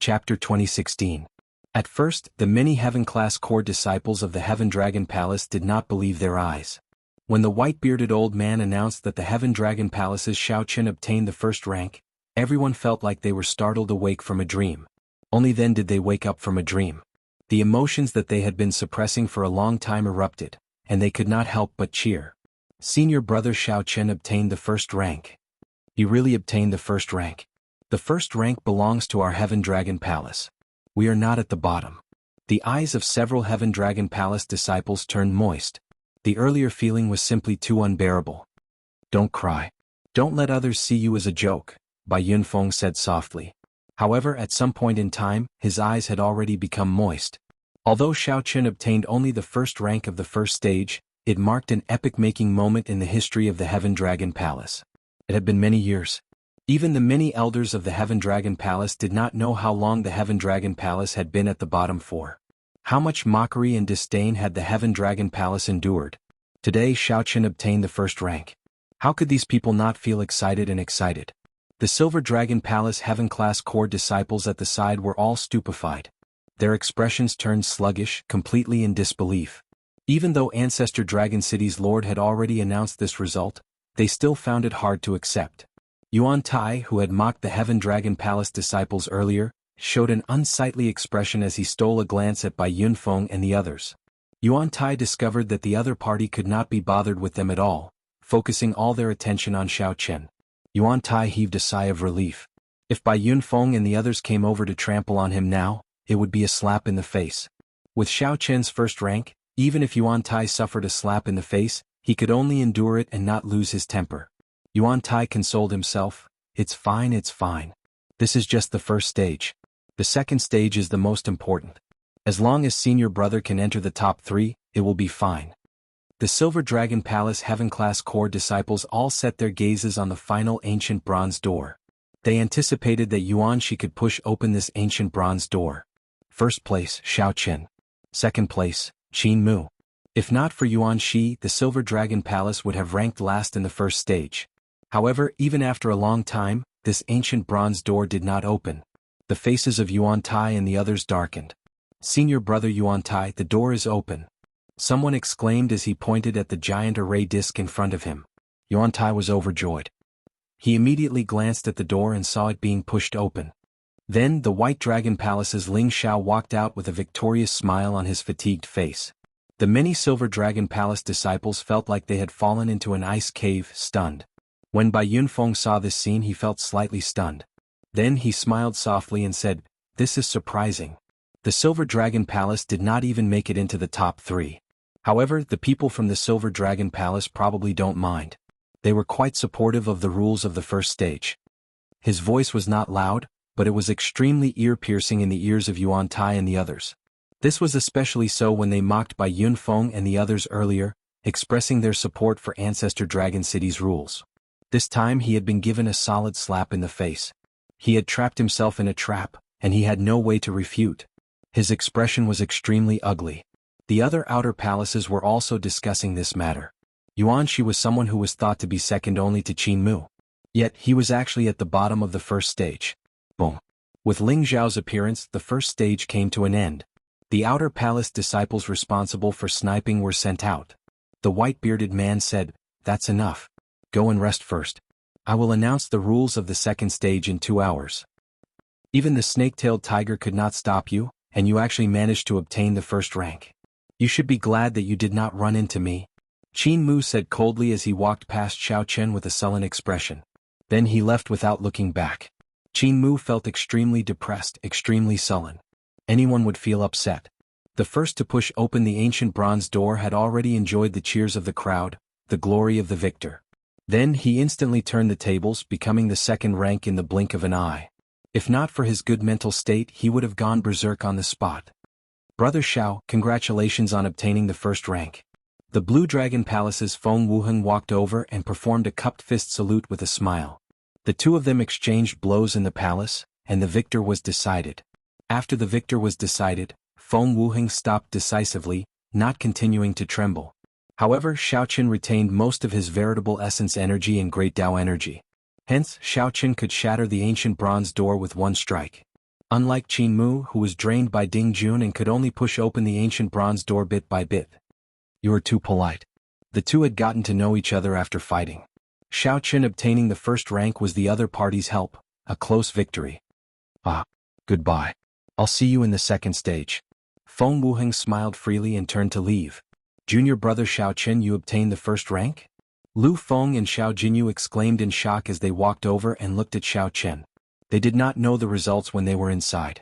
Chapter 2016. At first, the many Heaven-class core disciples of the Heaven Dragon Palace did not believe their eyes. When the white-bearded old man announced that the Heaven Dragon Palace's Xiao Qin obtained the first rank, everyone felt like they were startled awake from a dream. Only then did they wake up from a dream. The emotions that they had been suppressing for a long time erupted, and they could not help but cheer. Senior brother Xiao Qin obtained the first rank. He really obtained the first rank. The first rank belongs to our Heaven Dragon Palace. We are not at the bottom. The eyes of several Heaven Dragon Palace disciples turned moist. The earlier feeling was simply too unbearable. Don't cry. Don't let others see you as a joke, Bai Yunfeng said softly. However, at some point in time, his eyes had already become moist. Although Xiao Qin obtained only the first rank of the first stage, it marked an epic-making moment in the history of the Heaven Dragon Palace. It had been many years. Even the many elders of the Heaven Dragon Palace did not know how long the Heaven Dragon Palace had been at the bottom for. How much mockery and disdain had the Heaven Dragon Palace endured? Today Xiao Qin obtained the first rank. How could these people not feel excited and excited? The Silver Dragon Palace Heaven-class core disciples at the side were all stupefied. Their expressions turned sluggish, completely in disbelief. Even though Ancestor Dragon City's Lord had already announced this result, they still found it hard to accept. Yuan Tai, who had mocked the Heaven Dragon Palace disciples earlier, showed an unsightly expression as he stole a glance at Bai Yunfeng and the others. Yuan Tai discovered that the other party could not be bothered with them at all, focusing all their attention on Xiao Qin. Yuan Tai heaved a sigh of relief. If Bai Yunfeng and the others came over to trample on him now, it would be a slap in the face. With Xiao Qin's first rank, even if Yuan Tai suffered a slap in the face, he could only endure it and not lose his temper. Yuan Tai consoled himself, it's fine. This is just the first stage. The second stage is the most important. As long as senior brother can enter the top 3, it will be fine. The Silver Dragon Palace Heaven-class core disciples all set their gazes on the final ancient bronze door. They anticipated that Yuan Shi could push open this ancient bronze door. First place, Xiao Qin. Second place, Qin Mu. If not for Yuan Shi, the Silver Dragon Palace would have ranked last in the first stage. However, even after a long time, this ancient bronze door did not open. The faces of Yuan Tai and the others darkened. Senior brother Yuan Tai, the door is open. Someone exclaimed as he pointed at the giant array disc in front of him. Yuan Tai was overjoyed. He immediately glanced at the door and saw it being pushed open. Then, the White Dragon Palace's Ling Xiao walked out with a victorious smile on his fatigued face. The many Silver Dragon Palace disciples felt like they had fallen into an ice cave, stunned. When Bai Yunfeng saw this scene, he felt slightly stunned. Then he smiled softly and said, "This is surprising. The Silver Dragon Palace did not even make it into the top 3. However, the people from the Silver Dragon Palace probably don't mind. They were quite supportive of the rules of the first stage." His voice was not loud, but it was extremely ear-piercing in the ears of Yuan Tai and the others. This was especially so when they mocked Bai Yunfeng and the others earlier, expressing their support for Ancestor Dragon City's rules. This time he had been given a solid slap in the face. He had trapped himself in a trap, and he had no way to refute. His expression was extremely ugly. The other outer palaces were also discussing this matter. Yuan Shi was someone who was thought to be second only to Qin Mu. Yet he was actually at the bottom of the first stage. Boom. With Ling Xiao's appearance, the first stage came to an end. The outer palace disciples responsible for sniping were sent out. The white-bearded man said, "That's enough. Go and rest first. I will announce the rules of the second stage in 2 hours. Even the snake-tailed tiger could not stop you, and you actually managed to obtain the first rank. You should be glad that you did not run into me," Qin Mu said coldly as he walked past Xiao Qin with a sullen expression. Then he left without looking back. Qin Mu felt extremely depressed, extremely sullen. Anyone would feel upset. The first to push open the ancient bronze door had already enjoyed the cheers of the crowd, the glory of the victor. Then he instantly turned the tables, becoming the second rank in the blink of an eye. If not for his good mental state, he would have gone berserk on the spot. "Brother Xiao, congratulations on obtaining the first rank." The Blue Dragon Palace's Feng Wuheng walked over and performed a cupped fist salute with a smile. The two of them exchanged blows in the palace, and the victor was decided. After the victor was decided, Feng Wuheng stopped decisively, not continuing to tremble. However, Xiao Qin retained most of his veritable essence energy and Great Tao energy. Hence, Xiao Qin could shatter the ancient bronze door with one strike. Unlike Qin Mu, who was drained by Ding Jun and could only push open the ancient bronze door bit by bit. You are too polite. The two had gotten to know each other after fighting. Xiao Qin obtaining the first rank was the other party's help, a close victory. Ah, goodbye. I'll see you in the second stage. Feng Wuheng smiled freely and turned to leave. Junior brother Xiao Qin, you obtained the first rank? Lu Feng and Xiao Jinyu exclaimed in shock as they walked over and looked at Xiao Qin. They did not know the results when they were inside.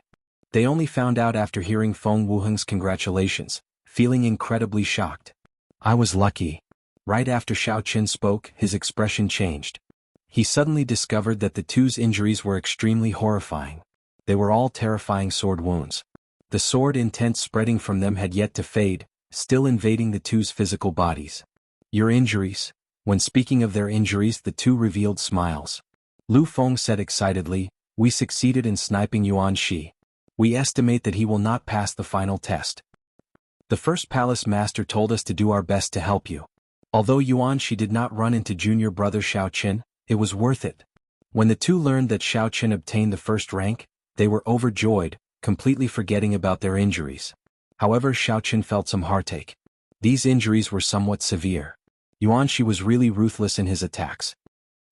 They only found out after hearing Feng Wuheng's congratulations, feeling incredibly shocked. I was lucky. Right after Xiao Qin spoke, his expression changed. He suddenly discovered that the two's injuries were extremely horrifying. They were all terrifying sword wounds. The sword intent spreading from them had yet to fade, still invading the two's physical bodies. Your injuries? When speaking of their injuries, the two revealed smiles. Lu Feng said excitedly, we succeeded in sniping Yuan Shi. We estimate that he will not pass the final test. The first palace master told us to do our best to help you. Although Yuan Shi did not run into junior brother Xiao Qin, it was worth it. When the two learned that Xiao Qin obtained the first rank, they were overjoyed, completely forgetting about their injuries. However, Xiao Qin felt some heartache. These injuries were somewhat severe. Yuan Shi was really ruthless in his attacks.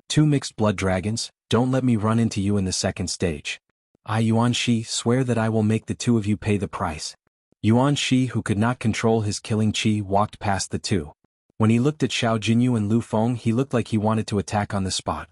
Two mixed blood dragons, don't let me run into you in the second stage. I, Yuan Shi, swear that I will make the two of you pay the price. Yuan Shi, who could not control his killing chi, walked past the two. When he looked at Xiao Jinyu and Lu Feng, he looked like he wanted to attack on the spot.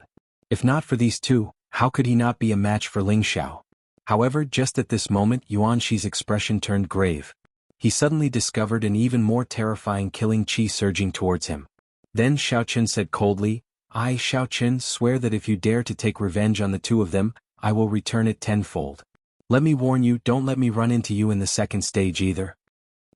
If not for these two, how could he not be a match for Ling Xiao? However, just at this moment, Yuan Shi's expression turned grave. He suddenly discovered an even more terrifying killing chi surging towards him. Then Xiao Qin said coldly, I, Xiao Qin, swear that if you dare to take revenge on the two of them, I will return it tenfold. Let me warn you, don't let me run into you in the second stage either.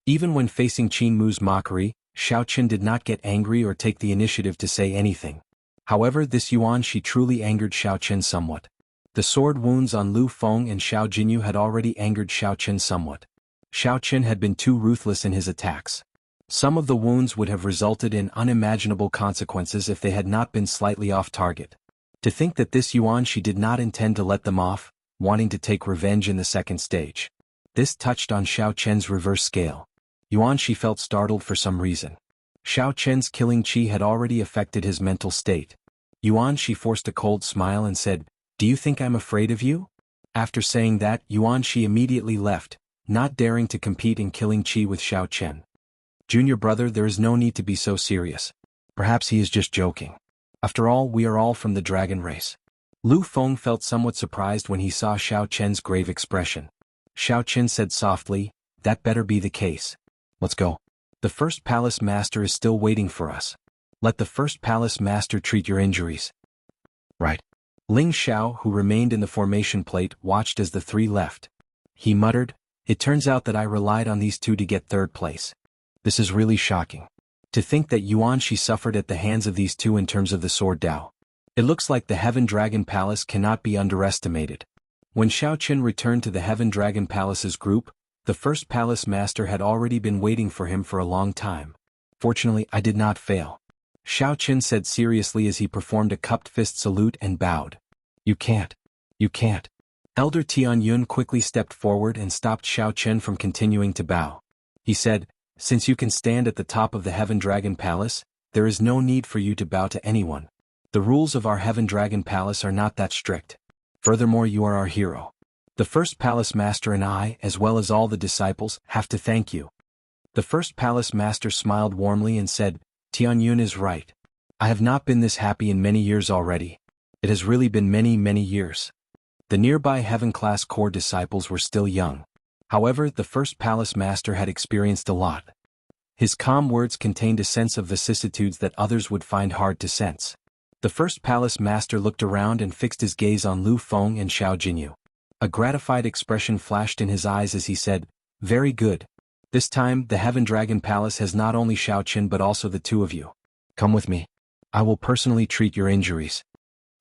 Even when facing Qin Mu's mockery, Xiao Qin did not get angry or take the initiative to say anything. However, this Yuan Shi truly angered Xiao Qin somewhat. The sword wounds on Lu Feng and Xiao Jinyu had already angered Xiao Qin somewhat. Xiao Qin had been too ruthless in his attacks. Some of the wounds would have resulted in unimaginable consequences if they had not been slightly off target. To think that this Yuan Shi did not intend to let them off, wanting to take revenge in the second stage. This touched on Xiao Qin's reverse scale. Yuan Shi felt startled for some reason. Xiao Qin's killing chi had already affected his mental state. Yuan Shi forced a cold smile and said, Do you think I'm afraid of you? After saying that, Yuan Shi immediately left, not daring to compete in killing chi with Xiao Qin. Junior brother, there is no need to be so serious. Perhaps he is just joking. After all, we are all from the dragon race. Lu Feng felt somewhat surprised when he saw Xiao Qin's grave expression. Xiao Qin said softly, That better be the case. Let's go. The first palace master is still waiting for us. Let the first palace master treat your injuries. Right. Ling Xiao, who remained in the formation plate, watched as the three left. He muttered, It turns out that I relied on these two to get third place. This is really shocking. To think that Yuan Shi suffered at the hands of these two in terms of the sword Dao. It looks like the Heaven Dragon Palace cannot be underestimated. When Xiao Qin returned to the Heaven Dragon Palace's group, the first palace master had already been waiting for him for a long time. Fortunately, I did not fail. Xiao Qin said seriously as he performed a cupped fist salute and bowed. You can't. You can't. Elder Tianyun quickly stepped forward and stopped Xiao Qin from continuing to bow. He said, Since you can stand at the top of the Heaven Dragon Palace, there is no need for you to bow to anyone. The rules of our Heaven Dragon Palace are not that strict. Furthermore, you are our hero. The first palace master and I, as well as all the disciples, have to thank you. The first palace master smiled warmly and said, Tianyun is right. I have not been this happy in many years already. It has really been many years. The nearby Heaven class core disciples were still young. However, the first palace master had experienced a lot. His calm words contained a sense of vicissitudes that others would find hard to sense. The first palace master looked around and fixed his gaze on Lu Feng and Xiao Jinyu. A gratified expression flashed in his eyes as he said, Very good. This time, the Heaven Dragon Palace has not only Xiao Qin but also the two of you. Come with me. I will personally treat your injuries.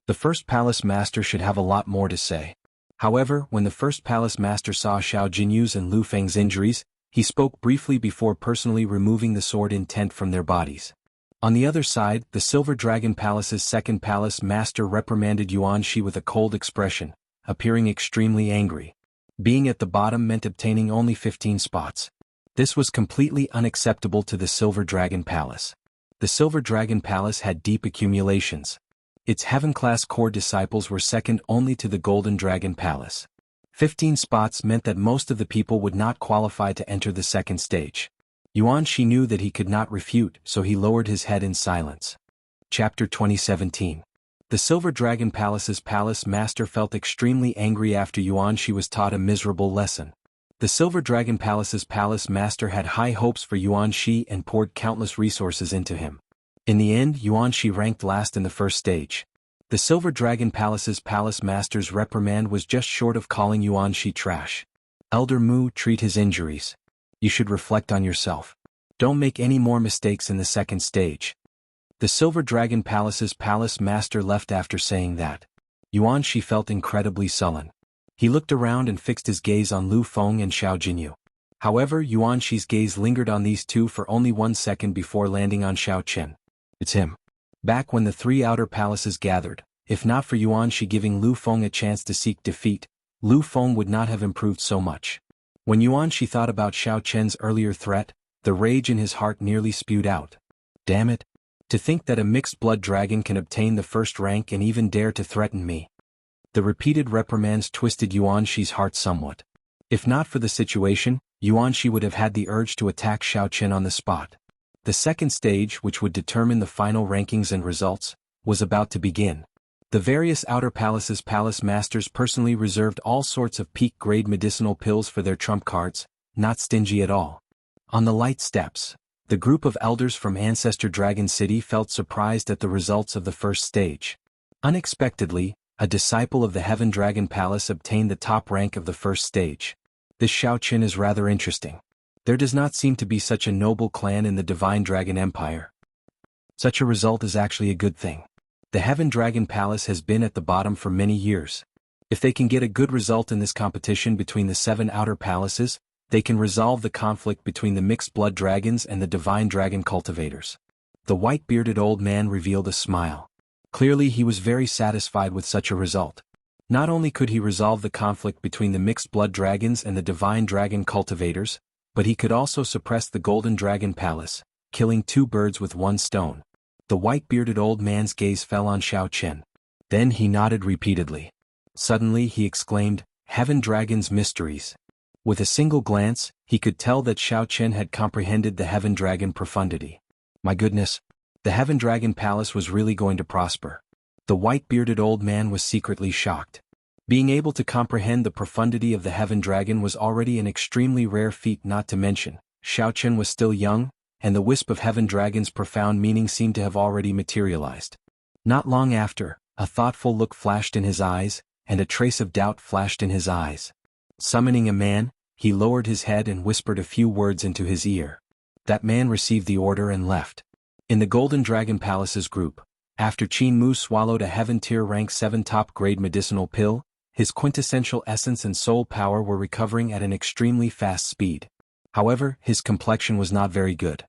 The first palace master should have a lot more to say. However, when the first palace master saw Xiao Jinyu's and Lu Feng's injuries, he spoke briefly before personally removing the sword intent from their bodies. On the other side, the Silver Dragon Palace's second palace master reprimanded Yuan Shi with a cold expression, appearing extremely angry. Being at the bottom meant obtaining only 15 spots. This was completely unacceptable to the Silver Dragon Palace. The Silver Dragon Palace had deep accumulations. Its Heaven-class core disciples were second only to the Golden Dragon Palace. 15 spots meant that most of the people would not qualify to enter the second stage. Yuan Shi knew that he could not refute, so he lowered his head in silence. Chapter 2017. The Silver Dragon Palace's palace master felt extremely angry after Yuan Shi was taught a miserable lesson. The Silver Dragon Palace's palace master had high hopes for Yuan Shi and poured countless resources into him. In the end, Yuan Shi ranked last in the first stage. The Silver Dragon Palace's palace master's reprimand was just short of calling Yuan Shi trash. Elder Mu, treat his injuries. You should reflect on yourself. Don't make any more mistakes in the second stage. The Silver Dragon Palace's palace master left after saying that. Yuan Shi felt incredibly sullen. He looked around and fixed his gaze on Lu Feng and Xiao Jinyu. However, Yuan Shi's gaze lingered on these two for only 1 second before landing on Xiao Qian. It's him. Back when the three outer palaces gathered, if not for Yuan Shi giving Lu Feng a chance to seek defeat, Lu Feng would not have improved so much. When Yuan Shi thought about Xiao Qian's earlier threat, the rage in his heart nearly spewed out. Damn it! To think that a mixed-blood dragon can obtain the first rank and even dare to threaten me. The repeated reprimands twisted Yuan Shi's heart somewhat. If not for the situation, Yuan Shi would have had the urge to attack Xiao Qian on the spot. The second stage, which would determine the final rankings and results, was about to begin. The various outer palaces' palace masters personally reserved all sorts of peak-grade medicinal pills for their trump cards, not stingy at all. On the light steps, the group of elders from Ancestor Dragon City felt surprised at the results of the first stage. Unexpectedly, a disciple of the Heaven Dragon Palace obtained the top rank of the first stage. This Xiao Qian is rather interesting. There does not seem to be such a noble clan in the Divine Dragon Empire. Such a result is actually a good thing. The Heaven Dragon Palace has been at the bottom for many years. If they can get a good result in this competition between the 7 outer palaces, they can resolve the conflict between the mixed blood dragons and the divine dragon cultivators. The white-bearded old man revealed a smile. Clearly he was very satisfied with such a result. Not only could he resolve the conflict between the mixed blood dragons and the divine dragon cultivators, but he could also suppress the Golden Dragon Palace, killing 2 birds with 1 stone. The white-bearded old man's gaze fell on Xiao Qian. Then he nodded repeatedly. Suddenly he exclaimed, "Heaven Dragon's mysteries." With a single glance, he could tell that Xiao Qian had comprehended the Heaven Dragon profundity. My goodness! The Heaven Dragon Palace was really going to prosper. The white-bearded old man was secretly shocked. Being able to comprehend the profundity of the Heaven Dragon was already an extremely rare feat, not to mention, Xiao Qian was still young, and the wisp of Heaven Dragon's profound meaning seemed to have already materialized. Not long after, a thoughtful look flashed in his eyes, and a trace of doubt flashed in his eyes. Summoning a man, he lowered his head and whispered a few words into his ear. That man received the order and left. In the Golden Dragon Palace's group, after Qin Mu swallowed a Heaven Tier Rank 7 top-grade medicinal pill, his quintessential essence and soul power were recovering at an extremely fast speed. However, his complexion was not very good.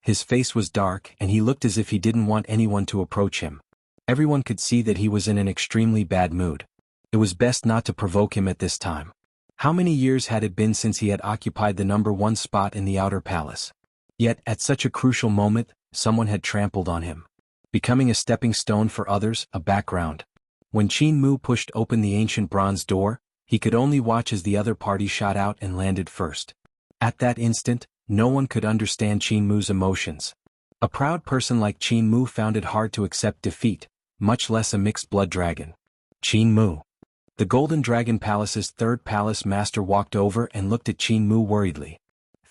His face was dark and he looked as if he didn't want anyone to approach him. Everyone could see that he was in an extremely bad mood. It was best not to provoke him at this time. How many years had it been since he had occupied the number 1 spot in the outer palace? Yet, at such a crucial moment, someone had trampled on him. Becoming a stepping stone for others, a background. When Qin Mu pushed open the ancient bronze door, he could only watch as the other party shot out and landed first. At that instant, no one could understand Qin Mu's emotions. A proud person like Qin Mu found it hard to accept defeat, much less a mixed blood dragon. Qin Mu. The Golden Dragon Palace's 3rd Palace Master walked over and looked at Qin Mu worriedly.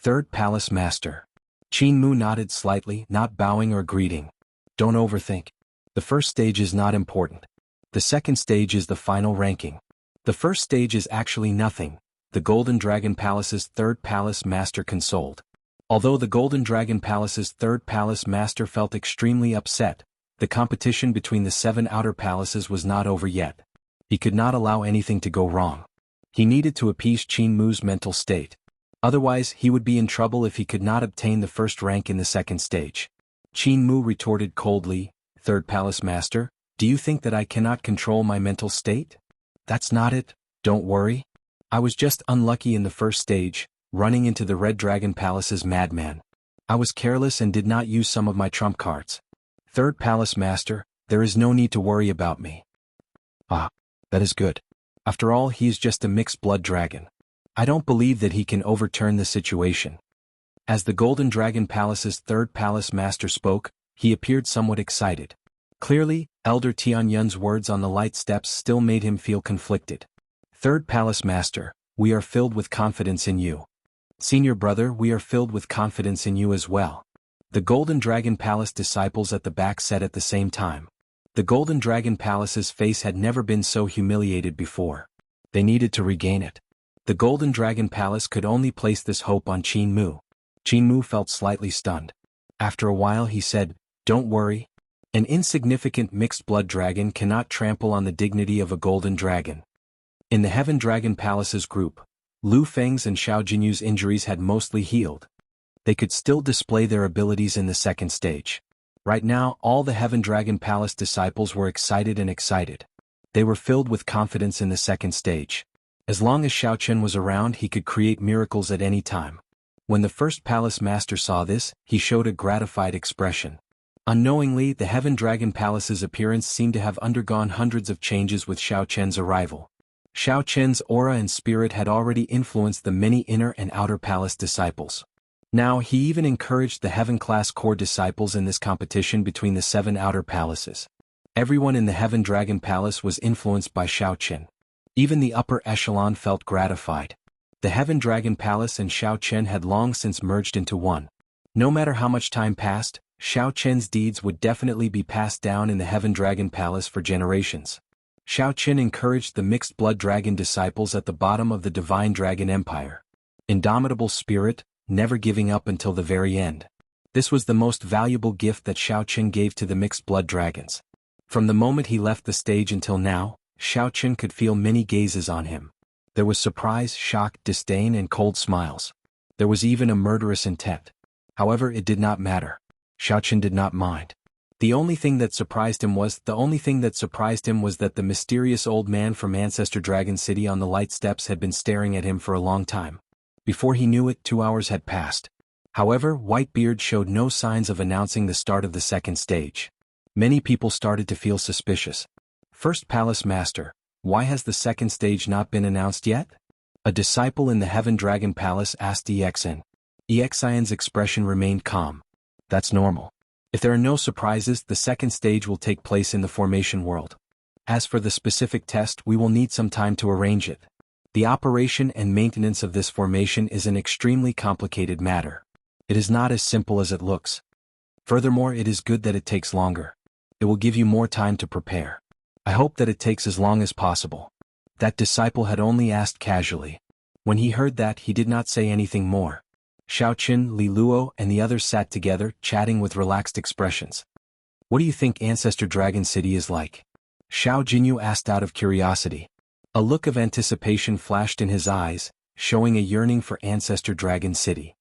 3rd Palace Master. Qin Mu nodded slightly, not bowing or greeting. Don't overthink. The first stage is not important. The second stage is the final ranking. The first stage is actually nothing, the Golden Dragon Palace's 3rd Palace Master consoled. Although the Golden Dragon Palace's 3rd Palace Master felt extremely upset, the competition between the 7 outer palaces was not over yet. He could not allow anything to go wrong. He needed to appease Qin Mu's mental state. Otherwise, he would be in trouble if he could not obtain the first rank in the second stage. Qin Mu retorted coldly, 3rd Palace Master, do you think that I cannot control my mental state? That's not it, don't worry. I was just unlucky in the first stage, running into the Red Dragon Palace's madman. I was careless and did not use some of my trump cards. Third Palace Master, there is no need to worry about me. Ah, that is good. After all, he is just a mixed blood dragon. I don't believe that he can overturn the situation. As the Golden Dragon Palace's third Palace Master spoke, he appeared somewhat excited. Clearly, Elder Tianyun's words on the light steps still made him feel conflicted. Third Palace Master, we are filled with confidence in you. Senior brother, we are filled with confidence in you as well. The Golden Dragon Palace disciples at the back said at the same time. The Golden Dragon Palace's face had never been so humiliated before. They needed to regain it. The Golden Dragon Palace could only place this hope on Qin Mu. Qin Mu felt slightly stunned. After a while he said, "Don't worry. An insignificant mixed-blood dragon cannot trample on the dignity of a golden dragon." In the Heaven Dragon Palace's group, Lu Feng's and Xiao Jinyu's injuries had mostly healed. They could still display their abilities in the second stage. Right now, all the Heaven Dragon Palace disciples were excited and excited. They were filled with confidence in the second stage. As long as Xiao Chen was around, he could create miracles at any time. When the first Palace Master saw this, he showed a gratified expression. Unknowingly, the Heaven Dragon Palace's appearance seemed to have undergone hundreds of changes with Xiao Chen's arrival. Xiao Chen's aura and spirit had already influenced the many inner and outer palace disciples. Now he even encouraged the Heaven-class core disciples in this competition between the 7 outer palaces. Everyone in the Heaven Dragon Palace was influenced by Xiao Chen. Even the upper echelon felt gratified. The Heaven Dragon Palace and Xiao Chen had long since merged into one. No matter how much time passed, Xiao Chen's deeds would definitely be passed down in the Heaven Dragon Palace for generations. Xiao Chen encouraged the mixed blood dragon disciples at the bottom of the Divine Dragon Empire. Indomitable spirit, never giving up until the very end. This was the most valuable gift that Xiao Chen gave to the mixed blood dragons. From the moment he left the stage until now, Xiao Chen could feel many gazes on him. There was surprise, shock, disdain, and cold smiles. There was even a murderous intent. However, it did not matter. Xiao Chen did not mind. The only thing that surprised him was that the mysterious old man from Ancestor Dragon City on the light steps had been staring at him for a long time. Before he knew it, 2 hours had passed. However, Whitebeard showed no signs of announcing the start of the second stage. Many people started to feel suspicious. First Palace Master, why has the second stage not been announced yet? A disciple in the Heaven Dragon Palace asked EXN. EXIN's expression remained calm. That's normal. If there are no surprises, the second stage will take place in the formation world. As for the specific test, we will need some time to arrange it. The operation and maintenance of this formation is an extremely complicated matter. It is not as simple as it looks. Furthermore, it is good that it takes longer. It will give you more time to prepare. I hope that it takes as long as possible. That disciple had only asked casually. When he heard that, he did not say anything more. Xiao Qin, Li Luo, and the others sat together, chatting with relaxed expressions. What do you think Ancestor Dragon City is like? Xiao Jinyu asked out of curiosity. A look of anticipation flashed in his eyes, showing a yearning for Ancestor Dragon City.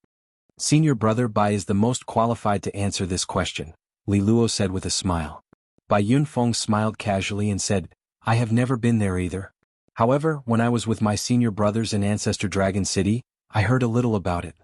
Senior brother Bai is the most qualified to answer this question, Li Luo said with a smile. Bai Yunfeng smiled casually and said, I have never been there either. However, when I was with my senior brothers in Ancestor Dragon City, I heard a little about it.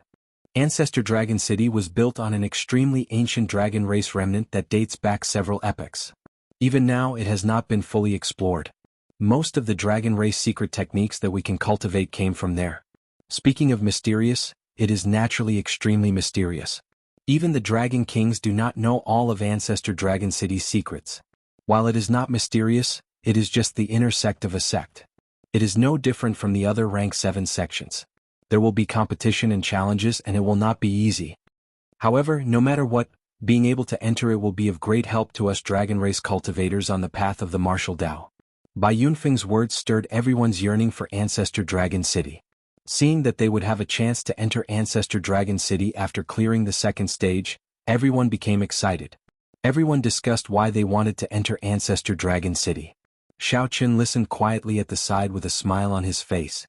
Ancestor Dragon City was built on an extremely ancient dragon race remnant that dates back several epochs. Even now, it has not been fully explored. Most of the dragon race secret techniques that we can cultivate came from there. Speaking of mysterious, it is naturally extremely mysterious. Even the Dragon Kings do not know all of Ancestor Dragon City's secrets. While it is not mysterious, it is just the inner sect of a sect. It is no different from the other Rank 7 sections. There will be competition and challenges, and it will not be easy. However, no matter what, being able to enter it will be of great help to us dragon race cultivators on the path of the martial Tao. Bai Yunfeng's words stirred everyone's yearning for Ancestor Dragon City. Seeing that they would have a chance to enter Ancestor Dragon City after clearing the second stage, everyone became excited. Everyone discussed why they wanted to enter Ancestor Dragon City. Xiao Chen listened quietly at the side with a smile on his face.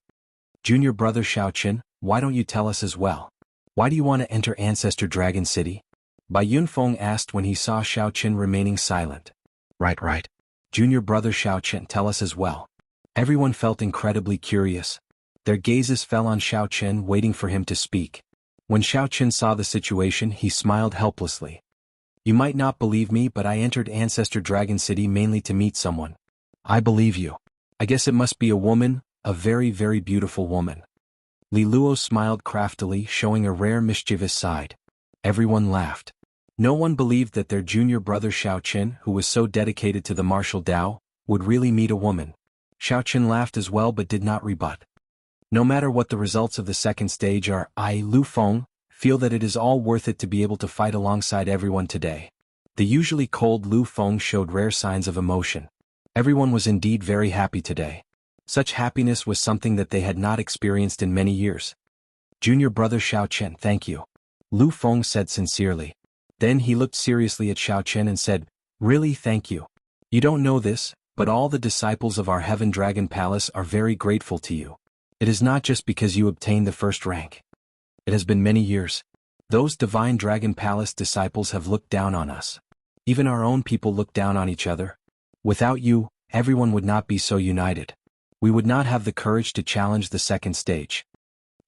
Junior brother Xiao Chen, why don't you tell us as well? Why do you want to enter Ancestor Dragon City? Bai Yunfeng asked when he saw Xiao Chen remaining silent. Right. Junior brother Xiao Chen, tell us as well. Everyone felt incredibly curious. Their gazes fell on Xiao Chen, waiting for him to speak. When Xiao Chen saw the situation, he smiled helplessly. You might not believe me, but I entered Ancestor Dragon City mainly to meet someone. I believe you. I guess it must be a woman, a very, very beautiful woman. Li Luo smiled craftily, showing a rare mischievous side. Everyone laughed. No one believed that their junior brother Xiao Chen, who was so dedicated to the martial Dao, would really meet a woman. Xiao Chen laughed as well but did not rebut. No matter what the results of the second stage are, I, Lu Feng, feel that it is all worth it to be able to fight alongside everyone today. The usually cold Lu Feng showed rare signs of emotion. Everyone was indeed very happy today. Such happiness was something that they had not experienced in many years. Junior brother Xiao Chen, thank you. Lu Feng said sincerely. Then he looked seriously at Xiao Chen and said, really thank you. You don't know this, but all the disciples of our Heaven Dragon Palace are very grateful to you. It is not just because you obtained the first rank. It has been many years. Those Divine Dragon Palace disciples have looked down on us. Even our own people look down on each other. Without you, everyone would not be so united. We would not have the courage to challenge the second stage.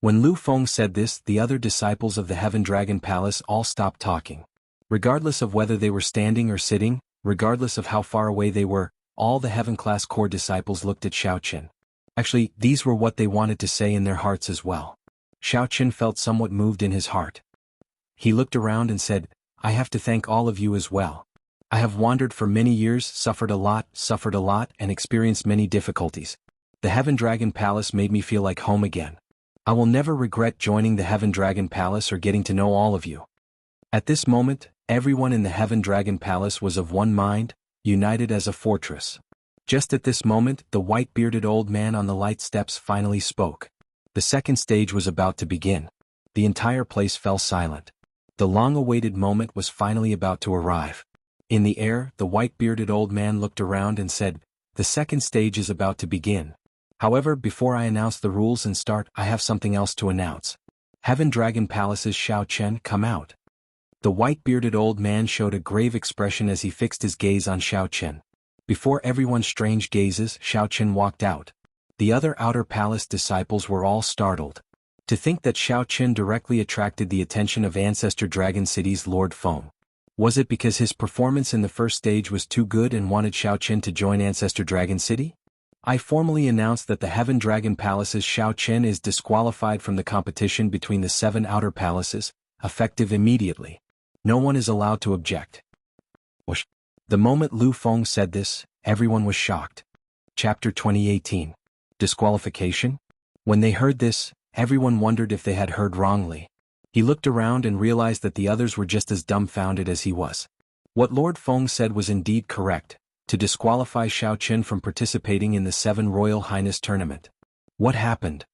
When Lu Feng said this, the other disciples of the Heaven Dragon Palace all stopped talking. Regardless of whether they were standing or sitting, regardless of how far away they were, all the Heaven Class Core disciples looked at Xiao Chen. Actually, these were what they wanted to say in their hearts as well. Xiao Chen felt somewhat moved in his heart. He looked around and said, I have to thank all of you as well. I have wandered for many years, suffered a lot, and experienced many difficulties. The Heaven Dragon Palace made me feel like home again. I will never regret joining the Heaven Dragon Palace or getting to know all of you. At this moment, everyone in the Heaven Dragon Palace was of one mind, united as a fortress. Just at this moment, the white-bearded old man on the light steps finally spoke. The second stage was about to begin. The entire place fell silent. The long-awaited moment was finally about to arrive. In the air, the white-bearded old man looked around and said, the second stage is about to begin. However, before I announce the rules and start, I have something else to announce. Heaven Dragon Palace's Xiao Chen, come out. The white-bearded old man showed a grave expression as he fixed his gaze on Xiao Chen. Before everyone's strange gazes, Xiao Chen walked out. The other Outer Palace disciples were all startled. To think that Xiao Chen directly attracted the attention of Ancestor Dragon City's Lord Feng. Was it because his performance in the first stage was too good and wanted Xiao Chen to join Ancestor Dragon City? I formally announce that the Heaven Dragon Palace's Xiao Chen is disqualified from the competition between the 7 Outer Palaces, effective immediately. No one is allowed to object. Whoosh. The moment Lu Feng said this, everyone was shocked. Chapter 2018. Disqualification? When they heard this, everyone wondered if they had heard wrongly. He looked around and realized that the others were just as dumbfounded as he was. What Lord Feng said was indeed correct, to disqualify Xiao Chen from participating in the 7 Royal Highness tournament. What happened?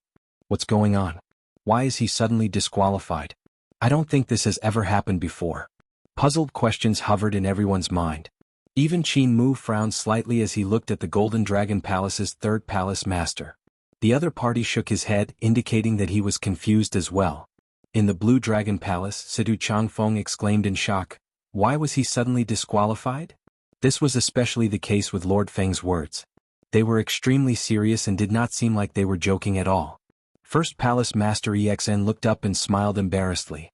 What's going on? Why is he suddenly disqualified? I don't think this has ever happened before. Puzzled questions hovered in everyone's mind. Even Qin Mu frowned slightly as he looked at the Golden Dragon Palace's 3rd Palace Master. The other party shook his head, indicating that he was confused as well. In the Blue Dragon Palace, Situ Changfeng exclaimed in shock, why was he suddenly disqualified? This was especially the case with Lord Feng's words. They were extremely serious and did not seem like they were joking at all. First Palace Master EXN looked up and smiled embarrassedly.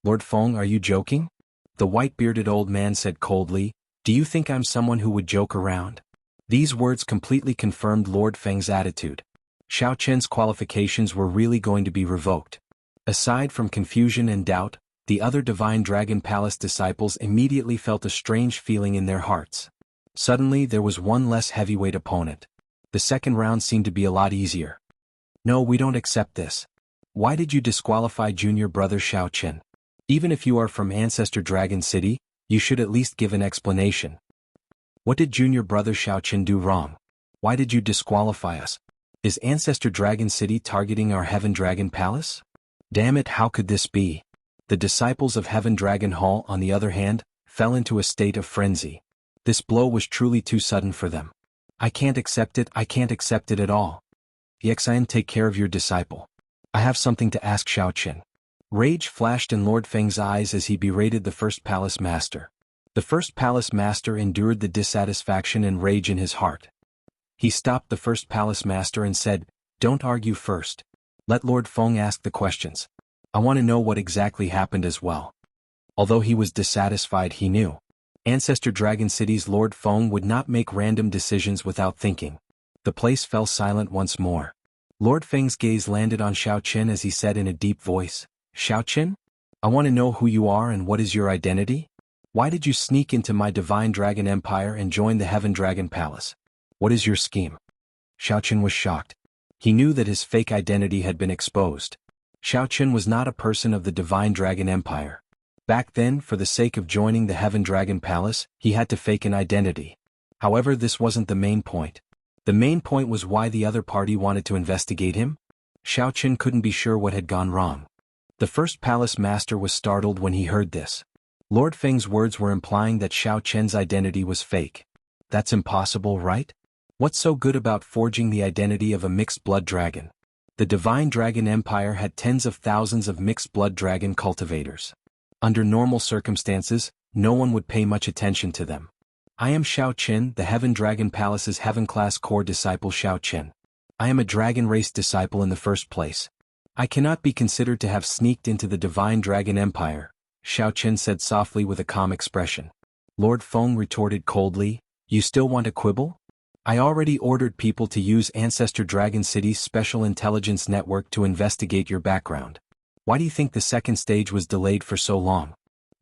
Lord Feng, are you joking? The white-bearded old man said coldly, do you think I'm someone who would joke around? These words completely confirmed Lord Feng's attitude. Xiao Chen's qualifications were really going to be revoked. Aside from confusion and doubt, the other Divine Dragon Palace disciples immediately felt a strange feeling in their hearts. Suddenly there was one less heavyweight opponent. The second round seemed to be a lot easier. No, we don't accept this. Why did you disqualify junior brother Xiao Chen? Even if you are from Ancestor Dragon City, you should at least give an explanation. What did junior brother Xiao Chen do wrong? Why did you disqualify us? Is Ancestor Dragon City targeting our Heaven Dragon Palace? Damn it, how could this be? The disciples of Heaven Dragon Hall, on the other hand, fell into a state of frenzy. This blow was truly too sudden for them. I can't accept it at all. Yexan, take care of your disciple. I have something to ask Xiao Chen. Rage flashed in Lord Feng's eyes as he berated the First Palace Master. The First Palace Master endured the dissatisfaction and rage in his heart. He stopped the First Palace Master and said, Don't argue first. Let Lord Feng ask the questions. I want to know what exactly happened as well. Although he was dissatisfied, he knew Ancestor Dragon City's Lord Feng would not make random decisions without thinking. The place fell silent once more. Lord Feng's gaze landed on Xiao Qin as he said in a deep voice, Xiao Qin? I want to know who you are and what is your identity? Why did you sneak into my Divine Dragon Empire and join the Heaven Dragon Palace? What is your scheme? Xiao Qin was shocked. He knew that his fake identity had been exposed. Xiao Qin was not a person of the Divine Dragon Empire. Back then, for the sake of joining the Heaven Dragon Palace, he had to fake an identity. However, this wasn't the main point. The main point was why the other party wanted to investigate him. Xiao Qin couldn't be sure what had gone wrong. The first palace master was startled when he heard this. Lord Feng's words were implying that Xiao Qin's identity was fake. That's impossible, right? What's so good about forging the identity of a mixed-blood dragon? The Divine Dragon Empire had tens of thousands of mixed-blood dragon cultivators. Under normal circumstances, no one would pay much attention to them. I am Xiao Qin, the Heaven Dragon Palace's Heaven-class core disciple Xiao Qin. I am a dragon race disciple in the first place. I cannot be considered to have sneaked into the Divine Dragon Empire, Xiao Qin said softly with a calm expression. Lord Feng retorted coldly, You still want to quibble? I already ordered people to use Ancestor Dragon City's Special Intelligence Network to investigate your background. Why do you think the second stage was delayed for so long?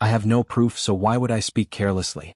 I have no proof, so why would I speak carelessly?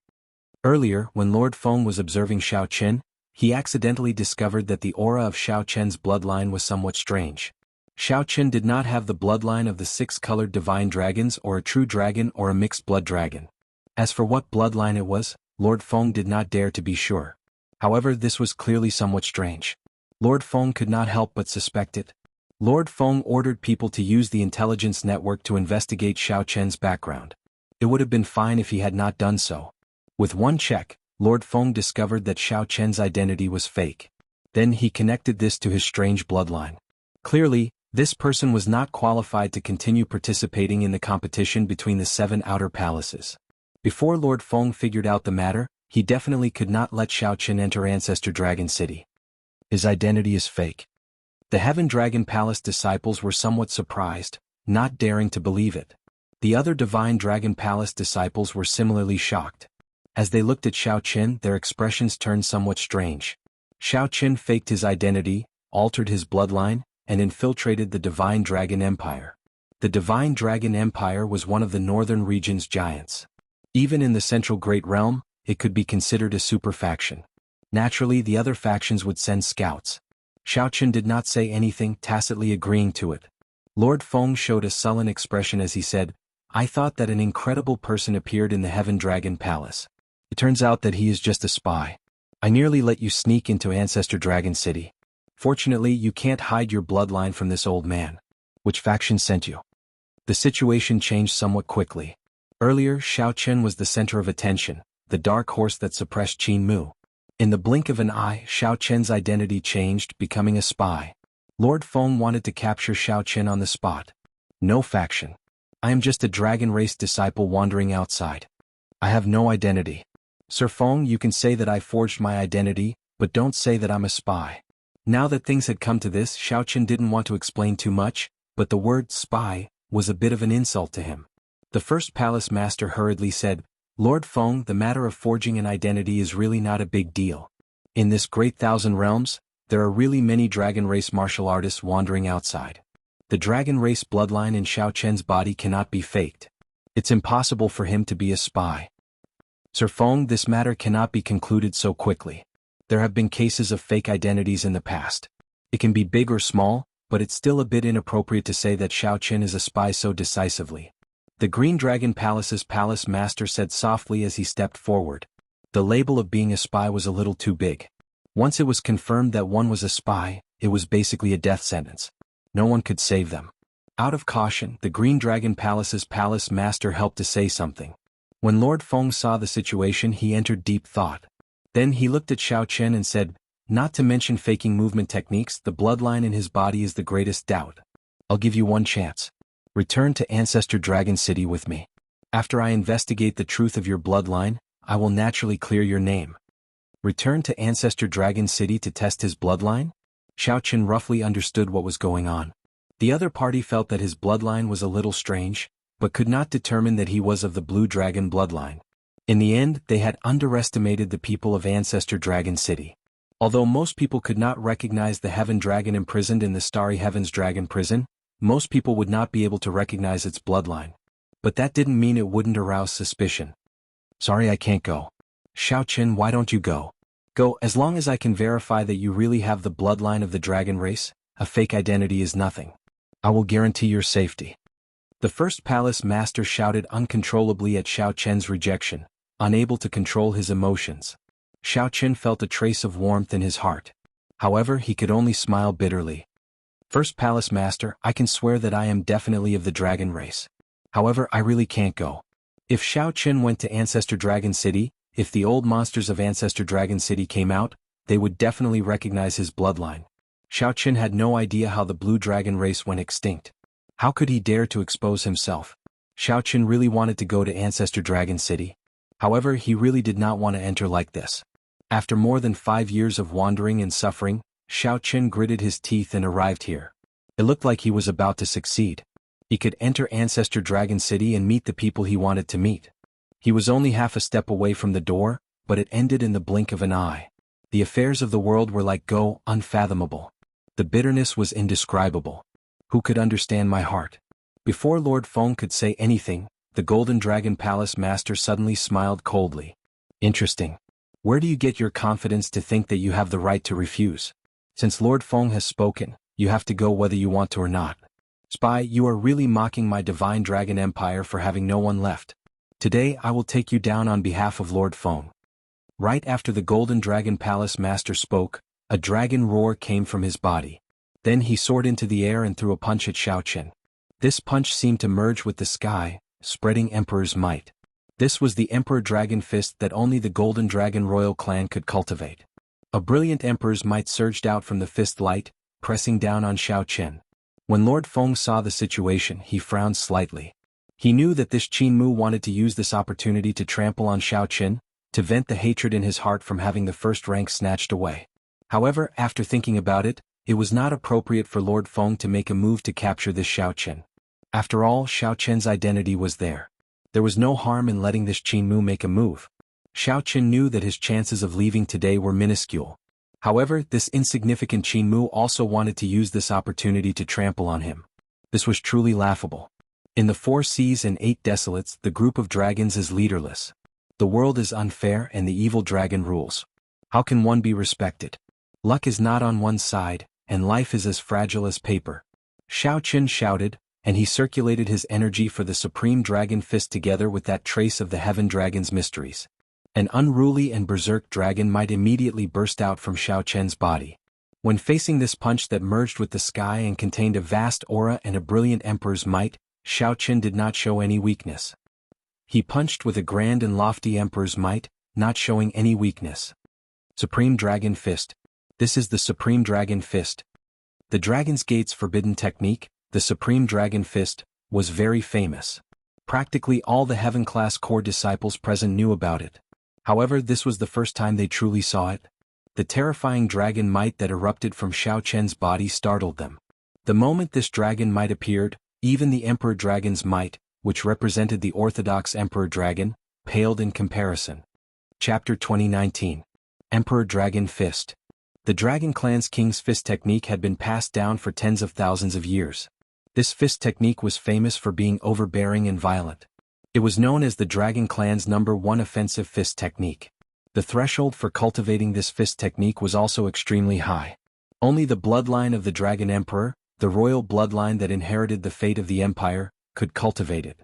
Earlier, when Lord Feng was observing Xiao Qin, he accidentally discovered that the aura of Xiao Qin's bloodline was somewhat strange. Xiao Qin did not have the bloodline of the six-colored divine dragons or a true dragon or a mixed-blood dragon. As for what bloodline it was, Lord Feng did not dare to be sure. However, this was clearly somewhat strange. Lord Feng could not help but suspect it. Lord Feng ordered people to use the intelligence network to investigate Xiao Qin's background. It would have been fine if he had not done so. With one check, Lord Feng discovered that Xiao Qin's identity was fake. Then he connected this to his strange bloodline. Clearly, this person was not qualified to continue participating in the competition between the 7 outer palaces. Before Lord Feng figured out the matter, he definitely could not let Xiao Qin enter Ancestor Dragon City. His identity is fake. The Heaven Dragon Palace disciples were somewhat surprised, not daring to believe it. The other Divine Dragon Palace disciples were similarly shocked. As they looked at Xiao Qin, their expressions turned somewhat strange. Xiao Qin faked his identity, altered his bloodline, and infiltrated the Divine Dragon Empire. The Divine Dragon Empire was one of the northern region's giants. Even in the Central Great Realm, it could be considered a super faction. Naturally, the other factions would send scouts. Xiao Qin did not say anything, tacitly agreeing to it. Lord Feng showed a sullen expression as he said, I thought that an incredible person appeared in the Heaven Dragon Palace. It turns out that he is just a spy. I nearly let you sneak into Ancestor Dragon City. Fortunately, you can't hide your bloodline from this old man. Which faction sent you? The situation changed somewhat quickly. Earlier, Xiao Qin was the center of attention, the dark horse that suppressed Qin Mu. In the blink of an eye, Xiao Qin's identity changed, becoming a spy. Lord Feng wanted to capture Xiao Qin on the spot. No faction. I am just a dragon race disciple wandering outside. I have no identity. Sir Feng, you can say that I forged my identity, but don't say that I'm a spy. Now that things had come to this, Xiao Qin didn't want to explain too much, but the word spy was a bit of an insult to him. The first palace master hurriedly said, Lord Feng, the matter of forging an identity is really not a big deal. In this great 1,000 realms, there are really many dragon race martial artists wandering outside. The dragon race bloodline in Xiao Qin's body cannot be faked. It's impossible for him to be a spy. Sir Feng, this matter cannot be concluded so quickly. There have been cases of fake identities in the past. It can be big or small, but it's still a bit inappropriate to say that Xiao Qin is a spy so decisively. The Green Dragon Palace's palace master said softly as he stepped forward. The label of being a spy was a little too big. Once it was confirmed that one was a spy, it was basically a death sentence. No one could save them. Out of caution, the Green Dragon Palace's palace master helped to say something. When Lord Feng saw the situation, he entered deep thought. Then he looked at Xiao Qin and said, Not to mention faking movement techniques, the bloodline in his body is the greatest doubt. I'll give you one chance. Return to Ancestor Dragon City with me. After I investigate the truth of your bloodline, I will naturally clear your name. Return to Ancestor Dragon City to test his bloodline? Xiao Qin roughly understood what was going on. The other party felt that his bloodline was a little strange, but could not determine that he was of the Blue Dragon bloodline. In the end, they had underestimated the people of Ancestor Dragon City. Although most people could not recognize the Heaven Dragon imprisoned in the Starry Heavens Dragon prison, most people would not be able to recognize its bloodline. But that didn't mean it wouldn't arouse suspicion. Sorry, I can't go. Xiao Qin, why don't you go? Go, as long as I can verify that you really have the bloodline of the dragon race. A fake identity is nothing. I will guarantee your safety. The first palace master shouted uncontrollably at Xiao Qian's rejection, unable to control his emotions. Xiao Qin felt a trace of warmth in his heart. However, he could only smile bitterly. First palace master, I can swear that I am definitely of the dragon race. However, I really can't go. If Xiao Qin went to Ancestor Dragon City, if the old monsters of Ancestor Dragon City came out, they would definitely recognize his bloodline. Xiao Qin had no idea how the Blue Dragon race went extinct. How could he dare to expose himself? Xiao Qin really wanted to go to Ancestor Dragon City. However, he really did not want to enter like this. After more than 5 years of wandering and suffering, Xiao Qin gritted his teeth and arrived here. It looked like he was about to succeed. He could enter Ancestor Dragon City and meet the people he wanted to meet. He was only half a step away from the door, but it ended in the blink of an eye. The affairs of the world were like unfathomable. The bitterness was indescribable. Who could understand my heart? Before Lord Feng could say anything, the Golden Dragon Palace Master suddenly smiled coldly. Interesting. Where do you get your confidence to think that you have the right to refuse? Since Lord Feng has spoken, you have to go whether you want to or not. Spy, you are really mocking my divine dragon empire for having no one left. Today I will take you down on behalf of Lord Feng. Right after the Golden Dragon Palace Master spoke, a dragon roar came from his body. Then he soared into the air and threw a punch at Xiao Qin. This punch seemed to merge with the sky, spreading Emperor's might. This was the Emperor Dragon Fist that only the Golden Dragon Royal Clan could cultivate. A brilliant Emperor's might surged out from the fist light, pressing down on Xiao Qin. When Lord Feng saw the situation, he frowned slightly. He knew that this Qin Mu wanted to use this opportunity to trample on Xiao Qin, to vent the hatred in his heart from having the first rank snatched away. However, after thinking about it, it was not appropriate for Lord Feng to make a move to capture this Xiao Qin. After all, Xiao Qin's identity was there. There was no harm in letting this Qin Mu make a move. Xiao Qin knew that his chances of leaving today were minuscule. However, this insignificant Qin Mu also wanted to use this opportunity to trample on him. This was truly laughable. In the 4 seas and 8 desolates, the group of dragons is leaderless. The world is unfair and the evil dragon rules. How can one be respected? Luck is not on one's side, and life is as fragile as paper. Xiao Qin shouted, and he circulated his energy for the Supreme Dragon Fist together with that trace of the Heaven Dragon's mysteries. An unruly and berserk dragon might immediately burst out from Xiao Qin's body. When facing this punch that merged with the sky and contained a vast aura and a brilliant Emperor's might, Xiao Qin did not show any weakness. He punched with a grand and lofty Emperor's might, not showing any weakness. Supreme Dragon Fist. This is the Supreme Dragon Fist. The Dragon's Gate's forbidden technique, the Supreme Dragon Fist, was very famous. Practically all the Heaven-class core disciples present knew about it. However, this was the first time they truly saw it. The terrifying dragon might that erupted from Xiao Qin's body startled them. The moment this dragon might appeared, even the Emperor Dragon's might, which represented the orthodox Emperor Dragon, paled in comparison. Chapter 2019. Emperor Dragon Fist. The Dragon Clan's King's Fist technique had been passed down for tens of thousands of years. This fist technique was famous for being overbearing and violent. It was known as the Dragon Clan's #1 offensive fist technique. The threshold for cultivating this fist technique was also extremely high. Only the bloodline of the Dragon Emperor, the royal bloodline that inherited the fate of the empire, could cultivate it.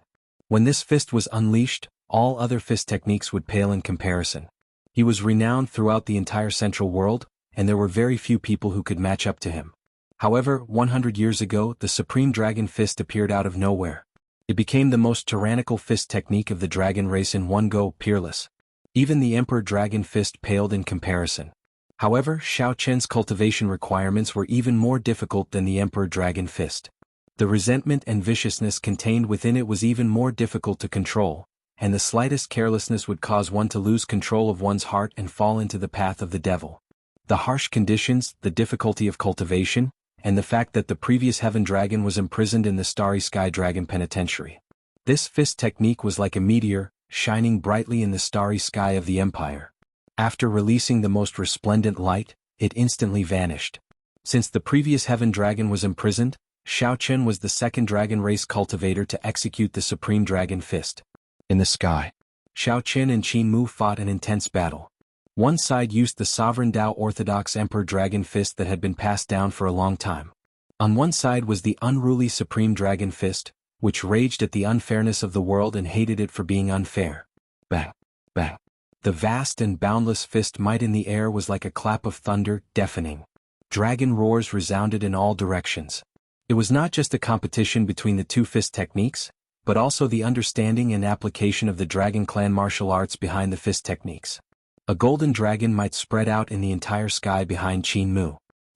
When this fist was unleashed, all other fist techniques would pale in comparison. He was renowned throughout the entire Central world, and there were very few people who could match up to him. However, 100 years ago, the Supreme Dragon Fist appeared out of nowhere. It became the most tyrannical fist technique of the dragon race in one go, peerless. Even the Emperor Dragon Fist paled in comparison. However, Xiao Qin's cultivation requirements were even more difficult than the Emperor Dragon Fist. The resentment and viciousness contained within it was even more difficult to control, and the slightest carelessness would cause one to lose control of one's heart and fall into the path of the devil. The harsh conditions, the difficulty of cultivation, and the fact that the previous heaven dragon was imprisoned in the starry sky dragon penitentiary. This fist technique was like a meteor, shining brightly in the starry sky of the empire. After releasing the most resplendent light, it instantly vanished. Since the previous heaven dragon was imprisoned, Xiaochen was the second dragon race cultivator to execute the supreme dragon fist. In the sky, Xiaochen and Qin Mu fought an intense battle. One side used the sovereign Tao Orthodox Emperor Dragon Fist that had been passed down for a long time. On one side was the unruly Supreme Dragon Fist, which raged at the unfairness of the world and hated it for being unfair. Bang! Bang! The vast and boundless fist might in the air was like a clap of thunder, deafening. Dragon roars resounded in all directions. It was not just a competition between the two fist techniques, but also the understanding and application of the Dragon Clan martial arts behind the fist techniques. A golden dragon might spread out in the entire sky behind Qin Mu.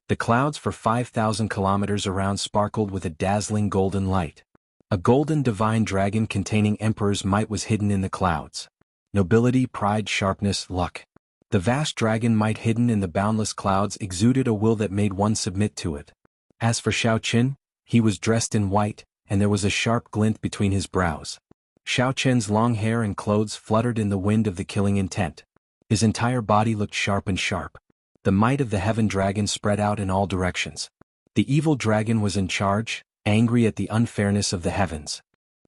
The clouds for 5,000 kilometers around sparkled with a dazzling golden light. A golden divine dragon containing emperor's might was hidden in the clouds. Nobility, pride, sharpness, luck. The vast dragon might hidden in the boundless clouds exuded a will that made one submit to it. As for Xiaochen, he was dressed in white, and there was a sharp glint between his brows. Xiaochen's long hair and clothes fluttered in the wind of the killing intent. His entire body looked sharp and sharp. The might of the heaven dragon spread out in all directions. The evil dragon was in charge, angry at the unfairness of the heavens.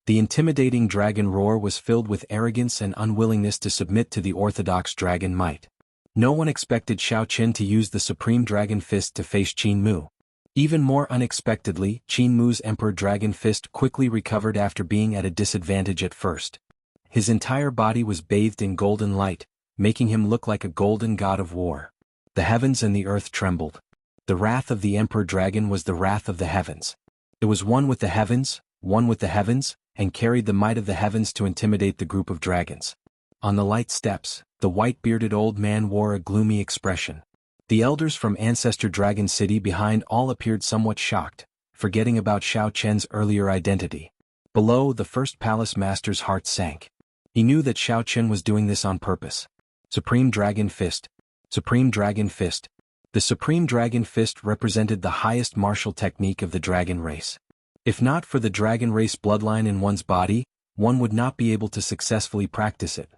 The intimidating dragon roar was filled with arrogance and unwillingness to submit to the orthodox dragon might. No one expected Xiaochen to use the supreme dragon fist to face Qin Mu. Even more unexpectedly, Qin Mu's Emperor Dragon Fist quickly recovered after being at a disadvantage at first. His entire body was bathed in golden light, making him look like a golden god of war. The heavens and the earth trembled. The wrath of the Emperor Dragon was the wrath of the heavens. It was one with the heavens, and carried the might of the heavens to intimidate the group of dragons. On the light steps, the white-bearded old man wore a gloomy expression. The elders from Ancestor Dragon City behind all appeared somewhat shocked, forgetting about Xiaochen's earlier identity. Below, the first palace master's heart sank. He knew that Xiaochen was doing this on purpose. Supreme Dragon Fist. Supreme Dragon Fist. The Supreme Dragon Fist represented the highest martial technique of the dragon race. If not for the dragon race bloodline in one's body, one would not be able to successfully practice it.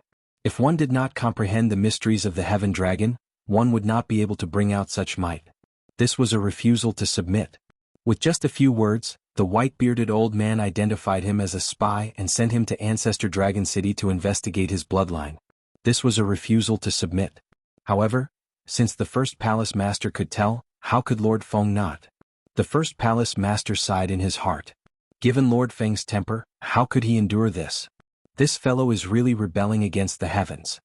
If one did not comprehend the mysteries of the heaven dragon, one would not be able to bring out such might. This was a refusal to submit. With just a few words, the white-bearded old man identified him as a spy and sent him to Ancestor Dragon City to investigate his bloodline. This was a refusal to submit. However, since the first palace master could tell, how could Lord Feng not? The first palace master sighed in his heart. Given Lord Feng's temper, how could he endure this? This fellow is really rebelling against the heavens.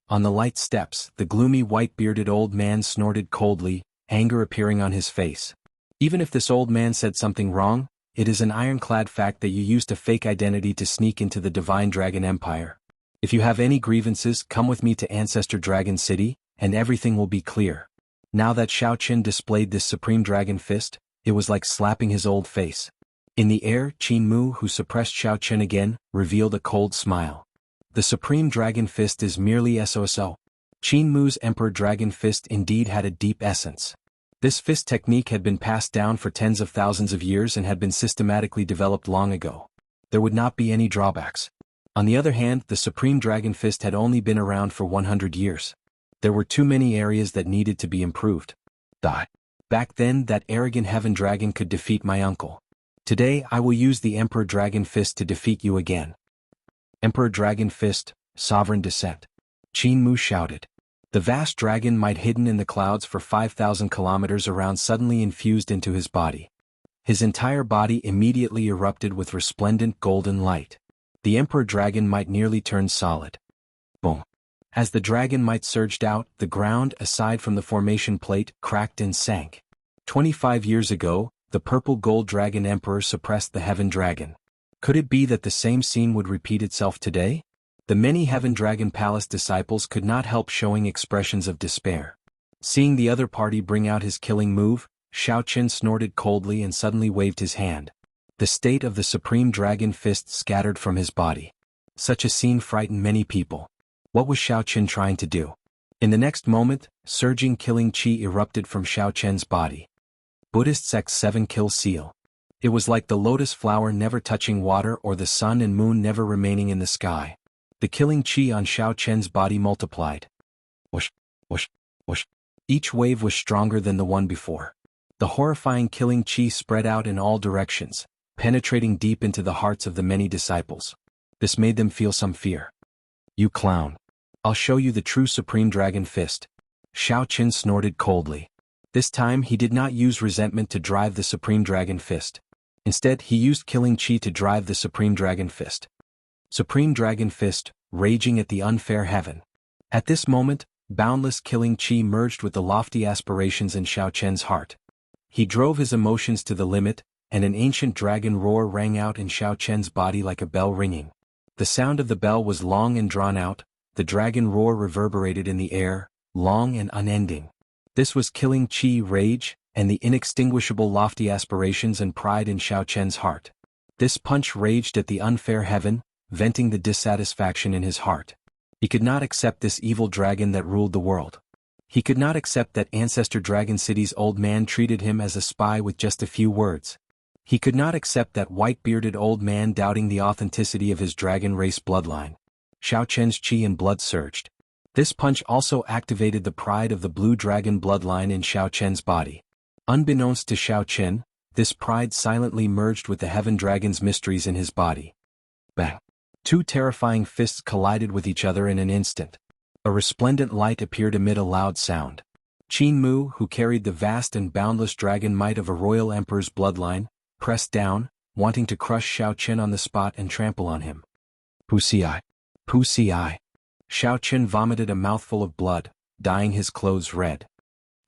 On the light steps, the gloomy white-bearded old man snorted coldly, anger appearing on his face. Even if this old man said something wrong, it is an ironclad fact that you used a fake identity to sneak into the Divine Dragon Empire. If you have any grievances, come with me to Ancestor Dragon City, and everything will be clear. Now that Xiaochen displayed this Supreme Dragon Fist, it was like slapping his old face. In the air, Qin Mu, who suppressed Xiaochen again, revealed a cold smile. The Supreme Dragon Fist is merely SOSO. Qin Mu's Emperor Dragon Fist indeed had a deep essence. This fist technique had been passed down for tens of thousands of years and had been systematically developed long ago. There would not be any drawbacks. On the other hand, the Supreme Dragon Fist had only been around for 100 years. There were too many areas that needed to be improved. Back then, that arrogant heaven dragon could defeat my uncle. Today, I will use the Emperor Dragon Fist to defeat you again. Emperor Dragon Fist, Sovereign Descent. Qin Mu shouted. The vast dragon might hidden in the clouds for 5,000 kilometers around suddenly infused into his body. His entire body immediately erupted with resplendent golden light. The Emperor Dragon might nearly turned solid. Boom. As the dragon might surged out, the ground, aside from the formation plate, cracked and sank. 25 years ago, the purple gold dragon emperor suppressed the heaven dragon. Could it be that the same scene would repeat itself today? The many heaven dragon palace disciples could not help showing expressions of despair. Seeing the other party bring out his killing move, Xiaochen snorted coldly and suddenly waved his hand. The state of the Supreme Dragon Fist scattered from his body. Such a scene frightened many people. What was Xiaochen trying to do? In the next moment, surging killing chi erupted from Xiao Chen's body. Buddhist sect's 7-kill seal. It was like the lotus flower never touching water or the sun and moon never remaining in the sky. The killing chi on Xiao Chen's body multiplied. Whoosh, whoosh, whoosh. Each wave was stronger than the one before. The horrifying killing chi spread out in all directions, penetrating deep into the hearts of the many disciples. This made them feel some fear. "You clown. I'll show you the true Supreme Dragon Fist." Xiao Chen snorted coldly. This time he did not use resentment to drive the Supreme Dragon Fist. Instead, he used killing chi to drive the Supreme Dragon Fist. Supreme Dragon Fist, raging at the unfair heaven. At this moment, boundless killing chi merged with the lofty aspirations in Xiao Chen's heart. He drove his emotions to the limit, and an ancient dragon roar rang out in Xiao Chen's body like a bell ringing. The sound of the bell was long and drawn out, the dragon roar reverberated in the air, long and unending. This was killing chi rage, and the inextinguishable lofty aspirations and pride in Xiao Chen's heart. This punch raged at the unfair heaven, venting the dissatisfaction in his heart. He could not accept this evil dragon that ruled the world. He could not accept that Ancestor Dragon City's old man treated him as a spy with just a few words. He could not accept that white-bearded old man doubting the authenticity of his dragon race bloodline. Xiao Chen's chi and blood surged. This punch also activated the pride of the blue dragon bloodline in Xiao Chen's body. Unbeknownst to Xiao Chen, this pride silently merged with the heaven dragon's mysteries in his body. Bang! Two terrifying fists collided with each other in an instant. A resplendent light appeared amid a loud sound. Qin Mu, who carried the vast and boundless dragon might of a royal emperor's bloodline, pressed down, wanting to crush Xiao Chen on the spot and trample on him. Wuxia! Wuxia! Xiao Chen vomited a mouthful of blood, dyeing his clothes red.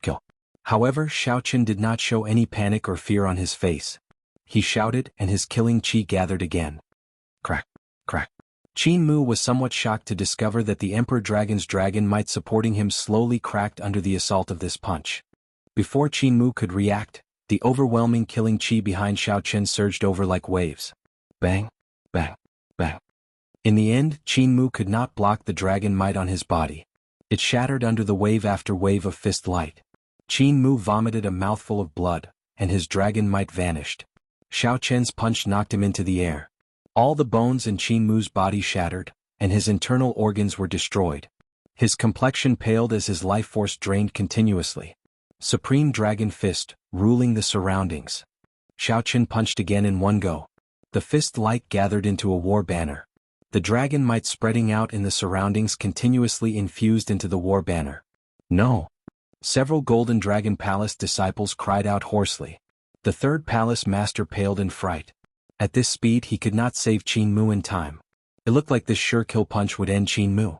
Kill. However, Xiao Chen did not show any panic or fear on his face. He shouted, and his killing chi gathered again. Crack, crack. Qin Mu was somewhat shocked to discover that the Emperor Dragon's dragon might supporting him slowly cracked under the assault of this punch. Before Qin Mu could react, the overwhelming killing chi behind Xiao Chen surged over like waves. Bang, bang, bang. In the end, Qin Mu could not block the dragon might on his body. It shattered under the wave after wave of fist light. Qin Mu vomited a mouthful of blood, and his dragon might vanished. Xiao Chen's punch knocked him into the air. All the bones in Qin Mu's body shattered, and his internal organs were destroyed. His complexion paled as his life force drained continuously. Supreme Dragon Fist, ruling the surroundings. Xiao Chen punched again in one go. The fist light gathered into a war banner. The dragon might spreading out in the surroundings continuously infused into the war banner. No! Several Golden Dragon Palace disciples cried out hoarsely. The third palace master paled in fright. At this speed he could not save Qin Mu in time. It looked like this sure kill punch would end Qin Mu.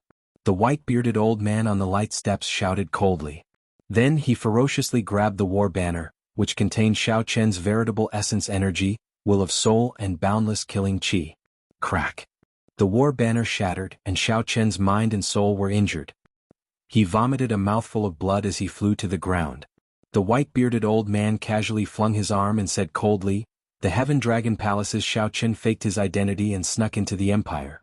The white-bearded old man on the light steps shouted coldly. Then he ferociously grabbed the war banner, which contained Xiao Chen's veritable essence energy, will of soul and boundless killing chi. Crack! The war banner shattered and Xiao Chen's mind and soul were injured. He vomited a mouthful of blood as he flew to the ground. The white-bearded old man casually flung his arm and said coldly, "The Heaven Dragon Palace's Xiao Chen faked his identity and snuck into the empire.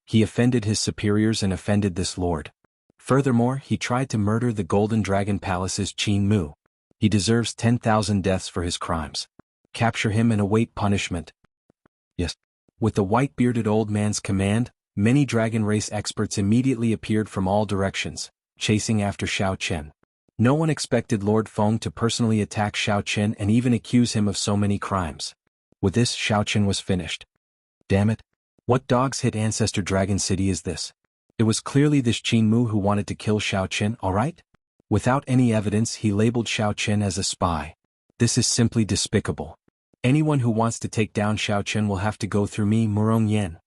He offended his superiors and offended this lord. Furthermore, he tried to murder the Golden Dragon Palace's Qin Mu. He deserves 10,000 deaths for his crimes. Capture him and await punishment." Yes. With the white-bearded old man's command, many dragon race experts immediately appeared from all directions, chasing after Xiao Chen. No one expected Lord Feng to personally attack Xiao Chen and even accuse him of so many crimes. With this, Xiao Chen was finished. Damn it! What dog's hit Ancestor Dragon City is this? It was clearly this Qin Mu who wanted to kill Xiao Chen, alright? Without any evidence he labeled Xiao Chen as a spy. This is simply despicable. Anyone who wants to take down Xiao Chen will have to go through me, Murong Yen.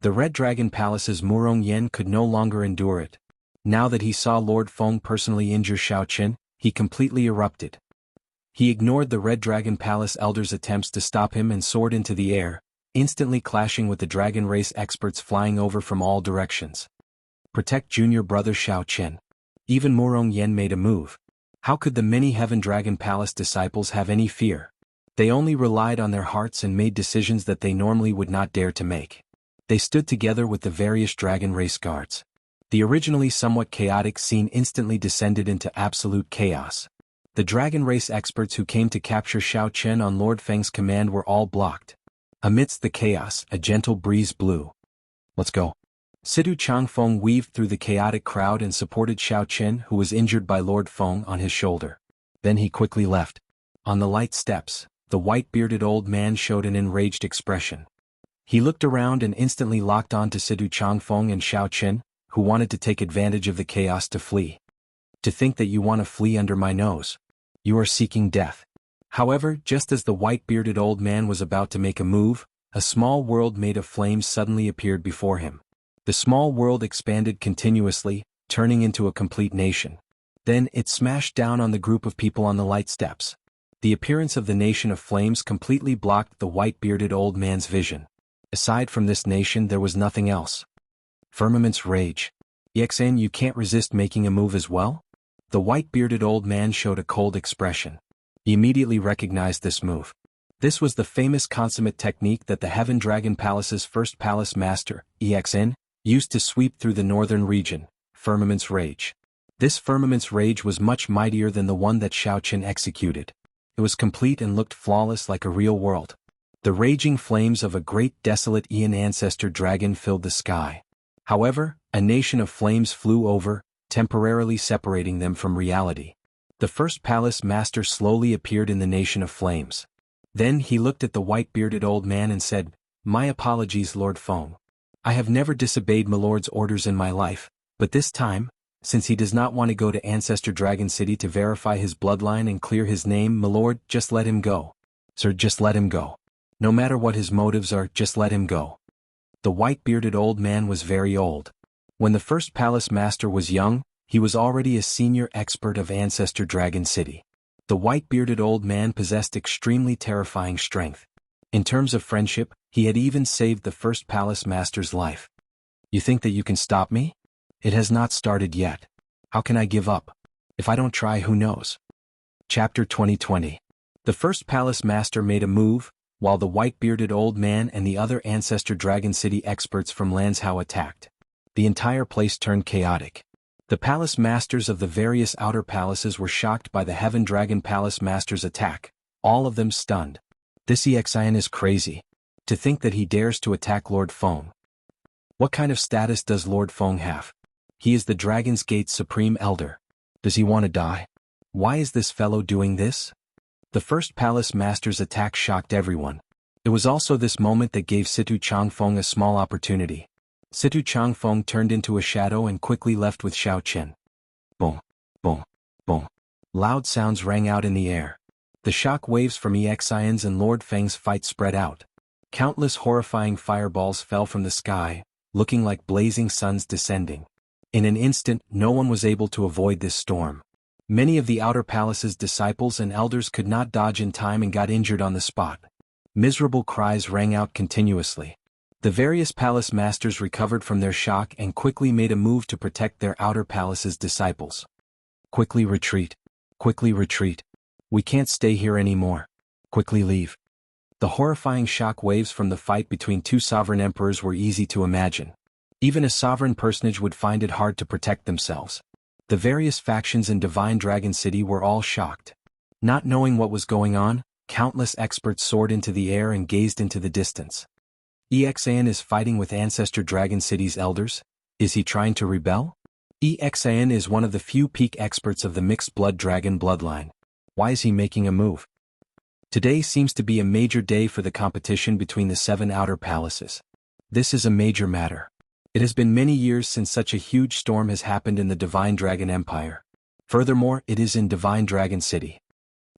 The Red Dragon Palace's Murong Yen could no longer endure it. Now that he saw Lord Feng personally injure Xiao Chen, he completely erupted. He ignored the Red Dragon Palace elders' attempts to stop him and soared into the air, instantly clashing with the dragon race experts flying over from all directions. Protect junior brother Xiao Chen. Even Murong Yen made a move. How could the many Heaven Dragon Palace disciples have any fear? They only relied on their hearts and made decisions that they normally would not dare to make. They stood together with the various dragon race guards. The originally somewhat chaotic scene instantly descended into absolute chaos. The dragon race experts who came to capture Xiao Chen on Lord Feng's command were all blocked. Amidst the chaos, a gentle breeze blew. "Let's go." Situ Changfeng weaved through the chaotic crowd and supported Xiao Chen, who was injured by Lord Feng, on his shoulder. Then he quickly left. On the light steps, the white-bearded old man showed an enraged expression. He looked around and instantly locked on to Situ Changfeng and Xiao Chen, who wanted to take advantage of the chaos to flee. "To think that you want to flee under my nose. You are seeking death." However, just as the white-bearded old man was about to make a move, a small world made of flames suddenly appeared before him. The small world expanded continuously, turning into a complete nation. Then it smashed down on the group of people on the light steps. The appearance of the nation of flames completely blocked the white-bearded old man's vision. Aside from this nation there was nothing else. Firmament's rage. "Yexan, you can't resist making a move as well?" The white-bearded old man showed a cold expression. He immediately recognized this move. This was the famous consummate technique that the Heaven Dragon Palace's first palace master, Exn, used to sweep through the northern region, Firmament's Rage. This Firmament's Rage was much mightier than the one that Xiao Chen executed. It was complete and looked flawless like a real world. The raging flames of a great desolate Ian ancestor dragon filled the sky. However, a nation of flames flew over, temporarily separating them from reality. The first palace master slowly appeared in the nation of flames. Then he looked at the white-bearded old man and said, "My apologies, Lord Feng. I have never disobeyed my lord's orders in my life, but this time, since he does not want to go to Ancestor Dragon City to verify his bloodline and clear his name, my lord, just let him go. Sir, just let him go. No matter what his motives are, just let him go." The white-bearded old man was very old. When the first palace master was young, he was already a senior expert of Ancestor Dragon City. The white-bearded old man possessed extremely terrifying strength. In terms of friendship, he had even saved the first palace master's life. "You think that you can stop me? It has not started yet. How can I give up? If I don't try, who knows?" Chapter 2020. The first palace master made a move, while the white-bearded old man and the other Ancestor Dragon City experts from Lanzhou attacked. The entire place turned chaotic. The palace masters of the various outer palaces were shocked by the Heaven Dragon Palace master's attack, all of them stunned. "This Exian is crazy. To think that he dares to attack Lord Feng. What kind of status does Lord Feng have? He is the Dragon's Gate's supreme elder. Does he want to die? Why is this fellow doing this?" The first palace master's attack shocked everyone. It was also this moment that gave Situ Changfeng a small opportunity. Situ Changfeng turned into a shadow and quickly left with Xiao Chen. Boom, boom, boom. Loud sounds rang out in the air. The shock waves from Exian's and Lord Feng's fight spread out. Countless horrifying fireballs fell from the sky, looking like blazing suns descending. In an instant, no one was able to avoid this storm. Many of the outer palace's disciples and elders could not dodge in time and got injured on the spot. Miserable cries rang out continuously. The various palace masters recovered from their shock and quickly made a move to protect their outer palace's disciples. "Quickly retreat. Quickly retreat. We can't stay here anymore. Quickly leave." The horrifying shock waves from the fight between two sovereign emperors were easy to imagine. Even a sovereign personage would find it hard to protect themselves. The various factions in Divine Dragon City were all shocked. Not knowing what was going on, countless experts soared into the air and gazed into the distance. Exian is fighting with Ancestor Dragon City's elders? Is he trying to rebel? Exian is one of the few peak experts of the mixed blood dragon bloodline. Why is he making a move? Today seems to be a major day for the competition between the 7 outer palaces. This is a major matter. It has been many years since such a huge storm has happened in the Divine Dragon Empire. Furthermore, it is in Divine Dragon City.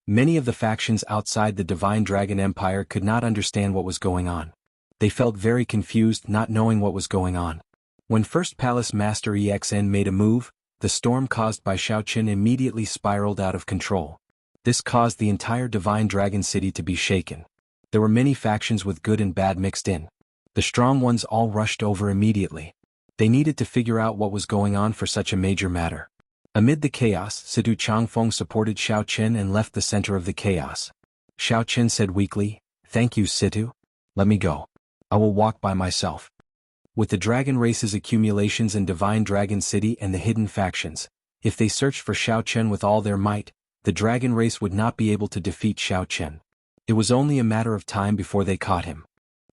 Many of the factions outside the Divine Dragon Empire could not understand what was going on. They felt very confused, not knowing what was going on. When First Palace Master Exn made a move, the storm caused by Xiao Chen immediately spiraled out of control. This caused the entire Divine Dragon City to be shaken. There were many factions with good and bad mixed in. The strong ones all rushed over immediately. They needed to figure out what was going on for such a major matter. Amid the chaos, Situ Changfeng supported Xiao Chen and left the center of the chaos. Xiao Chen said weakly, "Thank you, Situ. Let me go. I will walk by myself." With the dragon race's accumulations in Divine Dragon City and the hidden factions, if they searched for Xiao Chen with all their might, the dragon race would not be able to defeat Xiao Chen. It was only a matter of time before they caught him.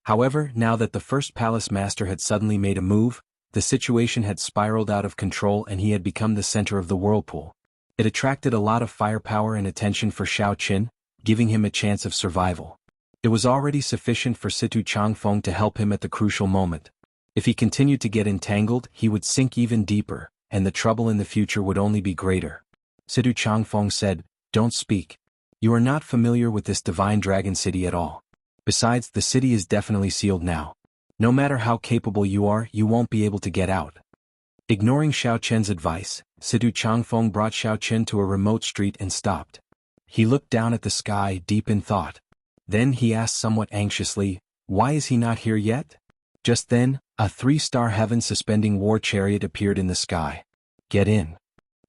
However, now that the first palace master had suddenly made a move, the situation had spiraled out of control and he had become the center of the whirlpool. It attracted a lot of firepower and attention for Xiao Chen, giving him a chance of survival. It was already sufficient for Situ Changfeng to help him at the crucial moment. If he continued to get entangled, he would sink even deeper, and the trouble in the future would only be greater. Situ Changfeng said, "Don't speak. You are not familiar with this Divine Dragon City at all. Besides, the city is definitely sealed now. No matter how capable you are, you won't be able to get out." Ignoring Xiao Chen's advice, Situ Changfeng brought Xiao Chen to a remote street and stopped. He looked down at the sky, deep in thought. Then he asked somewhat anxiously, "Why is he not here yet?" Just then, a 3-star heaven-suspending war chariot appeared in the sky. "Get in."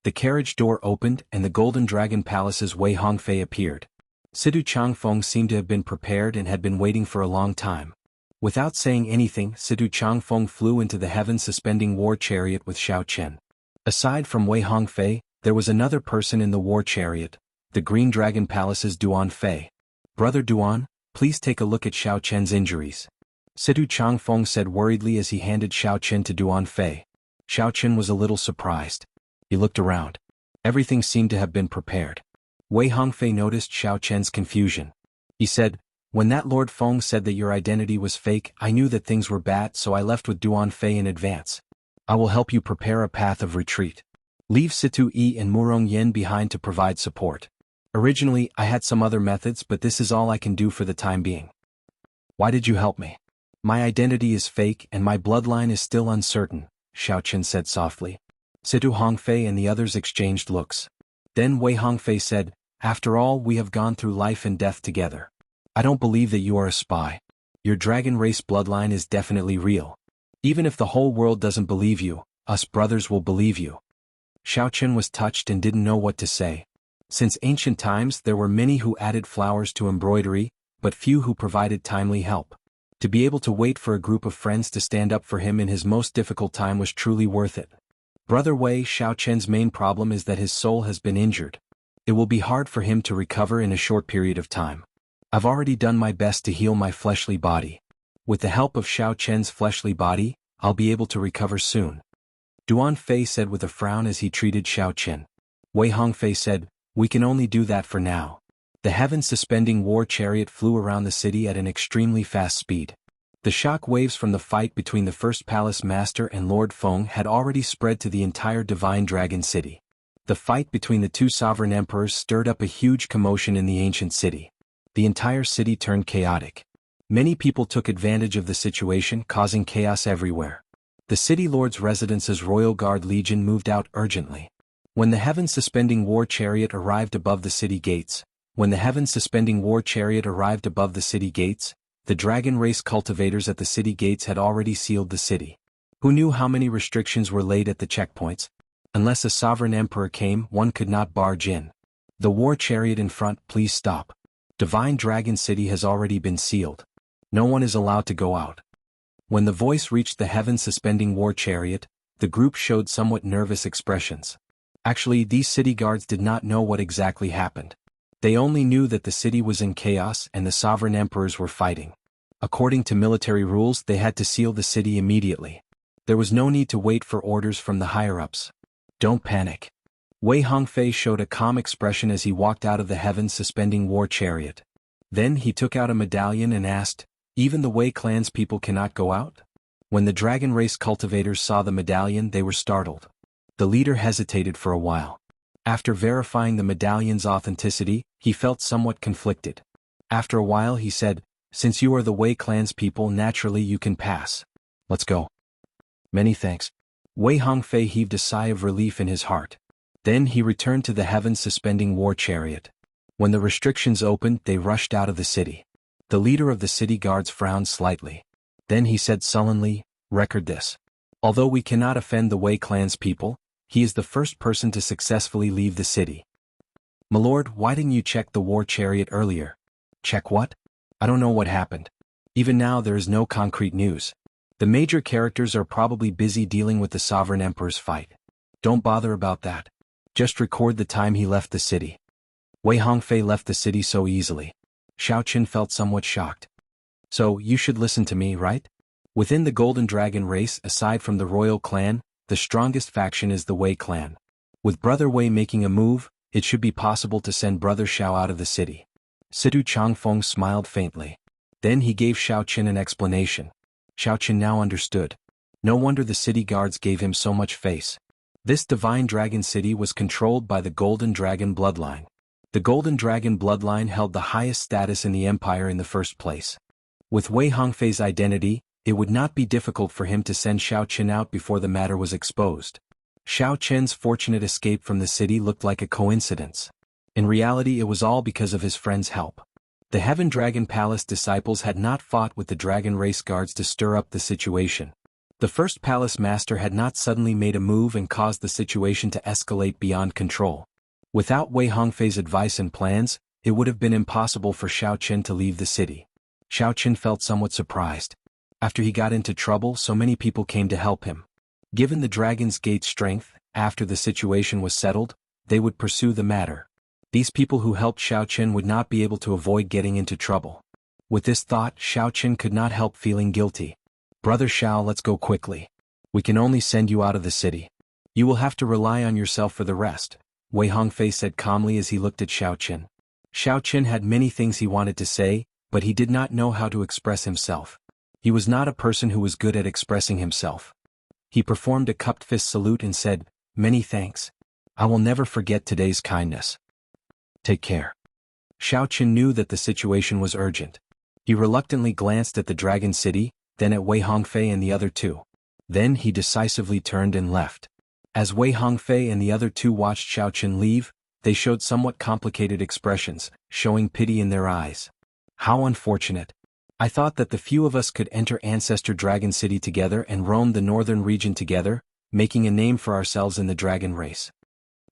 The carriage door opened and the Golden Dragon Palace's Wei Hongfei appeared. Situ Changfeng seemed to have been prepared and had been waiting for a long time. Without saying anything, Situ Changfeng flew into the heaven-suspending war chariot with Xiao Chen. Aside from Wei Hongfei, there was another person in the war chariot, the Green Dragon Palace's Duan Fei. "Brother Duan, please take a look at Xiao Chen's injuries," Situ Changfeng said worriedly as he handed Xiao Chen to Duan Fei. Xiao Chen was a little surprised. He looked around. Everything seemed to have been prepared. Wei Hongfei noticed Xiao Chen's confusion. He said, "When that Lord Feng said that your identity was fake, I knew that things were bad, so I left with Duan Fei in advance. I will help you prepare a path of retreat. Leave Situ Yi and Murong Yen behind to provide support. Originally, I had some other methods, but this is all I can do for the time being." "Why did you help me?" "My identity is fake and my bloodline is still uncertain," Xiao Chen said softly. Situ Hongfei and the others exchanged looks. Then Wei Hongfei said, "After all, we have gone through life and death together. I don't believe that you are a spy. Your dragon race bloodline is definitely real. Even if the whole world doesn't believe you, us brothers will believe you." Xiao Chen was touched and didn't know what to say. Since ancient times there were many who added flowers to embroidery, but few who provided timely help. To be able to wait for a group of friends to stand up for him in his most difficult time was truly worth it. "Brother Wei, Xiao Chen's main problem is that his soul has been injured. It will be hard for him to recover in a short period of time. I've already done my best to heal my fleshly body. With the help of Xiao Chen's fleshly body, I'll be able to recover soon," Duan Fei said with a frown as he treated Xiao Chen. Wei Hongfei said, "We can only do that for now." The heaven-suspending war chariot flew around the city at an extremely fast speed. The shock waves from the fight between the first palace master and Lord Feng had already spread to the entire Divine Dragon City. The fight between the two sovereign emperors stirred up a huge commotion in the ancient city. The entire city turned chaotic. Many people took advantage of the situation, causing chaos everywhere. The city lord's residence's Royal Guard Legion moved out urgently. When the heaven-suspending war chariot arrived above the city gates, the dragon race cultivators at the city gates had already sealed the city. Who knew how many restrictions were laid at the checkpoints? Unless a sovereign emperor came, one could not barge in. "The war chariot in front, please stop. Divine Dragon City has already been sealed. No one is allowed to go out." When the voice reached the heaven-suspending war chariot, the group showed somewhat nervous expressions. Actually, these city guards did not know what exactly happened. They only knew that the city was in chaos and the sovereign emperors were fighting. According to military rules, they had to seal the city immediately. There was no need to wait for orders from the higher-ups. "Don't panic." Wei Hongfei showed a calm expression as he walked out of the heaven-suspending war chariot. Then he took out a medallion and asked, "Even the Wei clan's people cannot go out?" When the dragon race cultivators saw the medallion, they were startled. The leader hesitated for a while. After verifying the medallion's authenticity, he felt somewhat conflicted. After a while he said, "Since you are the Wei clan's people, naturally you can pass. Let's go." "Many thanks." Wei Hongfei heaved a sigh of relief in his heart. Then he returned to the heaven-suspending war chariot. When the restrictions opened, they rushed out of the city. The leader of the city guards frowned slightly. Then he said sullenly, "Record this. Although we cannot offend the Wei clan's people, he is the first person to successfully leave the city." "My lord, why didn't you check the war chariot earlier?" "Check what?" "I don't know what happened. Even now there is no concrete news. The major characters are probably busy dealing with the Sovereign Emperor's fight. Don't bother about that. Just record the time he left the city. Wei Hongfei left the city so easily. Xiao Qin felt somewhat shocked. So, you should listen to me, right? Within the Golden Dragon race, aside from the royal clan, the strongest faction is the Wei clan. With Brother Wei making a move, it should be possible to send Brother Xiao out of the city. Situ Changfeng smiled faintly. Then he gave Xiao Qin an explanation. Xiao Qin now understood. No wonder the city guards gave him so much face. This divine dragon city was controlled by the Golden Dragon bloodline. The Golden Dragon bloodline held the highest status in the empire in the first place. With Wei Hongfei's identity, it would not be difficult for him to send Xiao Qin out before the matter was exposed. Xiao Qin's fortunate escape from the city looked like a coincidence. In reality, it was all because of his friend's help. The Heaven Dragon Palace disciples had not fought with the Dragon Race guards to stir up the situation. The first palace master had not suddenly made a move and caused the situation to escalate beyond control. Without Wei Hongfei's advice and plans, it would have been impossible for Xiao Qin to leave the city. Xiao Qin felt somewhat surprised. After he got into trouble, so many people came to help him. Given the Dragon's Gate's strength, after the situation was settled, they would pursue the matter. These people who helped Xiao Qin would not be able to avoid getting into trouble. With this thought, Xiao Qin could not help feeling guilty. Brother Xiao, let's go quickly. We can only send you out of the city. You will have to rely on yourself for the rest, Wei Hongfei said calmly as he looked at Xiao Qin. Xiao Qin had many things he wanted to say, but he did not know how to express himself. He was not a person who was good at expressing himself. He performed a cupped fist salute and said, "Many thanks. I will never forget today's kindness. Take care." Xiao Qin knew that the situation was urgent. He reluctantly glanced at the Dragon City, then at Wei Hongfei and the other two. Then he decisively turned and left. As Wei Hongfei and the other two watched Xiao Qin leave, they showed somewhat complicated expressions, showing pity in their eyes. How unfortunate. I thought that the few of us could enter Ancestor Dragon City together and roam the northern region together, making a name for ourselves in the dragon race.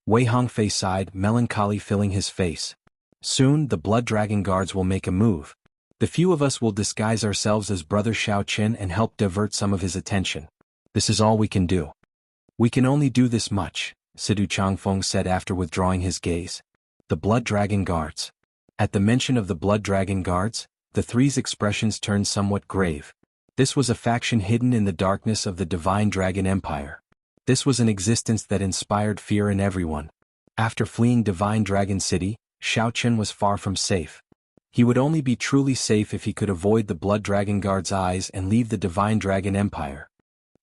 Wei Hongfei sighed, melancholy filling his face. Soon the Blood Dragon Guards will make a move. The few of us will disguise ourselves as Brother Xiao Qin and help divert some of his attention. This is all we can do. We can only do this much, Sidu Changfeng said after withdrawing his gaze. The Blood Dragon Guards. At the mention of the Blood Dragon Guards, the three's expressions turned somewhat grave. This was a faction hidden in the darkness of the Divine Dragon Empire. This was an existence that inspired fear in everyone. After fleeing Divine Dragon City, Xiao Qin was far from safe. He would only be truly safe if he could avoid the Blood Dragon Guard's eyes and leave the Divine Dragon Empire.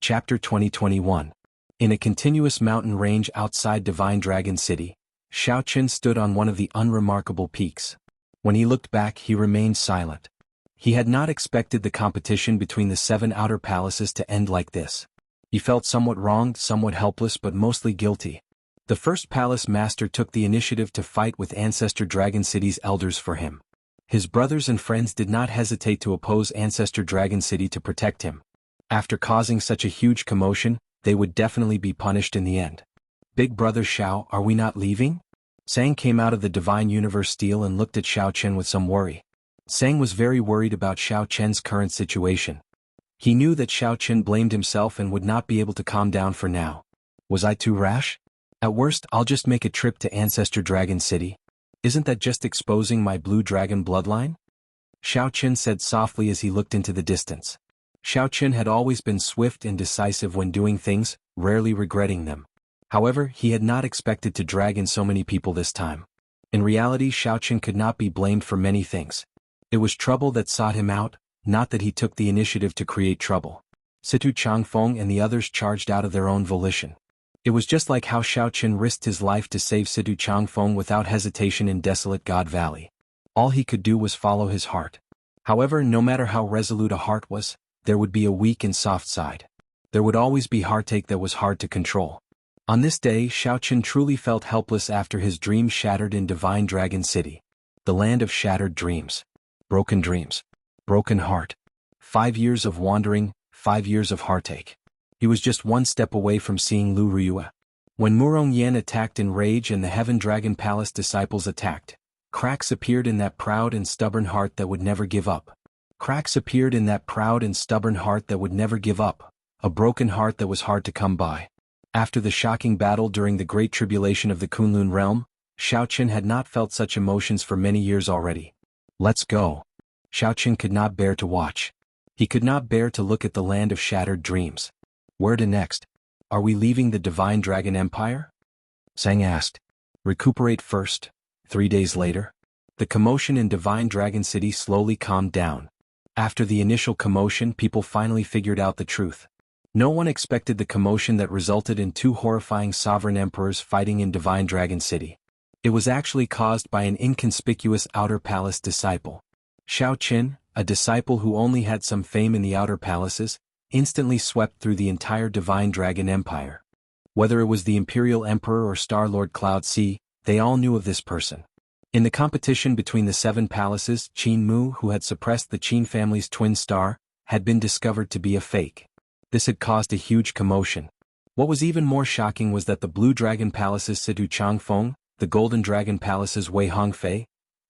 Chapter 2021. In a continuous mountain range outside Divine Dragon City, Xiao Qin stood on one of the unremarkable peaks. When he looked back, he remained silent. He had not expected the competition between the 7 outer palaces to end like this. He felt somewhat wronged, somewhat helpless, but mostly guilty. The first palace master took the initiative to fight with Ancestor Dragon City's elders for him. His brothers and friends did not hesitate to oppose Ancestor Dragon City to protect him. After causing such a huge commotion, they would definitely be punished in the end. Big Brother Xiao, are we not leaving? Sang came out of the Divine Universe Steel and looked at Xiao Qin with some worry. Sang was very worried about Xiao Qin's current situation. He knew that Xiao Qin blamed himself and would not be able to calm down for now. Was I too rash? At worst, I'll just make a trip to Ancestor Dragon City. Isn't that just exposing my blue dragon bloodline? Xiao Qin said softly as he looked into the distance. Xiao Qin had always been swift and decisive when doing things, rarely regretting them. However, he had not expected to drag in so many people this time. In reality, Xiao Qin could not be blamed for many things. It was trouble that sought him out, not that he took the initiative to create trouble. Situ Changfeng and the others charged out of their own volition. It was just like how Xiao Qin risked his life to save Situ Changfeng without hesitation in desolate God Valley. All he could do was follow his heart. However, no matter how resolute a heart was, there would be a weak and soft side. There would always be heartache that was hard to control. On this day, Xiao Qin truly felt helpless after his dream shattered in Divine Dragon City. The land of shattered dreams. Broken heart. 5 years of wandering, 5 years of heartache. He was just one step away from seeing Lu Riyue. When Murong Yan attacked in rage and the Heaven Dragon Palace disciples attacked, cracks appeared in that proud and stubborn heart that would never give up. Cracks appeared in that proud and stubborn heart that would never give up, a broken heart that was hard to come by. After the shocking battle during the Great Tribulation of the Kunlun realm, Xiaoqin had not felt such emotions for many years already. Let's go. Xiaoqin could not bear to watch. He could not bear to look at the land of shattered dreams. Where to next? Are we leaving the Divine Dragon Empire? Sang asked. Recuperate first. 3 days later. The commotion in Divine Dragon City slowly calmed down. After the initial commotion, people finally figured out the truth. No one expected the commotion that resulted in 2 horrifying sovereign emperors fighting in Divine Dragon City. It was actually caused by an inconspicuous Outer Palace disciple. Xiaoqin, a disciple who only had some fame in the Outer Palaces, instantly swept through the entire Divine Dragon Empire. Whether it was the Imperial Emperor or Star-Lord Cloud Sea, they all knew of this person. In the competition between the 7 palaces, Qin Mu, who had suppressed the Qin family's twin star, had been discovered to be a fake. This had caused a huge commotion. What was even more shocking was that the Blue Dragon Palace's Situ Changfeng, the Golden Dragon Palace's Wei Hongfei,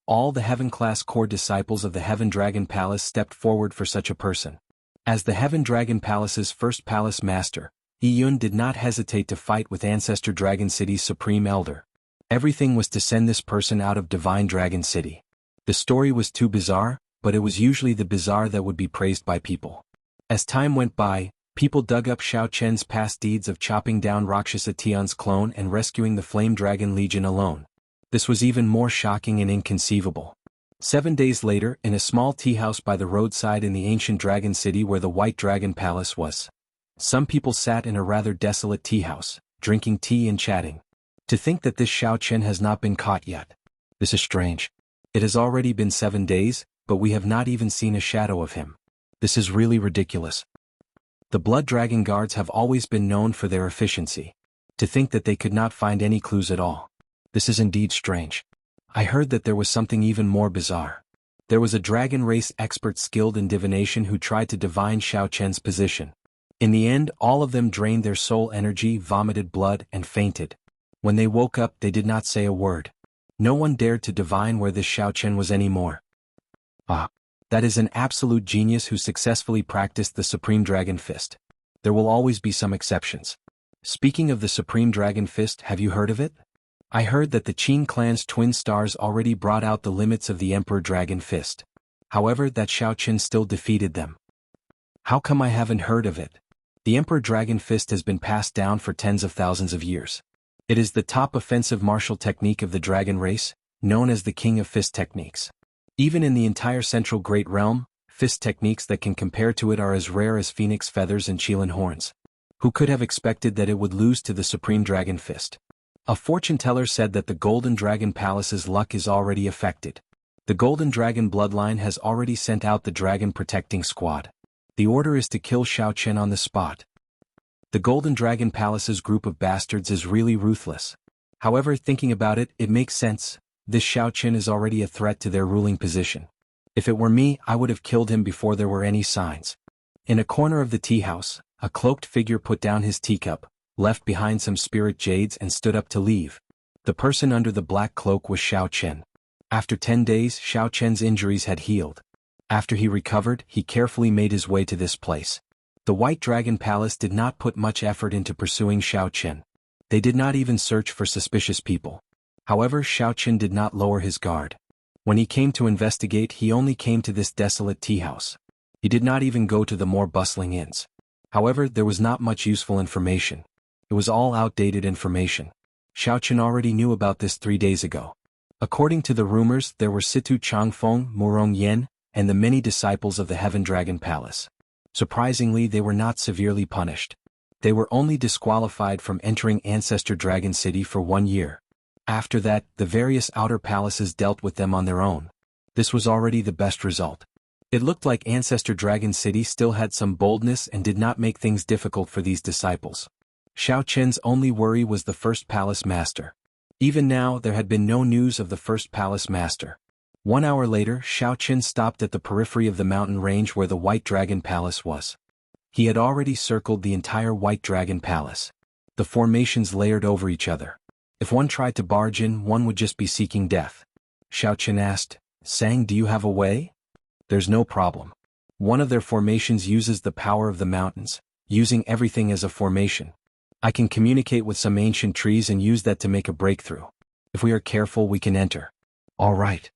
all the Heaven-class core disciples of the Heaven Dragon Palace stepped forward for such a person. As the Heaven Dragon Palace's first palace master, Yiyun did not hesitate to fight with Ancestor Dragon City's Supreme Elder. Everything was to send this person out of Divine Dragon City. The story was too bizarre, but it was usually the bizarre that would be praised by people. As time went by, people dug up Xiaoqian's past deeds of chopping down Rakshasa Tian's clone and rescuing the Flame Dragon Legion alone. This was even more shocking and inconceivable. 7 days later, in a small tea house by the roadside in the ancient Dragon City where the White Dragon Palace was, some people sat in a rather desolate tea house, drinking tea and chatting. To think that this Xiaoqin has not been caught yet. This is strange. It has already been 7 days, but we have not even seen a shadow of him. This is really ridiculous. The Blood Dragon Guards have always been known for their efficiency. To think that they could not find any clues at all. This is indeed strange. I heard that there was something even more bizarre. There was a dragon race expert skilled in divination who tried to divine Xiaoqian's position. In the end, all of them drained their soul energy, vomited blood, and fainted. When they woke up, they did not say a word. No one dared to divine where this Xiaoqian was anymore. That is an absolute genius who successfully practiced the Supreme Dragon Fist. There will always be some exceptions. Speaking of the Supreme Dragon Fist, have you heard of it? I heard that the Qin clan's twin stars already brought out the limits of the Emperor Dragon Fist. However, that Xiaoqian still defeated them. How come I haven't heard of it? The Emperor Dragon Fist has been passed down for tens of thousands of years. It is the top offensive martial technique of the dragon race, known as the King of Fist techniques. Even in the entire Central Great Realm, fist techniques that can compare to it are as rare as phoenix feathers and Qilin horns. Who could have expected that it would lose to the Supreme Dragon Fist? A fortune teller said that the Golden Dragon Palace's luck is already affected. The Golden Dragon bloodline has already sent out the Dragon Protecting Squad. The order is to kill Xiaoqian on the spot. The Golden Dragon Palace's group of bastards is really ruthless. However, thinking about it, it makes sense. This Xiaoqian is already a threat to their ruling position. If it were me, I would have killed him before there were any signs. In a corner of the tea house, a cloaked figure put down his teacup, left behind some spirit jades and stood up to leave. The person under the black cloak was Xiaoqian. After 10 days, Xiaoqian's injuries had healed. After he recovered, he carefully made his way to this place. The White Dragon Palace did not put much effort into pursuing Xiaoqian. They did not even search for suspicious people. However, Xiaoqian did not lower his guard. When he came to investigate, he only came to this desolate tea house. He did not even go to the more bustling inns. However, there was not much useful information. It was all outdated information. Xiaoqian already knew about this 3 days ago. According to the rumors, there were Situ Changfeng, Murong Yen, and the many disciples of the Heaven Dragon Palace. Surprisingly, they were not severely punished. They were only disqualified from entering Ancestor Dragon City for 1 year. After that, the various outer palaces dealt with them on their own. This was already the best result. It looked like Ancestor Dragon City still had some boldness and did not make things difficult for these disciples. Xiaoqian's only worry was the first palace master. Even now, there had been no news of the first palace master. 1 hour later, Xiaoqian stopped at the periphery of the mountain range where the White Dragon Palace was. He had already circled the entire White Dragon Palace. The formations layered over each other. If one tried to barge in, one would just be seeking death. Xiaoqian asked, "Sang, do you have a way?" "There's no problem. One of their formations uses the power of the mountains, using everything as a formation. I can communicate with some ancient trees and use that to make a breakthrough. If we are careful, we can enter. All right.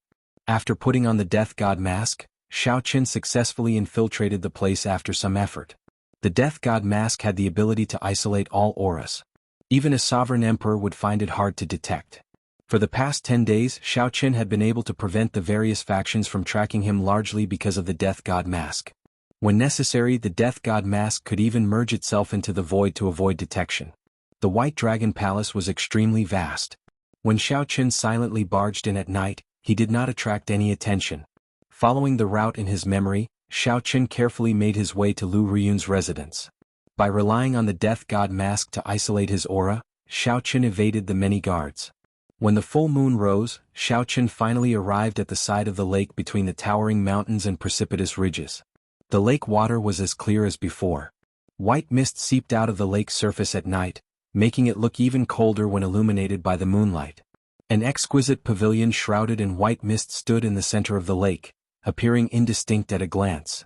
After putting on the death god mask, Xiao Qin successfully infiltrated the place after some effort. The death god mask had the ability to isolate all auras. Even a sovereign emperor would find it hard to detect. For the past 10 days, Xiao Qin had been able to prevent the various factions from tracking him largely because of the death god mask. When necessary, the death god mask could even merge itself into the void to avoid detection. The White Dragon Palace was extremely vast. When Xiao Qin silently barged in at night, he did not attract any attention. Following the route in his memory, Xiao Qin carefully made his way to Lu Riyun's residence. By relying on the death god mask to isolate his aura, Xiao Qin evaded the many guards. When the full moon rose, Xiao Qin finally arrived at the side of the lake between the towering mountains and precipitous ridges. The lake water was as clear as before. White mist seeped out of the lake's surface at night, making it look even colder when illuminated by the moonlight. An exquisite pavilion shrouded in white mist stood in the center of the lake, appearing indistinct at a glance.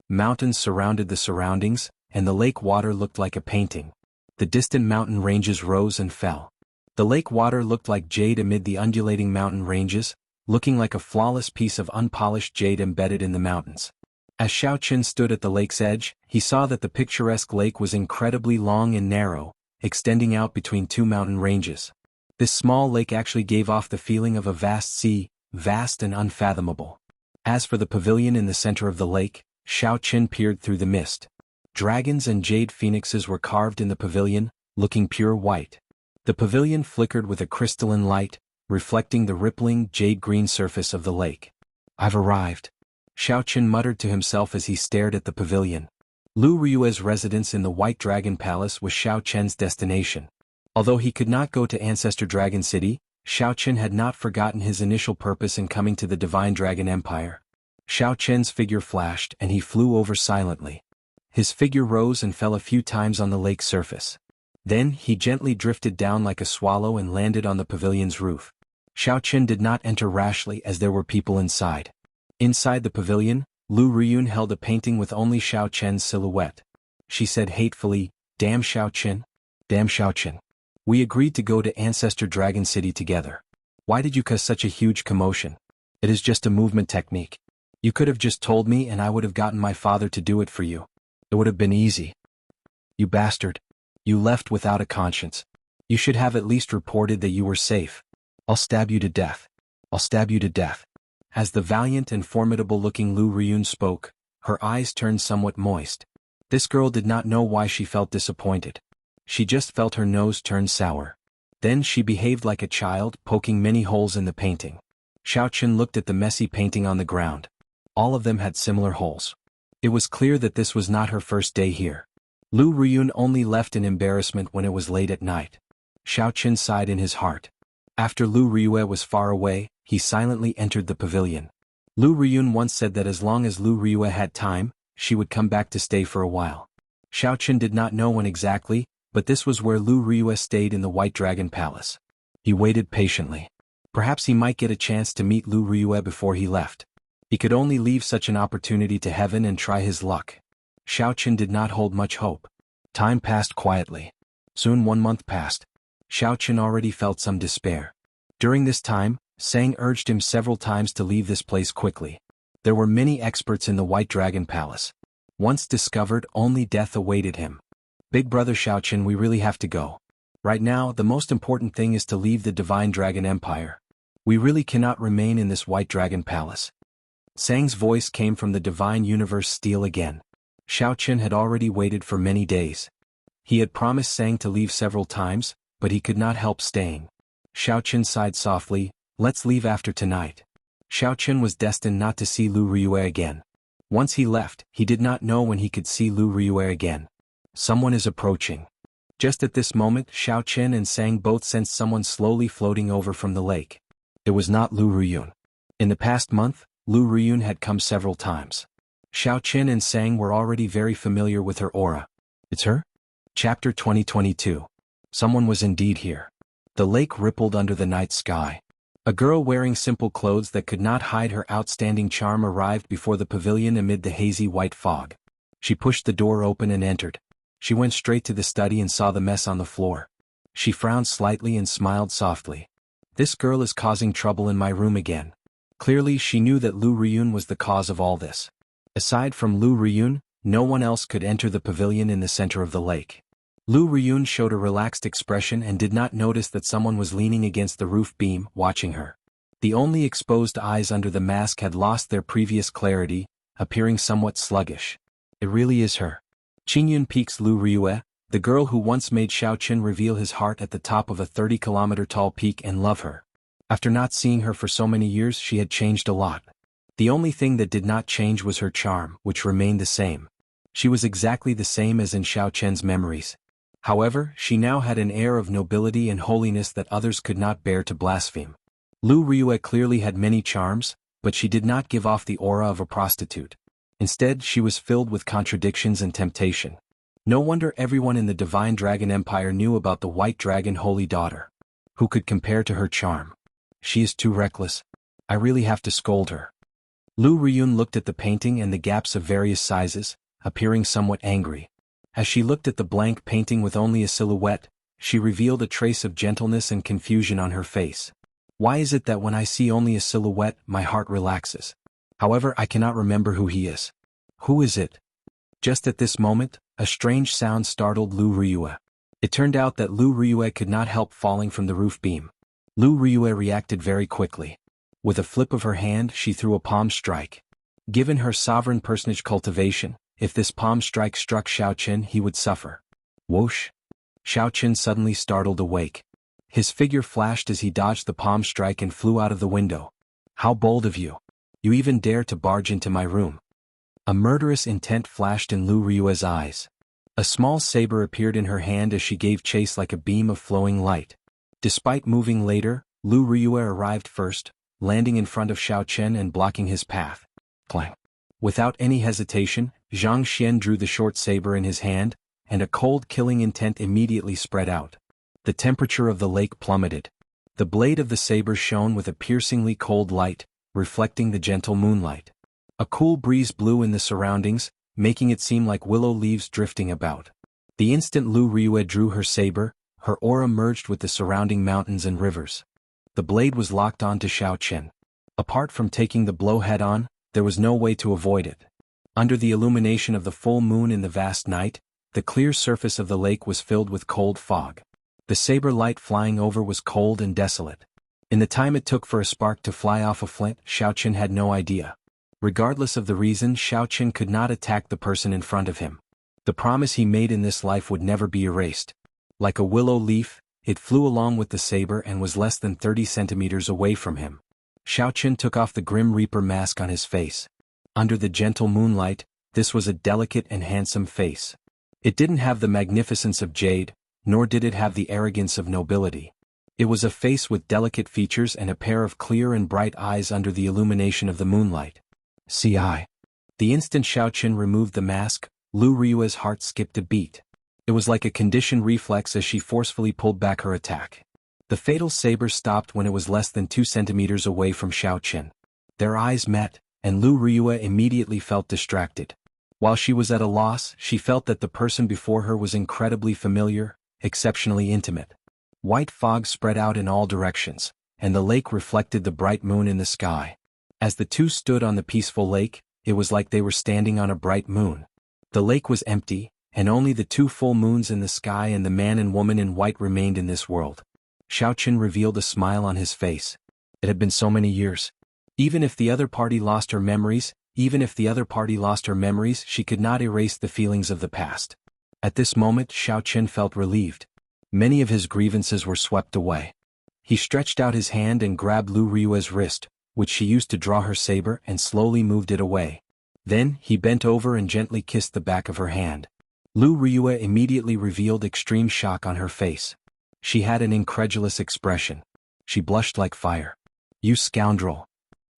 Mountains surrounded the surroundings, and the lake water looked like a painting. The distant mountain ranges rose and fell. The lake water looked like jade amid the undulating mountain ranges, looking like a flawless piece of unpolished jade embedded in the mountains. As Xiao Qin stood at the lake's edge, he saw that the picturesque lake was incredibly long and narrow, extending out between two mountain ranges. This small lake actually gave off the feeling of a vast sea, vast and unfathomable. As for the pavilion in the center of the lake, Xiao Qin peered through the mist. Dragons and jade phoenixes were carved in the pavilion, looking pure white. The pavilion flickered with a crystalline light, reflecting the rippling jade-green surface of the lake. I've arrived. Xiao Qin muttered to himself as he stared at the pavilion. Lu Riyue's residence in the White Dragon Palace was Xiao Qian's destination. Although he could not go to Ancestor Dragon City, Xiao Qin had not forgotten his initial purpose in coming to the Divine Dragon Empire. Xiao Qian's figure flashed and he flew over silently. His figure rose and fell a few times on the lake's surface. Then he gently drifted down like a swallow and landed on the pavilion's roof. Xiao Qin did not enter rashly as there were people inside. Inside the pavilion, Lu Riyun held a painting with only Xiao Qian's silhouette. She said hatefully, "Damn Xiao Qin. Damn Xiao Qin. We agreed to go to Ancestor Dragon City together. Why did you cause such a huge commotion? It is just a movement technique. You could have just told me and I would have gotten my father to do it for you. It would have been easy. You bastard. You left without a conscience. You should have at least reported that you were safe. I'll stab you to death. I'll stab you to death." As the valiant and formidable-looking Lu Riyun spoke, her eyes turned somewhat moist. This girl did not know why she felt disappointed. She just felt her nose turn sour. Then she behaved like a child, poking many holes in the painting. Xiao Qin looked at the messy painting on the ground. All of them had similar holes. It was clear that this was not her first day here. Lu Riyun only left in embarrassment when it was late at night. Xiao Qin sighed in his heart. After Lu Riyue was far away, he silently entered the pavilion. Lu Riyun once said that as long as Lu Riyue had time, she would come back to stay for a while. Xiao Qin did not know when exactly, but this was where Lu Riyue stayed in the White Dragon Palace. He waited patiently. Perhaps he might get a chance to meet Lu Riyue before he left. He could only leave such an opportunity to heaven and try his luck. Xiao Qin did not hold much hope. Time passed quietly. Soon 1 month passed. Xiao Qin already felt some despair. During this time, Sang urged him several times to leave this place quickly. There were many experts in the White Dragon Palace. Once discovered, only death awaited him. "Big brother Xiao Qin, we really have to go. Right now, the most important thing is to leave the Divine Dragon Empire. We really cannot remain in this White Dragon Palace." Sang's voice came from the Divine Universe Steel again. Xiao Qin had already waited for many days. He had promised Sang to leave several times, but he could not help staying. Xiao Qin sighed softly, "Let's leave after tonight." Xiao Qin was destined not to see Lu Riyue again. Once he left, he did not know when he could see Lu Riyue again. Someone is approaching. Just at this moment, Xiao Qin and Sang both sensed someone slowly floating over from the lake. It was not Lu Riyun. In the past month, Lu Riyun had come several times. Xiao Qin and Sang were already very familiar with her aura. It's her? Chapter 2022. Someone was indeed here. The lake rippled under the night sky. A girl wearing simple clothes that could not hide her outstanding charm arrived before the pavilion amid the hazy white fog. She pushed the door open and entered. She went straight to the study and saw the mess on the floor. She frowned slightly and smiled softly. This girl is causing trouble in my room again. Clearly she knew that Lu Ryun was the cause of all this. Aside from Lu Ryun, no one else could enter the pavilion in the center of the lake. Lu Ryun showed a relaxed expression and did not notice that someone was leaning against the roof beam, watching her. The only exposed eyes under the mask had lost their previous clarity, appearing somewhat sluggish. It really is her. Qingyun piques Lu Ryue, the girl who once made Xiaoqin reveal his heart at the top of a 30-kilometer-tall peak and love her. After not seeing her for so many years, she had changed a lot. The only thing that did not change was her charm, which remained the same. She was exactly the same as in Xiaoqian's memories. However, she now had an air of nobility and holiness that others could not bear to blaspheme. Lu Ryue clearly had many charms, but she did not give off the aura of a prostitute. Instead, she was filled with contradictions and temptation. No wonder everyone in the Divine Dragon Empire knew about the White Dragon Holy Daughter. Who could compare to her charm? She is too reckless. I really have to scold her. Lu Ryun looked at the painting and the gaps of various sizes, appearing somewhat angry. As she looked at the blank painting with only a silhouette, she revealed a trace of gentleness and confusion on her face. Why is it that when I see only a silhouette, my heart relaxes? However, I cannot remember who he is. Who is it? Just at this moment, a strange sound startled Lu Ryue. It turned out that Lu Ryue could not help falling from the roof beam. Lu Ryue reacted very quickly. With a flip of her hand, she threw a palm strike. Given her sovereign personage cultivation, if this palm strike struck Xiaoqin, he would suffer. Whoosh! Xiaoqin suddenly startled awake. His figure flashed as he dodged the palm strike and flew out of the window. How bold of you! You even dare to barge into my room. A murderous intent flashed in Lu Ryue's eyes. A small saber appeared in her hand as she gave chase like a beam of flowing light. Despite moving later, Lu Ryue arrived first, landing in front of Xiaoqin and blocking his path. Clang! Without any hesitation, Zhang Xian drew the short saber in his hand, and a cold killing intent immediately spread out. The temperature of the lake plummeted. The blade of the saber shone with a piercingly cold light, reflecting the gentle moonlight. A cool breeze blew in the surroundings, making it seem like willow leaves drifting about. The instant Lu Ryue drew her saber, her aura merged with the surrounding mountains and rivers. The blade was locked onto Xiaoqin. Apart from taking the blow head-on, there was no way to avoid it. Under the illumination of the full moon in the vast night, the clear surface of the lake was filled with cold fog. The saber light flying over was cold and desolate. In the time it took for a spark to fly off a flint, Xiaoqin had no idea. Regardless of the reason, Xiaoqin could not attack the person in front of him. The promise he made in this life would never be erased. Like a willow leaf, it flew along with the saber and was less than 30 centimeters away from him. Xiaoqin took off the Grim Reaper mask on his face. Under the gentle moonlight, this was a delicate and handsome face. It didn't have the magnificence of jade, nor did it have the arrogance of nobility. It was a face with delicate features and a pair of clear and bright eyes under the illumination of the moonlight. C.I. The instant Xiaoqin removed the mask, Lu Ryue's heart skipped a beat. It was like a conditioned reflex as she forcefully pulled back her attack. The fatal saber stopped when it was less than 2 centimeters away from Xiaoqin. Their eyes met, and Lu Ryue immediately felt distracted. While she was at a loss, she felt that the person before her was incredibly familiar, exceptionally intimate. White fog spread out in all directions, and the lake reflected the bright moon in the sky. As the two stood on the peaceful lake, it was like they were standing on a bright moon. The lake was empty, and only the 2 full moons in the sky and the man and woman in white remained in this world. Xiaoqin revealed a smile on his face. It had been so many years. Even if the other party lost her memories, she could not erase the feelings of the past. At this moment, Xiaoqin felt relieved. Many of his grievances were swept away. He stretched out his hand and grabbed Lu Ryue's wrist, which she used to draw her saber, and slowly moved it away. Then, he bent over and gently kissed the back of her hand. Lu Ryue immediately revealed extreme shock on her face. She had an incredulous expression. She blushed like fire. "You scoundrel!"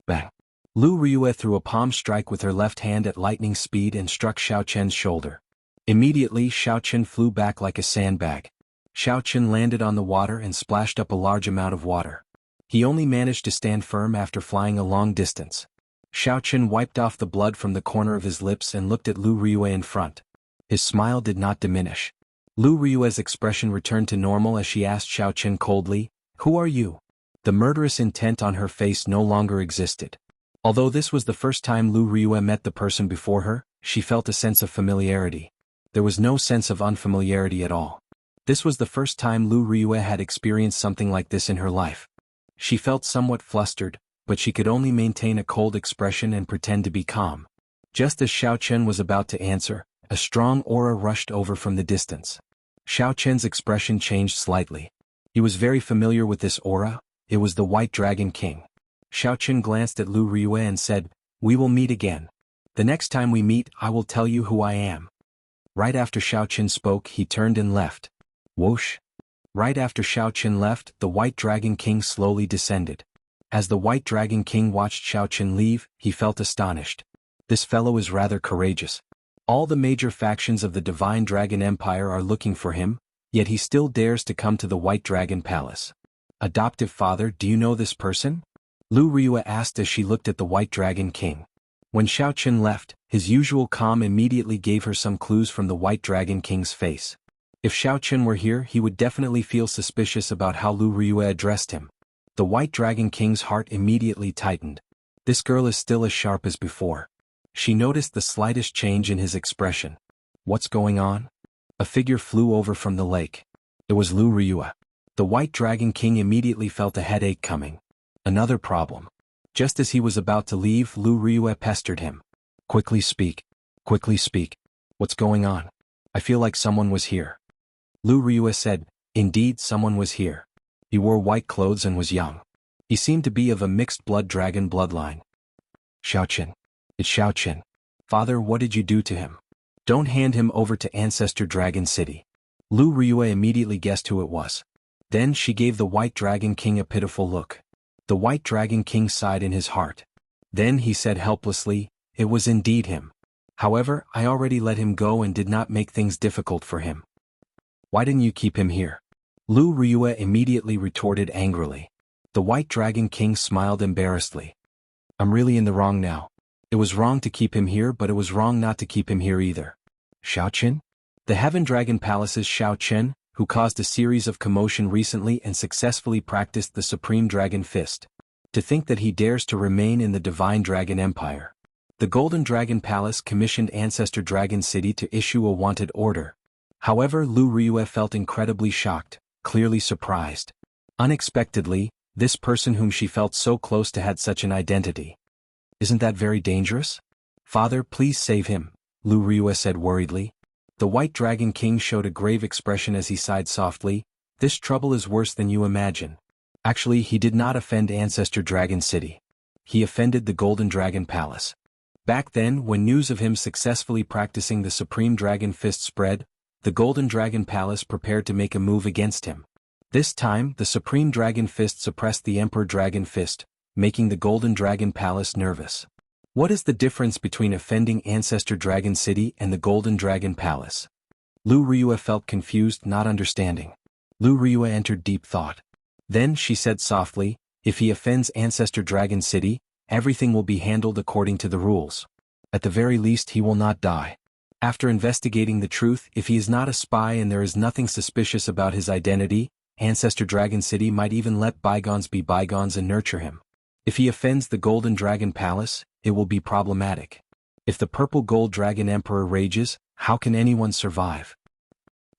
Bang! Lu Ryue threw a palm strike with her left hand at lightning speed and struck Xiaoqin's shoulder. Immediately, Xiaoqin flew back like a sandbag. Xiaoqin landed on the water and splashed up a large amount of water. He only managed to stand firm after flying a long distance. Xiaoqun wiped off the blood from the corner of his lips and looked at Lu Riyue in front. His smile did not diminish. Lu Riyue's expression returned to normal as she asked Xiaoqun coldly, "Who are you?" The murderous intent on her face no longer existed. Although this was the first time Lu Riyue met the person before her, she felt a sense of familiarity. There was no sense of unfamiliarity at all. This was the first time Lu Riyue had experienced something like this in her life. She felt somewhat flustered, but she could only maintain a cold expression and pretend to be calm. Just as Xiaoqun was about to answer, a strong aura rushed over from the distance. Xiaoqun's expression changed slightly. He was very familiar with this aura. It was the White Dragon King. Xiaoqun glanced at Lu Riyue and said, "We will meet again. The next time we meet, I will tell you who I am." Right after Xiaoqun spoke, he turned and left. Whoosh! Right after Xiaoqun left, the White Dragon King slowly descended. As the White Dragon King watched Xiaoqun leave, he felt astonished. This fellow is rather courageous. All the major factions of the Divine Dragon Empire are looking for him, yet he still dares to come to the White Dragon Palace. "Adoptive father, do you know this person?" Lu Riyue asked as she looked at the White Dragon King. When Xiaoqun left, his usual calm immediately gave her some clues from the White Dragon King's face. If Xiaoqun were here, he would definitely feel suspicious about how Lu Riyue addressed him. The White Dragon King's heart immediately tightened. This girl is still as sharp as before. She noticed the slightest change in his expression. What's going on? A figure flew over from the lake. It was Lu Riyue. The White Dragon King immediately felt a headache coming. Another problem. Just as he was about to leave, Lu Riyue pestered him. Quickly speak. Quickly speak. What's going on? I feel like someone was here." Lu Riyue said, "Indeed, someone was here. He wore white clothes and was young. He seemed to be of a mixed blood dragon bloodline." "Xiaoqun. It's Xiaoqun. Father, what did you do to him? Don't hand him over to Ancestor Dragon City." Lu Riyue immediately guessed who it was. Then she gave the White Dragon King a pitiful look. The White Dragon King sighed in his heart. Then he said helplessly, "It was indeed him. However, I already let him go and did not make things difficult for him." "Why didn't you keep him here?" Lu Riyue immediately retorted angrily. The White Dragon King smiled embarrassedly. "I'm really in the wrong now. It was wrong to keep him here, but it was wrong not to keep him here either." Xiaoqun? The Heaven Dragon Palace's Xiaoqun, who caused a series of commotion recently and successfully practiced the Supreme Dragon Fist. To think that he dares to remain in the Divine Dragon Empire. The Golden Dragon Palace commissioned Ancestor Dragon City to issue a wanted order. However, Lu Riyue felt incredibly shocked, clearly surprised. Unexpectedly, this person whom she felt so close to had such an identity. "Isn't that very dangerous?" "Father, please save him," Lu Riyue said worriedly. The White Dragon King showed a grave expression as he sighed softly. "This trouble is worse than you imagine. Actually, he did not offend Ancestor Dragon City. He offended the Golden Dragon Palace. Back then, when news of him successfully practicing the Supreme Dragon Fist spread, the Golden Dragon Palace prepared to make a move against him. This time, the Supreme Dragon Fist suppressed the Emperor Dragon Fist, making the Golden Dragon Palace nervous. What is the difference between offending Ancestor Dragon City and the Golden Dragon Palace?" Lu Riyue felt confused, not understanding. Lu Riyue entered deep thought. Then she said softly, "If he offends Ancestor Dragon City, everything will be handled according to the rules. At the very least, he will not die. After investigating the truth, if he is not a spy and there is nothing suspicious about his identity, Ancestor Dragon City might even let bygones be bygones and nurture him. If he offends the Golden Dragon Palace, it will be problematic. If the Purple Gold Dragon Emperor rages, how can anyone survive?"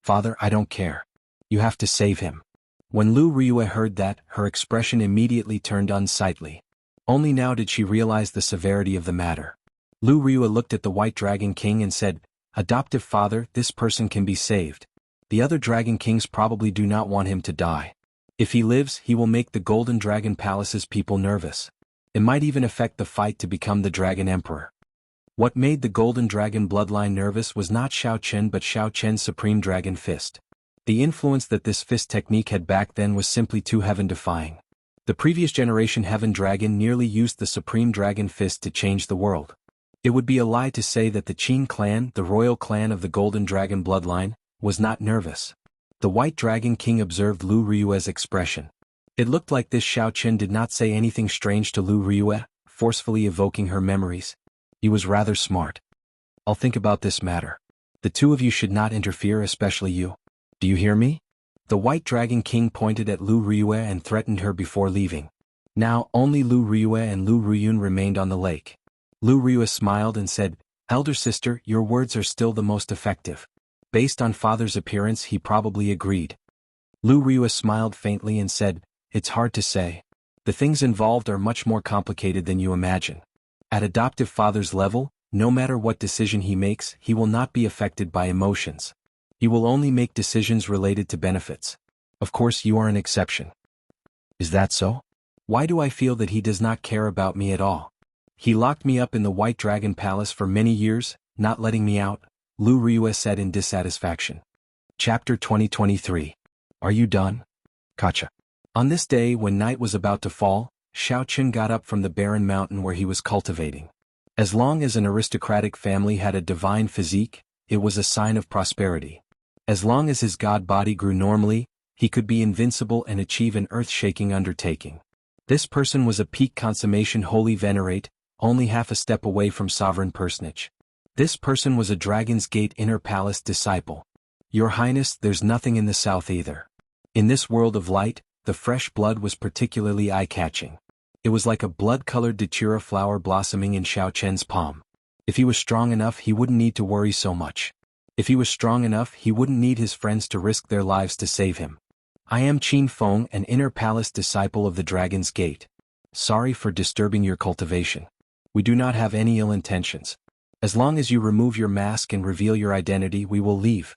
"Father, I don't care. You have to save him." When Lu Riyue heard that, her expression immediately turned unsightly. Only now did she realize the severity of the matter. Lu Riyue looked at the White Dragon King and said, "Adoptive father, this person can be saved. The other Dragon Kings probably do not want him to die. If he lives, he will make the Golden Dragon Palace's people nervous. It might even affect the fight to become the Dragon Emperor." What made the Golden Dragon bloodline nervous was not Xiaoqun but Xiaoqun's Supreme Dragon Fist. The influence that this fist technique had back then was simply too heaven-defying. The previous generation Heaven Dragon nearly used the Supreme Dragon Fist to change the world. It would be a lie to say that the Qin clan, the royal clan of the Golden Dragon bloodline, was not nervous. The White Dragon King observed Lu Riyue's expression. It looked like this Xiao Qin did not say anything strange to Lu Riyue, forcefully evoking her memories. He was rather smart. I'll think about this matter. The two of you should not interfere, especially you. Do you hear me? The White Dragon King pointed at Lu Riyue and threatened her before leaving. Now, only Lu Riyue and Lu Ruyun remained on the lake. Lu Riyue smiled and said, "Elder sister, your words are still the most effective." Based on father's appearance, he probably agreed. Lu Riyue smiled faintly and said, "It's hard to say. The things involved are much more complicated than you imagine. At adoptive father's level, no matter what decision he makes, he will not be affected by emotions. He will only make decisions related to benefits. Of course, you are an exception." "Is that so? Why do I feel that he does not care about me at all? He locked me up in the White Dragon Palace for many years, not letting me out," Lu Riyue said in dissatisfaction. Chapter 2023. Are you done? Kacha. On this day when night was about to fall, Xiao Qin got up from the barren mountain where he was cultivating. As long as an aristocratic family had a divine physique, it was a sign of prosperity. As long as his god body grew normally, he could be invincible and achieve an earth-shaking undertaking. This person was a peak consummation holy venerate, only half a step away from sovereign personage. This person was a Dragon's Gate Inner Palace disciple. Your Highness, there's nothing in the south either. In this world of light, the fresh blood was particularly eye-catching. It was like a blood-colored datura flower blossoming in Xiao Chen's palm. If he was strong enough, he wouldn't need to worry so much. If he was strong enough, he wouldn't need his friends to risk their lives to save him. I am Qin Feng, an Inner Palace disciple of the Dragon's Gate. Sorry for disturbing your cultivation. We do not have any ill intentions. As long as you remove your mask and reveal your identity, we will leave.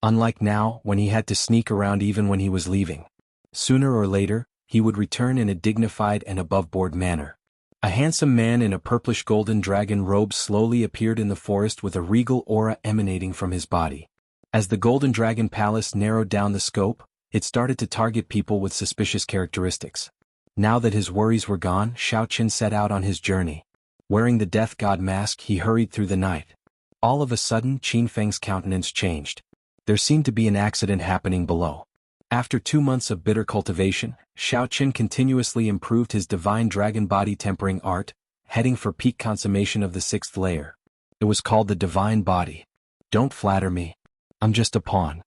Unlike now, when he had to sneak around even when he was leaving. Sooner or later, he would return in a dignified and above-board manner. A handsome man in a purplish golden dragon robe slowly appeared in the forest with a regal aura emanating from his body. As the Golden Dragon Palace narrowed down the scope, it started to target people with suspicious characteristics. Now that his worries were gone, Xiao Qin set out on his journey. Wearing the Death God mask, he hurried through the night. All of a sudden, Qin Feng's countenance changed. There seemed to be an accident happening below. After 2 months of bitter cultivation, Xiao Qin continuously improved his divine dragon body tempering art, heading for peak consummation of the 6th layer. It was called the divine body. Don't flatter me. I'm just a pawn.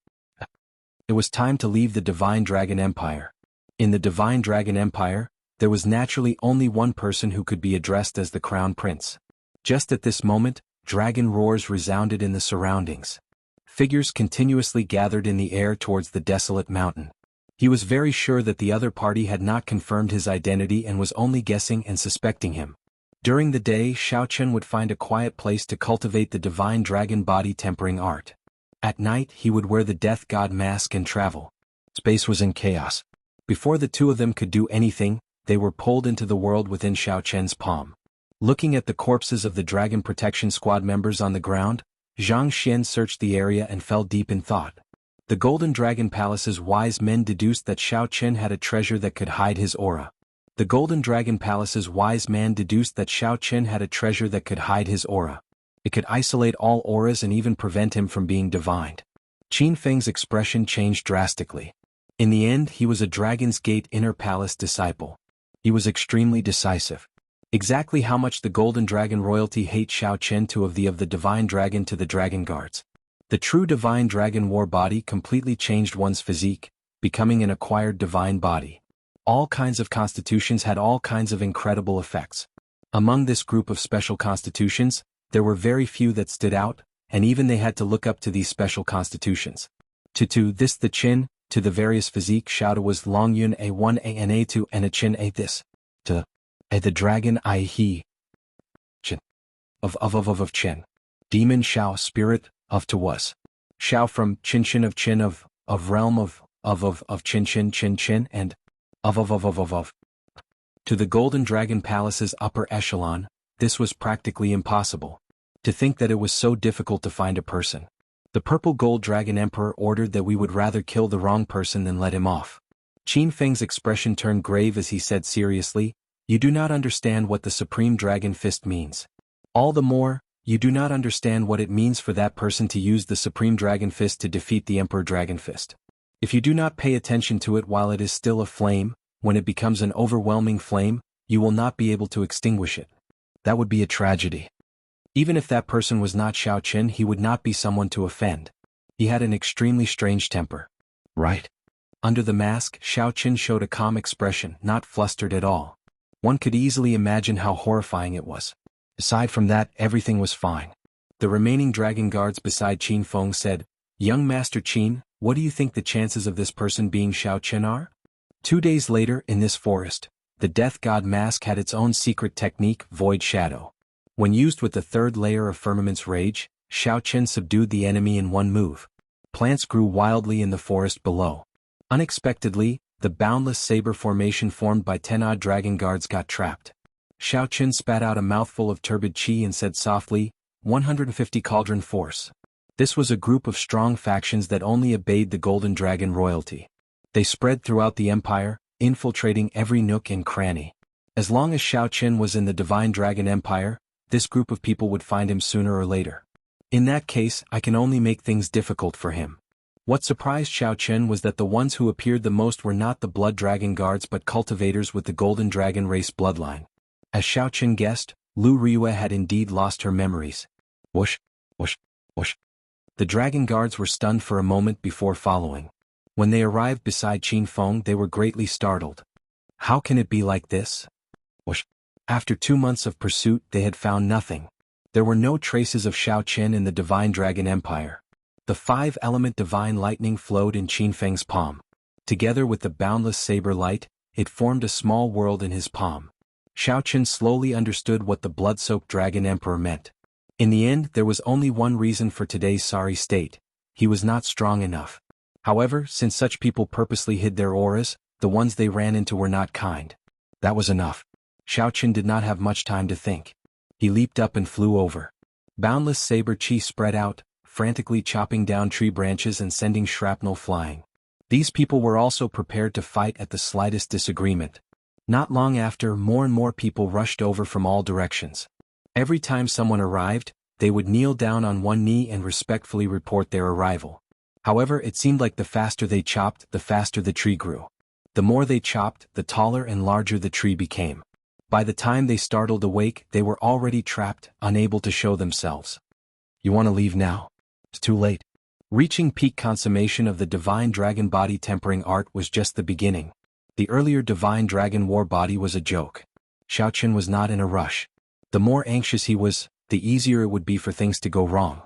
It was time to leave the Divine Dragon Empire. In the Divine Dragon Empire, there was naturally only one person who could be addressed as the Crown Prince. Just at this moment, dragon roars resounded in the surroundings. Figures continuously gathered in the air towards the desolate mountain. He was very sure that the other party had not confirmed his identity and was only guessing and suspecting him. During the day, Xiao Qin would find a quiet place to cultivate the divine dragon body tempering art. At night, he would wear the Death God mask and travel. Space was in chaos. Before the two of them could do anything, they were pulled into the world within Xiao Chen's palm. Looking at the corpses of the Dragon Protection Squad members on the ground, Zhang Xian searched the area and fell deep in thought. The Golden Dragon Palace's wise men deduced that Xiao Qin had a treasure that could hide his aura. The Golden Dragon Palace's wise man deduced that Xiao Qin had a treasure that could hide his aura. It could isolate all auras and even prevent him from being divined. Qin Feng's expression changed drastically. In the end, he was a Dragon's Gate Inner Palace disciple. He was extremely decisive. Exactly how much the Golden Dragon royalty hates Xiao Qin to of the Divine Dragon to the Dragon Guards. The true Divine Dragon war body completely changed one's physique, becoming an acquired divine body. All kinds of constitutions had all kinds of incredible effects. Among this group of special constitutions, there were very few that stood out, and even they had to look up to these special constitutions. To this the Qin, to the various physique Xiao was Long Yun A1 A and A2 and a Qin A this. To A the dragon I he. Qin. Of Qin. Demon Xiao spirit, of to was. Xiao from Qin of realm of Qin and of. To the Golden Dragon Palace's upper echelon, this was practically impossible. To think that it was so difficult to find a person. The Purple Gold Dragon Emperor ordered that we would rather kill the wrong person than let him off. Qin Feng's expression turned grave as he said seriously, "You do not understand what the Supreme Dragon Fist means. All the more, you do not understand what it means for that person to use the Supreme Dragon Fist to defeat the Emperor Dragon Fist. If you do not pay attention to it while it is still aflame, when it becomes an overwhelming flame, you will not be able to extinguish it. That would be a tragedy. Even if that person was not Xiaoqin, he would not be someone to offend. He had an extremely strange temper. Right? Under the mask, Xiaoqin showed a calm expression, not flustered at all. One could easily imagine how horrifying it was. Aside from that, everything was fine. The remaining dragon guards beside Qin Feng said, "Young Master Qin, what do you think the chances of this person being Xiaoqin are?" 2 days later, in this forest, the death god mask had its own secret technique, Void Shadow. When used with the third layer of Firmament's Rage, Xiaoqin subdued the enemy in one move. Plants grew wildly in the forest below. Unexpectedly, the boundless saber formation formed by 10 odd dragon guards got trapped. Xiaoqin spat out a mouthful of turbid qi and said softly, 150 Cauldron Force. This was a group of strong factions that only obeyed the Golden Dragon royalty. They spread throughout the empire, infiltrating every nook and cranny. As long as Xiaoqin was in the Divine Dragon Empire, this group of people would find him sooner or later. In that case, I can only make things difficult for him. What surprised Xiaoqin was that the ones who appeared the most were not the Blood Dragon guards but cultivators with the Golden Dragon race bloodline. As Xiaoqin guessed, Lu Riyue had indeed lost her memories. Whoosh, whoosh, whoosh. The dragon guards were stunned for a moment before following. When they arrived beside Qin Feng, they were greatly startled. How can it be like this? Whoosh. After 2 months of pursuit, they had found nothing. There were no traces of Xiaoqin in the Divine Dragon Empire. The 5-element divine lightning flowed in Qin Feng's palm. Together with the boundless saber light, it formed a small world in his palm. Xiaoqin slowly understood what the blood-soaked Dragon Emperor meant. In the end, there was only one reason for today's sorry state. He was not strong enough. However, since such people purposely hid their auras, the ones they ran into were not kind. That was enough. Xiaoqin did not have much time to think. He leaped up and flew over. Boundless saber qi spread out, frantically chopping down tree branches and sending shrapnel flying. These people were also prepared to fight at the slightest disagreement. Not long after, more and more people rushed over from all directions. Every time someone arrived, they would kneel down on one knee and respectfully report their arrival. However, it seemed like the faster they chopped, the faster the tree grew. The more they chopped, the taller and larger the tree became. By the time they startled awake, they were already trapped, unable to show themselves. You want to leave now? It's too late. Reaching peak consummation of the Divine Dragon Body tempering art was just the beginning. The earlier Divine Dragon War Body was a joke. Xiaoqin was not in a rush. The more anxious he was, the easier it would be for things to go wrong.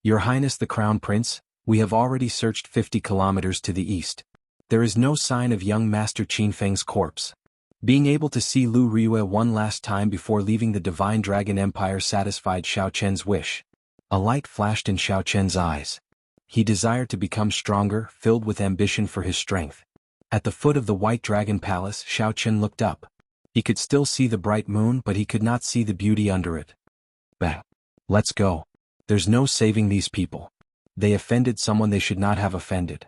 Your Highness the Crown Prince, we have already searched 50 kilometers to the east. There is no sign of young Master Qin Feng's corpse. Being able to see Lu Riyue one last time before leaving the Divine Dragon Empire satisfied Xiaoqin's wish. A light flashed in Xiaoqin's eyes. He desired to become stronger, filled with ambition for his strength. At the foot of the White Dragon Palace, Xiaoqin looked up. He could still see the bright moon, but he could not see the beauty under it. Bang. Let's go. There's no saving these people. They offended someone they should not have offended.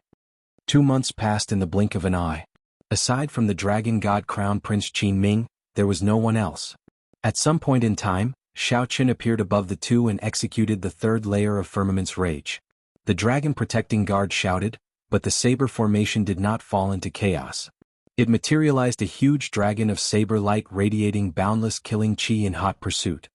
2 months passed in the blink of an eye. Aside from the Dragon God Crown Prince Qin Ming, there was no one else. At some point in time, Xiaoqin appeared above the two and executed the third layer of Firmament's Rage. The dragon protecting guard shouted, but the saber formation did not fall into chaos. It materialized a huge dragon of saber light radiating boundless killing qi in hot pursuit.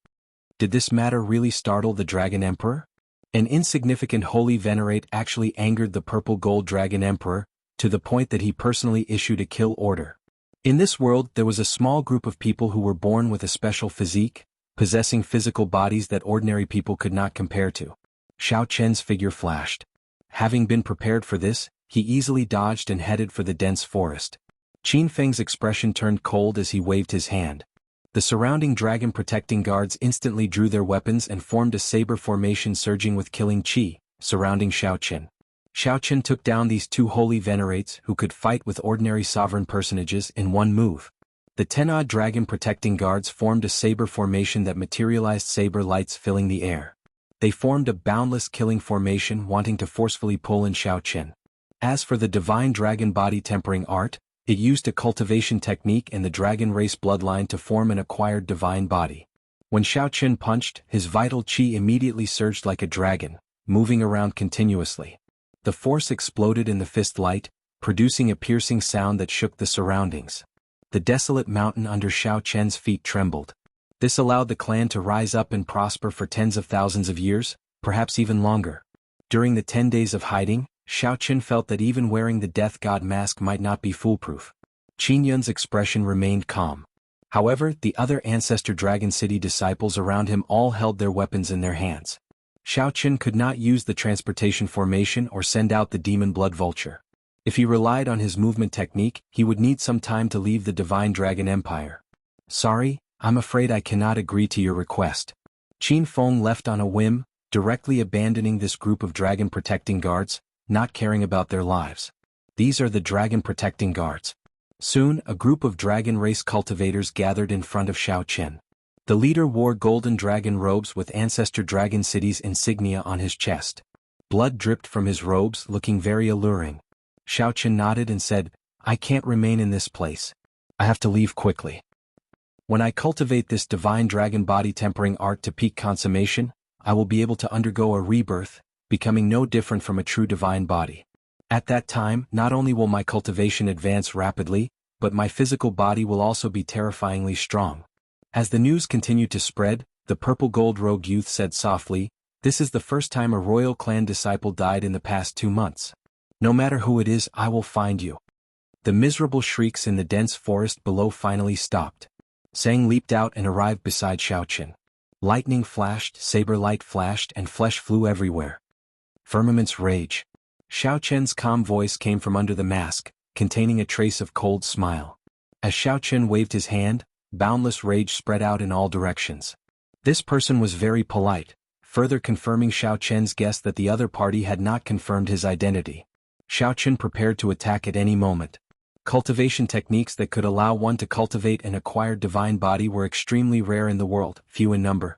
Did this matter really startle the Dragon Emperor? An insignificant holy venerate actually angered the purple gold Dragon Emperor, to the point that he personally issued a kill order. In this world, there was a small group of people who were born with a special physique, possessing physical bodies that ordinary people could not compare to. Xiaoqin's figure flashed. Having been prepared for this, he easily dodged and headed for the dense forest. Qin Feng's expression turned cold as he waved his hand. The surrounding dragon protecting guards instantly drew their weapons and formed a saber formation surging with killing qi, surrounding Xiaoqin. Xiaoqin took down these two holy venerates who could fight with ordinary sovereign personages in one move. The 10-odd dragon protecting guards formed a saber formation that materialized saber lights filling the air. They formed a boundless killing formation wanting to forcefully pull in Xiaoqin. As for the Divine Dragon Body tempering art, it used a cultivation technique and the dragon race bloodline to form an acquired divine body. When Xiaoqin punched, his vital qi immediately surged like a dragon, moving around continuously. The force exploded in the fist light, producing a piercing sound that shook the surroundings. The desolate mountain under Xiao Chen's feet trembled. This allowed the clan to rise up and prosper for tens of thousands of years, perhaps even longer. During the 10 days of hiding, Xiao Chen felt that even wearing the death god mask might not be foolproof. Qin Yun's expression remained calm. However, the other Ancestor Dragon City disciples around him all held their weapons in their hands. Xiao Chen could not use the transportation formation or send out the demon blood vulture. If he relied on his movement technique, he would need some time to leave the Divine Dragon Empire. Sorry, I'm afraid I cannot agree to your request. Qin Feng left on a whim, directly abandoning this group of dragon protecting guards, not caring about their lives. These are the dragon protecting guards. Soon, a group of dragon race cultivators gathered in front of Xiao Chen. The leader wore golden dragon robes with Ancestor Dragon City's insignia on his chest. Blood dripped from his robes, looking very alluring. Xiao Chen nodded and said, I can't remain in this place. I have to leave quickly. When I cultivate this divine dragon body tempering art to peak consummation, I will be able to undergo a rebirth, becoming no different from a true divine body. At that time, not only will my cultivation advance rapidly, but my physical body will also be terrifyingly strong. As the news continued to spread, the purple gold rogue youth said softly, this is the first time a royal clan disciple died in the past 2 months. No matter who it is, I will find you. The miserable shrieks in the dense forest below finally stopped. Sang leaped out and arrived beside Xiao Chen. Lightning flashed, saber light flashed, and flesh flew everywhere. Firmament's rage. Xiao Chen's calm voice came from under the mask, containing a trace of cold smile. As Xiao Chen waved his hand, boundless rage spread out in all directions. This person was very polite, further confirming Xiao Chen's guess that the other party had not confirmed his identity. Xiao Chen prepared to attack at any moment. Cultivation techniques that could allow one to cultivate an acquired divine body were extremely rare in the world, few in number.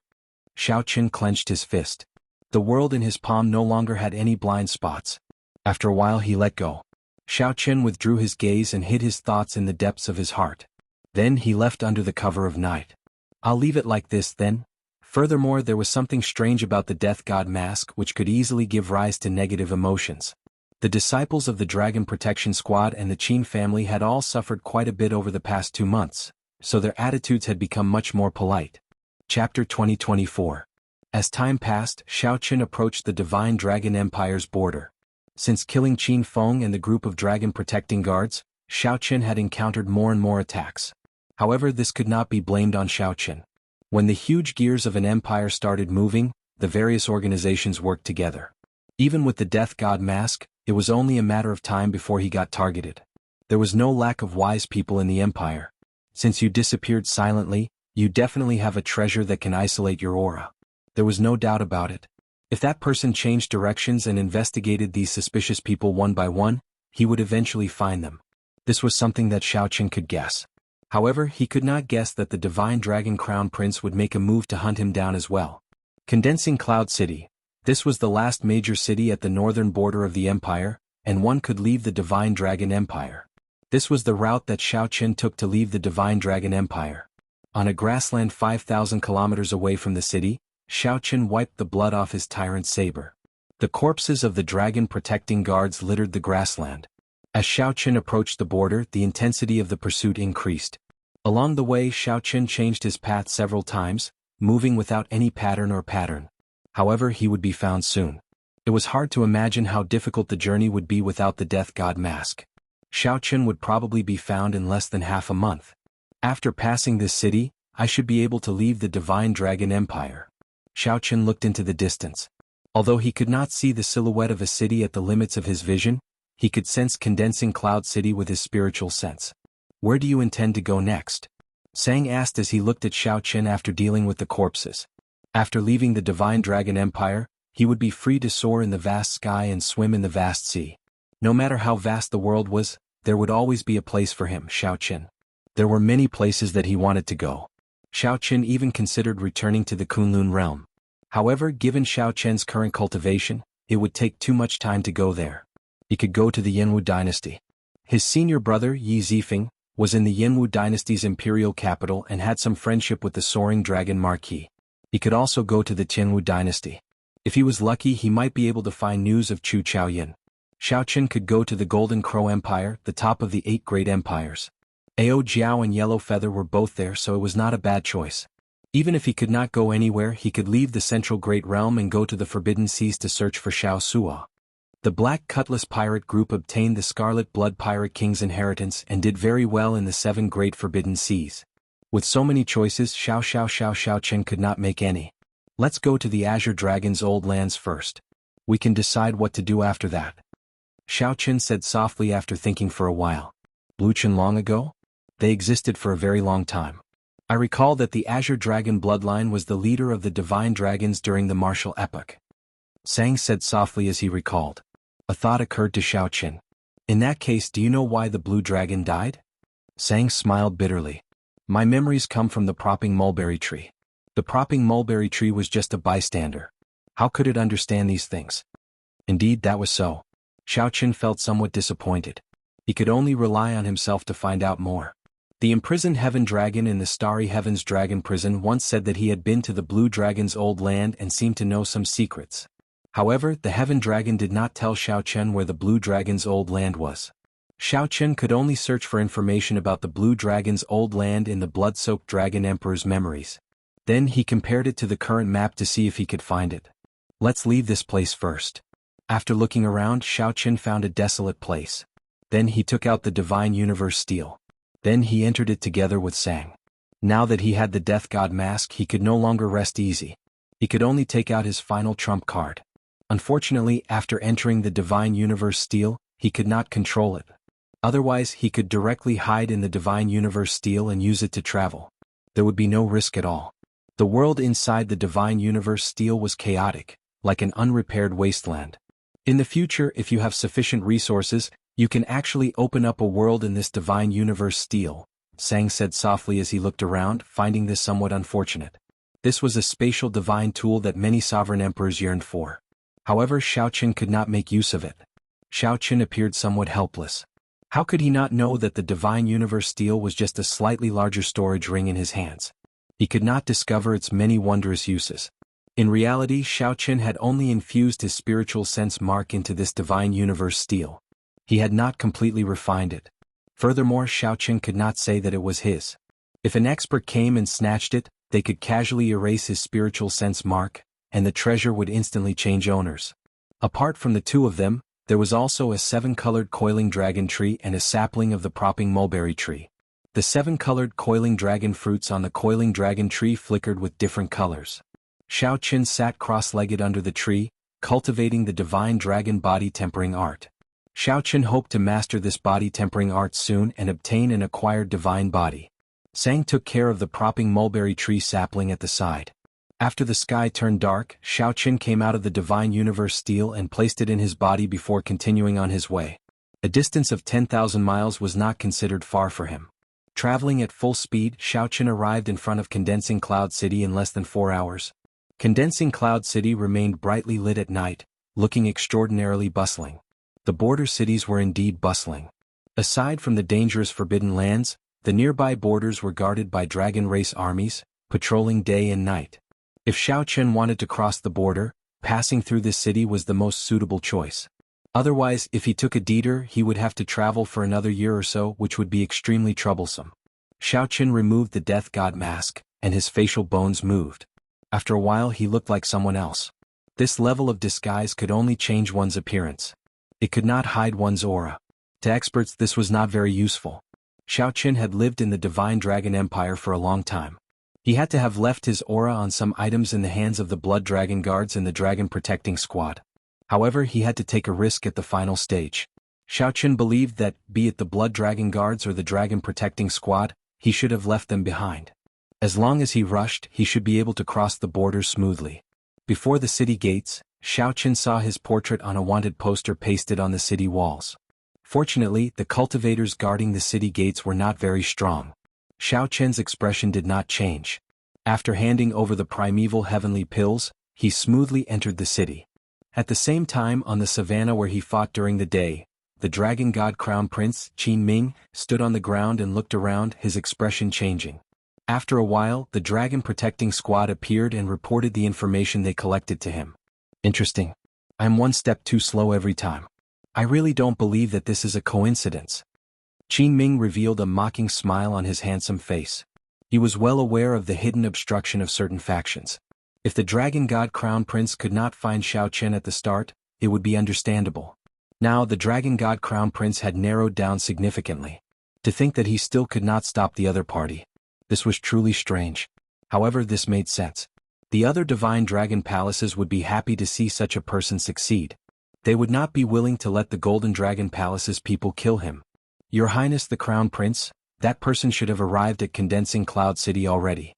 Xiao Chen clenched his fist. The world in his palm no longer had any blind spots. After a while he let go. Xiao Chen withdrew his gaze and hid his thoughts in the depths of his heart. Then he left under the cover of night. I'll leave it like this then. Furthermore, there was something strange about the death god mask which could easily give rise to negative emotions. The disciples of the Dragon Protection Squad and the Qin family had all suffered quite a bit over the past 2 months, so their attitudes had become much more polite. Chapter 2024. As time passed, Xiao Chen approached the Divine Dragon Empire's border. Since killing Qin Feng and the group of dragon protecting guards, Xiao Chen had encountered more and more attacks. However, this could not be blamed on Xiao Chen. When the huge gears of an empire started moving, the various organizations worked together. Even with the Death God mask, it was only a matter of time before he got targeted. There was no lack of wise people in the empire. Since you disappeared silently, you definitely have a treasure that can isolate your aura. There was no doubt about it. If that person changed directions and investigated these suspicious people one by one, he would eventually find them. This was something that Xiao Chen could guess. However, he could not guess that the Divine Dragon Crown Prince would make a move to hunt him down as well. Condensing Cloud City. This was the last major city at the northern border of the empire, and one could leave the Divine Dragon Empire. This was the route that Xiao Chen took to leave the Divine Dragon Empire. On a grassland 5,000 kilometers away from the city, Xiao Chen wiped the blood off his tyrant saber. The corpses of the dragon protecting guards littered the grassland. As Xiao Chen approached the border, the intensity of the pursuit increased. Along the way, Xiao Chen changed his path several times, moving without any pattern. However, he would be found soon. It was hard to imagine how difficult the journey would be without the Death God mask. Xiao Chen would probably be found in less than half a month. After passing this city, I should be able to leave the Divine Dragon Empire. Xiao Chen looked into the distance. Although he could not see the silhouette of a city at the limits of his vision, he could sense Condensing Cloud City with his spiritual sense. Where do you intend to go next? Sang asked as he looked at Xiao Chen after dealing with the corpses. After leaving the Divine Dragon Empire, he would be free to soar in the vast sky and swim in the vast sea. No matter how vast the world was, there would always be a place for him, Xiao Chen. There were many places that he wanted to go. Xiao Chen even considered returning to the Kunlun realm. However, given Xiao Chen's current cultivation, it would take too much time to go there. He could go to the Jianghu dynasty. His senior brother, Yi Zifeng, was in the Jianghu dynasty's imperial capital and had some friendship with the soaring dragon Marquis. He could also go to the Jianghu dynasty. If he was lucky, he might be able to find news of Chu Chaoyin. Xiaoqin could go to the Golden Crow Empire, the top of the 8 great empires. Ao Jiao and Yellow Feather were both there, so it was not a bad choice. Even if he could not go anywhere, he could leave the Central Great Realm and go to the Forbidden Seas to search for Xiao Suo. The Black Cutlass Pirate Group obtained the Scarlet Blood Pirate King's inheritance and did very well in the 7 Great Forbidden Seas. With so many choices, Xiaoqin could not make any. Let's go to the Azure Dragon's old lands first. We can decide what to do after that. Xiaoqin said softly after thinking for a while. Luqian long ago? They existed for a very long time. I recall that the Azure Dragon bloodline was the leader of the Divine Dragons during the martial epoch. Sang said softly as he recalled. A thought occurred to Xiaoqin. In that case, do you know why the Blue Dragon died? Sang smiled bitterly. My memories come from the propping mulberry tree. The propping mulberry tree was just a bystander. How could it understand these things? Indeed, that was so. Xiaoqin felt somewhat disappointed. He could only rely on himself to find out more. The imprisoned Heaven Dragon in the Starry Heavens Dragon Prison once said that he had been to the Blue Dragon's old land and seemed to know some secrets. However, the Heaven Dragon did not tell Xiaoqin where the Blue Dragon's old land was. Xiaoqin could only search for information about the Blue Dragon's old land in the blood-soaked Dragon Emperor's memories. Then he compared it to the current map to see if he could find it. Let's leave this place first. After looking around, Xiaoqin found a desolate place. Then he took out the Divine Universe Steel. Then he entered it together with Sang. Now that he had the Death God mask, he could no longer rest easy. He could only take out his final trump card. Unfortunately, after entering the Divine Universe Steel, he could not control it. Otherwise, he could directly hide in the Divine Universe Steel and use it to travel. There would be no risk at all. The world inside the Divine Universe Steel was chaotic, like an unrepaired wasteland. In the future, if you have sufficient resources, you can actually open up a world in this Divine Universe Steel, Sang said softly as he looked around, finding this somewhat unfortunate. This was a spatial divine tool that many sovereign emperors yearned for. However, Xiaoqin could not make use of it. Xiaoqin appeared somewhat helpless. How could he not know that the Divine Universe Steel was just a slightly larger storage ring in his hands? He could not discover its many wondrous uses. In reality, Xiaoqin had only infused his spiritual sense mark into this Divine Universe Steel. He had not completely refined it. Furthermore, Xiaoqin could not say that it was his. If an expert came and snatched it, they could casually erase his spiritual sense mark, and the treasure would instantly change owners. Apart from the 2 of them, there was also a 7-colored coiling dragon tree and a sapling of the propping mulberry tree. The 7-colored coiling dragon fruits on the coiling dragon tree flickered with different colors. Xiaoqin sat cross-legged under the tree, cultivating the divine dragon body tempering art. Xiaoqin hoped to master this body tempering art soon and obtain an acquired divine body. Sang took care of the propping mulberry tree sapling at the side. After the sky turned dark, Xiaoqin came out of the Divine Universe Steel and placed it in his body before continuing on his way. A distance of 10,000 miles was not considered far for him. Traveling at full speed, Xiaoqin arrived in front of Condensing Cloud City in less than 4 hours. Condensing Cloud City remained brightly lit at night, looking extraordinarily bustling. The border cities were indeed bustling. Aside from the dangerous forbidden lands, the nearby borders were guarded by dragon race armies, patrolling day and night. If Xiaoqin wanted to cross the border, passing through this city was the most suitable choice. Otherwise, if he took a detour, he would have to travel for another year or so, which would be extremely troublesome. Xiaoqin removed the Death God mask, and his facial bones moved. After a while, he looked like someone else. This level of disguise could only change one's appearance. It could not hide one's aura. To experts, this was not very useful. Xiaoqin had lived in the Divine Dragon Empire for a long time. He had to have left his aura on some items in the hands of the Blood Dragon Guards and the Dragon Protecting Squad. However, he had to take a risk at the final stage. Xiaoqin believed that, be it the Blood Dragon Guards or the Dragon Protecting Squad, he should have left them behind. As long as he rushed, he should be able to cross the border smoothly. Before the city gates, Xiaoqin saw his portrait on a wanted poster pasted on the city walls. Fortunately, the cultivators guarding the city gates were not very strong. Xiaoqin's expression did not change. After handing over the primeval heavenly pills, he smoothly entered the city. At the same time, on the savannah where he fought during the day, the dragon god crown prince, Qin Ming, stood on the ground and looked around, his expression changing. After a while, the dragon protecting squad appeared and reported the information they collected to him. Interesting. I'm one step too slow every time. I really don't believe that this is a coincidence. Qin Ming revealed a mocking smile on his handsome face. He was well aware of the hidden obstruction of certain factions. If the Dragon God Crown Prince could not find Xiao Chen at the start, it would be understandable. Now the Dragon God Crown Prince had narrowed down significantly. To think that he still could not stop the other party. This was truly strange. However, this made sense. The other divine dragon palaces would be happy to see such a person succeed. They would not be willing to let the Golden Dragon Palace's people kill him. Your Highness the Crown Prince, that person should have arrived at Condensing Cloud City already.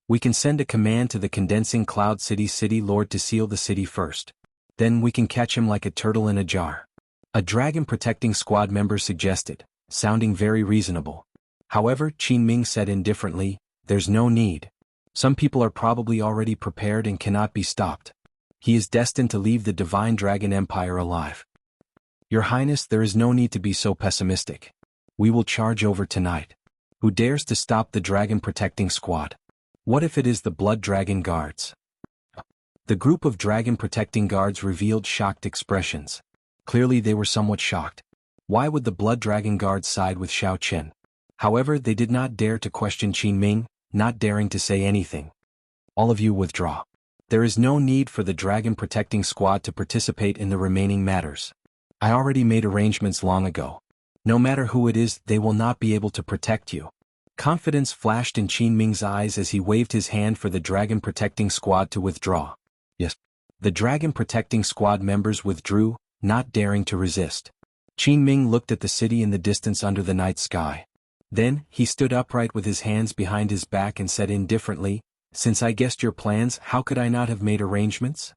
We can send a command to the Condensing Cloud City Lord to seal the city first. Then we can catch him like a turtle in a jar. A dragon protecting squad member suggested, sounding very reasonable. However, Qin Ming said indifferently, there's no need. Some people are probably already prepared and cannot be stopped. He is destined to leave the Divine Dragon Empire alive. Your Highness, there is no need to be so pessimistic. We will charge over tonight. Who dares to stop the dragon protecting squad? What if it is the Blood Dragon Guards? The group of dragon protecting guards revealed shocked expressions. Clearly they were somewhat shocked. Why would the Blood Dragon Guards side with Xiao Chen? However, they did not dare to question Qin Ming, not daring to say anything. All of you withdraw. There is no need for the dragon protecting squad to participate in the remaining matters. I already made arrangements long ago. No matter who it is, they will not be able to protect you. Confidence flashed in Qin Ming's eyes as he waved his hand for the dragon protecting squad to withdraw. Yes. The dragon protecting squad members withdrew, not daring to resist. Qin Ming looked at the city in the distance under the night sky. Then, he stood upright with his hands behind his back and said indifferently, since I guessed your plans, how could I not have made arrangements?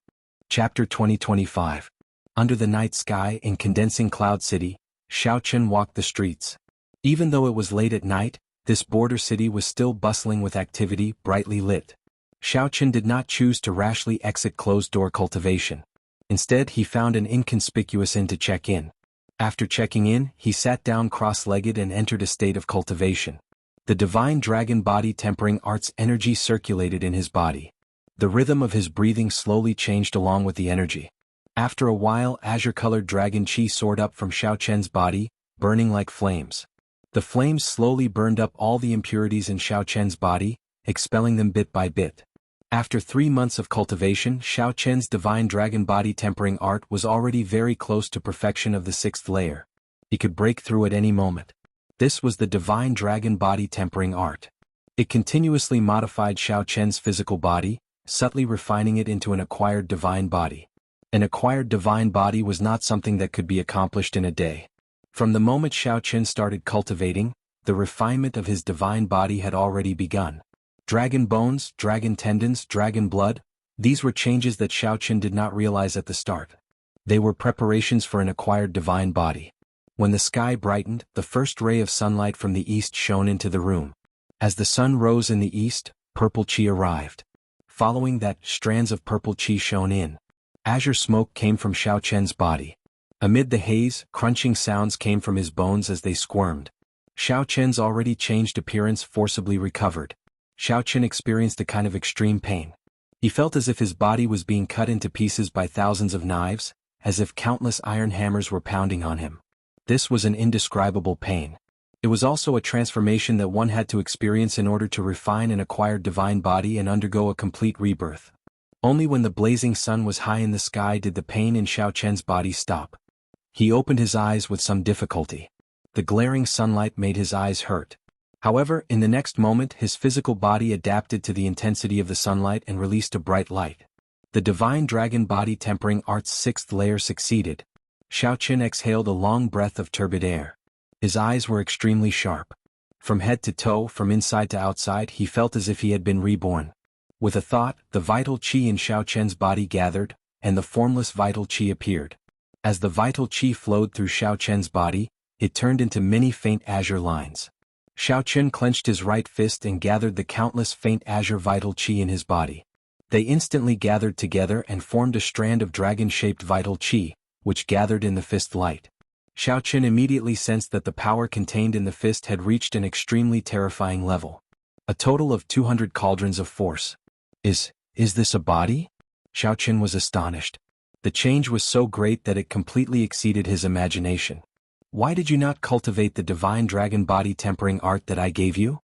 Chapter 2025. Under the night sky in Condensing Cloud City, Xiao Chen walked the streets. Even though it was late at night, this border city was still bustling with activity, brightly lit. Xiao Chen did not choose to rashly exit closed-door cultivation. Instead, he found an inconspicuous inn to check in. After checking in, he sat down cross-legged and entered a state of cultivation. The divine dragon body tempering art's energy circulated in his body. The rhythm of his breathing slowly changed along with the energy. After a while, azure-colored dragon chi soared up from Xiao Chen's body, burning like flames. The flames slowly burned up all the impurities in Xiao Chen's body, expelling them bit by bit. After 3 months of cultivation, Xiao Chen's divine dragon body tempering art was already very close to perfection of the 6th layer. He could break through at any moment. This was the divine dragon body tempering art. It continuously modified Xiao Chen's physical body, subtly refining it into an acquired divine body. An acquired divine body was not something that could be accomplished in a day. From the moment Xiao Chen started cultivating, the refinement of his divine body had already begun. Dragon bones, dragon tendons, dragon blood, these were changes that Xiao Chen did not realize at the start. They were preparations for an acquired divine body. When the sky brightened, the first ray of sunlight from the east shone into the room. As the sun rose in the east, purple chi arrived. Following that, strands of purple chi shone in. Azure smoke came from Xiao Chen's body. Amid the haze, crunching sounds came from his bones as they squirmed. Xiao Chen's already changed appearance forcibly recovered. Xiao Chen experienced a kind of extreme pain. He felt as if his body was being cut into pieces by thousands of knives, as if countless iron hammers were pounding on him. This was an indescribable pain. It was also a transformation that one had to experience in order to refine an acquired divine body and undergo a complete rebirth. Only when the blazing sun was high in the sky did the pain in Xiao Chen's body stop. He opened his eyes with some difficulty. The glaring sunlight made his eyes hurt. However, in the next moment his physical body adapted to the intensity of the sunlight and released a bright light. The divine dragon body tempering art's 6th layer succeeded. Xiao Chen exhaled a long breath of turbid air. His eyes were extremely sharp. From head to toe, from inside to outside, he felt as if he had been reborn. With a thought, the vital qi in Xiao Chen's body gathered, and the formless vital qi appeared. As the vital qi flowed through Xiao Chen's body, it turned into many faint azure lines. Xiao Chen clenched his right fist and gathered the countless faint azure vital qi in his body. They instantly gathered together and formed a strand of dragon-shaped vital qi, which gathered in the fist light. Xiao Chen immediately sensed that the power contained in the fist had reached an extremely terrifying level. A total of 200 cauldrons of force. Is this a body? Xiao Chen was astonished. The change was so great that it completely exceeded his imagination. Why did you not cultivate the divine dragon body tempering art that I gave you?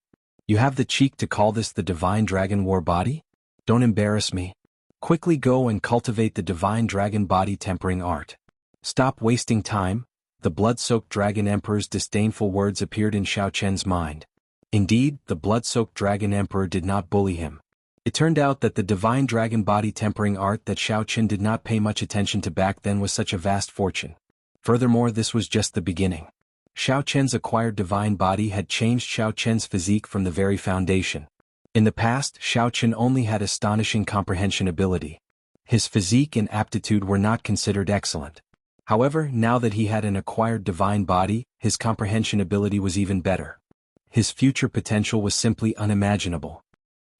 You have the cheek to call this the divine dragon war body? Don't embarrass me. Quickly go and cultivate the divine dragon body tempering art. Stop wasting time. The blood-soaked dragon emperor's disdainful words appeared in Xiao Chen's mind. Indeed, the blood-soaked dragon emperor did not bully him. It turned out that the divine dragon body tempering art that Xiao Chen did not pay much attention to back then was such a vast fortune. Furthermore, this was just the beginning. Xiao Chen's acquired divine body had changed Xiao Chen's physique from the very foundation. In the past, Xiao Chen only had astonishing comprehension ability. His physique and aptitude were not considered excellent. However, now that he had an acquired divine body, his comprehension ability was even better. His future potential was simply unimaginable.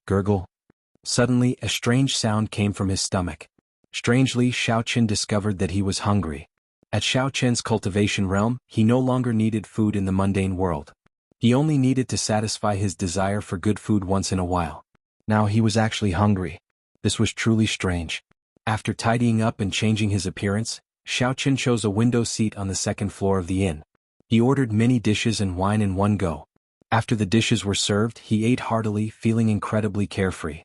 Gurgle. Suddenly, a strange sound came from his stomach. Strangely, Xiao Chen discovered that he was hungry. At Xiao Chen's cultivation realm, he no longer needed food in the mundane world. He only needed to satisfy his desire for good food once in a while. Now he was actually hungry. This was truly strange. After tidying up and changing his appearance, Xiao Chen chose a window seat on the second floor of the inn. He ordered many dishes and wine in one go. After the dishes were served, he ate heartily, feeling incredibly carefree.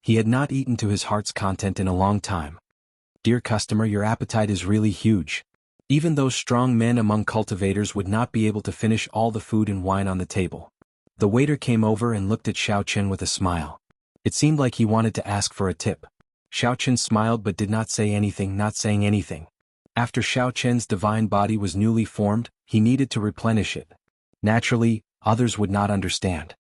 He had not eaten to his heart's content in a long time. Dear customer, your appetite is really huge. Even those strong men among cultivators would not be able to finish all the food and wine on the table. The waiter came over and looked at Xiao Chen with a smile. It seemed like he wanted to ask for a tip. Xiao Chen smiled but did not say anything, not saying anything. After Xiao Chen's divine body was newly formed, he needed to replenish it. Naturally, others would not understand.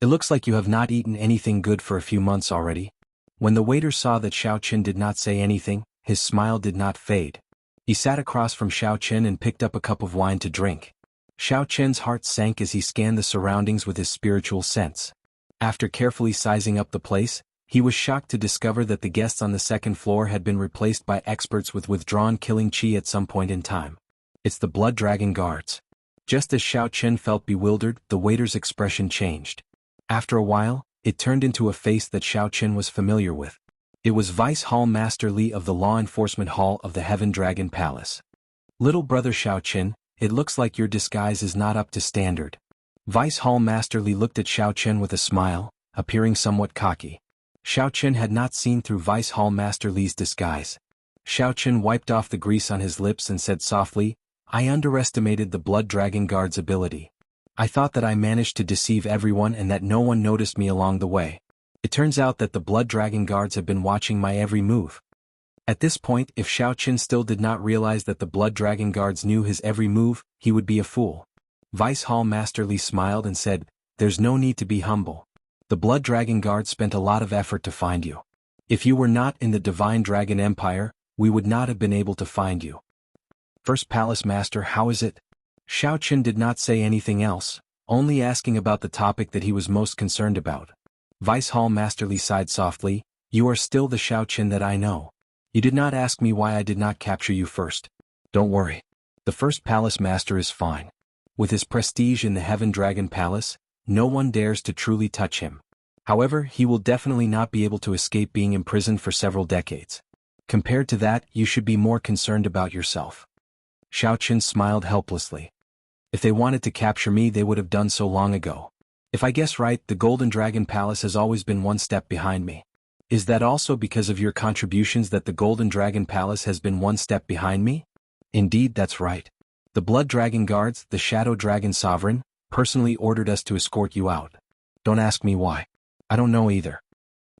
It looks like you have not eaten anything good for a few months already. When the waiter saw that Xiao Chen did not say anything, his smile did not fade. He sat across from Xiao Chen and picked up a cup of wine to drink. Xiao Chen's heart sank as he scanned the surroundings with his spiritual sense. After carefully sizing up the place, he was shocked to discover that the guests on the second floor had been replaced by experts with withdrawn killing chi at some point in time. It's the Blood Dragon Guards. Just as Xiao Chen felt bewildered, the waiter's expression changed. After a while, it turned into a face that Xiao Chen was familiar with. It was Vice Hall Master Li of the Law Enforcement Hall of the Heaven Dragon Palace. Little brother Xiao Chen, it looks like your disguise is not up to standard. Vice Hall Master Li looked at Xiao Chen with a smile, appearing somewhat cocky. Xiao Chen had not seen through Vice Hall Master Li's disguise. Xiao Chen wiped off the grease on his lips and said softly, I underestimated the Blood Dragon Guard's ability. I thought that I managed to deceive everyone and that no one noticed me along the way. It turns out that the Blood Dragon Guards have been watching my every move. At this point, if Xiao Chen still did not realize that the Blood Dragon Guards knew his every move, he would be a fool. Vice Hall Master Li smiled and said, There's no need to be humble. The Blood Dragon Guards spent a lot of effort to find you. If you were not in the Divine Dragon Empire, we would not have been able to find you. First Palace Master, how is it? Xiao Chen did not say anything else, only asking about the topic that he was most concerned about. Vice Hall Master Li sighed softly, You are still the Xiao Chen that I know. You did not ask me why I did not capture you first. Don't worry. The First Palace Master is fine. With his prestige in the Heaven Dragon Palace, no one dares to truly touch him. However, he will definitely not be able to escape being imprisoned for several decades. Compared to that, you should be more concerned about yourself. Xiao Chen smiled helplessly. If they wanted to capture me, they would have done so long ago. If I guess right, the Golden Dragon Palace has always been one step behind me. Is that also because of your contributions that the Golden Dragon Palace has been one step behind me? Indeed, that's right. The Blood Dragon Guards, the Shadow Dragon Sovereign, personally ordered us to escort you out. Don't ask me why. I don't know either.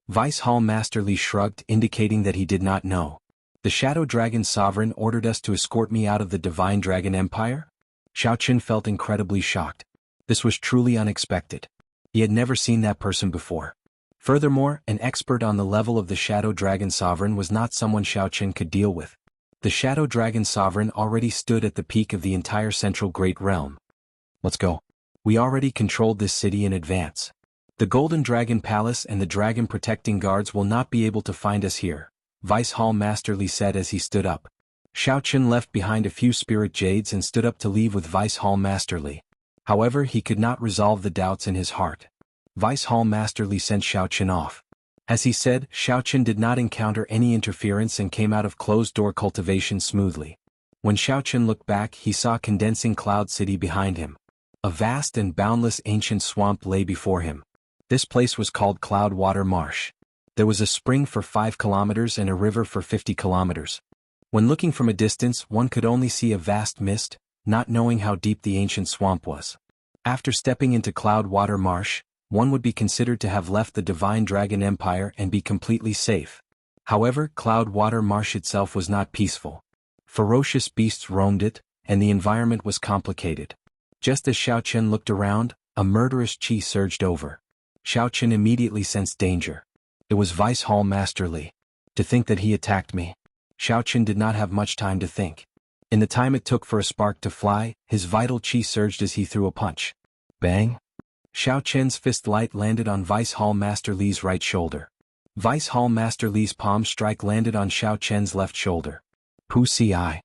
Vice Hall Master Li shrugged, indicating that he did not know. The Shadow Dragon Sovereign ordered us to escort me out of the Divine Dragon Empire? Xiao Chen felt incredibly shocked. This was truly unexpected. He had never seen that person before. Furthermore, an expert on the level of the Shadow Dragon Sovereign was not someone Xiao Chen could deal with. The Shadow Dragon Sovereign already stood at the peak of the entire Central Great Realm. Let's go. We already controlled this city in advance. The Golden Dragon Palace and the Dragon Protecting Guards will not be able to find us here, Vice Hall Master Li said as he stood up. Xiao Chen left behind a few spirit jades and stood up to leave with Vice Hall Master Li. However, he could not resolve the doubts in his heart. Vice Hall Master Li sent Xiao Chen off. As he said, Xiaoqian did not encounter any interference and came out of closed-door cultivation smoothly. When Xiaoqian looked back, he saw condensing cloud city behind him. A vast and boundless ancient swamp lay before him. This place was called Cloudwater Marsh. There was a spring for 5 kilometers and a river for 50 kilometers. When looking from a distance, one could only see a vast mist, not knowing how deep the ancient swamp was. After stepping into Cloudwater Marsh, one would be considered to have left the Divine Dragon Empire and be completely safe. However, Cloudwater Marsh itself was not peaceful. Ferocious beasts roamed it, and the environment was complicated. Just as Xiaoqian looked around, a murderous chi surged over. Xiaoqian immediately sensed danger. It was Vice Hall Master Li. To think that he attacked me. Xiaoqian did not have much time to think. In the time it took for a spark to fly, his vital chi surged as he threw a punch. Bang! Xiaoqian's fist light landed on Vice Hall Master Li's right shoulder. Vice Hall Master Li's palm strike landed on Xiaoqian's left shoulder. Pussy eye.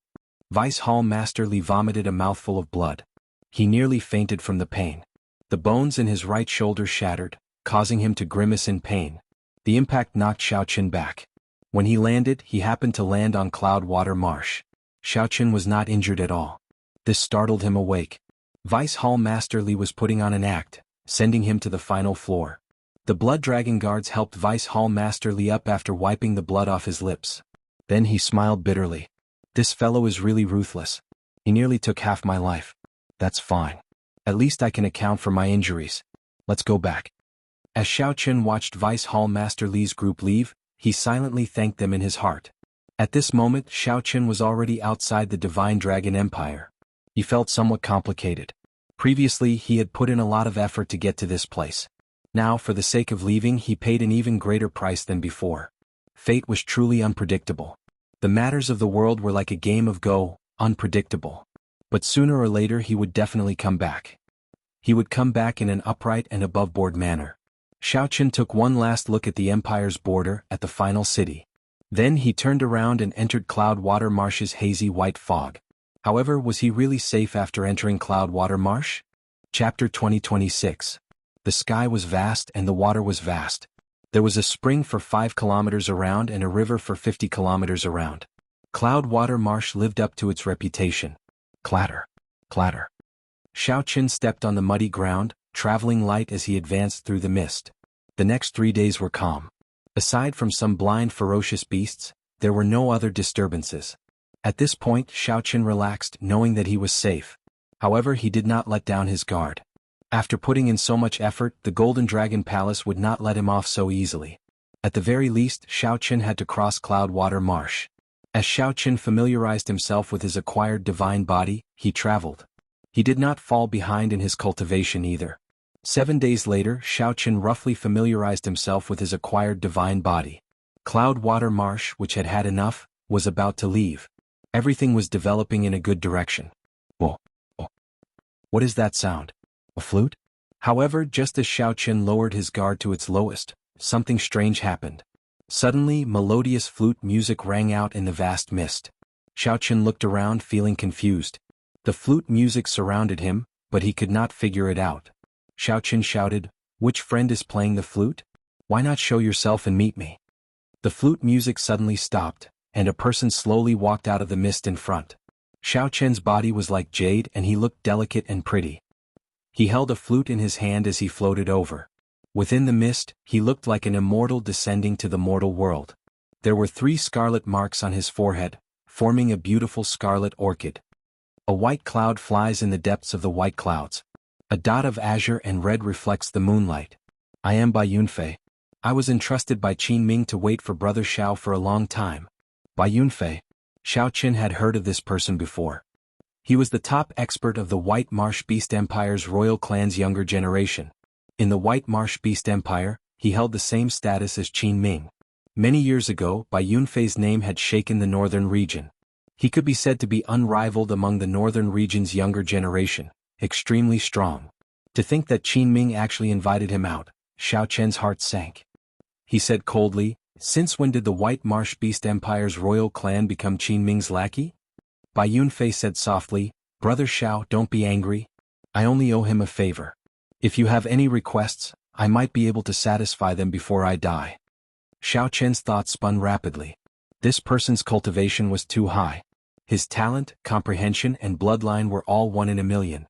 Vice Hall Master Li vomited a mouthful of blood. He nearly fainted from the pain. The bones in his right shoulder shattered, causing him to grimace in pain. The impact knocked Xiaoqian back. When he landed, he happened to land on Cloudwater Marsh. Xiaoqian was not injured at all. This startled him awake. Vice Hall Master Li was putting on an act, sending him to the final floor. The Blood Dragon guards helped Vice Hall Master Li up after wiping the blood off his lips. Then he smiled bitterly. This fellow is really ruthless. He nearly took half my life. That's fine. At least I can account for my injuries. Let's go back. As Xiaoqian watched Vice Hall Master Li's group leave, he silently thanked them in his heart. At this moment, Xiaoqian was already outside the Divine Dragon Empire. He felt somewhat complicated. Previously, he had put in a lot of effort to get to this place. Now, for the sake of leaving, he paid an even greater price than before. Fate was truly unpredictable. The matters of the world were like a game of Go, unpredictable. But sooner or later he would definitely come back. He would come back in an upright and above-board manner. Xiaoqian took one last look at the Empire's border at the final city. Then he turned around and entered Cloudwater Marsh's hazy white fog. However, was he really safe after entering Cloudwater Marsh? Chapter 2026. The sky was vast and the water was vast. There was a spring for 5 kilometers around and a river for 50 kilometers around. Cloudwater Marsh lived up to its reputation. Clatter, clatter. Xiaoqian stepped on the muddy ground, traveling light as he advanced through the mist. The next 3 days were calm. Aside from some blind ferocious beasts, there were no other disturbances. At this point, Xiaoqian relaxed, knowing that he was safe. However, he did not let down his guard. After putting in so much effort, the Golden Dragon Palace would not let him off so easily. At the very least, Xiaoqian had to cross Cloudwater Marsh. As Xiaoqian familiarized himself with his acquired divine body, he traveled. He did not fall behind in his cultivation either. 7 days later, Xiaoqian roughly familiarized himself with his acquired divine body. Cloudwater Marsh, which had had enough, was about to leave. Everything was developing in a good direction. Oh. What is that sound? A flute? However, just as Xiaoqian lowered his guard to its lowest, something strange happened. Suddenly, melodious flute music rang out in the vast mist. Xiaoqian looked around feeling confused. The flute music surrounded him, but he could not figure it out. Xiaoqian shouted, "Which friend is playing the flute? Why not show yourself and meet me?" The flute music suddenly stopped, and a person slowly walked out of the mist in front. Xiaoqian's body was like jade and he looked delicate and pretty. He held a flute in his hand as he floated over. Within the mist, he looked like an immortal descending to the mortal world. There were 3 scarlet marks on his forehead, forming a beautiful scarlet orchid. A white cloud flies in the depths of the white clouds. A dot of azure and red reflects the moonlight. I am Bai Yunfei. I was entrusted by Qin Ming to wait for Brother Xiao for a long time. Bai Yunfei. Xiaoqian had heard of this person before. He was the top expert of the White Marsh Beast Empire's royal clan's younger generation. In the White Marsh Beast Empire, he held the same status as Qin Ming. Many years ago, Bai Yunfei's name had shaken the northern region. He could be said to be unrivaled among the northern region's younger generation, extremely strong. To think that Qin Ming actually invited him out, Xiaoqian's heart sank. He said coldly, "Since when did the White Marsh Beast Empire's royal clan become Qin Ming's lackey?" Bai Yunfei said softly, "Brother Xiao, don't be angry. I only owe him a favor. If you have any requests, I might be able to satisfy them before I die." Xiao Chen's thoughts spun rapidly. This person's cultivation was too high. His talent, comprehension and bloodline were all 1 in a million.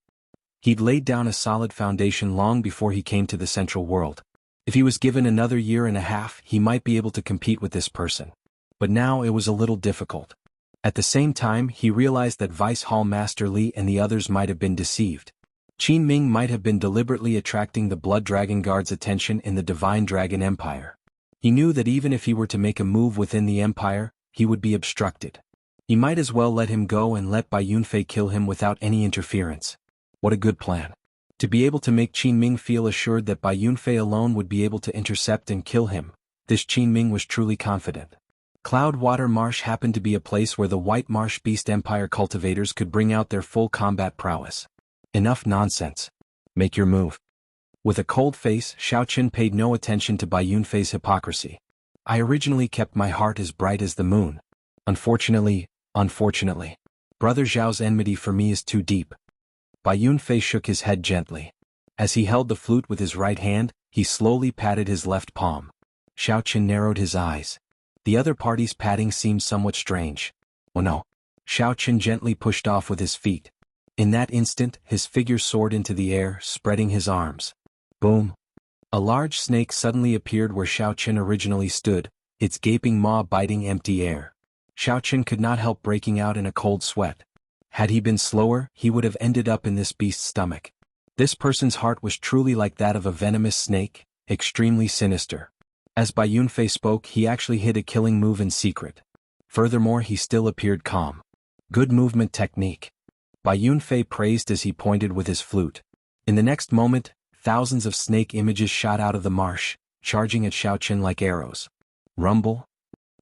He'd laid down a solid foundation long before he came to the Central World. If he was given another year and a half, he might be able to compete with this person. But now it was a little difficult. At the same time, he realized that Vice Hall Master Li and the others might have been deceived. Qin Ming might have been deliberately attracting the Blood Dragon Guard's attention in the Divine Dragon Empire. He knew that even if he were to make a move within the Empire, he would be obstructed. He might as well let him go and let Bai Yunfei kill him without any interference. What a good plan. To be able to make Qin Ming feel assured that Bai Yunfei alone would be able to intercept and kill him, this Qin Ming was truly confident. Cloudwater Marsh happened to be a place where the White Marsh Beast Empire cultivators could bring out their full combat prowess. Enough nonsense. Make your move. With a cold face, Xiao Qin paid no attention to Bai Yunfei's hypocrisy. I originally kept my heart as bright as the moon. Unfortunately, Brother Zhao's enmity for me is too deep. Bai Yunfei shook his head gently. As he held the flute with his right hand, he slowly patted his left palm. Xiao Qin narrowed his eyes. The other party's patting seemed somewhat strange. Oh no. Xiao Qin gently pushed off with his feet. In that instant, his figure soared into the air, spreading his arms. Boom. A large snake suddenly appeared where Xiao Qin originally stood, its gaping maw biting empty air. Xiao Qin could not help breaking out in a cold sweat. Had he been slower, he would have ended up in this beast's stomach. This person's heart was truly like that of a venomous snake, extremely sinister. As Bai Yunfei spoke, he actually hid a killing move in secret. Furthermore, he still appeared calm. Good movement technique. Bai Yunfei praised as he pointed with his flute. In the next moment, thousands of snake images shot out of the marsh, charging at Xiao Qin like arrows. Rumble.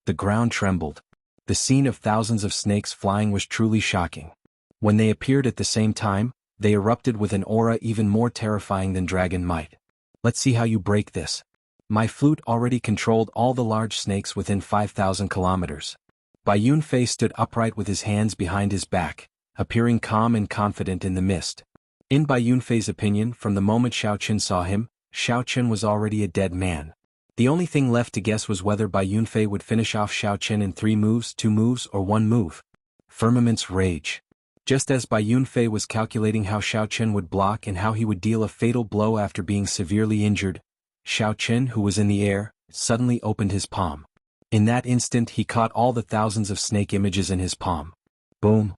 The ground trembled. The scene of thousands of snakes flying was truly shocking. When they appeared at the same time, they erupted with an aura even more terrifying than dragon might. Let's see how you break this. My flute already controlled all the large snakes within 5,000 kilometers. Bai Yunfei stood upright with his hands behind his back, appearing calm and confident in the mist. In Bai Yunfei's opinion, from the moment Xiao Qin saw him, Xiao Qin was already a dead man. The only thing left to guess was whether Bai Yunfei would finish off Xiao Qin in 3 moves, 2 moves, or 1 move. Firmament's rage. Just as Bai Yunfei was calculating how Xiao Qin would block and how he would deal a fatal blow after being severely injured, Xiao Qin, who was in the air, suddenly opened his palm. In that instant he caught all the thousands of snake images in his palm. Boom.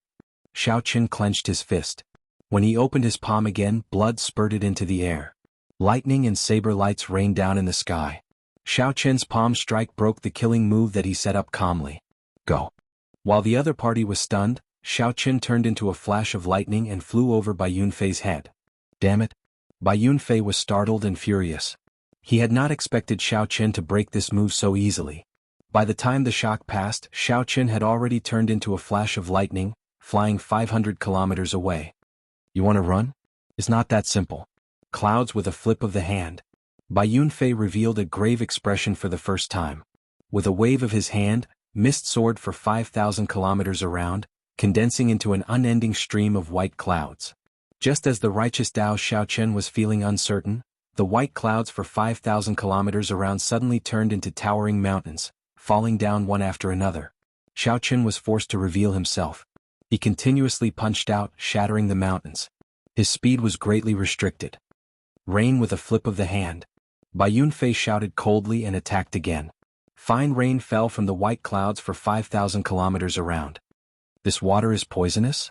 Xiao Qin clenched his fist. When he opened his palm again, blood spurted into the air. Lightning and saber lights rained down in the sky. Xiao Qin's palm strike broke the killing move that he set up calmly. Go. While the other party was stunned, Xiao Qin turned into a flash of lightning and flew over Bai Yunfei's head. Damn it. Bai Yunfei was startled and furious. He had not expected Xiao Qin to break this move so easily. By the time the shock passed, Xiao Qin had already turned into a flash of lightning, flying 500 kilometers away. You want to run? It's not that simple. Clouds with a flip of the hand. Bai Yunfei revealed a grave expression for the first time. With a wave of his hand, mist soared for 5,000 kilometers around, condensing into an unending stream of white clouds. Just as the righteous Dao Xiao Qin was feeling uncertain, the white clouds for 5,000 kilometers around suddenly turned into towering mountains, falling down one after another. Xiao Qin was forced to reveal himself. He continuously punched out, shattering the mountains. His speed was greatly restricted. Rain with a flip of the hand. Bai Yunfei shouted coldly and attacked again. Fine rain fell from the white clouds for 5,000 kilometers around. This water is poisonous?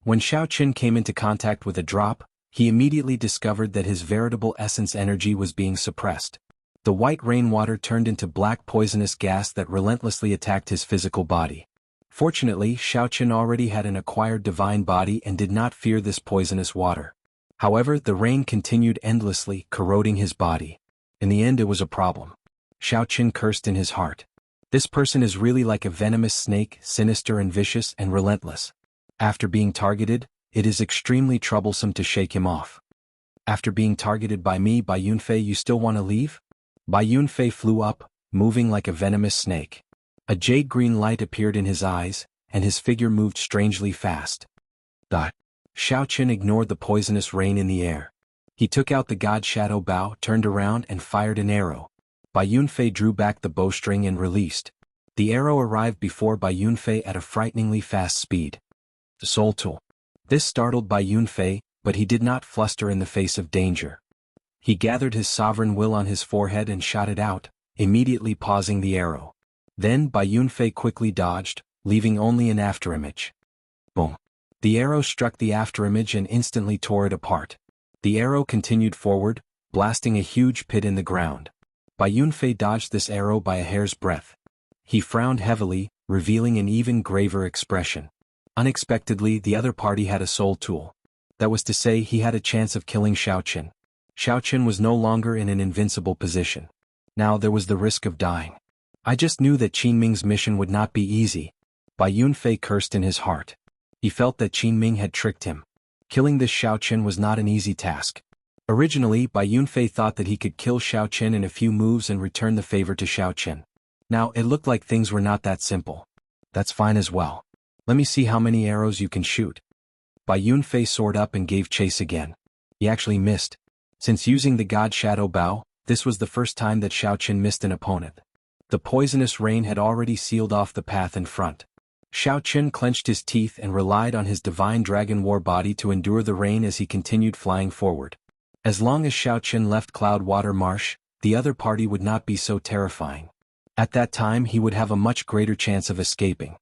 When Xiao Qin came into contact with a drop, he immediately discovered that his veritable essence energy was being suppressed. The white rainwater turned into black poisonous gas that relentlessly attacked his physical body. Fortunately, Xiao Qin already had an acquired divine body and did not fear this poisonous water. However, the rain continued endlessly, corroding his body. In the end, it was a problem. Xiao Qin cursed in his heart. This person is really like a venomous snake, sinister and vicious and relentless. After being targeted, it is extremely troublesome to shake him off. After being targeted by me, Bai Yunfei, you still want to leave? Bai Yunfei flew up, moving like a venomous snake. A jade-green light appeared in his eyes, and his figure moved strangely fast. Xiao Qin ignored the poisonous rain in the air. He took out the god shadow bow, turned around and fired an arrow. Bai Yunfei drew back the bowstring and released. The arrow arrived before Bai Yunfei at a frighteningly fast speed. The soul tool. This startled Bai Yunfei, but he did not fluster in the face of danger. He gathered his sovereign will on his forehead and shot it out, immediately pausing the arrow. Then Bai Yunfei quickly dodged, leaving only an afterimage. Boom. The arrow struck the afterimage and instantly tore it apart. The arrow continued forward, blasting a huge pit in the ground. Bai Yunfei dodged this arrow by a hair's breadth. He frowned heavily, revealing an even graver expression. Unexpectedly, the other party had a soul tool. That was to say, he had a chance of killing Xiaoqin. Xiaoqin was no longer in an invincible position. Now there was the risk of dying. I just knew that Qinming's mission would not be easy. Bai Yunfei cursed in his heart. He felt that Qinming had tricked him. Killing this Xiaoqin was not an easy task. Originally, Bai Yunfei thought that he could kill Xiaoqin in a few moves and return the favor to Xiaoqin. Now it looked like things were not that simple. That's fine as well. Let me see how many arrows you can shoot. Bai Yunfei soared up and gave chase again. He actually missed. Since using the God Shadow Bow, this was the first time that Xiaoqin missed an opponent. The poisonous rain had already sealed off the path in front. Xiaoqin clenched his teeth and relied on his divine dragon war body to endure the rain as he continued flying forward. As long as Xiaoqin left Cloudwater Marsh, the other party would not be so terrifying. At that time he would have a much greater chance of escaping.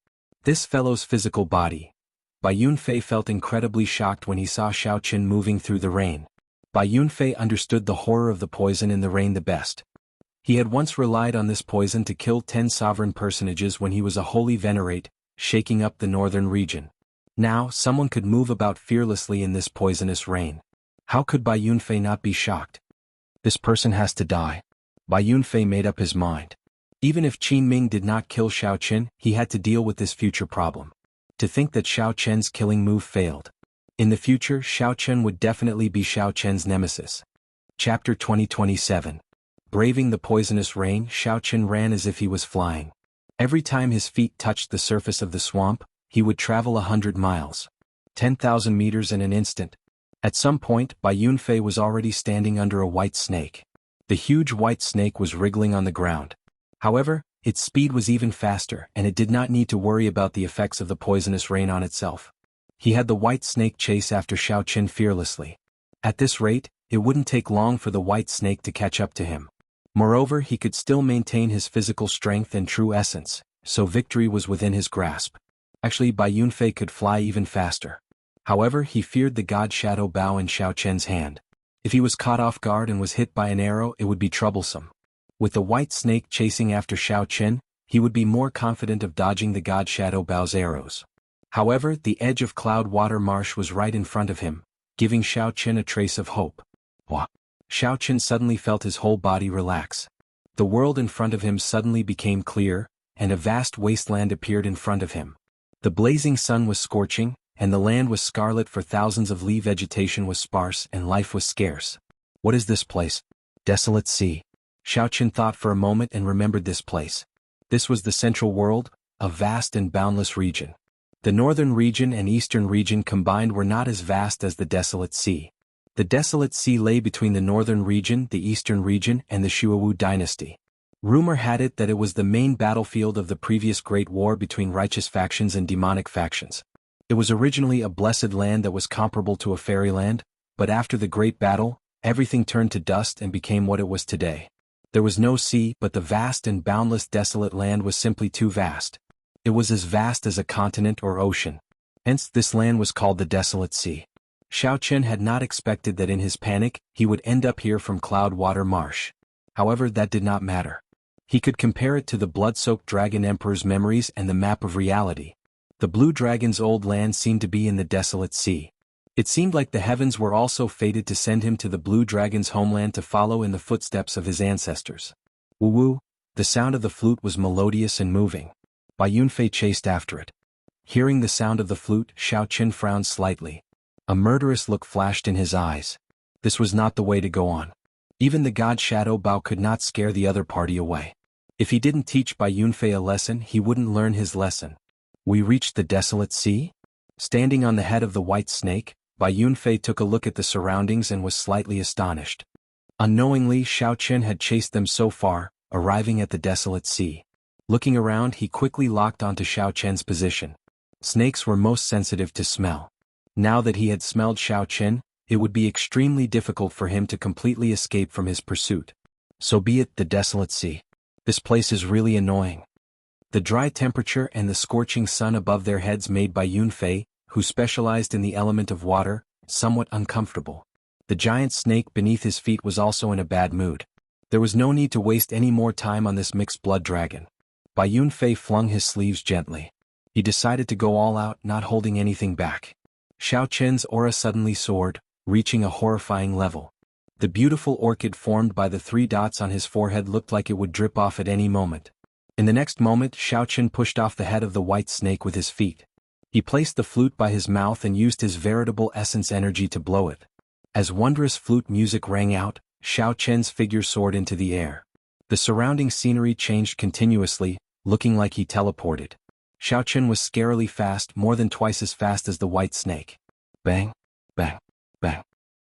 This fellow's physical body. Bai Yunfei felt incredibly shocked when he saw Xiaoqin moving through the rain. Bai Yunfei understood the horror of the poison in the rain the best. He had once relied on this poison to kill 10 sovereign personages when he was a holy venerate, shaking up the northern region. Now someone could move about fearlessly in this poisonous rain. How could Bai Yunfei not be shocked? This person has to die. Bai Yunfei made up his mind. Even if Qinming did not kill Xiaoqin, he had to deal with this future problem. To think that Xiaoqin's killing move failed. In the future, Xiaoqin would definitely be Xiaoqin's nemesis. Chapter 2027. Braving the poisonous rain, Xiaoqin ran as if he was flying. Every time his feet touched the surface of the swamp, he would travel 100 miles. 10,000 meters in an instant. At some point, Bai Yunfei was already standing under a white snake. The huge white snake was wriggling on the ground. However, its speed was even faster and it did not need to worry about the effects of the poisonous rain on itself. He had the white snake chase after Xiaoqin fearlessly. At this rate, it wouldn't take long for the white snake to catch up to him. Moreover, he could still maintain his physical strength and true essence, so victory was within his grasp. Actually, Bai Yunfei could fly even faster. However, he feared the God Shadow Bow in Xiaoqin's hand. If he was caught off guard and was hit by an arrow, it would be troublesome. With the white snake chasing after Xiaoqin, he would be more confident of dodging the God Shadow Bow's arrows. However, the edge of Cloudwater Marsh was right in front of him, giving Xiaoqin a trace of hope. Wah! Xiaoqin suddenly felt his whole body relax. The world in front of him suddenly became clear, and a vast wasteland appeared in front of him. The blazing sun was scorching, and the land was scarlet, for thousands of li vegetation was sparse and life was scarce. What is this place? Desolate Sea. Xiaoqin thought for a moment and remembered this place. This was the Central World, a vast and boundless region. The northern region and eastern region combined were not as vast as the Desolate Sea. The Desolate Sea lay between the northern region, the eastern region, and the Shuawu dynasty. Rumor had it that it was the main battlefield of the previous Great War between righteous factions and demonic factions. It was originally a blessed land that was comparable to a fairyland, but after the Great Battle, everything turned to dust and became what it was today. There was no sea, but the vast and boundless desolate land was simply too vast. It was as vast as a continent or ocean. Hence, this land was called the Desolate Sea. Xiaoqin had not expected that in his panic, he would end up here from Cloudwater Marsh. However, that did not matter. He could compare it to the blood-soaked Dragon Emperor's memories and the map of reality. The Blue Dragon's old land seemed to be in the Desolate Sea. It seemed like the heavens were also fated to send him to the Blue Dragon's homeland to follow in the footsteps of his ancestors. Woo-woo, the sound of the flute was melodious and moving. Bai Yunfei chased after it. Hearing the sound of the flute, Xiaoqin frowned slightly. A murderous look flashed in his eyes. This was not the way to go on. Even the God Shadow Bow could not scare the other party away. If he didn't teach Bai Yunfei a lesson, he wouldn't learn his lesson. We reached the Desolate Sea? Standing on the head of the white snake, Bai Yunfei took a look at the surroundings and was slightly astonished. Unknowingly, Xiaoqin had chased them so far, arriving at the desolate sea. Looking around, he quickly locked onto Xiao Chen's position. Snakes were most sensitive to smell. Now that he had smelled Xiao Chen, it would be extremely difficult for him to completely escape from his pursuit. So be it, the desolate sea. This place is really annoying. The dry temperature and the scorching sun above their heads made Bai Yunfei, who specialized in the element of water, somewhat uncomfortable. The giant snake beneath his feet was also in a bad mood. There was no need to waste any more time on this mixed blood dragon. Bai Yunfei flung his sleeves gently. He decided to go all out, not holding anything back. Xiao Chen's aura suddenly soared, reaching a horrifying level. The beautiful orchid formed by the 3 dots on his forehead looked like it would drip off at any moment. In the next moment, Xiao Chen pushed off the head of the white snake with his feet. He placed the flute by his mouth and used his veritable essence energy to blow it. As wondrous flute music rang out, Xiao Chen's figure soared into the air. The surrounding scenery changed continuously, looking like he teleported. Xiao Chen was scarily fast, more than twice as fast as the white snake. Bang, bang, bang.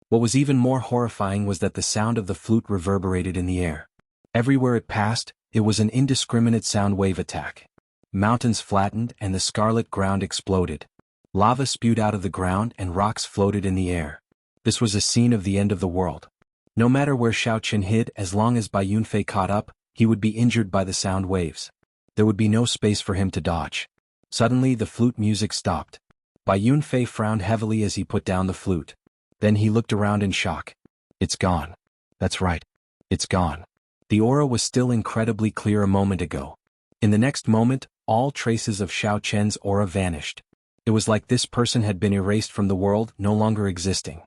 What was even more horrifying was that the sound of the flute reverberated in the air. Everywhere it passed, it was an indiscriminate sound wave attack. Mountains flattened and the scarlet ground exploded. Lava spewed out of the ground and rocks floated in the air. This was a scene of the end of the world. No matter where Xiao Chen hid, as long as Bai Yunfei caught up, he would be injured by the sound waves. There would be no space for him to dodge. Suddenly the flute music stopped. Bai Yunfei frowned heavily as he put down the flute. Then he looked around in shock. It's gone. That's right. It's gone. The aura was still incredibly clear a moment ago. In the next moment, all traces of Xiao Chen's aura vanished. It was like this person had been erased from the world, no longer existing.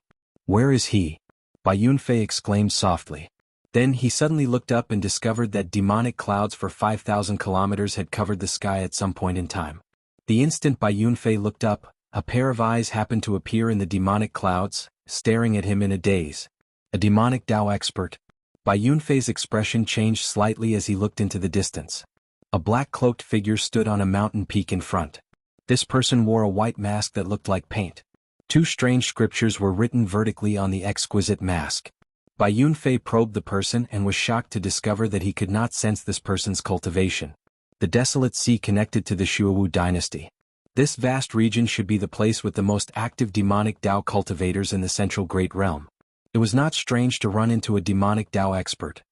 Where is he? Bai Yunfei exclaimed softly. Then he suddenly looked up and discovered that demonic clouds for 5,000 kilometers had covered the sky at some point in time. The instant Bai Yunfei looked up, a pair of eyes happened to appear in the demonic clouds, staring at him in a daze. A demonic Dao expert. Bai Yunfei's expression changed slightly as he looked into the distance. A black-cloaked figure stood on a mountain peak in front. This person wore a white mask that looked like paint. 2 strange scriptures were written vertically on the exquisite mask. Bai Yunfei probed the person and was shocked to discover that he could not sense this person's cultivation. The desolate sea connected to the Shuowu dynasty. This vast region should be the place with the most active demonic Dao cultivators in the Central Great Realm. It was not strange to run into a demonic Dao expert.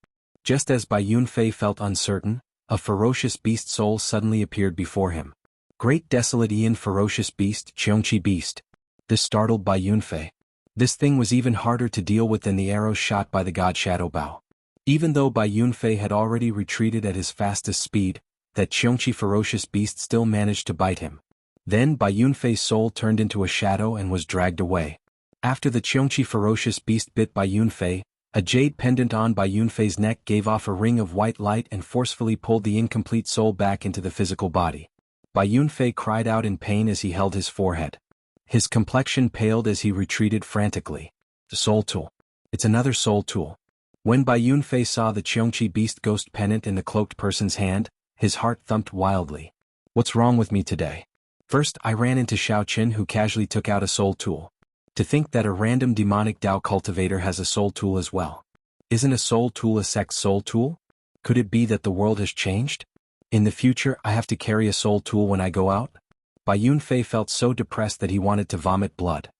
Just as Bai Yunfei felt uncertain, a ferocious beast soul suddenly appeared before him. Great desolate Ian ferocious beast, Qiongqi beast. This startled Bai Yunfei. This thing was even harder to deal with than the arrows shot by the god Shadow Bao. Even though Bai Yunfei had already retreated at his fastest speed, that Qiongqi ferocious beast still managed to bite him. Then Bai Yunfei's soul turned into a shadow and was dragged away. After the Qiongqi ferocious beast bit Bai Yunfei, a jade pendant on Bai Yunfei's neck gave off a ring of white light and forcefully pulled the incomplete soul back into the physical body. Bai Yunfei cried out in pain as he held his forehead. His complexion paled as he retreated frantically. The soul tool. It's another soul tool. When Bai Yunfei saw the Qiongqi beast ghost pendant in the cloaked person's hand, his heart thumped wildly. What's wrong with me today? First, I ran into Xiao Chen, who casually took out a soul tool. To think that a random demonic Dao cultivator has a soul tool as well. Isn't a soul tool a sect's soul tool? Could it be that the world has changed? In the future, I have to carry a soul tool when I go out? Bai Yunfei felt so depressed that he wanted to vomit blood.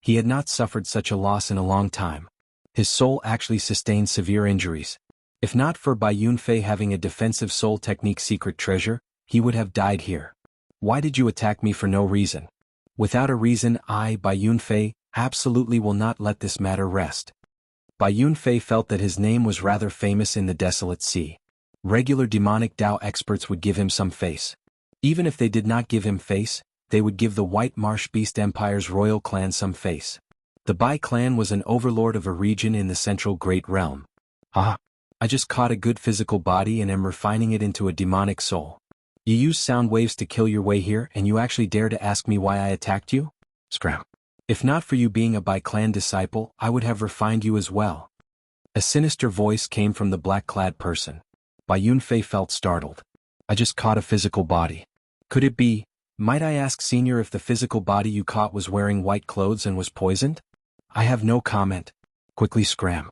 He had not suffered such a loss in a long time. His soul actually sustained severe injuries. If not for Bai Yunfei having a defensive soul technique secret treasure, he would have died here. Why did you attack me for no reason? Without a reason, I, Bai Yunfei, absolutely will not let this matter rest. Bai Yunfei felt that his name was rather famous in the desolate sea. Regular demonic Dao experts would give him some face. Even if they did not give him face, they would give the White Marsh Beast Empire's royal clan some face. The Bai clan was an overlord of a region in the Central Great Realm. Ah! I just caught a good physical body and am refining it into a demonic soul. You used sound waves to kill your way here and you actually dare to ask me why I attacked you? Scram. If not for you being a Bai clan disciple, I would have refined you as well. A sinister voice came from the black-clad person. Bai Yunfei felt startled. I just caught a physical body. Could it be, might I ask Senior if the physical body you caught was wearing white clothes and was poisoned? I have no comment. Quickly scram.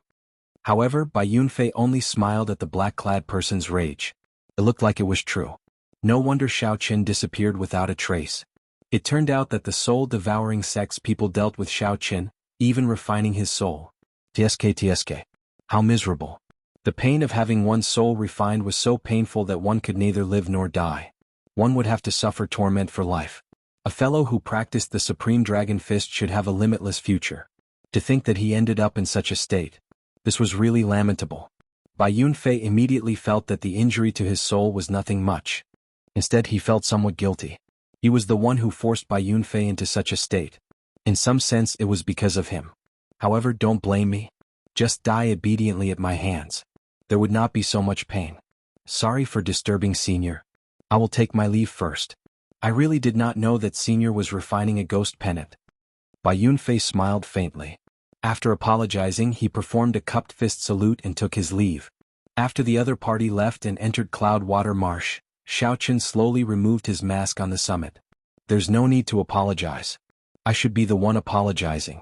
However, Bai Yunfei only smiled at the black-clad person's rage. It looked like it was true. No wonder Xiao Qin disappeared without a trace. It turned out that the soul-devouring sex people dealt with Xiao Qin, even refining his soul. TSK. How miserable. The pain of having one's soul refined was so painful that one could neither live nor die. One would have to suffer torment for life. A fellow who practiced the Supreme Dragon Fist should have a limitless future. To think that he ended up in such a state. This was really lamentable. Bai Yunfei immediately felt that the injury to his soul was nothing much. Instead, he felt somewhat guilty. He was the one who forced Bai Yunfei into such a state. In some sense, it was because of him. However, don't blame me. Just die obediently at my hands. There would not be so much pain. Sorry for disturbing Senior. I will take my leave first. I really did not know that Senior was refining a ghost pennant. Bai Yunfei smiled faintly. After apologizing, he performed a cupped fist salute and took his leave. After the other party left and entered Cloudwater Marsh, Xiao Qin slowly removed his mask on the summit. There's no need to apologize. I should be the one apologizing.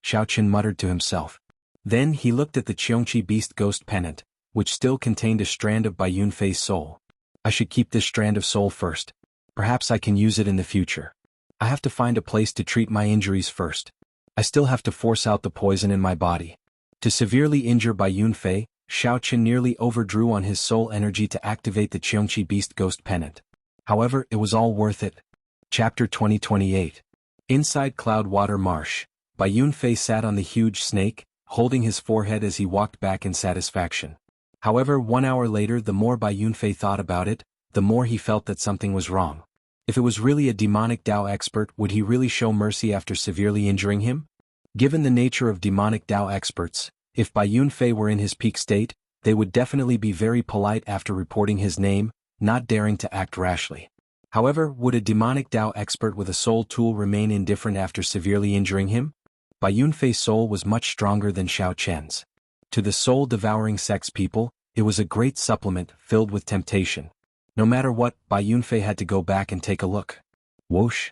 Xiao Qin muttered to himself. Then he looked at the Qiongqi Beast Ghost Pennant, which still contained a strand of Bai Yunfei's soul. I should keep this strand of soul first. Perhaps I can use it in the future. I have to find a place to treat my injuries first. I still have to force out the poison in my body. To severely injure Bai Yunfei, Xiao Qin nearly overdrew on his soul energy to activate the Qiongqi Beast Ghost Pennant. However, it was all worth it. Chapter 2028. Inside Cloudwater Marsh, Bai Yunfei sat on the huge snake, holding his forehead as he walked back in satisfaction. However, 1 hour later, the more Bai Yunfei thought about it, the more he felt that something was wrong. If it was really a demonic Dao expert, would he really show mercy after severely injuring him? Given the nature of demonic Dao experts, if Bai Yunfei were in his peak state, they would definitely be very polite after reporting his name, not daring to act rashly. However, would a demonic Dao expert with a soul tool remain indifferent after severely injuring him? Bai Yunfei's soul was much stronger than Xiao Qian's. To the soul-devouring sex people, it was a great supplement filled with temptation. No matter what, Bai Yunfei had to go back and take a look. Whoosh!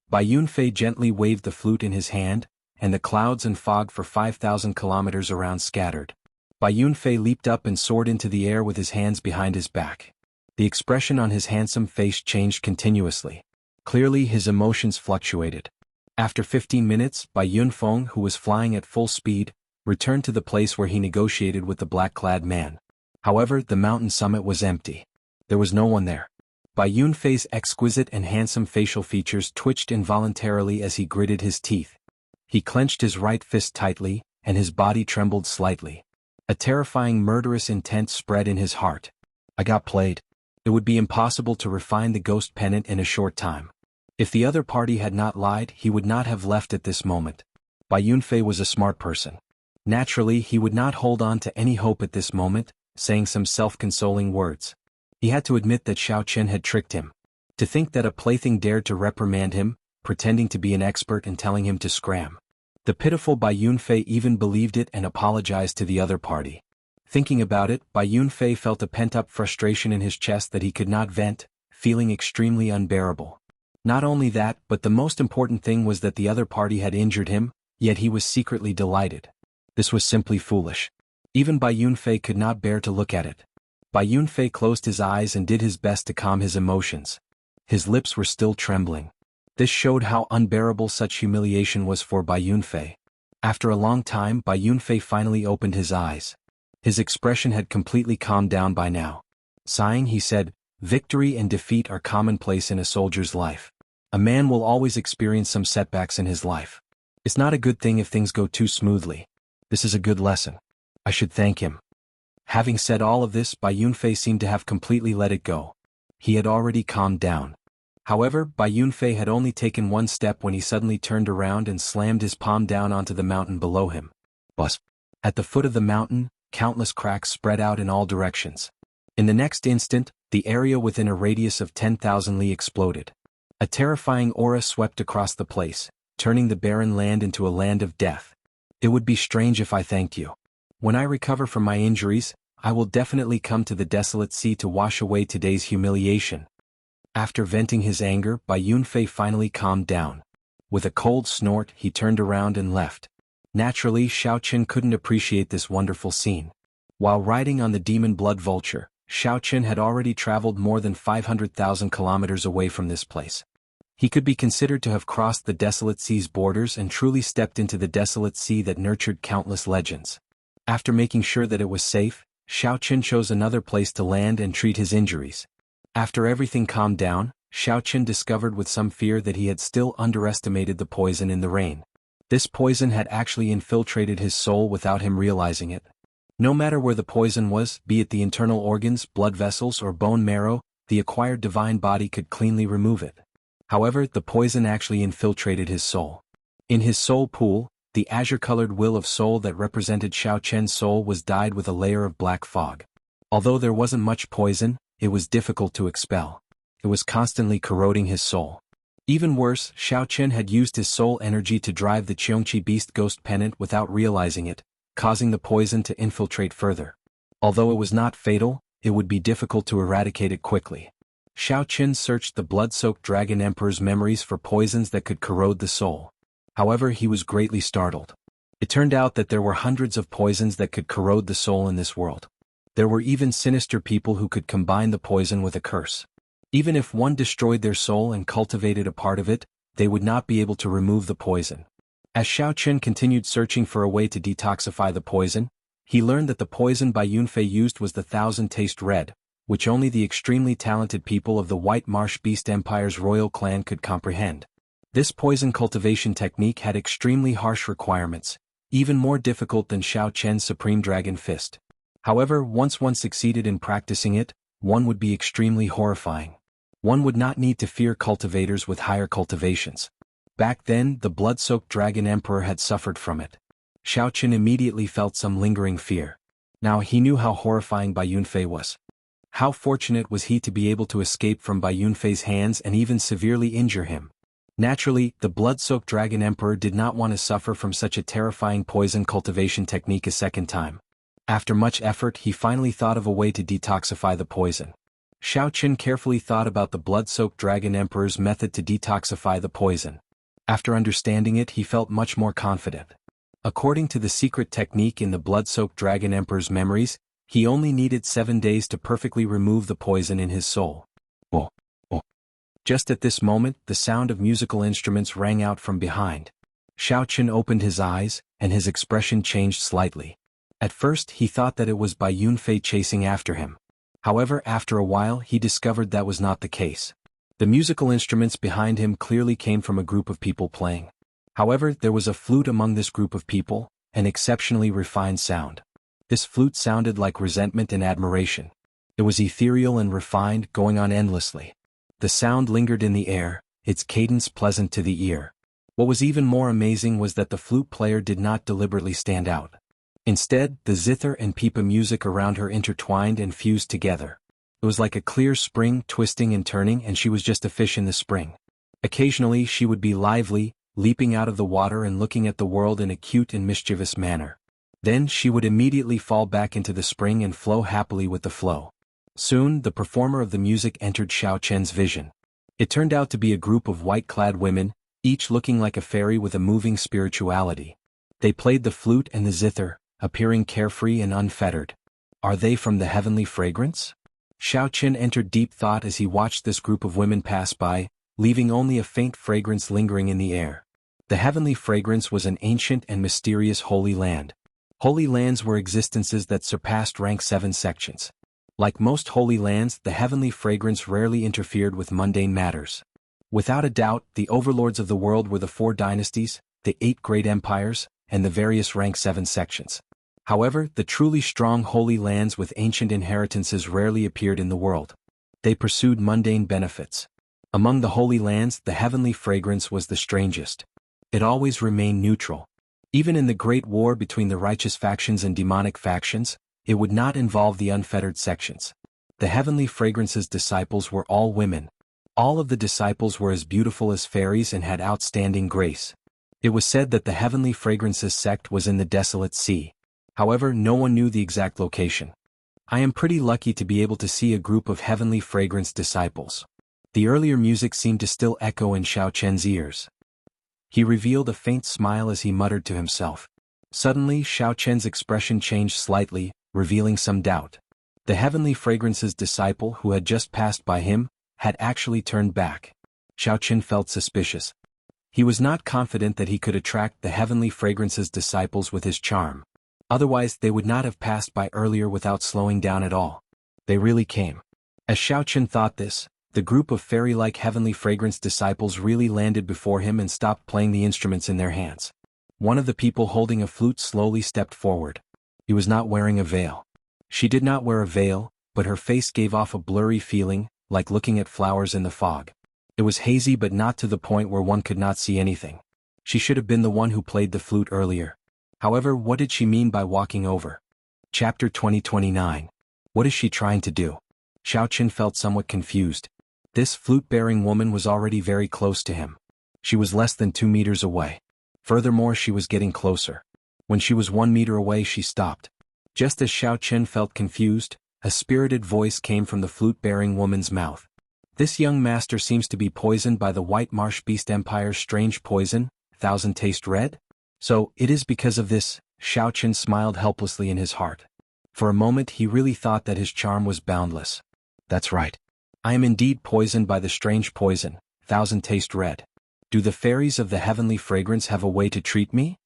Bai Yunfei gently waved the flute in his hand, and the clouds and fog for 5,000 kilometers around scattered. Bai Yunfei leaped up and soared into the air with his hands behind his back. The expression on his handsome face changed continuously. Clearly his emotions fluctuated. After 15 minutes, Bai Yunfeng, who was flying at full speed, returned to the place where he negotiated with the black-clad man. However, the mountain summit was empty. There was no one there. Bai Yunfei's exquisite and handsome facial features twitched involuntarily as he gritted his teeth. He clenched his right fist tightly, and his body trembled slightly. A terrifying murderous intent spread in his heart. I got played. It would be impossible to refine the ghost pennant in a short time. If the other party had not lied, he would not have left at this moment. Bai Yunfei was a smart person. Naturally, he would not hold on to any hope at this moment, saying some self-consoling words. He had to admit that Xiao Qin had tricked him. To think that a plaything dared to reprimand him, pretending to be an expert and telling him to scram. The pitiful Bai Yunfei even believed it and apologized to the other party. Thinking about it, Bai Yunfei felt a pent-up frustration in his chest that he could not vent, feeling extremely unbearable. Not only that, but the most important thing was that the other party had injured him, yet he was secretly delighted. This was simply foolish. Even Bai Yunfei could not bear to look at it. Bai Yunfei closed his eyes and did his best to calm his emotions. His lips were still trembling. This showed how unbearable such humiliation was for Bai Yunfei. After a long time, Bai Yunfei finally opened his eyes. His expression had completely calmed down by now. Sighing, he said, "Victory and defeat are commonplace in a soldier's life. A man will always experience some setbacks in his life. It's not a good thing if things go too smoothly. This is a good lesson. I should thank him." Having said all of this, Bai Yunfei seemed to have completely let it go. He had already calmed down. However, Bai Yunfei had only taken one step when he suddenly turned around and slammed his palm down onto the mountain below him. Buzz! At the foot of the mountain, countless cracks spread out in all directions. In the next instant, the area within a radius of 10,000 li exploded. A terrifying aura swept across the place, turning the barren land into a land of death. It would be strange if I thanked you. When I recover from my injuries, I will definitely come to the desolate sea to wash away today's humiliation. After venting his anger, Bai Yunfei finally calmed down. With a cold snort, he turned around and left. Naturally, Xiao Qin couldn't appreciate this wonderful scene. While riding on the demon blood vulture, Xiao Qin had already traveled more than 500,000 kilometers away from this place. He could be considered to have crossed the desolate sea's borders and truly stepped into the desolate sea that nurtured countless legends. After making sure that it was safe, Xiao Qin chose another place to land and treat his injuries. After everything calmed down, Xiao Qin discovered with some fear that he had still underestimated the poison in the rain. This poison had actually infiltrated his soul without him realizing it. No matter where the poison was, be it the internal organs, blood vessels or bone marrow, the acquired divine body could cleanly remove it. However, the poison actually infiltrated his soul. In his soul pool, the azure-colored will of soul that represented Xiao Qian's soul was dyed with a layer of black fog. Although there wasn't much poison, it was difficult to expel. It was constantly corroding his soul. Even worse, Xiao Qian had used his soul energy to drive the Qiongqi beast ghost pennant without realizing it, causing the poison to infiltrate further. Although it was not fatal, it would be difficult to eradicate it quickly. Xiao Qian searched the blood-soaked Dragon Emperor's memories for poisons that could corrode the soul. However, he was greatly startled. It turned out that there were hundreds of poisons that could corrode the soul in this world. There were even sinister people who could combine the poison with a curse. Even if one destroyed their soul and cultivated a part of it, they would not be able to remove the poison. As Xiao Qian continued searching for a way to detoxify the poison, he learned that the poison Bai Yunfei used was the Thousand Taste Red, which only the extremely talented people of the White Marsh Beast Empire's royal clan could comprehend. This poison cultivation technique had extremely harsh requirements, even more difficult than Xiao Qian's Supreme Dragon Fist. However, once one succeeded in practicing it, one would be extremely horrifying. One would not need to fear cultivators with higher cultivations. Back then, the blood-soaked Dragon Emperor had suffered from it. Xiao Qian immediately felt some lingering fear. Now he knew how horrifying Bai Yunfei was. How fortunate was he to be able to escape from Bai Yunfei's hands and even severely injure him. Naturally, the blood-soaked Dragon Emperor did not want to suffer from such a terrifying poison cultivation technique a second time. After much effort, he finally thought of a way to detoxify the poison. Xiao Qian carefully thought about the blood-soaked Dragon Emperor's method to detoxify the poison. After understanding it, he felt much more confident. According to the secret technique in the blood-soaked Dragon Emperor's memories, he only needed 7 days to perfectly remove the poison in his soul. Oh, oh. Just at this moment, the sound of musical instruments rang out from behind. Xiao Qian opened his eyes, and his expression changed slightly. At first, he thought that it was Bai Yunfei chasing after him. However, after a while, he discovered that was not the case. The musical instruments behind him clearly came from a group of people playing. However, there was a flute among this group of people, an exceptionally refined sound. This flute sounded like resentment and admiration. It was ethereal and refined, going on endlessly. The sound lingered in the air, its cadence pleasant to the ear. What was even more amazing was that the flute player did not deliberately stand out. Instead, the zither and pipa music around her intertwined and fused together. It was like a clear spring twisting and turning, and she was just a fish in the spring. Occasionally she would be lively, leaping out of the water and looking at the world in a cute and mischievous manner. Then she would immediately fall back into the spring and flow happily with the flow. Soon, the performer of the music entered Xiao Qian's vision. It turned out to be a group of white-clad women, each looking like a fairy with a moving spirituality. They played the flute and the zither, appearing carefree and unfettered. Are they from the heavenly fragrance? Xiao Qian entered deep thought as he watched this group of women pass by, leaving only a faint fragrance lingering in the air. The heavenly fragrance was an ancient and mysterious holy land. Holy lands were existences that surpassed rank 7 sections. Like most holy lands, the heavenly fragrance rarely interfered with mundane matters. Without a doubt, the overlords of the world were the 4 dynasties, the 8 great empires, and the various rank 7 sections. However, the truly strong holy lands with ancient inheritances rarely appeared in the world. They pursued mundane benefits. Among the holy lands, the heavenly fragrance was the strangest. It always remained neutral. Even in the great war between the righteous factions and demonic factions, it would not involve the unfettered sections. The heavenly fragrance's disciples were all women. All of the disciples were as beautiful as fairies and had outstanding grace. It was said that the heavenly fragrance's sect was in the desolate sea. However, no one knew the exact location. I am pretty lucky to be able to see a group of heavenly fragrance disciples. The earlier music seemed to still echo in Xiao Qian's ears. He revealed a faint smile as he muttered to himself, Suddenly Xiao Chen's expression changed slightly, revealing some doubt. The Heavenly Fragrance's disciple who had just passed by him had actually turned back. Xiao Chen felt suspicious. He was not confident that he could attract the Heavenly Fragrance's disciples with his charm. Otherwise they would not have passed by earlier without slowing down at all. They really came. As Xiao Chen thought this, the group of fairy-like Heavenly Fragrance disciples really landed before him and stopped playing the instruments in their hands. One of the people holding a flute slowly stepped forward. He was not wearing a veil. She did not wear a veil, but her face gave off a blurry feeling, like looking at flowers in the fog. It was hazy but not to the point where one could not see anything. She should have been the one who played the flute earlier. However, what did she mean by walking over? Chapter 2029. What is she trying to do? Xiao Chen felt somewhat confused. This flute-bearing woman was already very close to him. She was less than 2 meters away. Furthermore, she was getting closer. When she was 1 meter away, she stopped. Just as Xiao Chen felt confused, a spirited voice came from the flute-bearing woman's mouth. This young master seems to be poisoned by the White Marsh Beast Empire's strange poison, Thousand Taste Red? So, it is because of this, Xiao Chen smiled helplessly in his heart. For a moment he really thought that his charm was boundless. That's right. I am indeed poisoned by the strange poison, Thousand Taste Red. Do the fairies of the Heavenly Fragrance have a way to treat me?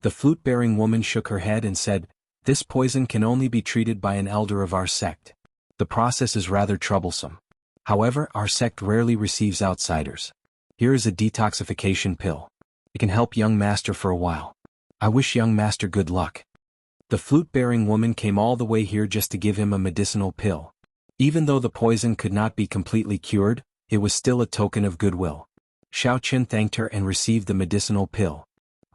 The flute-bearing woman shook her head and said, this poison can only be treated by an elder of our sect. The process is rather troublesome. However, our sect rarely receives outsiders. Here is a detoxification pill. It can help young master for a while. I wish young master good luck. The flute-bearing woman came all the way here just to give him a medicinal pill. Even though the poison could not be completely cured, it was still a token of goodwill. Xiao Chen thanked her and received the medicinal pill.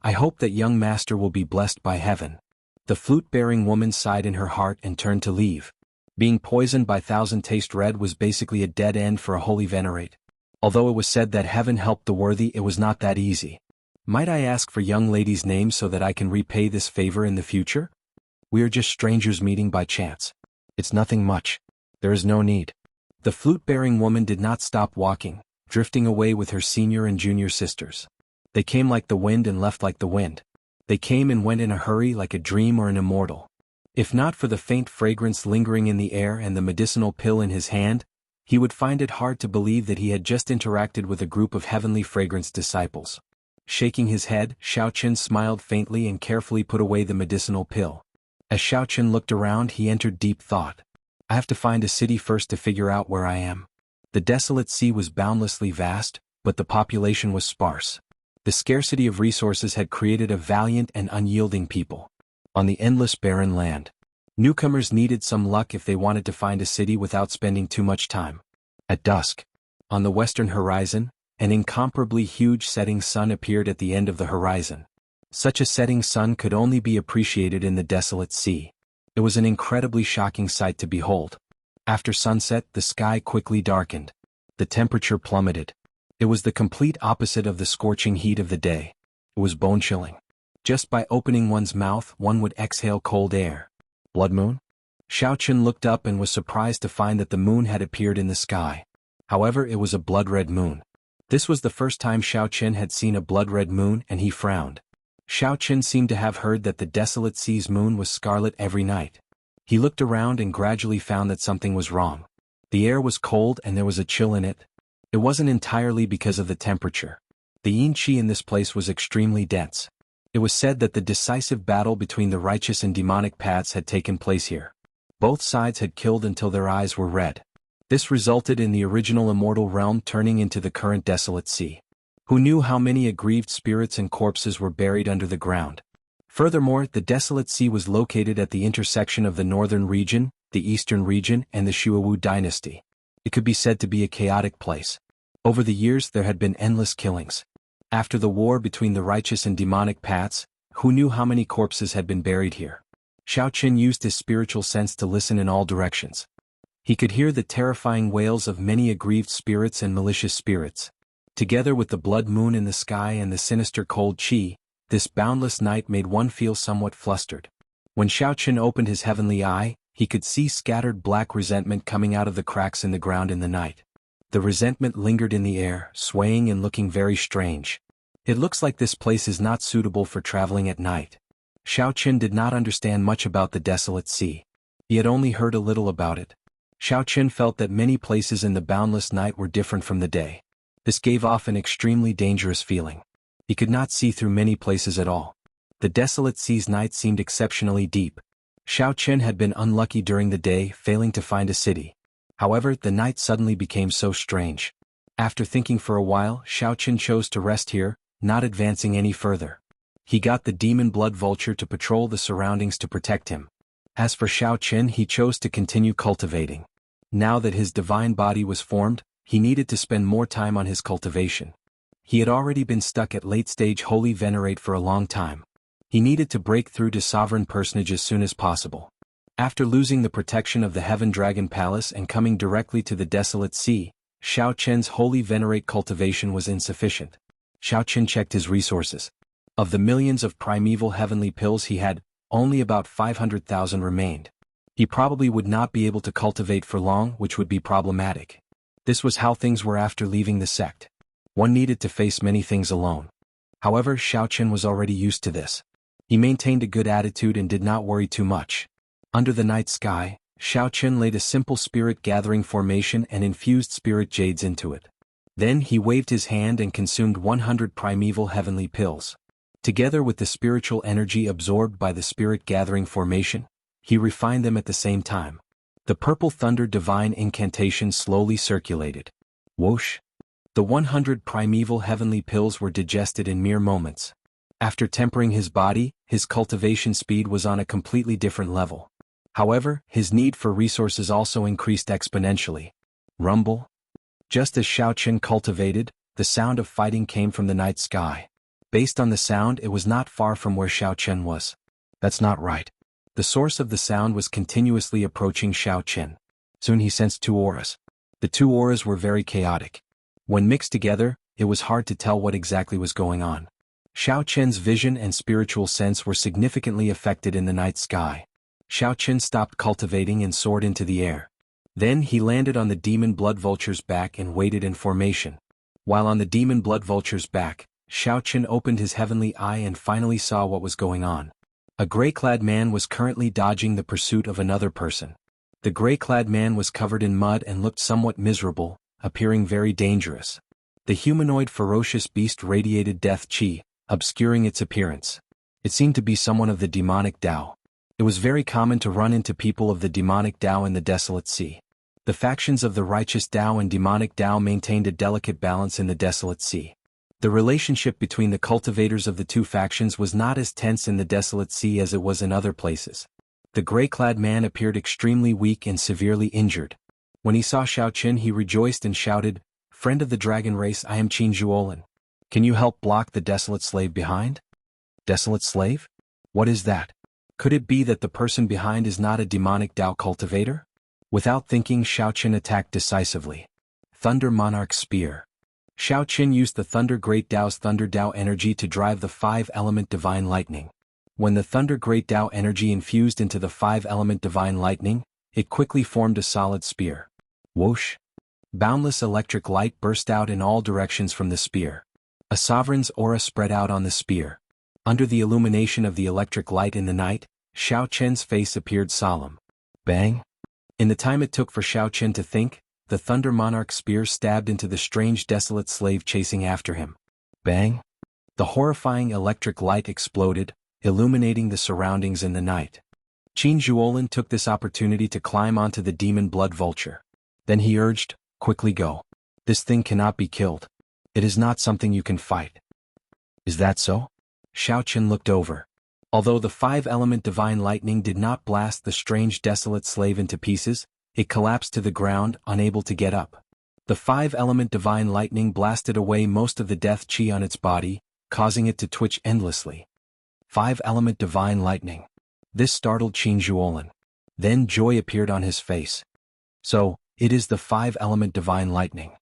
I hope that young master will be blessed by heaven. The flute-bearing woman sighed in her heart and turned to leave. Being poisoned by Thousand Taste Red was basically a dead end for a holy venerate. Although it was said that heaven helped the worthy, it was not that easy. Might I ask for young lady's name so that I can repay this favor in the future? We are just strangers meeting by chance. It's nothing much. There is no need. The flute-bearing woman did not stop walking, drifting away with her senior and junior sisters. They came like the wind and left like the wind. They came and went in a hurry like a dream or an immortal. If not for the faint fragrance lingering in the air and the medicinal pill in his hand, he would find it hard to believe that he had just interacted with a group of Heavenly Fragrance disciples. Shaking his head, Xiao Chen smiled faintly and carefully put away the medicinal pill. As Xiao Chen looked around, he entered deep thought. I have to find a city first to figure out where I am. The desolate sea was boundlessly vast, but the population was sparse. The scarcity of resources had created a valiant and unyielding people. On the endless barren land, newcomers needed some luck if they wanted to find a city without spending too much time. At dusk, on the western horizon, an incomparably huge setting sun appeared at the end of the horizon. Such a setting sun could only be appreciated in the desolate sea. It was an incredibly shocking sight to behold. After sunset, the sky quickly darkened. The temperature plummeted. It was the complete opposite of the scorching heat of the day. It was bone-chilling. Just by opening one's mouth, one would exhale cold air. Blood moon? Xiao Chen looked up and was surprised to find that the moon had appeared in the sky. However, it was a blood-red moon. This was the first time Xiao Chen had seen a blood-red moon, and he frowned. Xiao Chen seemed to have heard that the desolate sea's moon was scarlet every night. He looked around and gradually found that something was wrong. The air was cold and there was a chill in it. It wasn't entirely because of the temperature. The yin qi in this place was extremely dense. It was said that the decisive battle between the righteous and demonic paths had taken place here. Both sides had killed until their eyes were red. This resulted in the original immortal realm turning into the current desolate sea. Who knew how many aggrieved spirits and corpses were buried under the ground? Furthermore, the desolate sea was located at the intersection of the northern region, the eastern region, and the Shuawu dynasty. It could be said to be a chaotic place. Over the years there had been endless killings. After the war between the righteous and demonic paths, who knew how many corpses had been buried here? Xiao Chen used his spiritual sense to listen in all directions. He could hear the terrifying wails of many aggrieved spirits and malicious spirits. Together with the blood moon in the sky and the sinister cold qi, this boundless night made one feel somewhat flustered. When Xiao Chen opened his heavenly eye, he could see scattered black resentment coming out of the cracks in the ground in the night. The resentment lingered in the air, swaying and looking very strange. It looks like this place is not suitable for traveling at night. Xiao Qin did not understand much about the desolate sea. He had only heard a little about it. Xiao Qin felt that many places in the boundless night were different from the day. This gave off an extremely dangerous feeling. He could not see through many places at all. The desolate sea's night seemed exceptionally deep. Xiao Qin had been unlucky during the day, failing to find a city. However, the night suddenly became so strange. After thinking for a while, Xiao Qin chose to rest here, not advancing any further. He got the demon blood vulture to patrol the surroundings to protect him. As for Xiao Qin, he chose to continue cultivating. Now that his divine body was formed, he needed to spend more time on his cultivation. He had already been stuck at late-stage Holy Venerate for a long time. He needed to break through to Sovereign Personage as soon as possible. After losing the protection of the Heaven Dragon Palace and coming directly to the desolate sea, Xiao Qin's Holy Venerate cultivation was insufficient. Xiao Qin checked his resources. Of the millions of primeval heavenly pills he had, only about 500,000 remained. He probably would not be able to cultivate for long, which would be problematic. This was how things were after leaving the sect. One needed to face many things alone. However, Xiao Qin was already used to this. He maintained a good attitude and did not worry too much. Under the night sky, Xiao Qin laid a simple spirit gathering formation and infused spirit jades into it. Then he waved his hand and consumed 100 primeval heavenly pills. Together with the spiritual energy absorbed by the spirit gathering formation, he refined them at the same time. The purple thunder divine incantation slowly circulated. Whoosh! The 100 primeval heavenly pills were digested in mere moments. After tempering his body, his cultivation speed was on a completely different level. However, his need for resources also increased exponentially. Rumble? Just as Xiao Qin cultivated, the sound of fighting came from the night sky. Based on the sound, it was not far from where Xiao Qin was. That's not right. The source of the sound was continuously approaching Xiao Qin. Soon he sensed two auras. The two auras were very chaotic. When mixed together, it was hard to tell what exactly was going on. Xiao Qin's vision and spiritual sense were significantly affected in the night sky. Xiao Qin stopped cultivating and soared into the air. Then he landed on the demon blood vulture's back and waited in formation. While on the demon blood vulture's back, Xiao Qin opened his heavenly eye and finally saw what was going on. A gray-clad man was currently dodging the pursuit of another person. The gray-clad man was covered in mud and looked somewhat miserable, appearing very dangerous. The humanoid ferocious beast radiated death chi, obscuring its appearance. It seemed to be someone of the demonic Tao. It was very common to run into people of the demonic Tao in the desolate sea. The factions of the righteous Tao and demonic Tao maintained a delicate balance in the desolate sea. The relationship between the cultivators of the two factions was not as tense in the desolate sea as it was in other places. The gray-clad man appeared extremely weak and severely injured. When he saw Xiao Qin, he rejoiced and shouted, "Friend of the dragon race, I am Qin Zhuolin. Can you help block the desolate slave behind?" Desolate slave? What is that? Could it be that the person behind is not a demonic Tao cultivator? Without thinking, Xiao Qin attacked decisively. Thunder Monarch Spear. Xiao Qin used the Thunder Great Tao's Thunder Tao energy to drive the 5-element divine lightning. When the Thunder Great Tao energy infused into the 5-element divine lightning, it quickly formed a solid spear. Whoosh! Boundless electric light burst out in all directions from the spear. A sovereign's aura spread out on the spear. Under the illumination of the electric light in the night, Xiao Qin's face appeared solemn. Bang! In the time it took for Xiao Qin to think, the Thunder Monarch spear stabbed into the strange desolate slave chasing after him. Bang! The horrifying electric light exploded, illuminating the surroundings in the night. Qin Zhuolin took this opportunity to climb onto the demon blood vulture. Then he urged, "Quickly go. This thing cannot be killed. It is not something you can fight." Is that so? Xiao Qin looked over. Although the 5-element divine lightning did not blast the strange desolate slave into pieces, it collapsed to the ground, unable to get up. The 5-element divine lightning blasted away most of the death chi on its body, causing it to twitch endlessly. 5-element divine lightning. This startled Qin Zhuolin. Then joy appeared on his face. So, it is the 5-element divine lightning.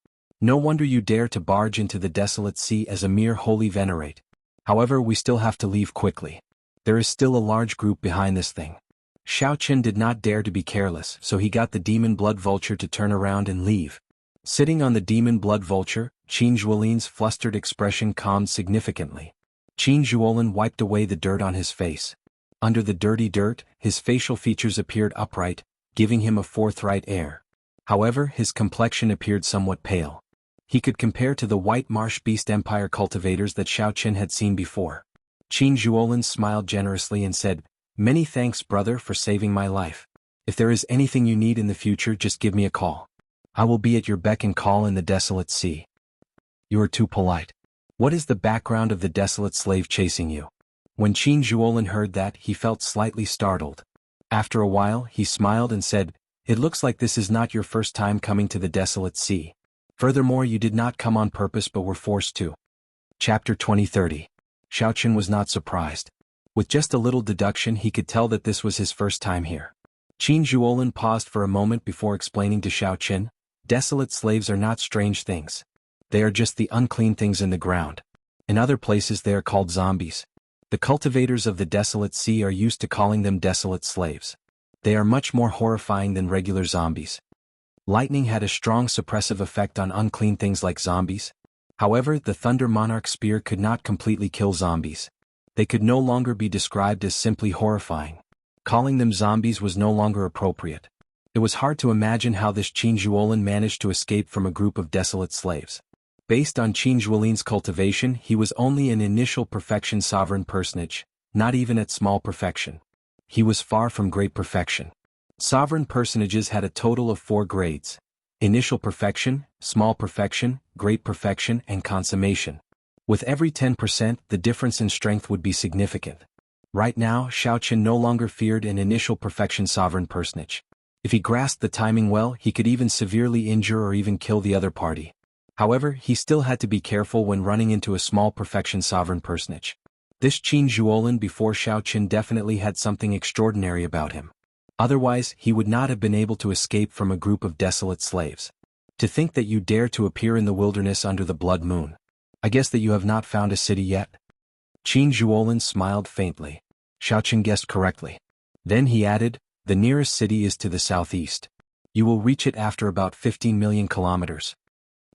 No wonder you dare to barge into the desolate sea as a mere holy venerate. However, we still have to leave quickly. There is still a large group behind this thing. Xiao Qin did not dare to be careless, so he got the demon blood vulture to turn around and leave. Sitting on the demon blood vulture, Qin Zhuolin's flustered expression calmed significantly. Qin Zhuolin wiped away the dirt on his face. Under the dirty dirt, his facial features appeared upright, giving him a forthright air. However, his complexion appeared somewhat pale. He could compare to the white marsh beast empire cultivators that Xiao Qin had seen before. Qin Zhuolin smiled generously and said, "Many thanks, brother, for saving my life. If there is anything you need in the future, just give me a call. I will be at your beck and call in the desolate sea." "You are too polite. What is the background of the desolate slave chasing you?" When Qin Zhuolin heard that, he felt slightly startled. After a while, he smiled and said, "It looks like this is not your first time coming to the desolate sea. Furthermore, you did not come on purpose but were forced to." Chapter 2030. Xiao Qin was not surprised. With just a little deduction, he could tell that this was his first time here. Qin Zhuolin paused for a moment before explaining to Xiao Qin, "Desolate slaves are not strange things. They are just the unclean things in the ground. In other places they are called zombies. The cultivators of the desolate sea are used to calling them desolate slaves. They are much more horrifying than regular zombies. Lightning had a strong suppressive effect on unclean things like zombies. However, the Thunder Monarch spear could not completely kill zombies. They could no longer be described as simply horrifying. Calling them zombies was no longer appropriate. It was hard to imagine how this Qin Zhuolin managed to escape from a group of desolate slaves. Based on Qin Zhuolin's cultivation, he was only an initial perfection sovereign personage, not even at small perfection. He was far from great perfection. Sovereign personages had a total of 4 grades: initial perfection, small perfection, great perfection, and consummation. With every 10%, the difference in strength would be significant. Right now, Xiao Qin no longer feared an initial perfection sovereign personage. If he grasped the timing well, he could even severely injure or even kill the other party. However, he still had to be careful when running into a small perfection sovereign personage. This Qin Zhuolin before Xiao Qin definitely had something extraordinary about him. Otherwise, he would not have been able to escape from a group of desolate slaves. To think that you dare to appear in the wilderness under the blood moon. I guess that you have not found a city yet? Qin Zhuolin smiled faintly. Xiao Qin guessed correctly. Then he added, "The nearest city is to the southeast. You will reach it after about 15 million kilometers."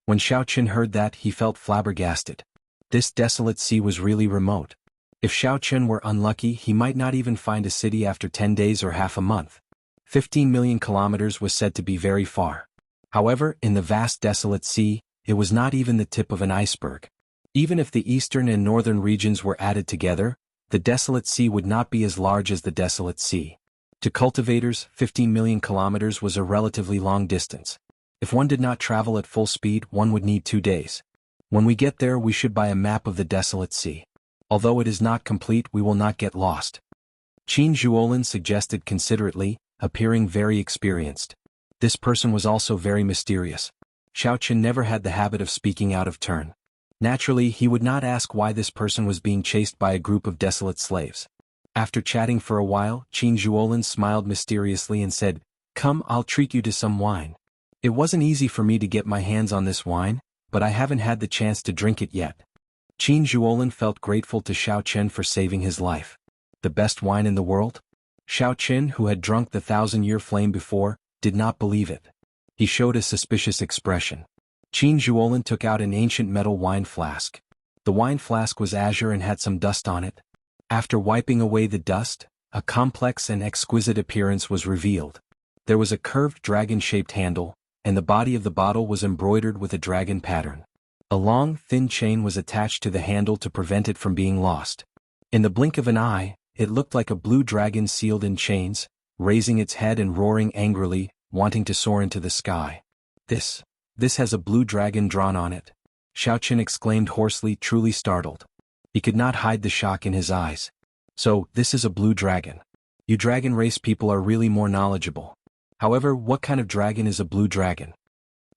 When Xiao Qin heard that, he felt flabbergasted. This desolate sea was really remote. If Xiao Qin were unlucky, he might not even find a city after 10 days or half a month. 15 million kilometers was said to be very far. However, in the vast desolate sea, it was not even the tip of an iceberg. Even if the eastern and northern regions were added together, the desolate sea would not be as large as the desolate sea. To cultivators, 15 million kilometers was a relatively long distance. If one did not travel at full speed, one would need 2 days. When we get there, we should buy a map of the desolate sea. Although it is not complete, we will not get lost. Qin Zhuolin suggested considerately, appearing very experienced. This person was also very mysterious. Xiao Qin never had the habit of speaking out of turn. Naturally, he would not ask why this person was being chased by a group of desolate slaves. After chatting for a while, Qin Zhuolin smiled mysteriously and said, "Come, I'll treat you to some wine. It wasn't easy for me to get my hands on this wine, but I haven't had the chance to drink it yet." Qin Zhuolin felt grateful to Xiao Qin for saving his life. The best wine in the world? Xiao Qin, who had drunk the 1,000-year flame before, did not believe it. He showed a suspicious expression. Qin Zhuolin took out an ancient metal wine flask. The wine flask was azure and had some dust on it. After wiping away the dust, a complex and exquisite appearance was revealed. There was a curved dragon-shaped handle, and the body of the bottle was embroidered with a dragon pattern. A long, thin chain was attached to the handle to prevent it from being lost. In the blink of an eye, it looked like a blue dragon sealed in chains, raising its head and roaring angrily, wanting to soar into the sky. This has a blue dragon drawn on it," Xiao Qin exclaimed hoarsely, truly startled. He could not hide the shock in his eyes. "So, this is a blue dragon. You dragon race people are really more knowledgeable. However, what kind of dragon is a blue dragon?"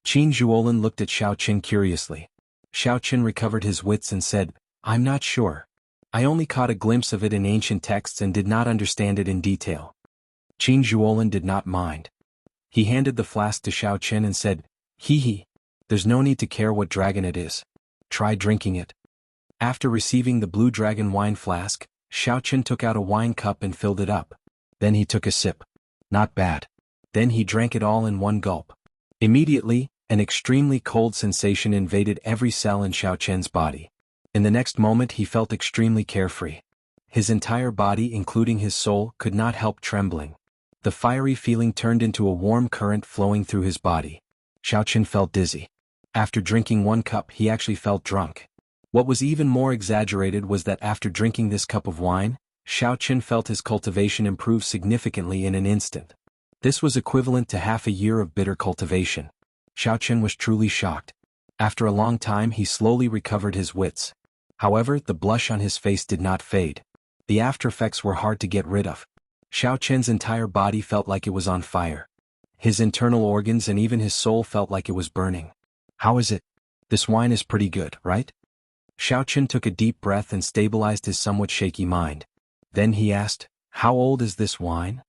Qin Zhuolin looked at Xiao Qin curiously. Xiao Qin recovered his wits and said, "I'm not sure. I only caught a glimpse of it in ancient texts and did not understand it in detail." Qin Zhuolin did not mind. He handed the flask to Xiao Qin and said, "Hee, there's no need to care what dragon it is. Try drinking it." After receiving the blue dragon wine flask, Xiao Qin took out a wine cup and filled it up. Then he took a sip. Not bad. Then he drank it all in one gulp. Immediately, an extremely cold sensation invaded every cell in Xiao Qin's body. In the next moment he felt extremely carefree. His entire body, including his soul, could not help trembling. The fiery feeling turned into a warm current flowing through his body. Xiaoqin felt dizzy. After drinking 1 cup, he actually felt drunk. What was even more exaggerated was that after drinking this cup of wine, Xiaoqin felt his cultivation improve significantly in an instant. This was equivalent to half a year of bitter cultivation. Xiaoqin was truly shocked. After a long time, he slowly recovered his wits. However, the blush on his face did not fade. The aftereffects were hard to get rid of. Xiaoqin's entire body felt like it was on fire. His internal organs and even his soul felt like it was burning. How is it? This wine is pretty good, right? Xiaoqin took a deep breath and stabilized his somewhat shaky mind. Then he asked, "How old is this wine?"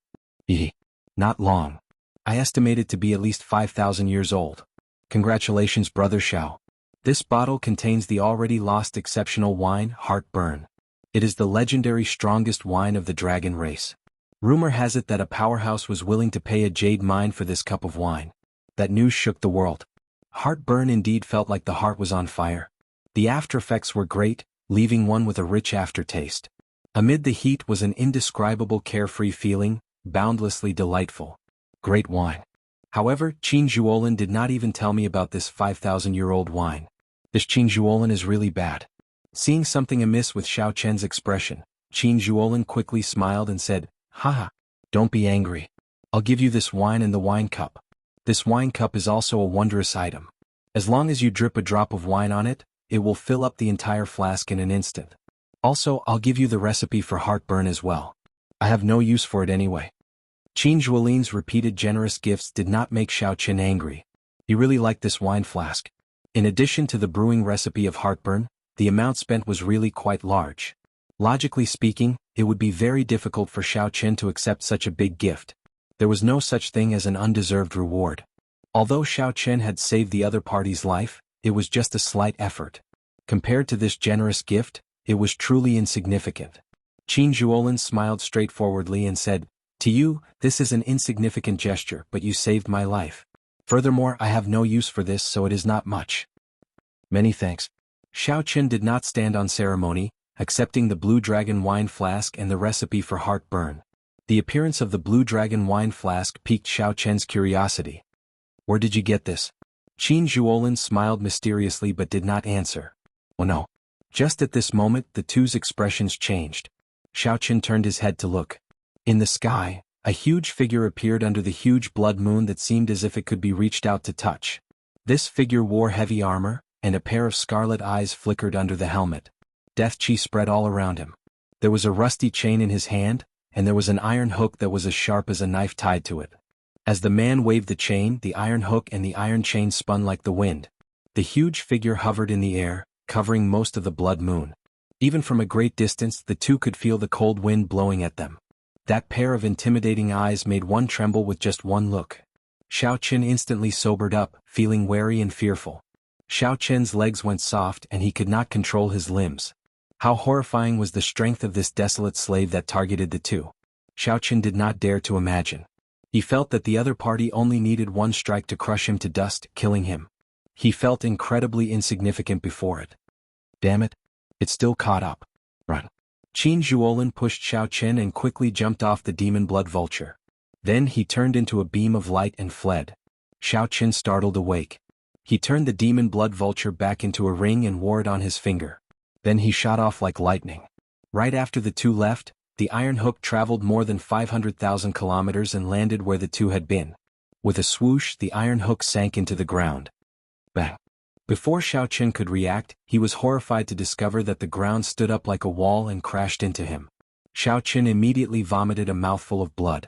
Not long. I estimate it to be at least 5,000 years old. Congratulations, Brother Xiao. This bottle contains the already lost exceptional wine, Heartburn. It is the legendary strongest wine of the dragon race. Rumor has it that a powerhouse was willing to pay a jade mine for this cup of wine. That news shook the world. Heartburn indeed felt like the heart was on fire. The aftereffects were great, leaving one with a rich aftertaste. Amid the heat was an indescribable carefree feeling, boundlessly delightful. Great wine. However, Qin Zhuolin did not even tell me about this 5,000-year-old wine. This Qin Zhuolin is really bad. Seeing something amiss with Xiaoqian's expression, Qin Zhuolin quickly smiled and said, "Haha, don't be angry. I'll give you this wine and the wine cup. This wine cup is also a wondrous item. As long as you drip a drop of wine on it, it will fill up the entire flask in an instant. Also, I'll give you the recipe for heartburn as well. I have no use for it anyway." Qin Zhuolin's repeated generous gifts did not make Xiaoqin angry. He really liked this wine flask. In addition to the brewing recipe of heartburn, the amount spent was really quite large. Logically speaking, it would be very difficult for Xiaoqin to accept such a big gift. There was no such thing as an undeserved reward. Although Xiaoqin had saved the other party's life, it was just a slight effort. Compared to this generous gift, it was truly insignificant. Qin Zhuolin smiled straightforwardly and said, "To you, this is an insignificant gesture, but you saved my life. Furthermore, I have no use for this, so it is not much." "Many thanks." Xiaoqin did not stand on ceremony, accepting the Blue Dragon wine flask and the recipe for heartburn. The appearance of the Blue Dragon wine flask piqued Xiaoqin's curiosity. "Where did you get this?" Qin Zhuolin smiled mysteriously but did not answer. "Oh no." Just at this moment, the two's expressions changed. Xiaoqin turned his head to look. In the sky, a huge figure appeared under the huge blood moon that seemed as if it could be reached out to touch. This figure wore heavy armor, and a pair of scarlet eyes flickered under the helmet. Death chi spread all around him. There was a rusty chain in his hand, and there was an iron hook that was as sharp as a knife tied to it. As the man waved the chain, the iron hook and the iron chain spun like the wind. The huge figure hovered in the air, covering most of the blood moon. Even from a great distance, the two could feel the cold wind blowing at them. That pair of intimidating eyes made one tremble with just one look. Xiaoqin instantly sobered up, feeling wary and fearful. Xiaoqin's legs went soft and he could not control his limbs. How horrifying was the strength of this desolate slave that targeted the two. Xiaoqin did not dare to imagine. He felt that the other party only needed one strike to crush him to dust, killing him. He felt incredibly insignificant before it. Damn it. It still caught up. Run. Qin Zhuolin pushed Xiaoqin and quickly jumped off the demon blood vulture. Then he turned into a beam of light and fled. Xiaoqin startled awake. He turned the demon blood vulture back into a ring and wore it on his finger. Then he shot off like lightning. Right after the two left, the iron hook traveled more than 500,000 kilometers and landed where the two had been. With a swoosh, the iron hook sank into the ground. Bang! Before Xiaoqin could react, he was horrified to discover that the ground stood up like a wall and crashed into him. Xiaoqin immediately vomited a mouthful of blood.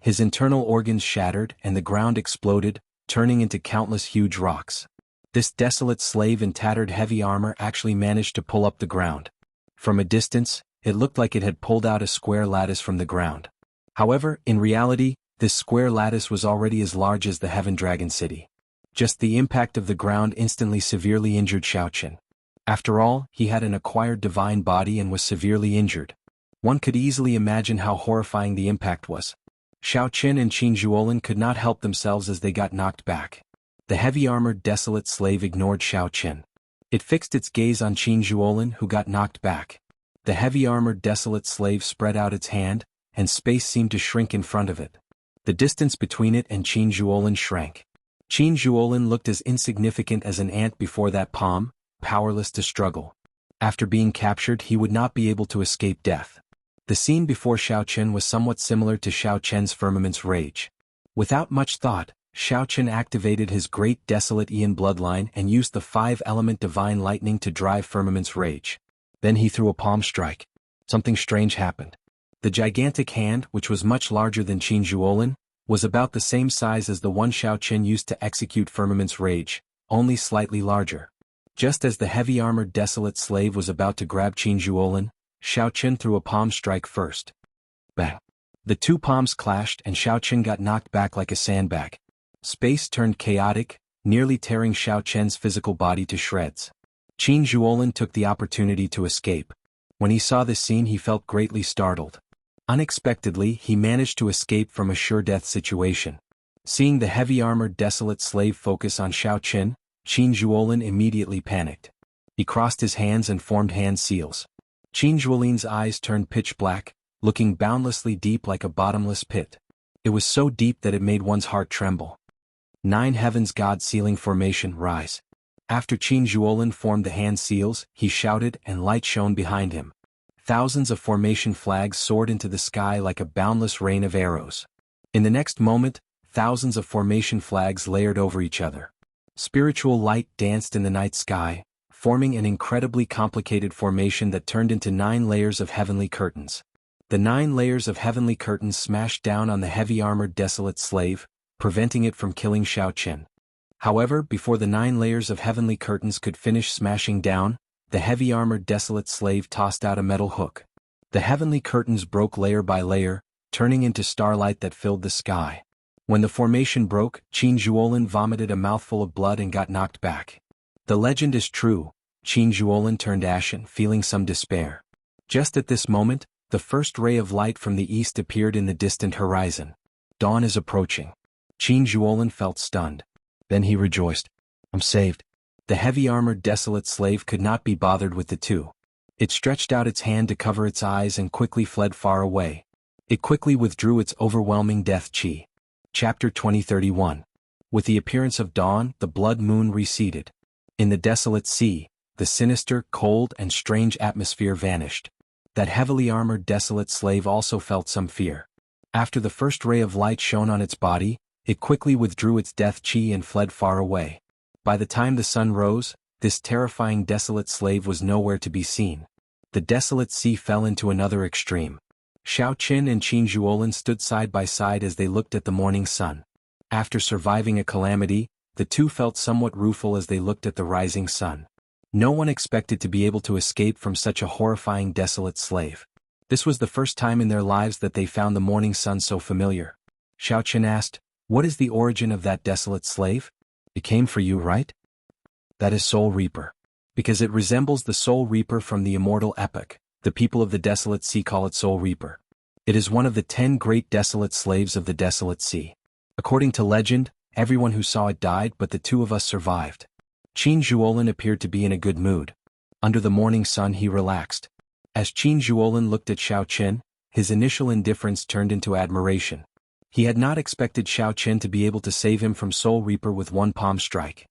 His internal organs shattered and the ground exploded, turning into countless huge rocks. This desolate slave in tattered heavy armor actually managed to pull up the ground. From a distance, it looked like it had pulled out a square lattice from the ground. However, in reality, this square lattice was already as large as the Heaven Dragon City. Just the impact of the ground instantly severely injured Xiaoqin. After all, he had an acquired divine body and was severely injured. One could easily imagine how horrifying the impact was. Xiaoqin and Qin Zhuolin could not help themselves as they got knocked back. The heavy-armored desolate slave ignored Xiaoqin. It fixed its gaze on Qin Zhuolin, who got knocked back. The heavy-armored desolate slave spread out its hand, and space seemed to shrink in front of it. The distance between it and Qin Zhuolin shrank. Qin Zhuolin looked as insignificant as an ant before that palm, powerless to struggle. After being captured, he would not be able to escape death. The scene before Xiao Chen was somewhat similar to Xiao Chen's firmament's rage. Without much thought, Xiao Chen activated his great desolate Ian bloodline and used the 5-element divine lightning to drive firmament's rage. Then he threw a palm strike. Something strange happened. The gigantic hand, which was much larger than Qin Zhuolin, was about the same size as the one Xiao Chen used to execute firmament's rage, only slightly larger. Just as the heavy-armored desolate slave was about to grab Qin Zhuolin, Xiao Chen threw a palm strike first. Bang! The two palms clashed and Xiao Chen got knocked back like a sandbag. Space turned chaotic, nearly tearing Xiao Chen's physical body to shreds. Qin Zhuolin took the opportunity to escape. When he saw this scene, he felt greatly startled. Unexpectedly, he managed to escape from a sure-death situation. Seeing the heavy-armored desolate slave focus on Xiao Chen, Qin Zhuolin immediately panicked. He crossed his hands and formed hand seals. Qin Zhuolin's eyes turned pitch black, looking boundlessly deep like a bottomless pit. It was so deep that it made one's heart tremble. 9 Heavens God Sealing Formation Rise. After Qin Zhuolin formed the hand seals, he shouted and light shone behind him. Thousands of formation flags soared into the sky like a boundless rain of arrows. In the next moment, thousands of formation flags layered over each other. Spiritual light danced in the night sky, forming an incredibly complicated formation that turned into 9 layers of heavenly curtains. The 9 layers of heavenly curtains smashed down on the heavy-armored desolate slave, preventing it from killing Xiao Chen. However, before the 9 layers of heavenly curtains could finish smashing down, the heavy-armored desolate slave tossed out a metal hook. The heavenly curtains broke layer by layer, turning into starlight that filled the sky. When the formation broke, Qin Zhuolin vomited a mouthful of blood and got knocked back. The legend is true. Qin Zhuolin turned ashen, feeling some despair. Just at this moment, the first ray of light from the east appeared in the distant horizon. Dawn is approaching. Qin Zhuolin felt stunned. Then he rejoiced. I'm saved. The heavy-armored desolate slave could not be bothered with the two. It stretched out its hand to cover its eyes and quickly fled far away. It quickly withdrew its overwhelming death chi. Chapter 2031. With the appearance of dawn, the blood moon receded. In the desolate sea, the sinister, cold, and strange atmosphere vanished. That heavily armored desolate slave also felt some fear. After the first ray of light shone on its body, it quickly withdrew its death chi and fled far away. By the time the sun rose, this terrifying desolate slave was nowhere to be seen. The desolate sea fell into another extreme. Xiao Chen and Qin Zhuolin stood side by side as they looked at the morning sun. After surviving a calamity, the two felt somewhat rueful as they looked at the rising sun. No one expected to be able to escape from such a horrifying desolate slave. This was the first time in their lives that they found the morning sun so familiar. Xiao Chen asked, "What is the origin of that desolate slave? It came for you, right?" "That is Soul Reaper. Because it resembles the Soul Reaper from the immortal epic, the people of the desolate sea call it Soul Reaper. It is one of the 10 great desolate slaves of the desolate sea. According to legend, everyone who saw it died, but the 2 of us survived." Qin Zhuolin appeared to be in a good mood. Under the morning sun he relaxed. As Qin Zhuolin looked at Xiao Chen, his initial indifference turned into admiration. He had not expected Xiao Chen to be able to save him from Soul Reaper with one palm strike.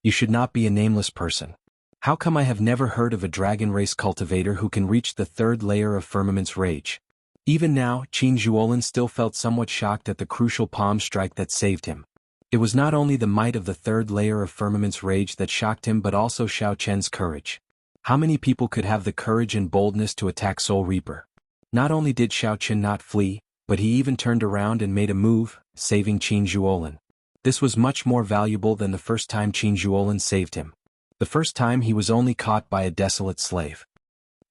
"You should not be a nameless person. How come I have never heard of a dragon race cultivator who can reach the 3rd layer of Firmament's Rage?" Even now, Qin Zhuolin still felt somewhat shocked at the crucial palm strike that saved him. It was not only the might of the 3rd layer of Firmament's Rage that shocked him but also Xiao Chen's courage. How many people could have the courage and boldness to attack Soul Reaper? Not only did Xiao Chen not flee, but he even turned around and made a move, saving Qin Zhuolin. This was much more valuable than the first time Qin Zhuolin saved him. The first time he was only caught by a desolate slave.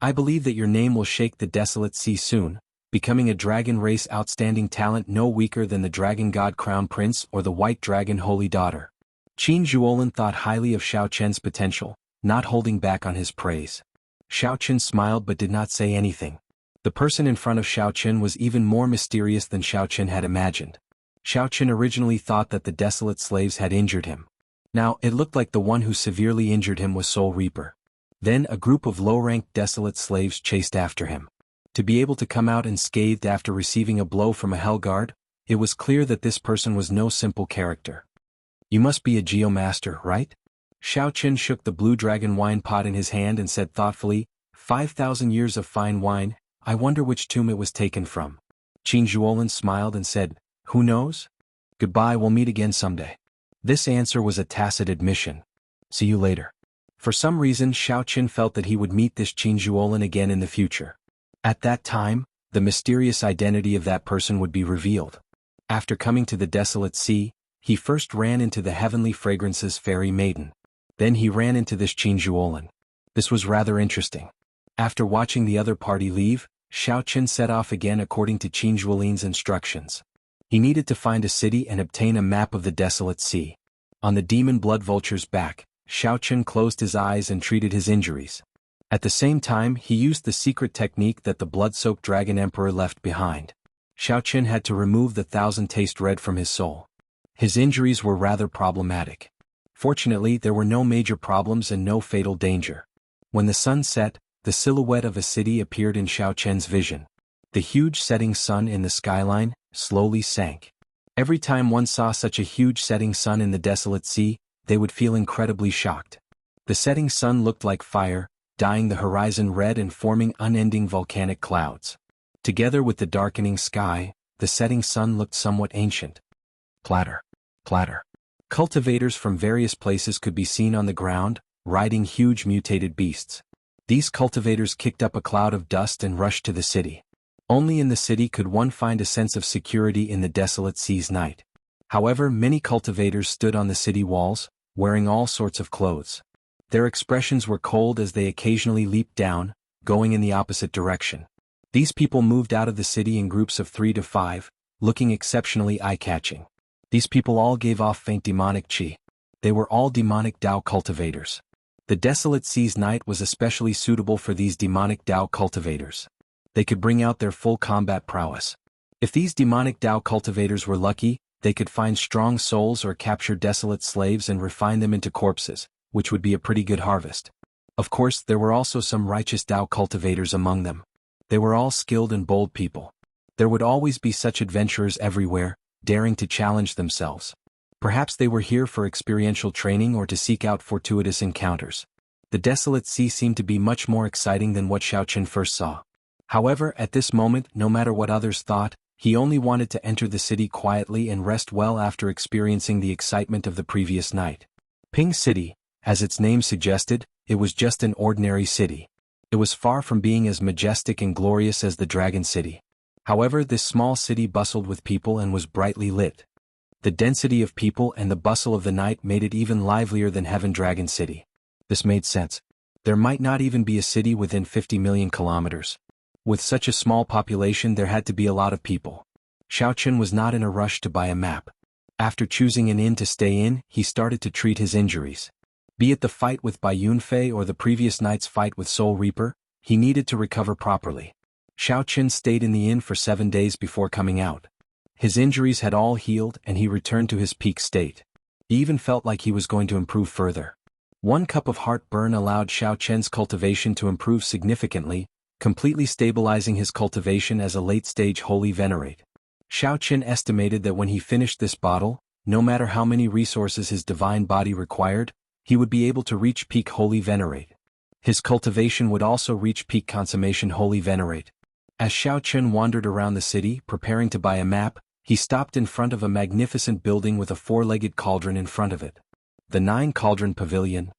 "I believe that your name will shake the desolate sea soon, becoming a dragon race outstanding talent no weaker than the Dragon God Crown Prince or the White Dragon Holy Daughter." Qin Zhuolin thought highly of Xiao Chen's potential, not holding back on his praise. Xiao Chen smiled but did not say anything. The person in front of Xiao Chen was even more mysterious than Xiao Chen had imagined. Xiao Chen originally thought that the desolate slaves had injured him. Now, it looked like the one who severely injured him was Soul Reaper. Then a group of low-ranked desolate slaves chased after him. To be able to come out unscathed after receiving a blow from a Hellguard, it was clear that this person was no simple character. "You must be a geomaster, right?" Xiao Qin shook the blue dragon wine pot in his hand and said thoughtfully, 5,000 years of fine wine, I wonder which tomb it was taken from." Qin Zhuolin smiled and said, "Who knows? Goodbye, we'll meet again someday." This answer was a tacit admission. "See you later." For some reason Xiao Qin felt that he would meet this Qin Zhuolin again in the future. At that time, the mysterious identity of that person would be revealed. After coming to the desolate sea, he first ran into the heavenly fragrances fairy maiden. Then he ran into this Qin Zhuolin. This was rather interesting. After watching the other party leave, Xiao Qin set off again according to Qin Zhuolin's instructions. He needed to find a city and obtain a map of the desolate sea. On the demon blood vulture's back, Xiao Qin closed his eyes and treated his injuries. At the same time he used the secret technique that the blood-soaked dragon emperor left behind. Xiao Qin had to remove the thousand-taste red from his soul. His injuries were rather problematic. Fortunately there were no major problems and no fatal danger. When the sun set, the silhouette of a city appeared in Xiao Qin's vision. The huge setting sun in the skyline slowly sank. Every time one saw such a huge setting sun in the desolate sea, they would feel incredibly shocked. The setting sun looked like fire, dyeing the horizon red and forming unending volcanic clouds. Together with the darkening sky, the setting sun looked somewhat ancient. Clatter, clatter. Cultivators from various places could be seen on the ground, riding huge mutated beasts. These cultivators kicked up a cloud of dust and rushed to the city. Only in the city could one find a sense of security in the desolate sea's night. However, many cultivators stood on the city walls, wearing all sorts of clothes. Their expressions were cold as they occasionally leaped down, going in the opposite direction. These people moved out of the city in groups of 3 to 5, looking exceptionally eye-catching. These people all gave off faint demonic qi. They were all demonic Dao cultivators. The desolate sea's night was especially suitable for these demonic Dao cultivators. They could bring out their full combat prowess. If these demonic Dao cultivators were lucky, they could find strong souls or capture desolate slaves and refine them into corpses, which would be a pretty good harvest. Of course, there were also some righteous Dao cultivators among them. They were all skilled and bold people. There would always be such adventurers everywhere, daring to challenge themselves. Perhaps they were here for experiential training or to seek out fortuitous encounters. The desolate sea seemed to be much more exciting than what Xiao Qin first saw. However, at this moment, no matter what others thought, he only wanted to enter the city quietly and rest well after experiencing the excitement of the previous night. Ping City, as its name suggested, it was just an ordinary city. It was far from being as majestic and glorious as the Dragon City. However, this small city bustled with people and was brightly lit. The density of people and the bustle of the night made it even livelier than Heaven Dragon City. This made sense. There might not even be a city within 50 million kilometers. With such a small population there had to be a lot of people. Xiao Qin was not in a rush to buy a map. After choosing an inn to stay in, he started to treat his injuries. Be it the fight with Bai Yunfei or the previous night's fight with Soul Reaper, he needed to recover properly. Xiao Qin stayed in the inn for 7 days before coming out. His injuries had all healed and he returned to his peak state. He even felt like he was going to improve further. 1 cup of heartburn allowed Xiao Qin's cultivation to improve significantly, completely stabilizing his cultivation as a late-stage holy venerate. Xiao Qin estimated that when he finished this bottle, no matter how many resources his divine body required, he would be able to reach peak holy venerate. His cultivation would also reach peak consummation holy venerate. As Xiao Qin wandered around the city preparing to buy a map, he stopped in front of a magnificent building with a 4-legged cauldron in front of it. The 9-cauldron pavilion.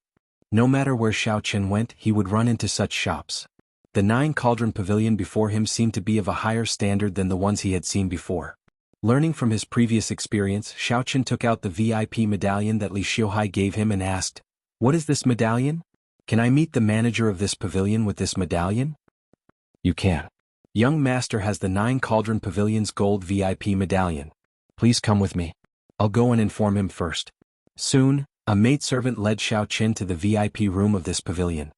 No matter where Xiao Qin went, he would run into such shops. The 9-cauldron pavilion before him seemed to be of a higher standard than the ones he had seen before. Learning from his previous experience, Xiao Qin took out the VIP medallion that Li Xiuhai gave him and asked, "What is this medallion? Can I meet the manager of this pavilion with this medallion?" "You can. Young master has the 9-cauldron pavilion's gold VIP medallion. Please come with me. I'll go and inform him first." Soon, a maidservant led Xiao Qin to the VIP room of this pavilion.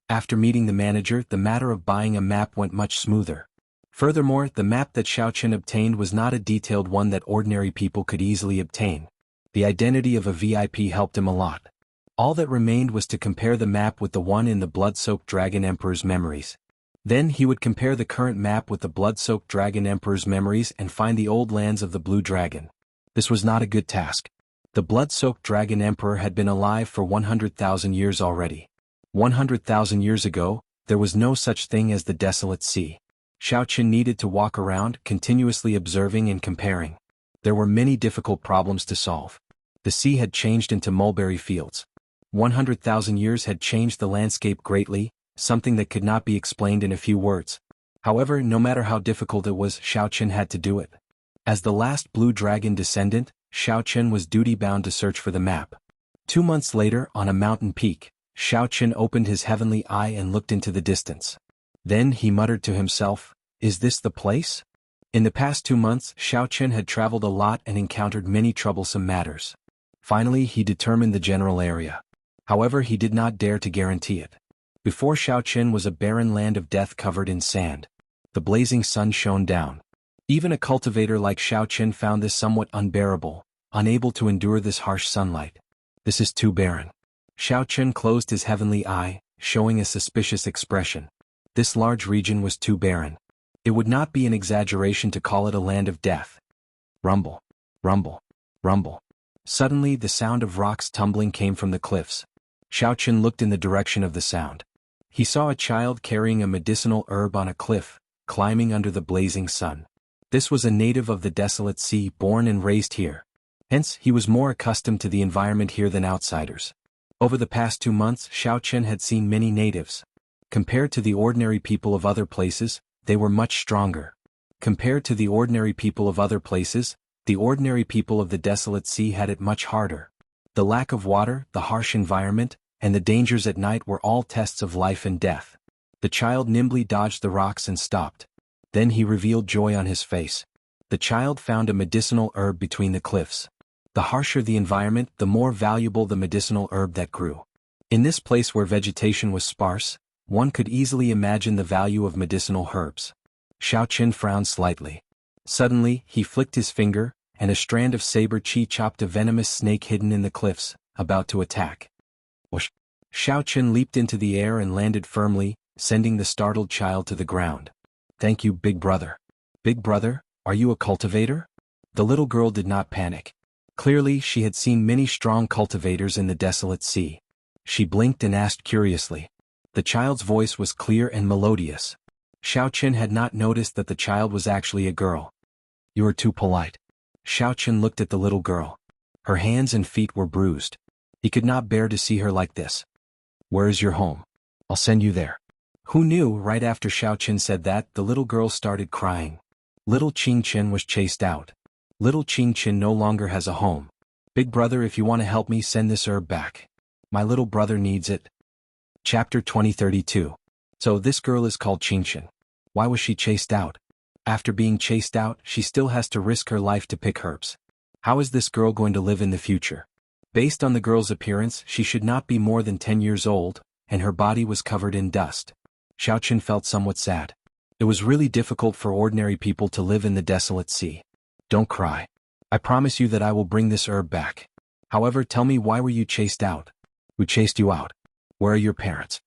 After meeting the manager, the matter of buying a map went much smoother. Furthermore, the map that Xiao Qin obtained was not a detailed one that ordinary people could easily obtain. The identity of a VIP helped him a lot. All that remained was to compare the map with the one in the blood-soaked Dragon Emperor's memories. Then he would compare the current map with the blood-soaked Dragon Emperor's memories and find the old lands of the Blue Dragon. This was not a good task. The blood-soaked Dragon Emperor had been alive for 100,000 years already. 100,000 years ago, there was no such thing as the Desolate Sea. Xiaoqin needed to walk around, continuously observing and comparing. There were many difficult problems to solve. The sea had changed into mulberry fields. 100,000 years had changed the landscape greatly, something that could not be explained in a few words. However, no matter how difficult it was, Xiaoqin had to do it. As the last Blue Dragon descendant, Xiaoqin was duty-bound to search for the map. 2 months later, on a mountain peak, Xiaoqin opened his heavenly eye and looked into the distance. Then he muttered to himself, "Is this the place?" In the past 2 months, Xiaoqin had traveled a lot and encountered many troublesome matters. Finally, he determined the general area. However, he did not dare to guarantee it. Before Xiaoqin was a barren land of death covered in sand. The blazing sun shone down. Even a cultivator like Xiaoqin found this somewhat unbearable, unable to endure this harsh sunlight. This is too barren. Xiaoqin closed his heavenly eye, showing a suspicious expression. This large region was too barren. It would not be an exaggeration to call it a land of death. Rumble, rumble, rumble. Suddenly the sound of rocks tumbling came from the cliffs. Xiaoqin looked in the direction of the sound. He saw a child carrying a medicinal herb on a cliff, climbing under the blazing sun. This was a native of the Desolate Sea, born and raised here. Hence, he was more accustomed to the environment here than outsiders. Over the past 2 months, Xiaoqin had seen many natives. Compared to the ordinary people of other places, they were much stronger. Compared to the ordinary people of other places, the ordinary people of the Desolate Sea had it much harder. The lack of water, the harsh environment, and the dangers at night were all tests of life and death. The child nimbly dodged the rocks and stopped. Then he revealed joy on his face. The child found a medicinal herb between the cliffs. The harsher the environment, the more valuable the medicinal herb that grew. In this place where vegetation was sparse, one could easily imagine the value of medicinal herbs. Xiaoqin frowned slightly. Suddenly, he flicked his finger, and a strand of saber chi chopped a venomous snake hidden in the cliffs, about to attack. Whoosh! Xiaoqin leaped into the air and landed firmly, sending the startled child to the ground. "Thank you, big brother." "Big brother, are you a cultivator?" The little girl did not panic. Clearly, she had seen many strong cultivators in the Desolate Sea. She blinked and asked curiously. The child's voice was clear and melodious. Xiaoqin had not noticed that the child was actually a girl. "You are too polite." Xiaoqin looked at the little girl. Her hands and feet were bruised. He could not bear to see her like this. "Where is your home? I'll send you there." Who knew? Right after Xiaoqin said that, the little girl started crying. Little Qingqin was chased out. Little Qingqin no longer has a home. "Big brother, if you want to help me, send this herb back. My little brother needs it." Chapter 2032. So this girl is called Qingqin. Why was she chased out? After being chased out, she still has to risk her life to pick herbs. How is this girl going to live in the future? Based on the girl's appearance, she should not be more than 10 years old, and her body was covered in dust. Xiaoqin felt somewhat sad. It was really difficult for ordinary people to live in the Desolate Sea. "Don't cry. I promise you that I will bring this herb back. However, tell me, why were you chased out? Who chased you out? Where are your parents?"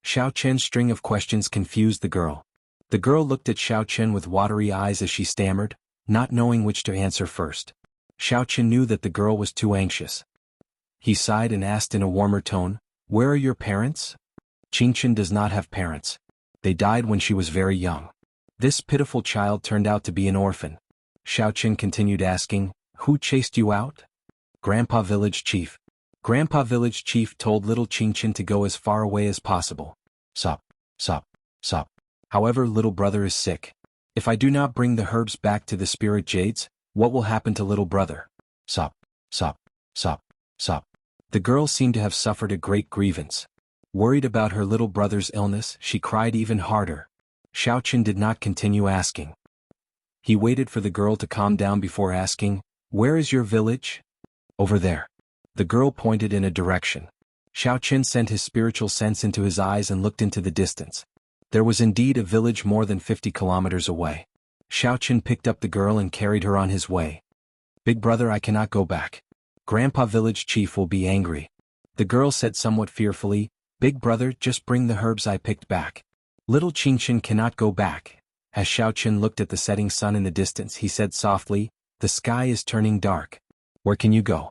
Xiaoqin's string of questions confused the girl. The girl looked at Xiaoqin with watery eyes as she stammered, not knowing which to answer first. Xiaoqin knew that the girl was too anxious. He sighed and asked in a warmer tone, "Where are your parents?" Qingqin does not have parents. They died when she was very young. This pitiful child turned out to be an orphan. Xiaoqin continued asking, "Who chased you out?" "Grandpa Village Chief." Grandpa Village Chief told little Qingqin to go as far away as possible. Sop, sop, sop. However, little brother is sick. If I do not bring the herbs back to the spirit jades, what will happen to little brother? Sop, sop, sop, sop. The girl seemed to have suffered a great grievance. Worried about her little brother's illness, she cried even harder. Xiaoqin did not continue asking. He waited for the girl to calm down before asking, "Where is your village?" "Over there." The girl pointed in a direction. Xiaoqin sent his spiritual sense into his eyes and looked into the distance. There was indeed a village more than 50 kilometers away. Xiaoqin picked up the girl and carried her on his way. "Big brother, I cannot go back. Grandpa Village Chief will be angry." The girl said somewhat fearfully, "Big brother, just bring the herbs I picked back." Little Qingchen cannot go back. As Xiaoqin looked at the setting sun in the distance, he said softly, "The sky is turning dark. Where can you go?"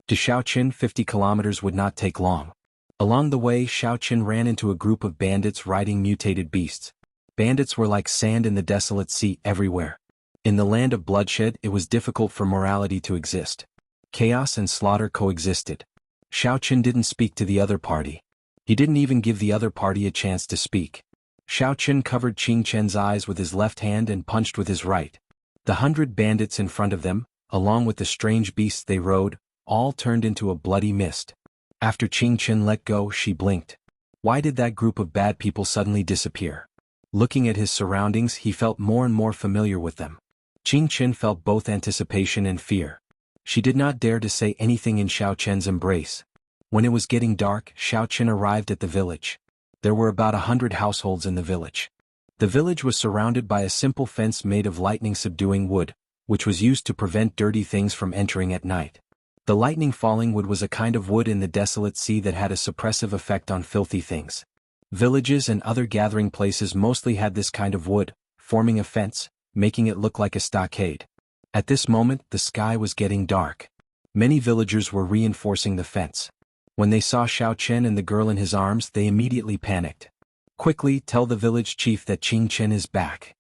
To Xiaoqin, 50 kilometers would not take long. Along the way, Xiaoqin ran into a group of bandits riding mutated beasts. Bandits were like sand in the desolate sea everywhere. In the land of bloodshed, it was difficult for morality to exist. Chaos and slaughter coexisted. Xiaoqin didn't speak to the other party. He didn't even give the other party a chance to speak. Xiaoqin covered Qingchen's eyes with his left hand and punched with his right. The 100 bandits in front of them, along with the strange beasts they rode, all turned into a bloody mist. After Qingchen let go, she blinked. Why did that group of bad people suddenly disappear? Looking at his surroundings, he felt more and more familiar with them. Qingchen felt both anticipation and fear. She did not dare to say anything in Xiaoqin's embrace. When it was getting dark, Xiaoqin arrived at the village. There were about 100 households in the village. The village was surrounded by a simple fence made of lightning-subduing wood, which was used to prevent dirty things from entering at night. The lightning-falling wood was a kind of wood in the desolate sea that had a suppressive effect on filthy things. Villages and other gathering places mostly had this kind of wood, forming a fence, making it look like a stockade. At this moment, the sky was getting dark. Many villagers were reinforcing the fence. When they saw Xiaoqin and the girl in his arms, they immediately panicked. "Quickly, tell the village chief that Qingchen is back.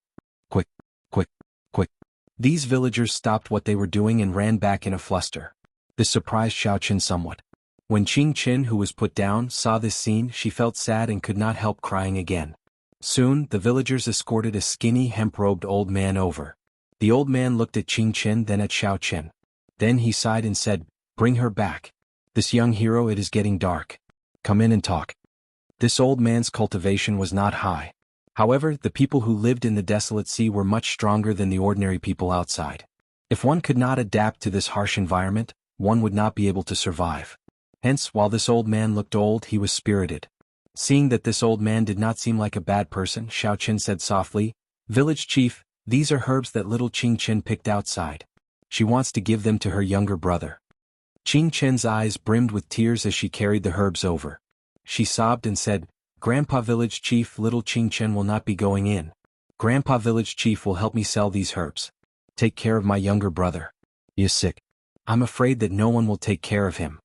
Quick, quick, quick." These villagers stopped what they were doing and ran back in a fluster. This surprised Xiaoqin somewhat. When Qingchen, who was put down, saw this scene, she felt sad and could not help crying again. Soon, the villagers escorted a skinny, hemp-robed old man over. The old man looked at Qingchen, then at Xiaoqin. Then he sighed and said, "Bring her back. This young hero, it is getting dark. Come in and talk." This old man's cultivation was not high. However, the people who lived in the desolate sea were much stronger than the ordinary people outside. If one could not adapt to this harsh environment, one would not be able to survive. Hence, while this old man looked old, he was spirited. Seeing that this old man did not seem like a bad person, Xiaoqin said softly, "Village chief, these are herbs that little Qingchen picked outside. She wants to give them to her younger brother." Qingchen's eyes brimmed with tears as she carried the herbs over. She sobbed and said, "Grandpa village chief, little Qingchen will not be going in. Grandpa village chief will help me sell these herbs. Take care of my younger brother. He is sick. I'm afraid that no one will take care of him."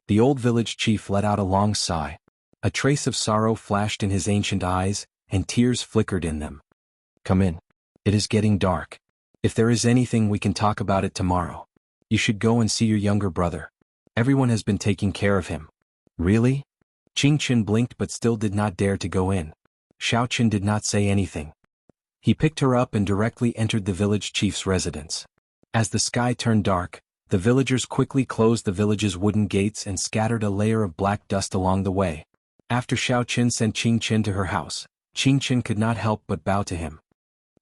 The old village chief let out a long sigh. A trace of sorrow flashed in his ancient eyes, and tears flickered in them. "Come in. It is getting dark. If there is anything, we can talk about it tomorrow. You should go and see your younger brother. Everyone has been taking care of him." "Really?" Qingchen blinked but still did not dare to go in. Xiaoqin did not say anything. He picked her up and directly entered the village chief's residence. As the sky turned dark, the villagers quickly closed the village's wooden gates and scattered a layer of black dust along the way. After Xiaoqin sent Qingchen to her house, Qingchen could not help but bow to him.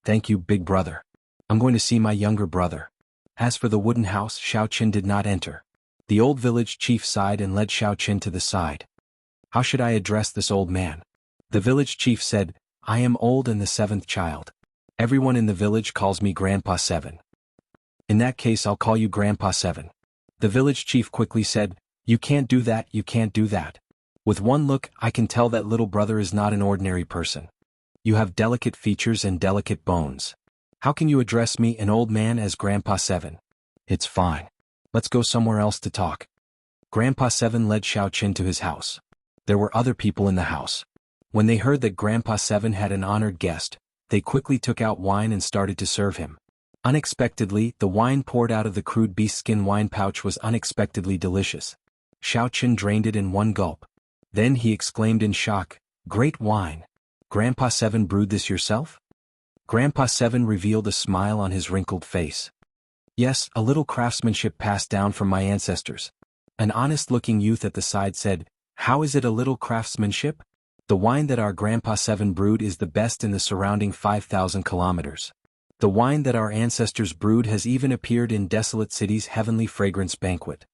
"Thank you, big brother. I'm going to see my younger brother." As for the wooden house, Xiaoqin did not enter. The old village chief sighed and led Xiaoqin to the side. "How should I address this old man?" The village chief said, "I am old and the 7th child. Everyone in the village calls me Grandpa 7. In that case, I'll call you Grandpa 7. The village chief quickly said, "You can't do that, you can't do that. With one look, I can tell that little brother is not an ordinary person. You have delicate features and delicate bones. How can you address me, an old man, as Grandpa 7? It's fine. Let's go somewhere else to talk." Grandpa 7 led Xiaoqin to his house. There were other people in the house. When they heard that Grandpa 7 had an honored guest, they quickly took out wine and started to serve him. Unexpectedly, the wine poured out of the crude beast-skin wine pouch was unexpectedly delicious. Xiaoqin drained it in one gulp. Then he exclaimed in shock, "Great wine! Grandpa 7 brewed this yourself?" Grandpa 7 revealed a smile on his wrinkled face. "Yes, a little craftsmanship passed down from my ancestors." An honest-looking youth at the side said, "How is it a little craftsmanship? The wine that our Grandpa 7 brewed is the best in the surrounding 5,000 kilometers. The wine that our ancestors brewed has even appeared in Desolate City's Heavenly Fragrance Banquet."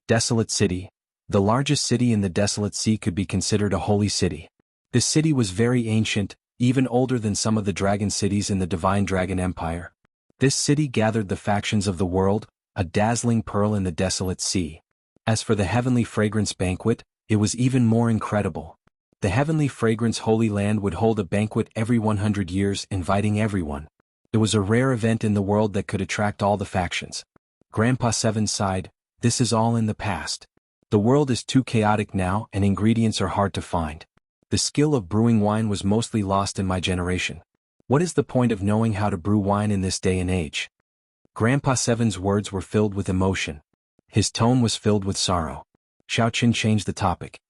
Desolate City. The largest city in the Desolate Sea could be considered a holy city. This city was very ancient, even older than some of the dragon cities in the Divine Dragon Empire. This city gathered the factions of the world, a dazzling pearl in the Desolate Sea. As for the heavenly fragrance banquet, it was even more incredible. The heavenly fragrance Holy Land would hold a banquet every 100 years, inviting everyone. It was a rare event in the world that could attract all the factions. Grandpa Seven sighed, "This is all in the past. The world is too chaotic now and ingredients are hard to find. The skill of brewing wine was mostly lost in my generation. What is the point of knowing how to brew wine in this day and age?" Grandpa Seven's words were filled with emotion. His tone was filled with sorrow. Xiaoqin changed the topic.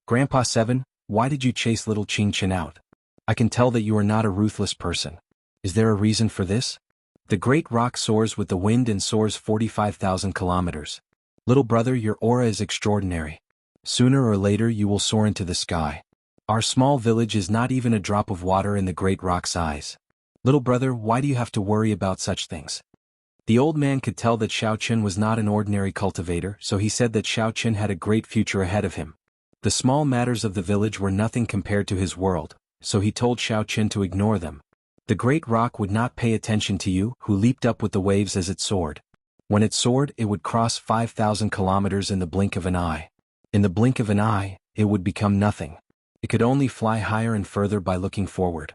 "Grandpa Seven, why did you chase little Qingchen out? I can tell that you are not a ruthless person. Is there a reason for this? The great rock soars with the wind and soars 45,000 kilometers. Little brother, your aura is extraordinary. Sooner or later you will soar into the sky. Our small village is not even a drop of water in the great rock's eyes. Little brother, why do you have to worry about such things?" The old man could tell that Xiaoqin was not an ordinary cultivator, so he said that Xiaoqin had a great future ahead of him. The small matters of the village were nothing compared to his world, so he told Xiaoqin to ignore them. The great rock would not pay attention to you, who leaped up with the waves as it soared. When it soared, it would cross 5,000 kilometers in the blink of an eye. In the blink of an eye, it would become nothing. It could only fly higher and further by looking forward.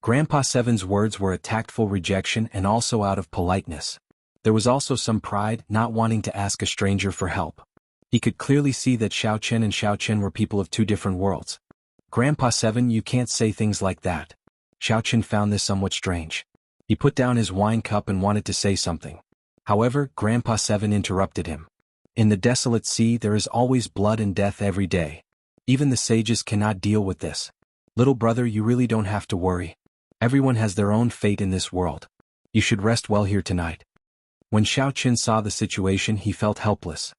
Grandpa Seven's words were a tactful rejection and also out of politeness. There was also some pride, not wanting to ask a stranger for help. He could clearly see that Xiaoqin and Xiaoqin were people of two different worlds. "Grandpa Seven, you can't say things like that." Xiaoqin found this somewhat strange. He put down his wine cup and wanted to say something. However, Grandpa Seven interrupted him. "In the desolate sea there is always blood and death every day. Even the sages cannot deal with this. Little brother, you really don't have to worry. Everyone has their own fate in this world. You should rest well here tonight." When Xiaoqin saw the situation, he felt helpless.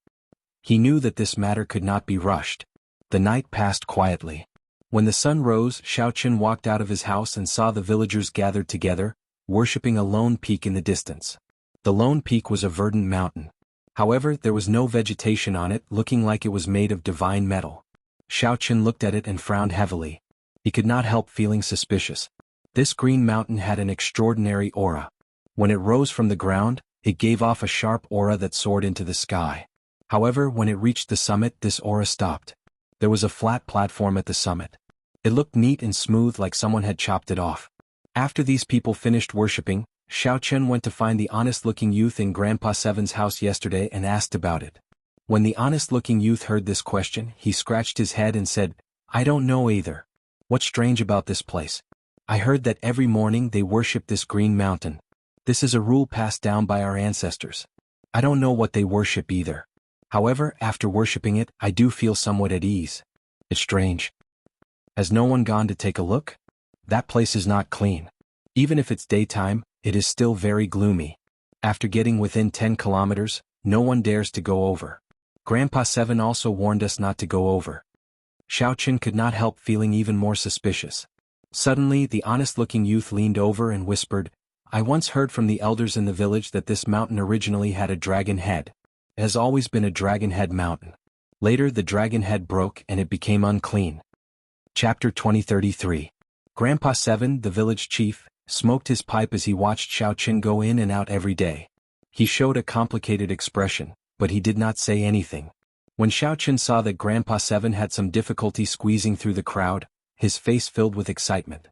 He knew that this matter could not be rushed. The night passed quietly. When the sun rose, Xiaoqin walked out of his house and saw the villagers gathered together, worshipping a lone peak in the distance. The lone peak was a verdant mountain. However, there was no vegetation on it, looking like it was made of divine metal. Xiaoqin looked at it and frowned heavily. He could not help feeling suspicious. This green mountain had an extraordinary aura. When it rose from the ground, it gave off a sharp aura that soared into the sky. However, when it reached the summit, this aura stopped. There was a flat platform at the summit. It looked neat and smooth, like someone had chopped it off. After these people finished worshipping, Xiaoqin went to find the honest-looking youth in Grandpa Seven's house yesterday and asked about it. When the honest-looking youth heard this question, he scratched his head and said, "I don't know either. What's strange about this place? I heard that every morning they worship this green mountain. This is a rule passed down by our ancestors. I don't know what they worship either. However, after worshipping it, I do feel somewhat at ease. It's strange. Has no one gone to take a look? That place is not clean. Even if it's daytime, it is still very gloomy. After getting within 10 kilometers, no one dares to go over. Grandpa Seven also warned us not to go over." Xiaoqin could not help feeling even more suspicious. Suddenly, the honest-looking youth leaned over and whispered, "I once heard from the elders in the village that this mountain originally had a dragon head. It has always been a dragon head mountain. Later the dragon head broke and it became unclean." Chapter 2033. Grandpa Seven, the village chief, smoked his pipe as he watched Xiaoqin go in and out every day. He showed a complicated expression, but he did not say anything. When Xiaoqin saw that Grandpa Seven had some difficulty squeezing through the crowd, his face filled with excitement.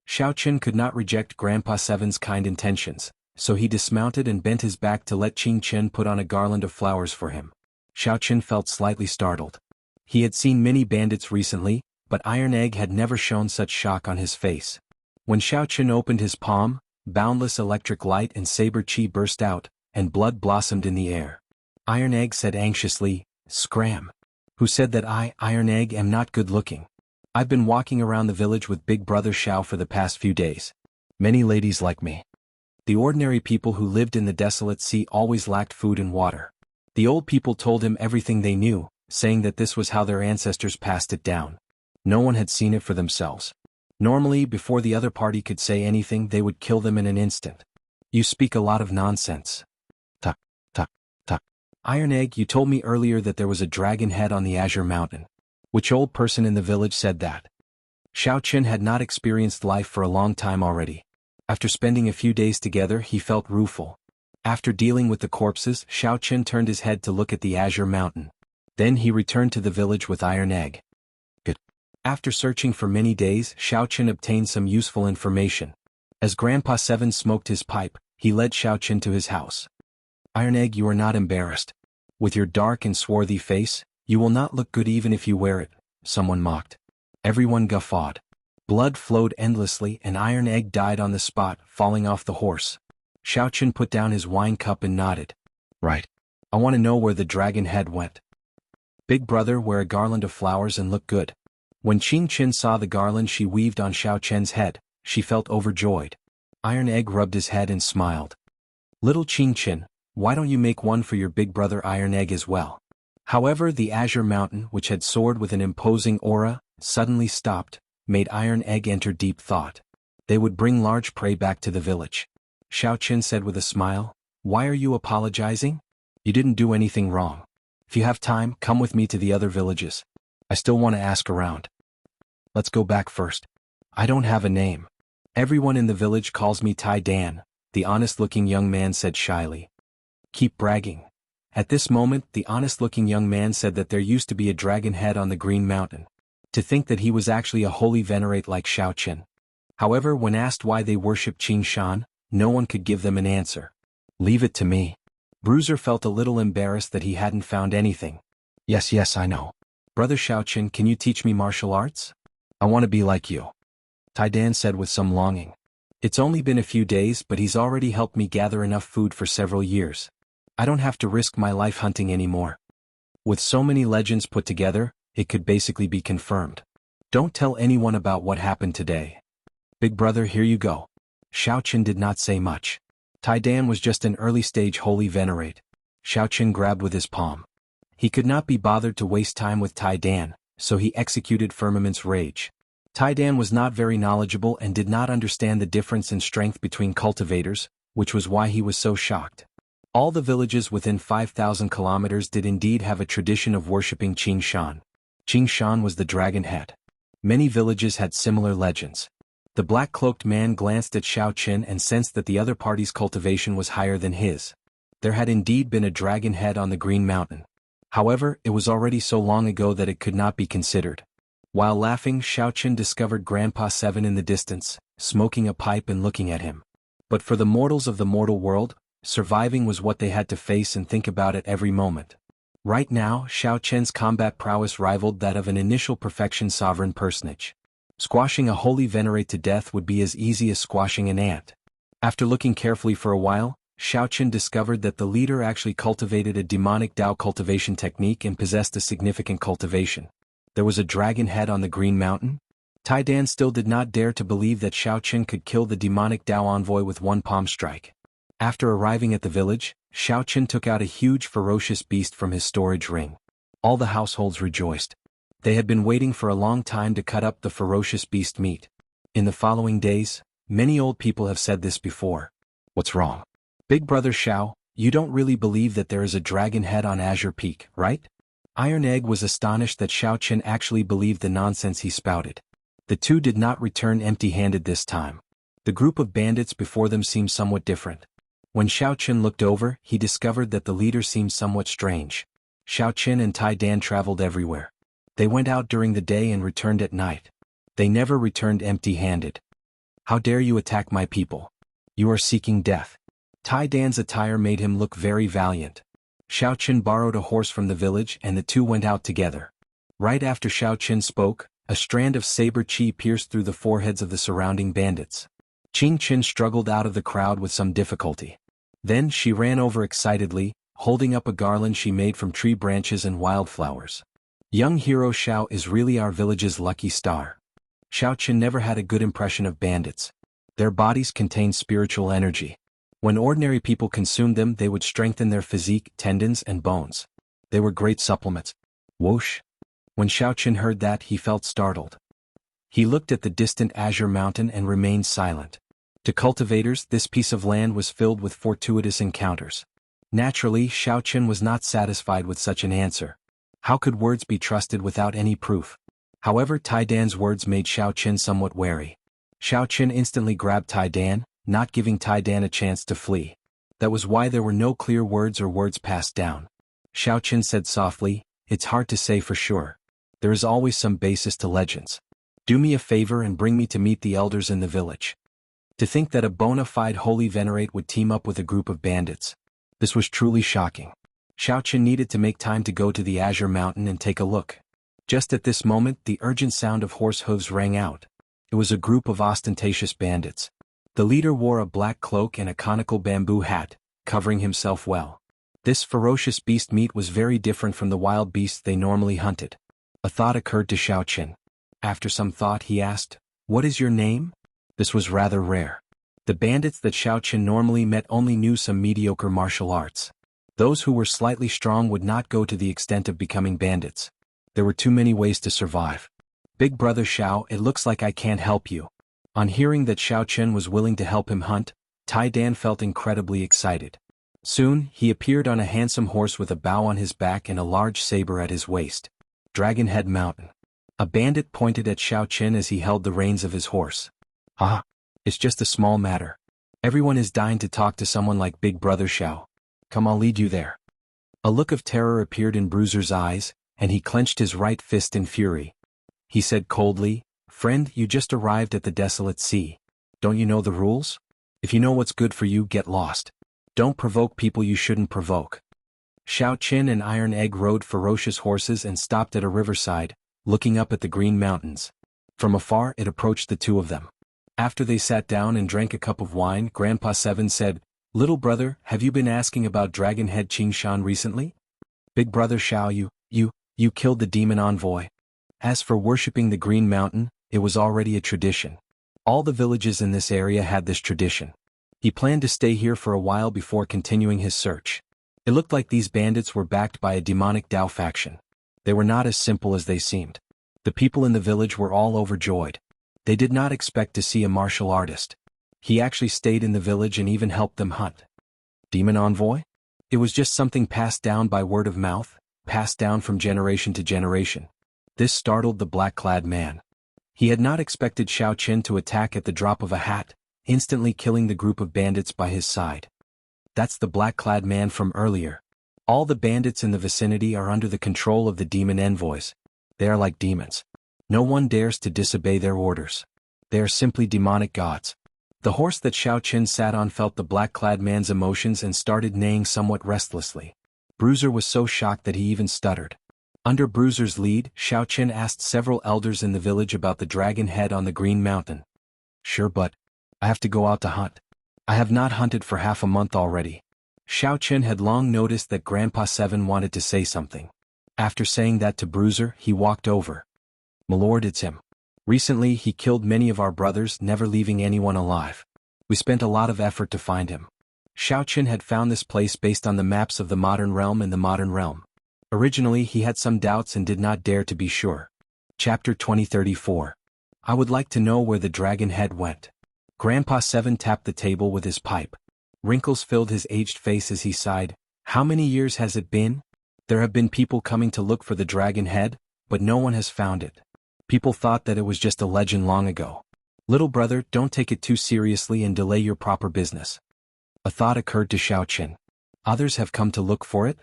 Xiaoqin could not reject Grandpa Seven's kind intentions, so he dismounted and bent his back to let Qingchen put on a garland of flowers for him. Xiaoqin felt slightly startled. He had seen many bandits recently, but Iron Egg had never shown such shock on his face. When Xiaoqin opened his palm, boundless electric light and saber chi burst out, and blood blossomed in the air. Iron Egg said anxiously, "Scram. Who said that I, Iron Egg, am not good looking? I've been walking around the village with Big Brother Xiao for the past few days. Many ladies like me." The ordinary people who lived in the desolate sea always lacked food and water. The old people told him everything they knew, saying that this was how their ancestors passed it down. No one had seen it for themselves. Normally, before the other party could say anything, they would kill them in an instant. "You speak a lot of nonsense." "Tuck, tuck, tuck. Iron Egg, you told me earlier that there was a dragon head on the Azure Mountain. Which old person in the village said that?" Xiaoqin had not experienced life for a long time already. After spending a few days together, he felt rueful. After dealing with the corpses, Xiaoqin turned his head to look at the Azure Mountain. Then he returned to the village with iron egg. Good. After searching for many days, Xiaoqin obtained some useful information. As Grandpa Seven smoked his pipe, he led Xiaoqin to his house. Iron Egg, you are not embarrassed. With your dark and swarthy face, you will not look good even if you wear it, someone mocked. Everyone guffawed. Blood flowed endlessly and Iron Egg died on the spot, falling off the horse. Xiaoqin put down his wine cup and nodded. Right. I want to know where the dragon head went. Big brother, wear a garland of flowers and look good. When Qingqin saw the garland she weaved on Xiaoqian's head, she felt overjoyed. Iron Egg rubbed his head and smiled. Little Qingqin, why don't you make one for your big brother Iron Egg as well? However, the Azure Mountain, which had soared with an imposing aura, suddenly stopped, made Iron Egg enter deep thought. They would bring large prey back to the village. Xiaoqin said with a smile, why are you apologizing? You didn't do anything wrong. If you have time, come with me to the other villages. I still want to ask around. Let's go back first. I don't have a name. Everyone in the village calls me Tai Dan, the honest-looking young man said shyly. Keep bragging. At this moment, the honest-looking young man said that there used to be a dragon head on the Green Mountain. To think that he was actually a holy venerate like Xiaoqin. However, when asked why they worship Qingshan, no one could give them an answer. Leave it to me. Bruiser felt a little embarrassed that he hadn't found anything. Yes, I know. Brother Xiaoqin, can you teach me martial arts? I want to be like you. Tai Dan said with some longing. It's only been a few days, but he's already helped me gather enough food for several years. I don't have to risk my life hunting anymore. With so many legends put together, it could basically be confirmed. Don't tell anyone about what happened today. Big brother, here you go. Xiaoqin did not say much. Tai Dan was just an early-stage holy venerate. Xiaoqin grabbed with his palm. He could not be bothered to waste time with Tai Dan, so he executed Firmament's Rage. Tai Dan was not very knowledgeable and did not understand the difference in strength between cultivators, which was why he was so shocked. All the villages within 5,000 kilometers did indeed have a tradition of worshipping Qingshan. Qingshan was the dragon head. Many villages had similar legends. The black-cloaked man glanced at Xiaoqin and sensed that the other party's cultivation was higher than his. There had indeed been a dragon head on the Green Mountain. However, it was already so long ago that it could not be considered. While laughing, Xiaoqin discovered Grandpa Seven in the distance, smoking a pipe and looking at him. But for the mortals of the mortal world, surviving was what they had to face and think about at every moment. Right now, Xiaoqin's combat prowess rivaled that of an initial perfection sovereign personage. Squashing a holy venerate to death would be as easy as squashing an ant. After looking carefully for a while, Xiaoqin discovered that the leader actually cultivated a demonic Dao cultivation technique and possessed a significant cultivation. There was a dragon head on the Green Mountain? Tai Dan still did not dare to believe that Xiaoqin could kill the demonic Dao envoy with one palm strike. After arriving at the village, Xiaoqin took out a huge ferocious beast from his storage ring. All the households rejoiced. They had been waiting for a long time to cut up the ferocious beast meat. In the following days, many old people have said this before. What's wrong? Big brother Xiao, you don't really believe that there is a dragon head on Azure Peak, right? Iron Egg was astonished that Xiaoqin actually believed the nonsense he spouted. The two did not return empty-handed this time. The group of bandits before them seemed somewhat different. When Xiaoqin looked over, he discovered that the leader seemed somewhat strange. Xiaoqin and Tai Dan traveled everywhere. They went out during the day and returned at night. They never returned empty-handed. How dare you attack my people? You are seeking death. Tai Dan's attire made him look very valiant. Xiaoqin borrowed a horse from the village and the two went out together. Right after Xiaoqin spoke, a strand of saber chi pierced through the foreheads of the surrounding bandits. Qingqin struggled out of the crowd with some difficulty. Then she ran over excitedly, holding up a garland she made from tree branches and wildflowers. Young hero Xiao is really our village's lucky star. Xiaoqin never had a good impression of bandits. Their bodies contained spiritual energy. When ordinary people consumed them, they would strengthen their physique, tendons, and bones. They were great supplements. Whoosh! When Xiaoqin heard that, he felt startled. He looked at the distant Azure Mountain and remained silent. To cultivators, this piece of land was filled with fortuitous encounters. Naturally, Xiaoqin was not satisfied with such an answer. How could words be trusted without any proof? However, Tai Dan's words made Xiaoqin somewhat wary. Xiaoqin instantly grabbed Tai Dan, not giving Tai Dan a chance to flee. That was why there were no clear words or words passed down. Xiaoqin said softly, It's hard to say for sure. There is always some basis to legends. Do me a favor and bring me to meet the elders in the village. To think that a bona fide holy venerate would team up with a group of bandits. This was truly shocking. Xiaoqin needed to make time to go to the Azure Mountain and take a look. Just at this moment, the urgent sound of horse hooves rang out. It was a group of ostentatious bandits. The leader wore a black cloak and a conical bamboo hat, covering himself well. This ferocious beast meat was very different from the wild beasts they normally hunted. A thought occurred to Xiaoqin. After some thought he asked, "What is your name?" This was rather rare. The bandits that Xiaoqin normally met only knew some mediocre martial arts. Those who were slightly strong would not go to the extent of becoming bandits. There were too many ways to survive. "Big brother Xiao, it looks like I can't help you." On hearing that Xiaoqin was willing to help him hunt, Tai Dan felt incredibly excited. Soon, he appeared on a handsome horse with a bow on his back and a large saber at his waist. Dragonhead Mountain. A bandit pointed at Xiaoqin as he held the reins of his horse. "Ah, it's just a small matter. Everyone is dying to talk to someone like Big Brother Xiao. Come, I'll lead you there." A look of terror appeared in Bruiser's eyes, and he clenched his right fist in fury. He said coldly, "Friend, you just arrived at the desolate sea. Don't you know the rules? If you know what's good for you, get lost. Don't provoke people you shouldn't provoke." Xiaoqin and Iron Egg rode ferocious horses and stopped at a riverside, looking up at the green mountains. From afar it approached the two of them. After they sat down and drank a cup of wine, Grandpa Seven said, "Little brother, have you been asking about Dragonhead Qingshan recently? Big brother Xiao, you killed the demon envoy." As for worshipping the Green Mountain, it was already a tradition. All the villages in this area had this tradition. He planned to stay here for a while before continuing his search. It looked like these bandits were backed by a demonic Dao faction. They were not as simple as they seemed. The people in the village were all overjoyed. They did not expect to see a martial artist. He actually stayed in the village and even helped them hunt. Demon envoy? It was just something passed down by word of mouth, passed down from generation to generation. This startled the black-clad man. He had not expected Xiaoqin to attack at the drop of a hat, instantly killing the group of bandits by his side. That's the black-clad man from earlier. All the bandits in the vicinity are under the control of the demon envoys. They are like demons. No one dares to disobey their orders. They are simply demonic gods. The horse that Xiaoqin sat on felt the black-clad man's emotions and started neighing somewhat restlessly. Bruiser was so shocked that he even stuttered. Under Bruiser's lead, Xiaoqin asked several elders in the village about the dragon head on the Green Mountain. "Sure, but I have to go out to hunt. I have not hunted for half a month already." Xiaoqin had long noticed that Grandpa Seven wanted to say something. After saying that to Bruiser, he walked over. "Milord, it's him. Recently he killed many of our brothers, never leaving anyone alive. We spent a lot of effort to find him." Xiaoqin had found this place based on the maps of the Modern Realm and the Modern Realm. Originally he had some doubts and did not dare to be sure. Chapter 2034. I would like to know where the dragon head went. Grandpa Seven tapped the table with his pipe. Wrinkles filled his aged face as he sighed. "How many years has it been? There have been people coming to look for the dragon head, but no one has found it. People thought that it was just a legend long ago. Little brother, don't take it too seriously and delay your proper business." A thought occurred to Xiaoqin. Others have come to look for it?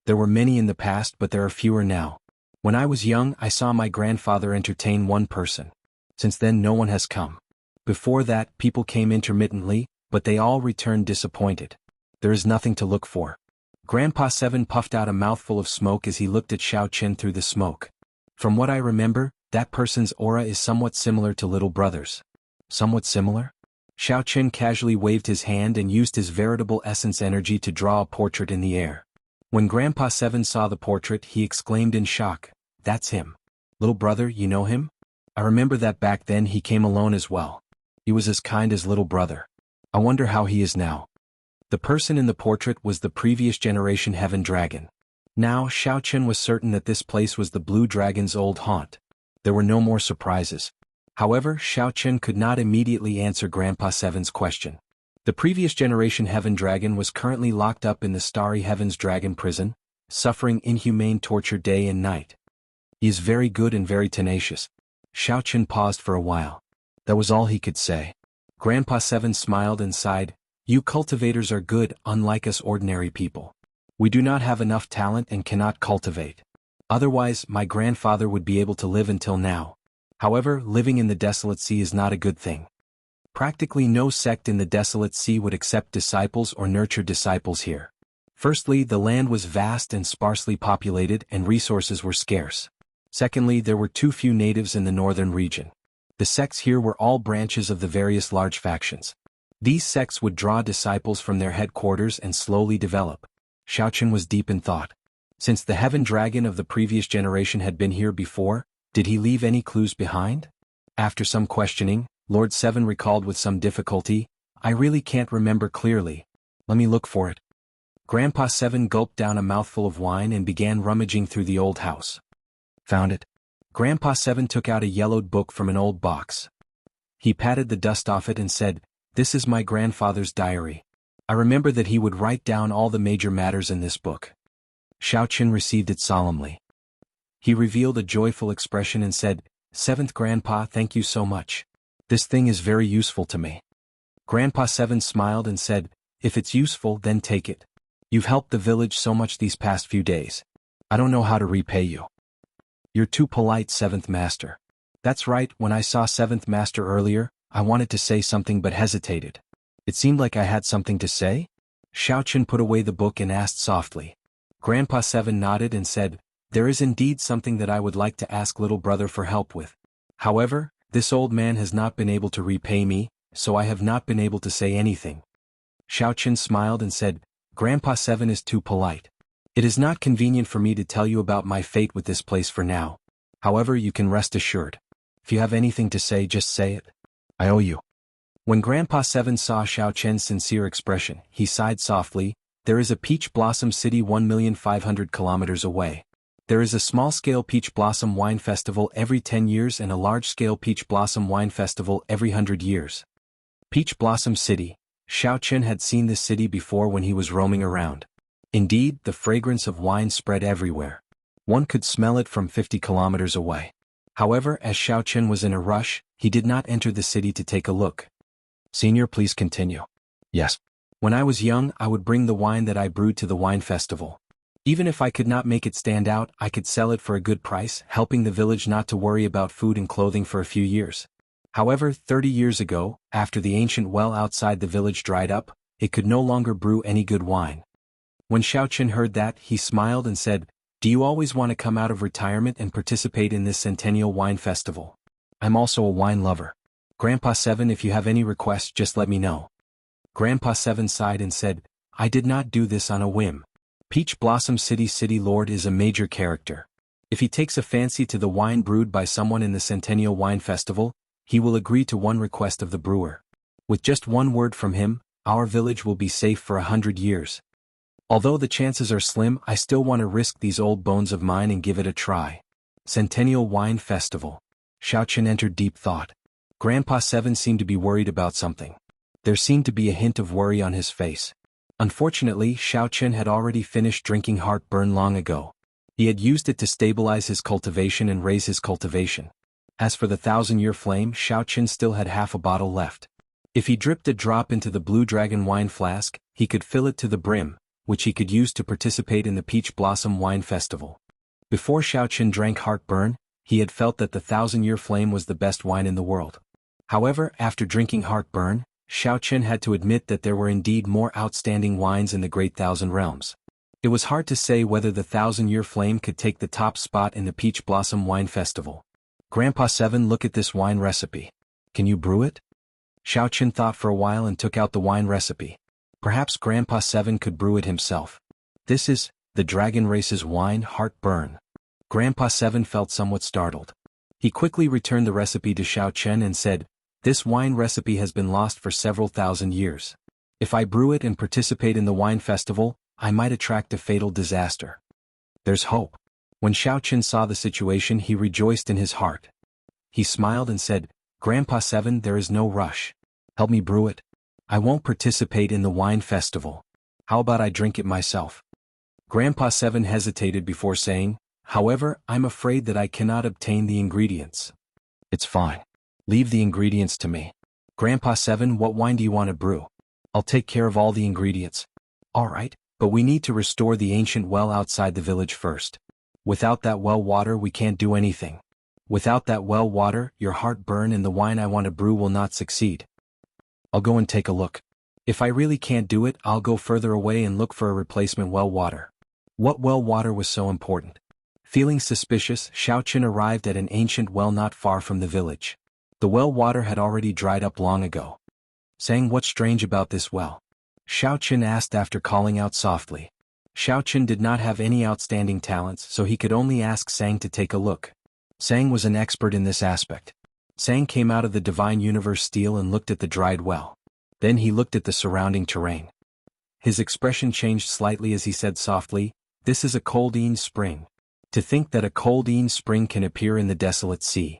There were many in the past, but there are fewer now. When I was young, I saw my grandfather entertain one person. Since then no one has come. Before that, people came intermittently, but they all returned disappointed. There is nothing to look for. Grandpa Seven puffed out a mouthful of smoke as he looked at Xiaoqin through the smoke. "From what I remember, that person's aura is somewhat similar to little brother's." "Somewhat similar?" Xiaoqin casually waved his hand and used his veritable essence energy to draw a portrait in the air. When Grandpa Seven saw the portrait, he exclaimed in shock, "That's him. Little brother, you know him? I remember that back then he came alone as well. He was as kind as little brother. I wonder how he is now." The person in the portrait was the previous generation Heaven Dragon. Now Xiaoqin was certain that this place was the Blue Dragon's old haunt. There were no more surprises. However, Xiaoqin could not immediately answer Grandpa Seven's question. The previous generation Heaven Dragon was currently locked up in the Starry Heavens Dragon Prison, suffering inhumane torture day and night. He is very good and very tenacious. Xiaoqin paused for a while. That was all he could say. Grandpa Seven smiled and sighed. "You cultivators are good, unlike us ordinary people. We do not have enough talent and cannot cultivate. Otherwise, my grandfather would be able to live until now. However, living in the desolate sea is not a good thing. Practically no sect in the desolate sea would accept disciples or nurture disciples here. Firstly, the land was vast and sparsely populated and resources were scarce. Secondly, there were too few natives in the northern region. The sects here were all branches of the various large factions. These sects would draw disciples from their headquarters and slowly develop. Xiaochen was deep in thought. Since the heaven dragon of the previous generation had been here before, did he leave any clues behind? After some questioning, Lord Seven recalled with some difficulty, I really can't remember clearly. Let me look for it. Grandpa Seven gulped down a mouthful of wine and began rummaging through the old house. Found it. Grandpa Seven took out a yellowed book from an old box. He patted the dust off it and said, This is my grandfather's diary. I remember that he would write down all the major matters in this book. Xiaochen received it solemnly. He revealed a joyful expression and said, Seventh Grandpa, thank you so much. This thing is very useful to me. Grandpa Seven smiled and said, If it's useful, then take it. You've helped the village so much these past few days. I don't know how to repay you. You're too polite, Seventh Master. That's right, when I saw Seventh Master earlier, I wanted to say something but hesitated. It seemed like I had something to say? Xiaochen put away the book and asked softly. Grandpa Seven nodded and said, There is indeed something that I would like to ask little brother for help with. However, this old man has not been able to repay me, so I have not been able to say anything. Xiaochen smiled and said, Grandpa Seven is too polite. It is not convenient for me to tell you about my fate with this place for now. However, you can rest assured. If you have anything to say, just say it. I owe you. When Grandpa Seven saw Xiaochen's sincere expression, he sighed softly. There is a peach blossom city 1,500,000 kilometers away. There is a small-scale peach blossom wine festival every 10 years and a large-scale peach blossom wine festival every 100 years. Peach Blossom City. Xiaochen had seen this city before when he was roaming around. Indeed, the fragrance of wine spread everywhere. One could smell it from 50 kilometers away. However, as Xiaochen was in a rush, he did not enter the city to take a look. Senior, please continue. Yes. When I was young, I would bring the wine that I brewed to the wine festival. Even if I could not make it stand out, I could sell it for a good price, helping the village not to worry about food and clothing for a few years. However, 30 years ago, after the ancient well outside the village dried up, it could no longer brew any good wine. When Xiaochen heard that, he smiled and said, Do you always want to come out of retirement and participate in this centennial wine festival? I'm also a wine lover. Grandpa Seven, if you have any requests, just let me know. Grandpa Seven sighed and said, I did not do this on a whim. Peach Blossom City Lord is a major character. If he takes a fancy to the wine brewed by someone in the Centennial Wine Festival, he will agree to one request of the brewer. With just one word from him, our village will be safe for 100 years. Although the chances are slim, I still want to risk these old bones of mine and give it a try. Centennial Wine Festival. Xiaochen entered deep thought. Grandpa Seven seemed to be worried about something. There seemed to be a hint of worry on his face. Unfortunately, Xiaochen had already finished drinking heartburn long ago. He had used it to stabilize his cultivation and raise his cultivation. As for the 1,000-year flame, Xiaochen still had half a bottle left. If he dripped a drop into the Blue Dragon wine flask, he could fill it to the brim, which he could use to participate in the Peach Blossom Wine Festival. Before Xiaochen drank heartburn, he had felt that the 1,000-year flame was the best wine in the world. However, after drinking heartburn, Xiaochen had to admit that there were indeed more outstanding wines in the Great Thousand Realms. It was hard to say whether the 1,000-year flame could take the top spot in the Peach Blossom Wine Festival. Grandpa Seven, look at this wine recipe. Can you brew it? Xiaochen thought for a while and took out the wine recipe. Perhaps Grandpa Seven could brew it himself. This is the dragon race's wine, heartburn. Grandpa Seven felt somewhat startled. He quickly returned the recipe to Xiaochen and said, This wine recipe has been lost for several thousand years. If I brew it and participate in the wine festival, I might attract a fatal disaster. There's hope. When Xiaochen saw the situation, he rejoiced in his heart. He smiled and said, Grandpa Seven, there is no rush. Help me brew it. I won't participate in the wine festival. How about I drink it myself? Grandpa Seven hesitated before saying, However, I'm afraid that I cannot obtain the ingredients. It's fine. Leave the ingredients to me. Grandpa Seven, what wine do you want to brew? I'll take care of all the ingredients. All right, but we need to restore the ancient well outside the village first. Without that well water we can't do anything. Without that well water, your heart burn and the wine I want to brew will not succeed. I'll go and take a look. If I really can't do it, I'll go further away and look for a replacement well water. What well water was so important? Feeling suspicious, Xiaoqun arrived at an ancient well not far from the village. The well water had already dried up long ago. Saying what's strange about this well? Xiaoqun asked after calling out softly. Xiaoqun did not have any outstanding talents, so he could only ask Sang to take a look. Sang was an expert in this aspect. Sang came out of the divine universe steel and looked at the dried well. Then he looked at the surrounding terrain. His expression changed slightly as he said softly, "This is a cold spring. To think that a cold spring can appear in the desolate sea."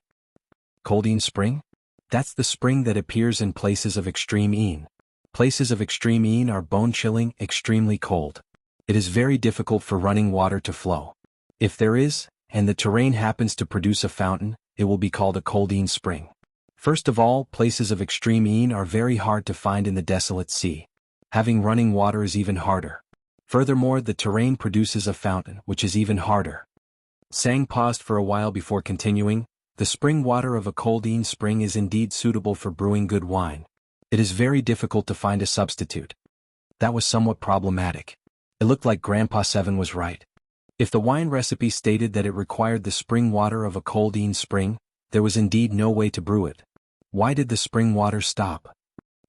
Cold spring? That's the spring that appears in places of extreme een. Places of extreme een are bone-chilling, extremely cold. It is very difficult for running water to flow. If there is, and the terrain happens to produce a fountain, it will be called a cold spring. First of all, places of extreme een are very hard to find in the desolate sea. Having running water is even harder. Furthermore, the terrain produces a fountain, which is even harder. Sang paused for a while before continuing, "The spring water of a cold spring is indeed suitable for brewing good wine. It is very difficult to find a substitute." That was somewhat problematic. It looked like Grandpa Seven was right. If the wine recipe stated that it required the spring water of a cold spring, there was indeed no way to brew it. Why did the spring water stop?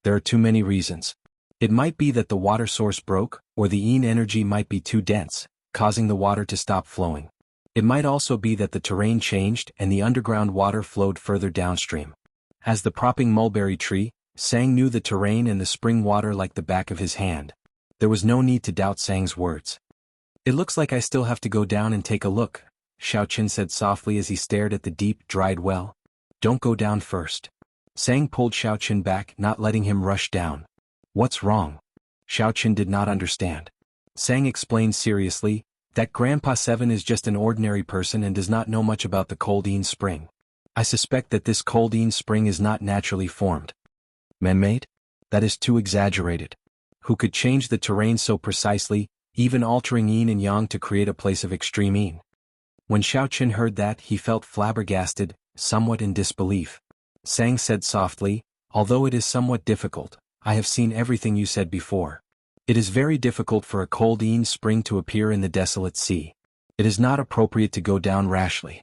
There are too many reasons. It might be that the water source broke, or the een energy might be too dense, causing the water to stop flowing. It might also be that the terrain changed and the underground water flowed further downstream. As the propping mulberry tree, Sang knew the terrain and the spring water like the back of his hand. There was no need to doubt Sang's words. "It looks like I still have to go down and take a look," Xiaoqun said softly as he stared at the deep, dried well. "Don't go down first." Sang pulled Xiaoqun back, not letting him rush down. "What's wrong?" Xiaoqun did not understand. Sang explained seriously, that Grandpa Seven is just an ordinary person and does not know much about the cold spring. I suspect that this cold spring is not naturally formed. Man-made? That is too exaggerated. Who could change the terrain so precisely, even altering yin and yang to create a place of extreme yin? When Xiaoqun heard that, he felt flabbergasted, somewhat in disbelief. Sang said softly, "Although it is somewhat difficult, I have seen everything you said before. It is very difficult for a cold spring to appear in the desolate sea. It is not appropriate to go down rashly."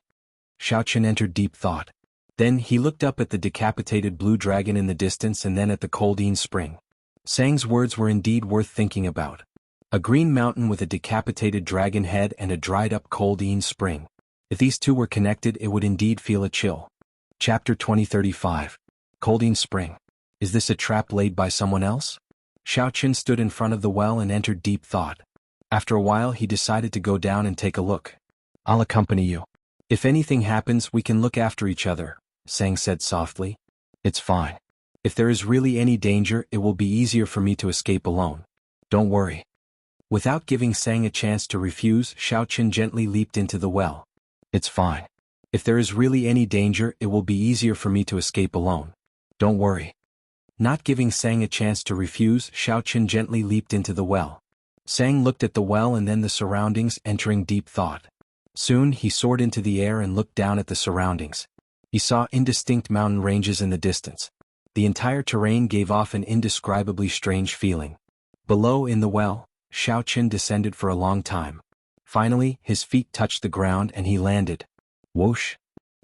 Xiaoqun entered deep thought. Then he looked up at the decapitated blue dragon in the distance and then at the cold spring. Sang's words were indeed worth thinking about. A green mountain with a decapitated dragon head and a dried-up cold spring. If these two were connected, it would indeed feel a chill. Chapter 2035. Cold spring. Is this a trap laid by someone else? Xiaoqun stood in front of the well and entered deep thought. After a while he decided to go down and take a look. "I'll accompany you. If anything happens, we can look after each other," Sang said softly. "It's fine. If there is really any danger, it will be easier for me to escape alone. Don't worry." Without giving Sang a chance to refuse, Xiaoqun gently leaped into the well. "It's fine. If there is really any danger, it will be easier for me to escape alone. Don't worry." Not giving Sang a chance to refuse, Xiaoqun gently leaped into the well. Sang looked at the well and then the surroundings, entering deep thought. Soon he soared into the air and looked down at the surroundings. He saw indistinct mountain ranges in the distance. The entire terrain gave off an indescribably strange feeling. Below in the well, Xiaoqun descended for a long time. Finally, his feet touched the ground and he landed. Whoosh!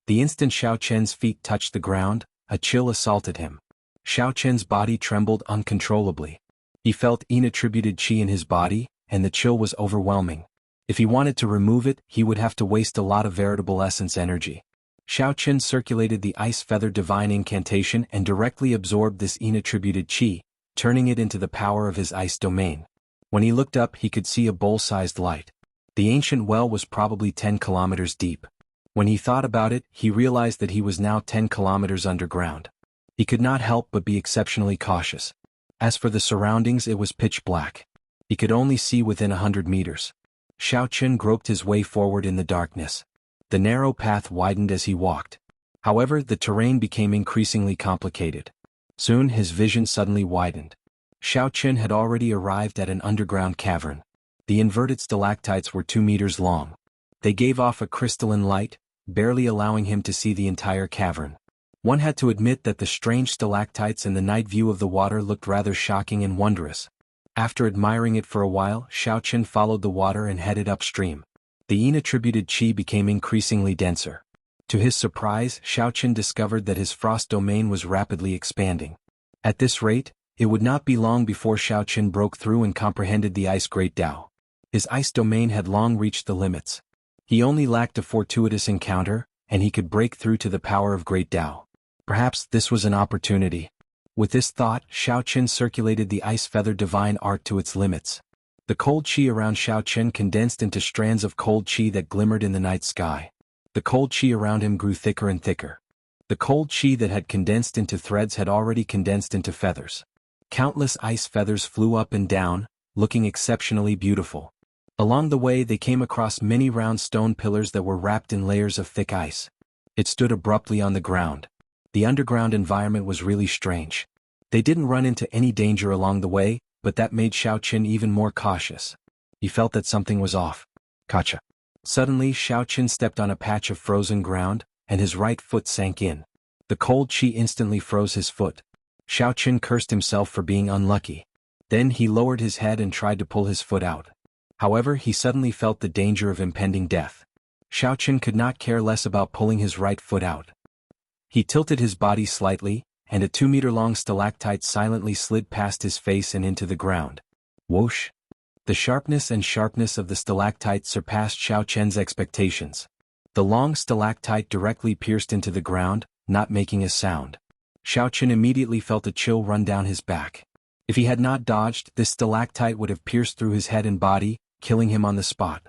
The instant Xiaoqun's feet touched the ground, a chill assaulted him. Xiaoqun's body trembled uncontrollably. He felt inattributed qi in his body, and the chill was overwhelming. If he wanted to remove it, he would have to waste a lot of veritable essence energy. Xiaoqun circulated the ice feather divine incantation and directly absorbed this inattributed qi, turning it into the power of his ice domain. When he looked up, he could see a bowl-sized light. The ancient well was probably 10 kilometers deep. When he thought about it, he realized that he was now 10 kilometers underground. He could not help but be exceptionally cautious. As for the surroundings, it was pitch black. He could only see within 100 meters. Xiaoqun groped his way forward in the darkness. The narrow path widened as he walked. However, the terrain became increasingly complicated. Soon his vision suddenly widened. Xiaoqun had already arrived at an underground cavern. The inverted stalactites were 2 meters long. They gave off a crystalline light, barely allowing him to see the entire cavern. One had to admit that the strange stalactites and the night view of the water looked rather shocking and wondrous. After admiring it for a while, Xiaochen followed the water and headed upstream. The yin-attributed qi became increasingly denser. To his surprise, Xiaochen discovered that his frost domain was rapidly expanding. At this rate, it would not be long before Xiaochen broke through and comprehended the ice great Tao. His ice domain had long reached the limits. He only lacked a fortuitous encounter, and he could break through to the power of great Tao. Perhaps this was an opportunity. With this thought, Xiaochen circulated the ice feather divine art to its limits. The cold qi around Xiaochen condensed into strands of cold qi that glimmered in the night sky. The cold qi around him grew thicker and thicker. The cold qi that had condensed into threads had already condensed into feathers. Countless ice feathers flew up and down, looking exceptionally beautiful. Along the way they came across many round stone pillars that were wrapped in layers of thick ice. It stood abruptly on the ground. The underground environment was really strange. They didn't run into any danger along the way, but that made Xiaochen even more cautious. He felt that something was off. Gotcha. Suddenly Xiaochen stepped on a patch of frozen ground, and his right foot sank in. The cold qi instantly froze his foot. Xiaochen cursed himself for being unlucky. Then he lowered his head and tried to pull his foot out. However, he suddenly felt the danger of impending death. Xiaochen could not care less about pulling his right foot out. He tilted his body slightly, and a 2-meter-long stalactite silently slid past his face and into the ground. Whoosh! The sharpness of the stalactite surpassed Xiaochen's expectations. The long stalactite directly pierced into the ground, not making a sound. Xiaochen immediately felt a chill run down his back. If he had not dodged, this stalactite would have pierced through his head and body, killing him on the spot.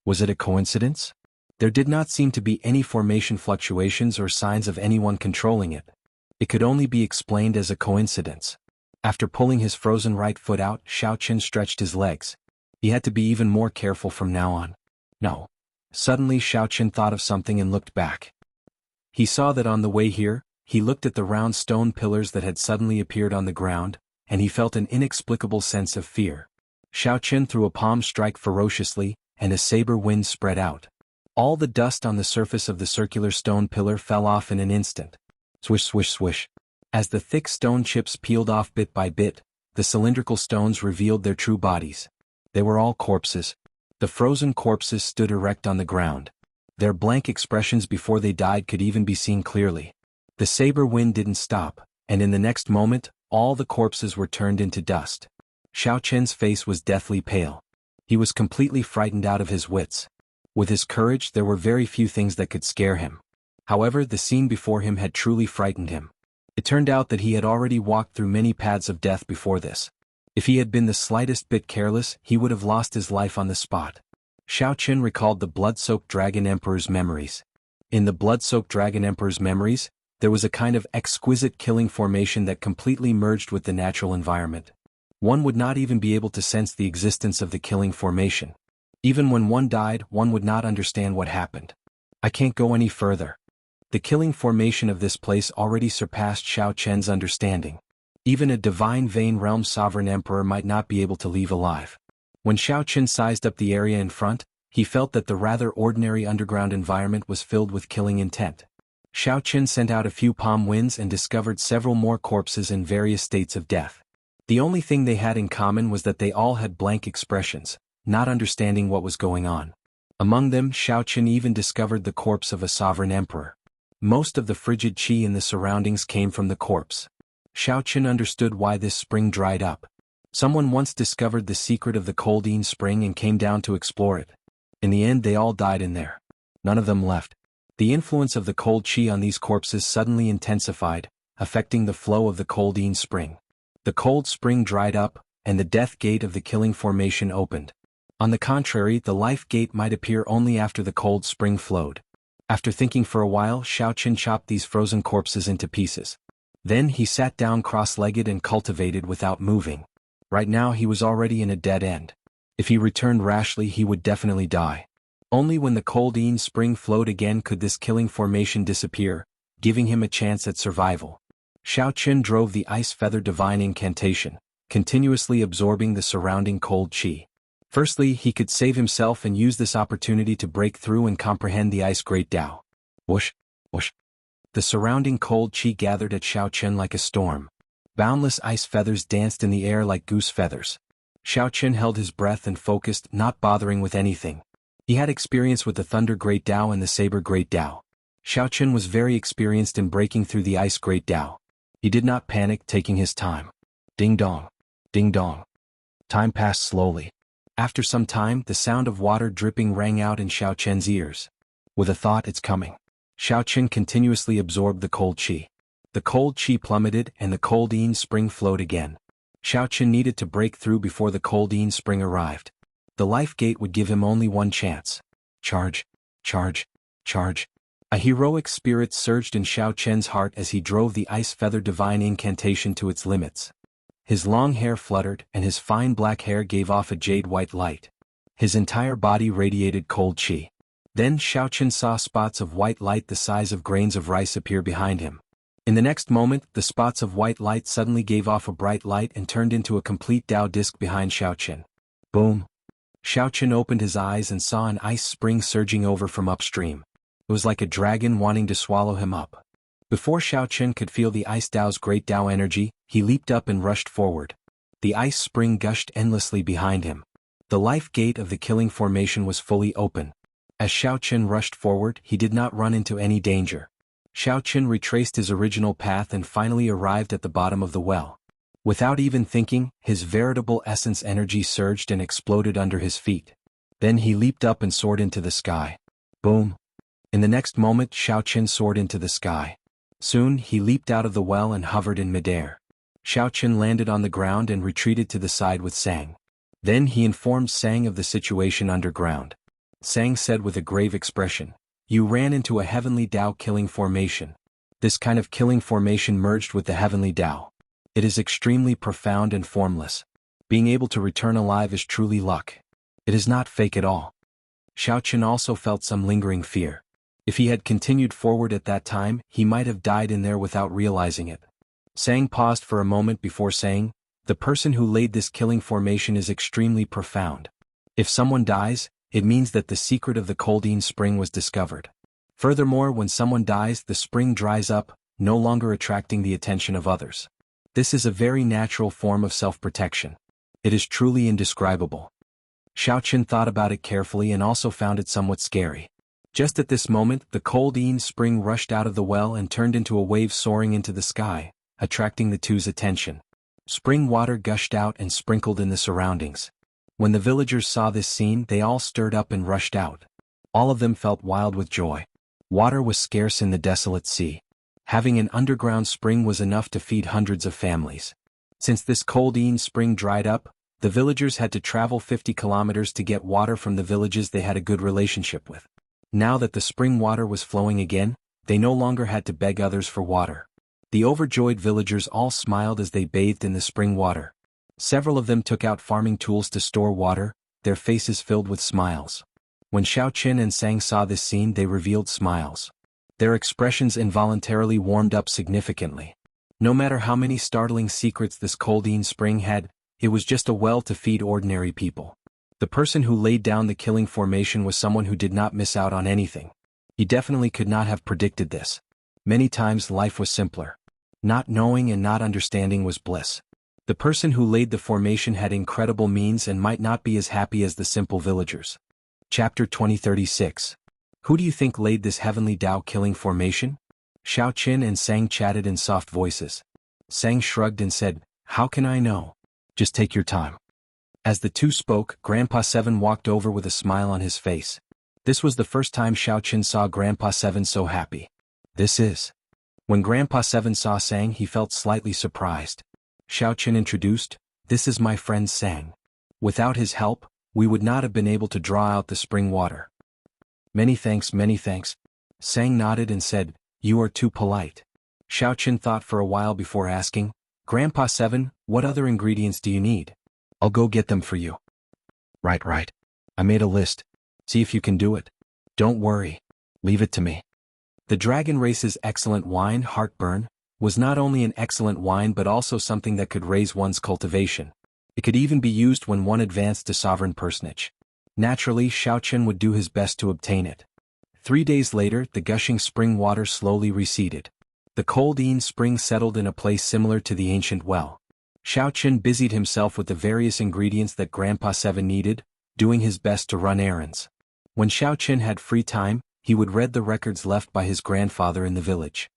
Was it a coincidence? There did not seem to be any formation fluctuations or signs of anyone controlling it. It could only be explained as a coincidence. After pulling his frozen right foot out, Xiaochen stretched his legs. He had to be even more careful from now on. No. Suddenly Xiaochen thought of something and looked back. He saw that on the way here, he looked at the round stone pillars that had suddenly appeared on the ground, and he felt an inexplicable sense of fear. Xiaochen threw a palm strike ferociously, and a saber wind spread out. All the dust on the surface of the circular stone pillar fell off in an instant. Swish, swish, swish. As the thick stone chips peeled off bit by bit, the cylindrical stones revealed their true bodies. They were all corpses. The frozen corpses stood erect on the ground. Their blank expressions before they died could even be seen clearly. The saber wind didn't stop, and in the next moment, all the corpses were turned into dust. Xiaochen's face was deathly pale. He was completely frightened out of his wits. With his courage there were very few things that could scare him. However, the scene before him had truly frightened him. It turned out that he had already walked through many paths of death before this. If he had been the slightest bit careless, he would have lost his life on the spot. Xiaochen recalled the blood-soaked Dragon Emperor's memories. In the blood-soaked Dragon Emperor's memories, there was a kind of exquisite killing formation that completely merged with the natural environment. One would not even be able to sense the existence of the killing formation. Even when one died, one would not understand what happened. I can't go any further. The killing formation of this place already surpassed Xiaochen's understanding. Even a divine Vein Realm sovereign emperor might not be able to leave alive. When Xiaochen sized up the area in front, he felt that the rather ordinary underground environment was filled with killing intent. Xiaochen sent out a few palm winds and discovered several more corpses in various states of death. The only thing they had in common was that they all had blank expressions, not understanding what was going on. Among them, Xiaochen even discovered the corpse of a sovereign emperor. Most of the frigid qi in the surroundings came from the corpse. Xiaochen understood why this spring dried up. Someone once discovered the secret of the Coldine spring and came down to explore it. In the end they all died in there. None of them left. The influence of the cold qi on these corpses suddenly intensified, affecting the flow of the Coldine spring. The cold spring dried up, and the death gate of the killing formation opened. On the contrary, the life gate might appear only after the cold spring flowed. After thinking for a while, Xiaochen chopped these frozen corpses into pieces. Then he sat down cross-legged and cultivated without moving. Right now he was already in a dead end. If he returned rashly he would definitely die. Only when the Coldine spring flowed again could this killing formation disappear, giving him a chance at survival. Xiaochen drove the ice feather divine incantation, continuously absorbing the surrounding cold qi. Firstly, he could save himself and use this opportunity to break through and comprehend the ice great Tao. Whoosh, whoosh. The surrounding cold chi gathered at Xiao Chen like a storm. Boundless ice feathers danced in the air like goose feathers. Xiao Chen held his breath and focused, not bothering with anything. He had experience with the Thunder Great Tao and the Saber Great Tao. Xiao Chen was very experienced in breaking through the Ice Great Tao. He did not panic, taking his time. Ding dong. Ding dong. Time passed slowly. After some time, the sound of water dripping rang out in Xiao Chen's ears. With a thought, it's coming. Xiao Chen continuously absorbed the cold chi. The cold chi plummeted and the cold Yin spring flowed again. Xiao Chen needed to break through before the cold Yin spring arrived. The life gate would give him only one chance. Charge, charge, charge. A heroic spirit surged in Xiao Chen's heart as he drove the ice feather divine incantation to its limits. His long hair fluttered and his fine black hair gave off a jade-white light. His entire body radiated cold chi. Then Xiao Chen saw spots of white light the size of grains of rice appear behind him. In the next moment, the spots of white light suddenly gave off a bright light and turned into a complete Tao disc behind Xiao Chen. Boom! Xiao Chen opened his eyes and saw an ice spring surging over from upstream. It was like a dragon wanting to swallow him up. Before Xiao Chen could feel the ice Tao's great Tao energy, he leaped up and rushed forward. The ice spring gushed endlessly behind him. The life gate of the killing formation was fully open. As Xiao Chen rushed forward, he did not run into any danger. Xiao Chen retraced his original path and finally arrived at the bottom of the well. Without even thinking, his veritable essence energy surged and exploded under his feet. Then he leaped up and soared into the sky. Boom! In the next moment, Xiao Chen soared into the sky. Soon, he leaped out of the well and hovered in midair. Xiao Chen landed on the ground and retreated to the side with Sang. Then he informed Sang of the situation underground. Sang said with a grave expression, "You ran into a heavenly Tao killing formation. This kind of killing formation merged with the heavenly Tao. It is extremely profound and formless. Being able to return alive is truly luck. It is not fake at all." Xiao Chen also felt some lingering fear. If he had continued forward at that time, he might have died in there without realizing it. Sang paused for a moment before saying, "The person who laid this killing formation is extremely profound. If someone dies, it means that the secret of the Coldine spring was discovered. Furthermore, when someone dies, the spring dries up, no longer attracting the attention of others. This is a very natural form of self-protection. It is truly indescribable." Xiao Chen thought about it carefully and also found it somewhat scary. Just at this moment, the cold Yin spring rushed out of the well and turned into a wave soaring into the sky, attracting the two's attention. Spring water gushed out and sprinkled in the surroundings. When the villagers saw this scene, they all stirred up and rushed out. All of them felt wild with joy. Water was scarce in the desolate sea. Having an underground spring was enough to feed hundreds of families. Since this cold Yin spring dried up, the villagers had to travel 50 kilometers to get water from the villages they had a good relationship with. Now that the spring water was flowing again, they no longer had to beg others for water. The overjoyed villagers all smiled as they bathed in the spring water. Several of them took out farming tools to store water, their faces filled with smiles. When Xiao Chen and Sang saw this scene, they revealed smiles. Their expressions involuntarily warmed up significantly. No matter how many startling secrets this Coldine spring had, it was just a well to feed ordinary people. The person who laid down the killing formation was someone who did not miss out on anything. He definitely could not have predicted this. Many times life was simpler. Not knowing and not understanding was bliss. The person who laid the formation had incredible means and might not be as happy as the simple villagers. Chapter 2036. Who do you think laid this heavenly Tao killing formation? Xiao Chen and Sang chatted in soft voices. Sang shrugged and said, "How can I know? Just take your time." As the two spoke, Grandpa Seven walked over with a smile on his face. This was the first time Xiao Chen saw Grandpa Seven so happy. This is. When Grandpa Seven saw Sang, he felt slightly surprised. Xiao Chen introduced, "This is my friend Sang. Without his help, we would not have been able to draw out the spring water." Many thanks, many thanks." Sang nodded and said, "You are too polite." Xiao Chen thought for a while before asking, "Grandpa Seven, what other ingredients do you need? I'll go get them for you." Right. I made a list. See if you can do it. Don't worry. Leave it to me." The Dragon Race's excellent wine, Heartburn, was not only an excellent wine but also something that could raise one's cultivation. It could even be used when one advanced to sovereign personage. Naturally, Xiaochen would do his best to obtain it. 3 days later, the gushing spring water slowly receded. The cold spring settled in a place similar to the ancient well. Xiaochen busied himself with the various ingredients that Grandpa Seven needed, doing his best to run errands. When Xiaochen had free time, he would read the records left by his grandfather in the village.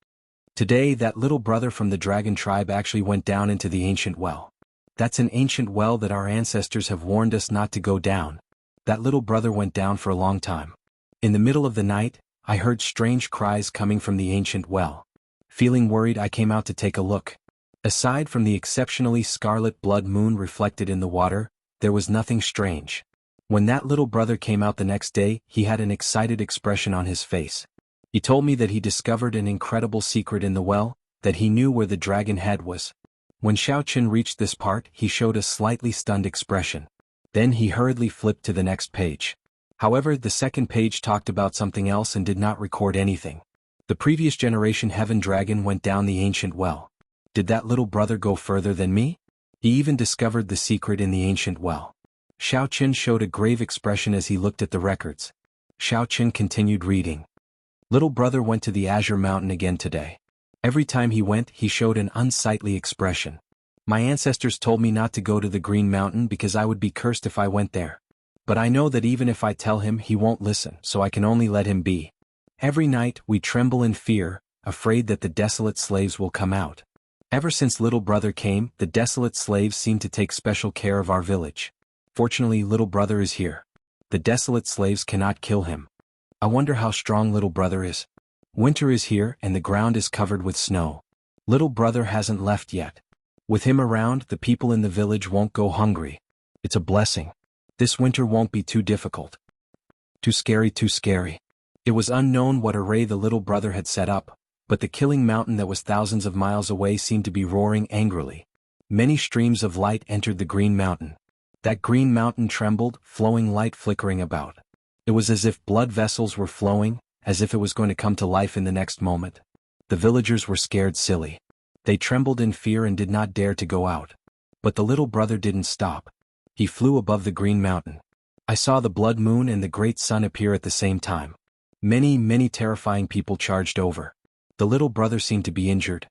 Today, that little brother from the dragon tribe actually went down into the ancient well. That's an ancient well that our ancestors have warned us not to go down. That little brother went down for a long time. In the middle of the night, I heard strange cries coming from the ancient well. Feeling worried, I came out to take a look. Aside from the exceptionally scarlet blood moon reflected in the water, there was nothing strange. When that little brother came out the next day, he had an excited expression on his face. He told me that he discovered an incredible secret in the well, that he knew where the dragon head was. When Xiaochen reached this part, he showed a slightly stunned expression. Then he hurriedly flipped to the next page. However, the second page talked about something else and did not record anything. The previous generation heaven dragon went down the ancient well. Did that little brother go further than me? He even discovered the secret in the ancient well. Xiaochen showed a grave expression as he looked at the records. Xiaochen continued reading. Little brother went to the Azure Mountain again today. Every time he went, he showed an unsightly expression. My ancestors told me not to go to the Green Mountain because I would be cursed if I went there. But I know that even if I tell him, he won't listen, so I can only let him be. Every night, we tremble in fear, afraid that the desolate slaves will come out. Ever since little brother came, the desolate slaves seem to take special care of our village. Fortunately, little brother is here. The desolate slaves cannot kill him. I wonder how strong little brother is. Winter is here and the ground is covered with snow. Little brother hasn't left yet. With him around, the people in the village won't go hungry. It's a blessing. This winter won't be too difficult. Too scary, too scary. It was unknown what array the little brother had set up, but the killing mountain that was thousands of miles away seemed to be roaring angrily. Many streams of light entered the Green Mountain. That Green Mountain trembled, flowing light flickering about. It was as if blood vessels were flowing, as if it was going to come to life in the next moment. The villagers were scared silly. They trembled in fear and did not dare to go out. But the little brother didn't stop. He flew above the Green Mountain. I saw the blood moon and the great sun appear at the same time. Many terrifying people charged over. The little brother seemed to be injured.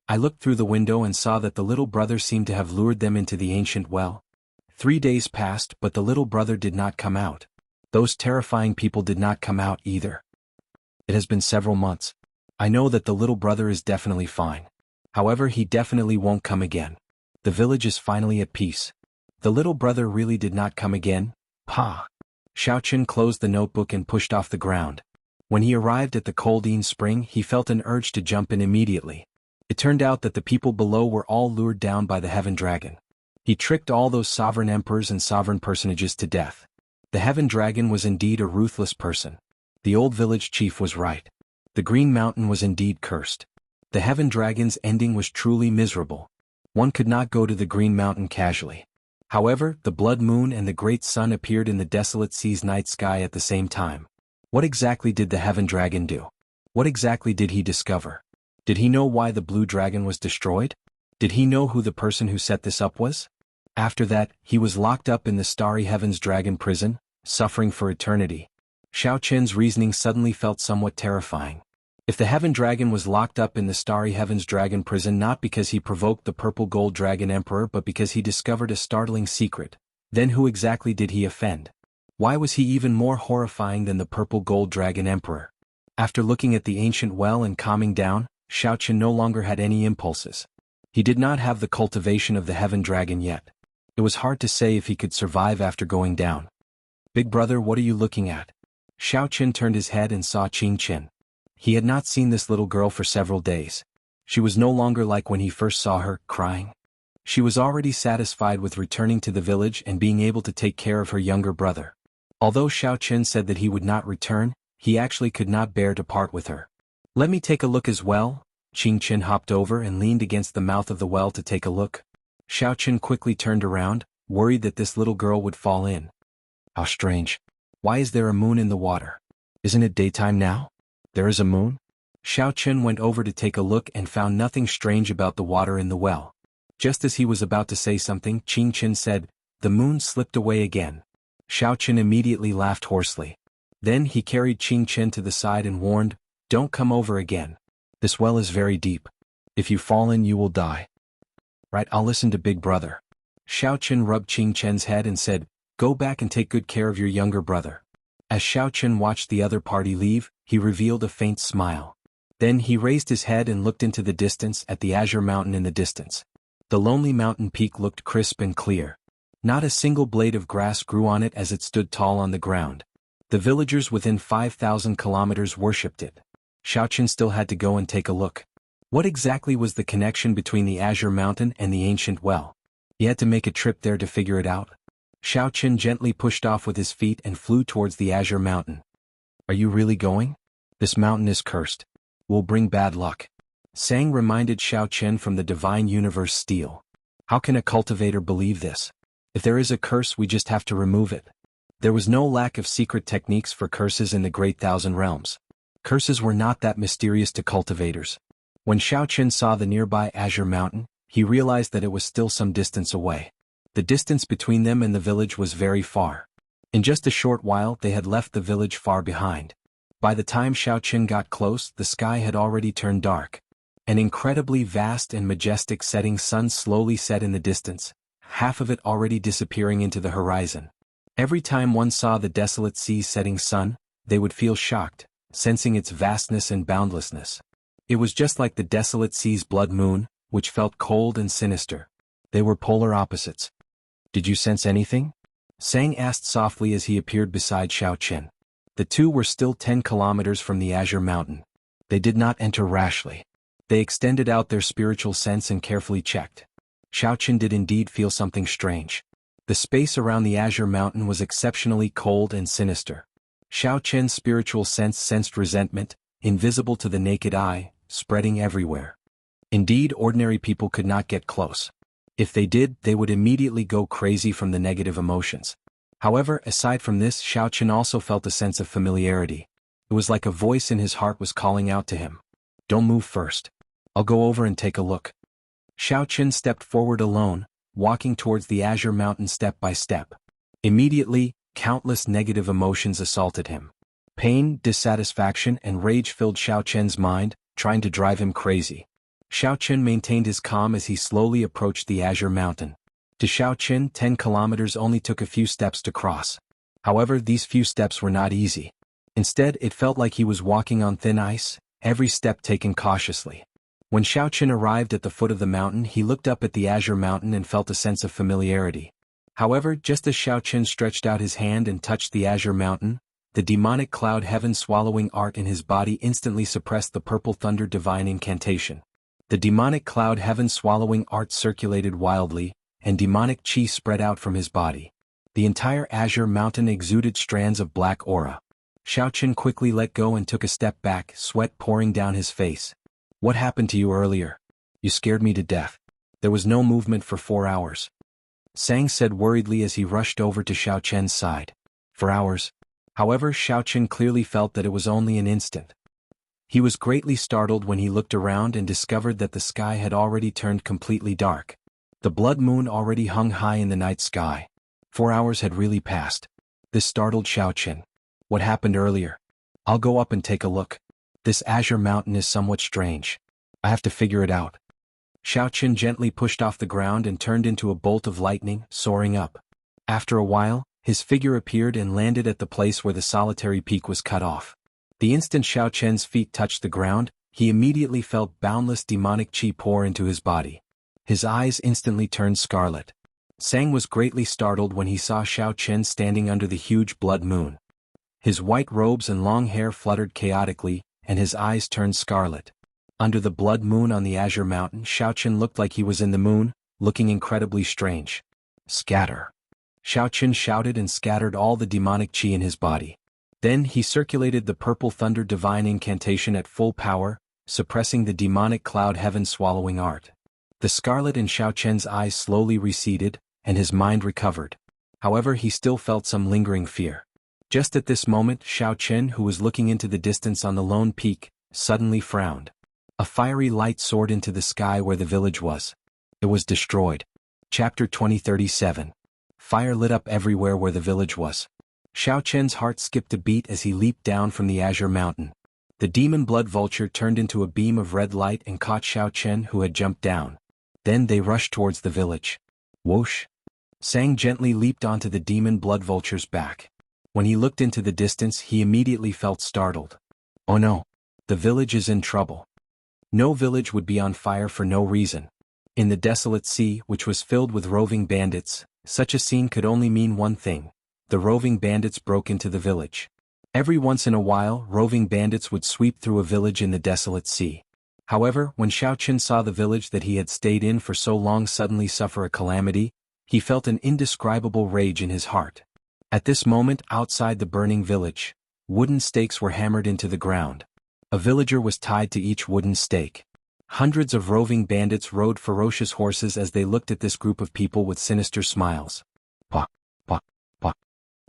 I looked through the window and saw that the little brother seemed to have lured them into the ancient well. 3 days passed, but the little brother did not come out. Those terrifying people did not come out either. It has been several months. I know that the little brother is definitely fine. However, he definitely won't come again. The village is finally at peace. The little brother really did not come again? Pa! Xiaochen closed the notebook and pushed off the ground. When he arrived at the Coldine Spring, he felt an urge to jump in immediately. It turned out that the people below were all lured down by the Heaven Dragon. He tricked all those sovereign emperors and sovereign personages to death. The Heaven Dragon was indeed a ruthless person. The old village chief was right. The Green Mountain was indeed cursed. The Heaven Dragon's ending was truly miserable. One could not go to the Green Mountain casually. However, the blood moon and the great sun appeared in the desolate sea's night sky at the same time. What exactly did the Heaven Dragon do? What exactly did he discover? Did he know why the blue dragon was destroyed? Did he know who the person who set this up was? After that, he was locked up in the Starry Heavens Dragon prison, suffering for eternity. Xiaochen's reasoning suddenly felt somewhat terrifying. If the Heaven Dragon was locked up in the Starry Heavens Dragon prison not because he provoked the Purple Gold Dragon Emperor but because he discovered a startling secret, then who exactly did he offend? Why was he even more horrifying than the Purple Gold Dragon Emperor? After looking at the ancient well and calming down, Xiaochen no longer had any impulses. He did not have the cultivation of the Heaven Dragon yet. It was hard to say if he could survive after going down. Big brother, what are you looking at? Xiaochen turned his head and saw Qing Qin. He had not seen this little girl for several days. She was no longer like when he first saw her, crying. She was already satisfied with returning to the village and being able to take care of her younger brother. Although Xiaochen said that he would not return, he actually could not bear to part with her. Let me take a look as well. Qing Qin hopped over and leaned against the mouth of the well to take a look. Xiaochen quickly turned around, worried that this little girl would fall in. How strange. Why is there a moon in the water? Isn't it daytime now? There is a moon? Xiaochen went over to take a look and found nothing strange about the water in the well. Just as he was about to say something, Qing Chen said, "The moon slipped away again." Xiao Chen immediately laughed hoarsely. Then he carried Qing Chen to the side and warned, "Don't come over again. This well is very deep. If you fall in, you will die." "Right, I'll listen to Big Brother." Xiao Chen rubbed Qing Chen's head and said, "Go back and take good care of your younger brother." As Xiao Chen watched the other party leave, he revealed a faint smile. Then he raised his head and looked into the distance at the azure mountain in the distance. The lonely mountain peak looked crisp and clear. Not a single blade of grass grew on it as it stood tall on the ground. The villagers within 5,000 kilometers worshipped it. Xiao Chen still had to go and take a look. What exactly was the connection between the azure mountain and the ancient well? He had to make a trip there to figure it out. Xiao Chen gently pushed off with his feet and flew towards the azure mountain. "Are you really going? This mountain is cursed. Will bring bad luck." Sang reminded Xiao Chen from the divine universe steel. "How can a cultivator believe this? If there is a curse, we just have to remove it." There was no lack of secret techniques for curses in the Great Thousand Realms. Curses were not that mysterious to cultivators. When Xiao Chen saw the nearby azure mountain, he realized that it was still some distance away. The distance between them and the village was very far. In just a short while they had left the village far behind. By the time Xiao Chen got close, the sky had already turned dark. An incredibly vast and majestic setting sun slowly set in the distance, half of it already disappearing into the horizon. Every time one saw the desolate sea's setting sun, they would feel shocked, sensing its vastness and boundlessness. It was just like the desolate sea's blood moon, which felt cold and sinister. They were polar opposites. "Did you sense anything?" Sang asked softly as he appeared beside Xiao Chen. The two were still 10 kilometers from the azure mountain. They did not enter rashly. They extended out their spiritual sense and carefully checked. Xiao Chen did indeed feel something strange. The space around the azure mountain was exceptionally cold and sinister. Xiao Chen's spiritual sense sensed resentment, invisible to the naked eye, spreading everywhere. Indeed, ordinary people could not get close. If they did, they would immediately go crazy from the negative emotions. However, aside from this, Xiao Chen also felt a sense of familiarity. It was like a voice in his heart was calling out to him. "Don't move first. I'll go over and take a look." Xiao Chen stepped forward alone, walking towards the azure mountain step by step. Immediately, countless negative emotions assaulted him. Pain, dissatisfaction, and rage filled Xiao Chen's mind, trying to drive him crazy. Xiao Chen maintained his calm as he slowly approached the azure mountain. To Xiao Chen, 10 kilometers only took a few steps to cross. However, these few steps were not easy. Instead, it felt like he was walking on thin ice, every step taken cautiously. When Xiao Chen arrived at the foot of the mountain, he looked up at the azure mountain and felt a sense of familiarity. However, just as Xiao Chen stretched out his hand and touched the azure mountain, the demonic cloud heaven-swallowing art in his body instantly suppressed the purple thunder divine incantation. The demonic cloud heaven-swallowing art circulated wildly, and demonic chi spread out from his body. The entire azure mountain exuded strands of black aura. Xiao Chen quickly let go and took a step back, sweat pouring down his face. "What happened to you earlier? You scared me to death. There was no movement for 4 hours." Sang said worriedly as he rushed over to Xiao Chen's side. 4 hours. However, Xiao Chen clearly felt that it was only an instant. He was greatly startled when he looked around and discovered that the sky had already turned completely dark. The blood moon already hung high in the night sky. 4 hours had really passed. This startled Xiao Chen. "What happened earlier? I'll go up and take a look. This azure mountain is somewhat strange. I have to figure it out." Xiao Chen gently pushed off the ground and turned into a bolt of lightning, soaring up. After a while, his figure appeared and landed at the place where the solitary peak was cut off. The instant Xiao Chen's feet touched the ground, he immediately felt boundless demonic chi pour into his body. His eyes instantly turned scarlet. Sang was greatly startled when he saw Xiao Chen standing under the huge blood moon. His white robes and long hair fluttered chaotically, and his eyes turned scarlet. Under the blood moon on the azure mountain, Xiao Chen looked like he was in the moon, looking incredibly strange. "Scatter!" Xiao Chen shouted and scattered all the demonic chi in his body. Then he circulated the purple thunder divine incantation at full power, suppressing the demonic cloud heaven-swallowing art. The scarlet in Xiao Chen's eyes slowly receded, and his mind recovered. However, he still felt some lingering fear. Just at this moment, Xiao Chen, who was looking into the distance on the lone peak, suddenly frowned. A fiery light soared into the sky where the village was. It was destroyed. Chapter 2037. Fire lit up everywhere where the village was. Xiao Chen's heart skipped a beat as he leaped down from the azure mountain. The demon blood vulture turned into a beam of red light and caught Xiao Chen, who had jumped down. Then they rushed towards the village. Whoosh! Sang gently leaped onto the demon blood vulture's back. When he looked into the distance, he immediately felt startled. Oh no! The village is in trouble. No village would be on fire for no reason. In the desolate sea, which was filled with roving bandits, such a scene could only mean one thing. The roving bandits broke into the village. Every once in a while, roving bandits would sweep through a village in the desolate sea. However, when Xiao Chen saw the village that he had stayed in for so long suddenly suffer a calamity, he felt an indescribable rage in his heart. At this moment, outside the burning village, wooden stakes were hammered into the ground. A villager was tied to each wooden stake. Hundreds of roving bandits rode ferocious horses as they looked at this group of people with sinister smiles. Pah, pah, pah.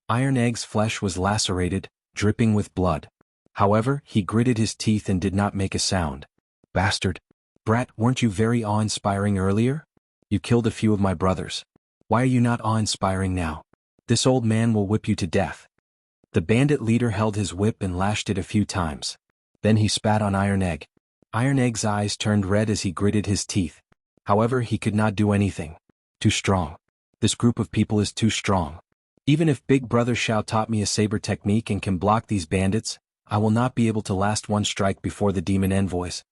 Iron Egg's flesh was lacerated, dripping with blood. However, he gritted his teeth and did not make a sound. Bastard! Brat, weren't you very awe-inspiring earlier? You killed a few of my brothers. Why are you not awe-inspiring now? This old man will whip you to death. The bandit leader held his whip and lashed it a few times. Then he spat on Iron Egg. Iron Egg's eyes turned red as he gritted his teeth. However, he could not do anything. Too strong. This group of people is too strong. Even if Big Brother Xiao taught me a saber technique and can block these bandits, I will not be able to last one strike before the demon envoys.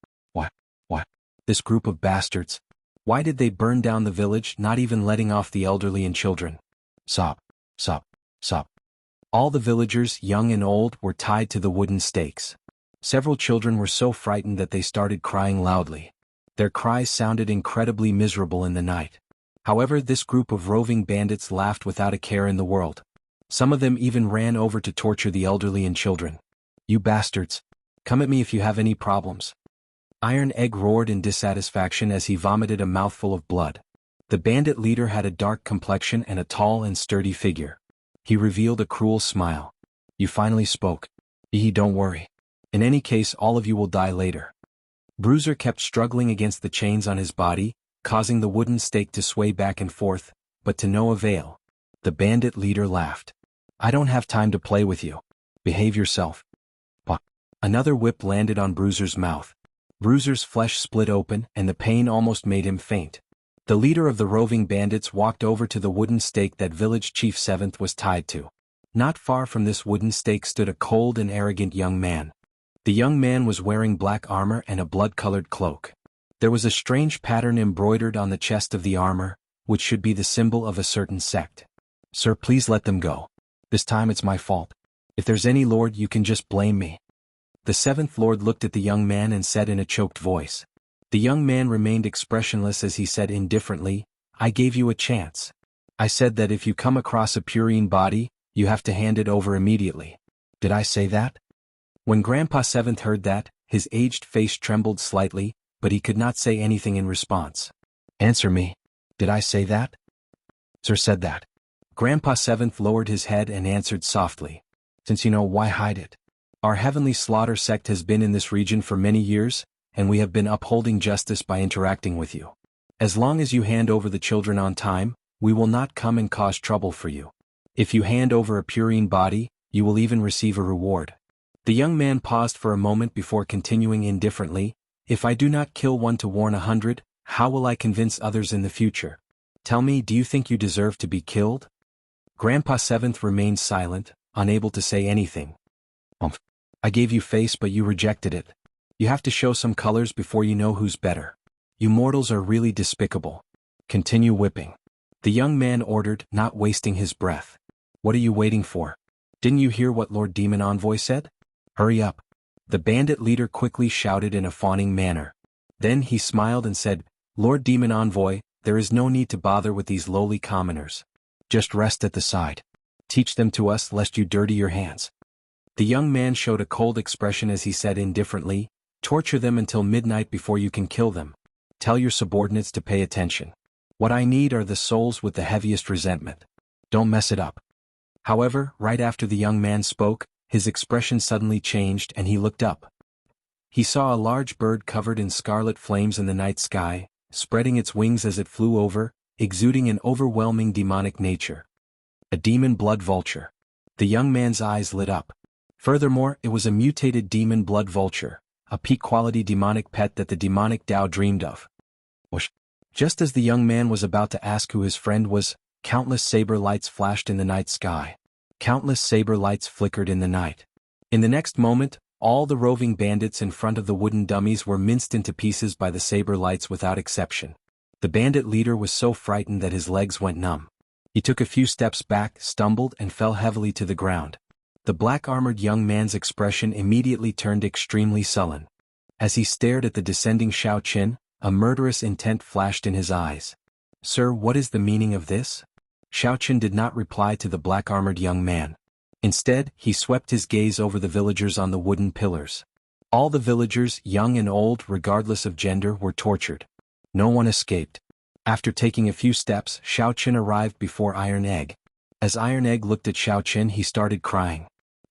What? This group of bastards. Why did they burn down the village, not even letting off the elderly and children? Sob. Sob. Sob. All the villagers, young and old, were tied to the wooden stakes. Several children were so frightened that they started crying loudly. Their cries sounded incredibly miserable in the night. However, this group of roving bandits laughed without a care in the world. Some of them even ran over to torture the elderly and children. You bastards! Come at me if you have any problems. Iron Egg roared in dissatisfaction as he vomited a mouthful of blood. The bandit leader had a dark complexion and a tall and sturdy figure. He revealed a cruel smile. You finally spoke. Don't worry. In any case, all of you will die later. Bruiser kept struggling against the chains on his body, causing the wooden stake to sway back and forth, but to no avail. The bandit leader laughed. I don't have time to play with you. Behave yourself. Bah. Another whip landed on Bruiser's mouth. Bruiser's flesh split open, and the pain almost made him faint. The leader of the roving bandits walked over to the wooden stake that village chief 7th was tied to. Not far from this wooden stake stood a cold and arrogant young man. The young man was wearing black armor and a blood-colored cloak. There was a strange pattern embroidered on the chest of the armor, which should be the symbol of a certain sect. Sir, please let them go. This time it's my fault. If there's any lord, you can just blame me. The 7th lord looked at the young man and said in a choked voice. The young man remained expressionless as he said indifferently, I gave you a chance. I said that if you come across a purine body, you have to hand it over immediately. Did I say that? When Grandpa 7th heard that, his aged face trembled slightly, but he could not say anything in response. Answer me. Did I say that? Sir said that. Grandpa 7th lowered his head and answered softly. Since you know, why hide it? Our heavenly slaughter sect has been in this region for many years, and we have been upholding justice by interacting with you. As long as you hand over the children on time, we will not come and cause trouble for you. If you hand over a purine body, you will even receive a reward. The young man paused for a moment before continuing indifferently, If I do not kill one to warn 100, how will I convince others in the future? Tell me, do you think you deserve to be killed? Grandpa 7th remained silent, unable to say anything. I gave you face but you rejected it. You have to show some colors before you know who's better. You mortals are really despicable. Continue whipping. The young man ordered, not wasting his breath. What are you waiting for? Didn't you hear what Lord Demon Envoy said? Hurry up. The bandit leader quickly shouted in a fawning manner. Then he smiled and said, Lord Demon Envoy, there is no need to bother with these lowly commoners. Just rest at the side. Teach them to us lest you dirty your hands. The young man showed a cold expression as he said indifferently, Torture them until midnight before you can kill them. Tell your subordinates to pay attention. What I need are the souls with the heaviest resentment. Don't mess it up. However, right after the young man spoke, his expression suddenly changed and he looked up. He saw a large bird covered in scarlet flames in the night sky, spreading its wings as it flew over, exuding an overwhelming demonic nature. A demon blood vulture. The young man's eyes lit up. Furthermore, it was a mutated demon blood vulture, a peak-quality demonic pet that the demonic Dao dreamed of. Whoosh. Just as the young man was about to ask who his friend was, countless saber lights flashed in the night sky. Countless saber lights flickered in the night. In the next moment, all the roving bandits in front of the wooden dummies were minced into pieces by the saber lights without exception. The bandit leader was so frightened that his legs went numb. He took a few steps back, stumbled, and fell heavily to the ground. The black-armored young man's expression immediately turned extremely sullen. As he stared at the descending Xiao Qin, a murderous intent flashed in his eyes. "Sir, what is the meaning of this?" Xiao Qin did not reply to the black-armored young man. Instead, he swept his gaze over the villagers on the wooden pillars. All the villagers, young and old, regardless of gender, were tortured. No one escaped. After taking a few steps, Xiao Qin arrived before Iron Egg. As Iron Egg looked at Xiao Qin, he started crying.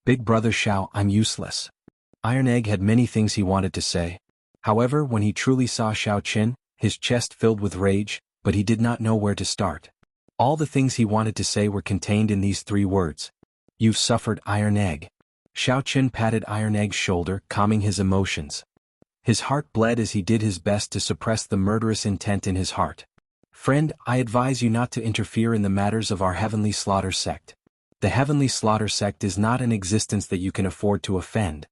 "Big brother Xiao, I'm useless." Iron Egg had many things he wanted to say. However, when he truly saw Xiao Qin, his chest filled with rage, but he did not know where to start. All the things he wanted to say were contained in these 3 words. "You've suffered, Iron Egg." Xiao Qin patted Iron Egg's shoulder, calming his emotions. His heart bled as he did his best to suppress the murderous intent in his heart. "Friend, I advise you not to interfere in the matters of our Heavenly Slaughter sect. The Heavenly Slaughter sect is not an existence that you can afford to offend."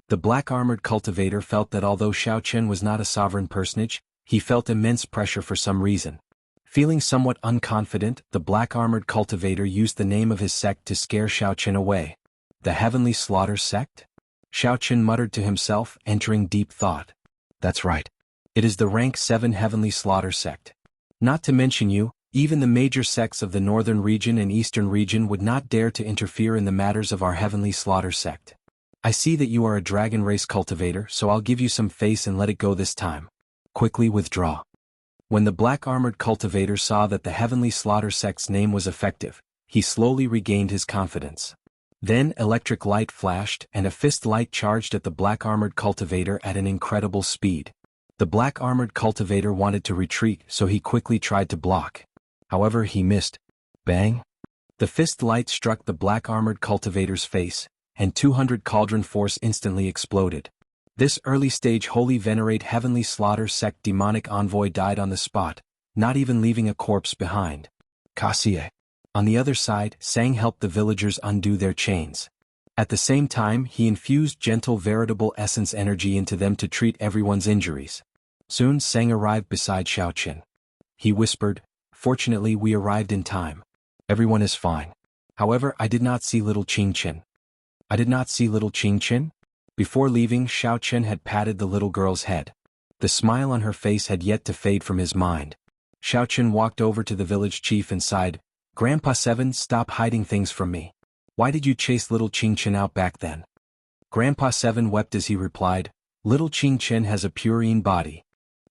The black-armored cultivator felt that although Xiao Qin was not a sovereign personage, he felt immense pressure for some reason. Feeling somewhat unconfident, the black-armored cultivator used the name of his sect to scare Xiao Qin away. "The Heavenly Slaughter sect?" Xiao Qin muttered to himself, entering deep thought. "That's right. It is the rank 7 Heavenly Slaughter sect. Not to mention you, even the major sects of the northern region and eastern region would not dare to interfere in the matters of our Heavenly Slaughter sect. I see that you are a dragon race cultivator, so I'll give you some face and let it go this time. Quickly withdraw." When the black-armored cultivator saw that the Heavenly Slaughter sect's name was effective, he slowly regained his confidence. Then electric light flashed and a fist light charged at the black-armored cultivator at an incredible speed. The black-armored cultivator wanted to retreat, so he quickly tried to block. However, he missed. Bang! The fist light struck the black-armored cultivator's face, and 200 cauldron force instantly exploded. This early-stage holy venerate Heavenly Slaughter sect demonic envoy died on the spot, not even leaving a corpse behind. Cassie. On the other side, Sang helped the villagers undo their chains. At the same time, he infused gentle veritable essence energy into them to treat everyone's injuries. Soon Sang arrived beside Xiao Qin. He whispered, "Fortunately we arrived in time. Everyone is fine. However, I did not see little Qingqin." "I did not see little Qingqin?" Before leaving, Xiao Qin had patted the little girl's head. The smile on her face had yet to fade from his mind. Xiao Qin walked over to the village chief and sighed, "Grandpa 7, stop hiding things from me. Why did you chase little Qingqin out back then?" Grandpa 7 wept as he replied, "Little Qingqin has a purine body.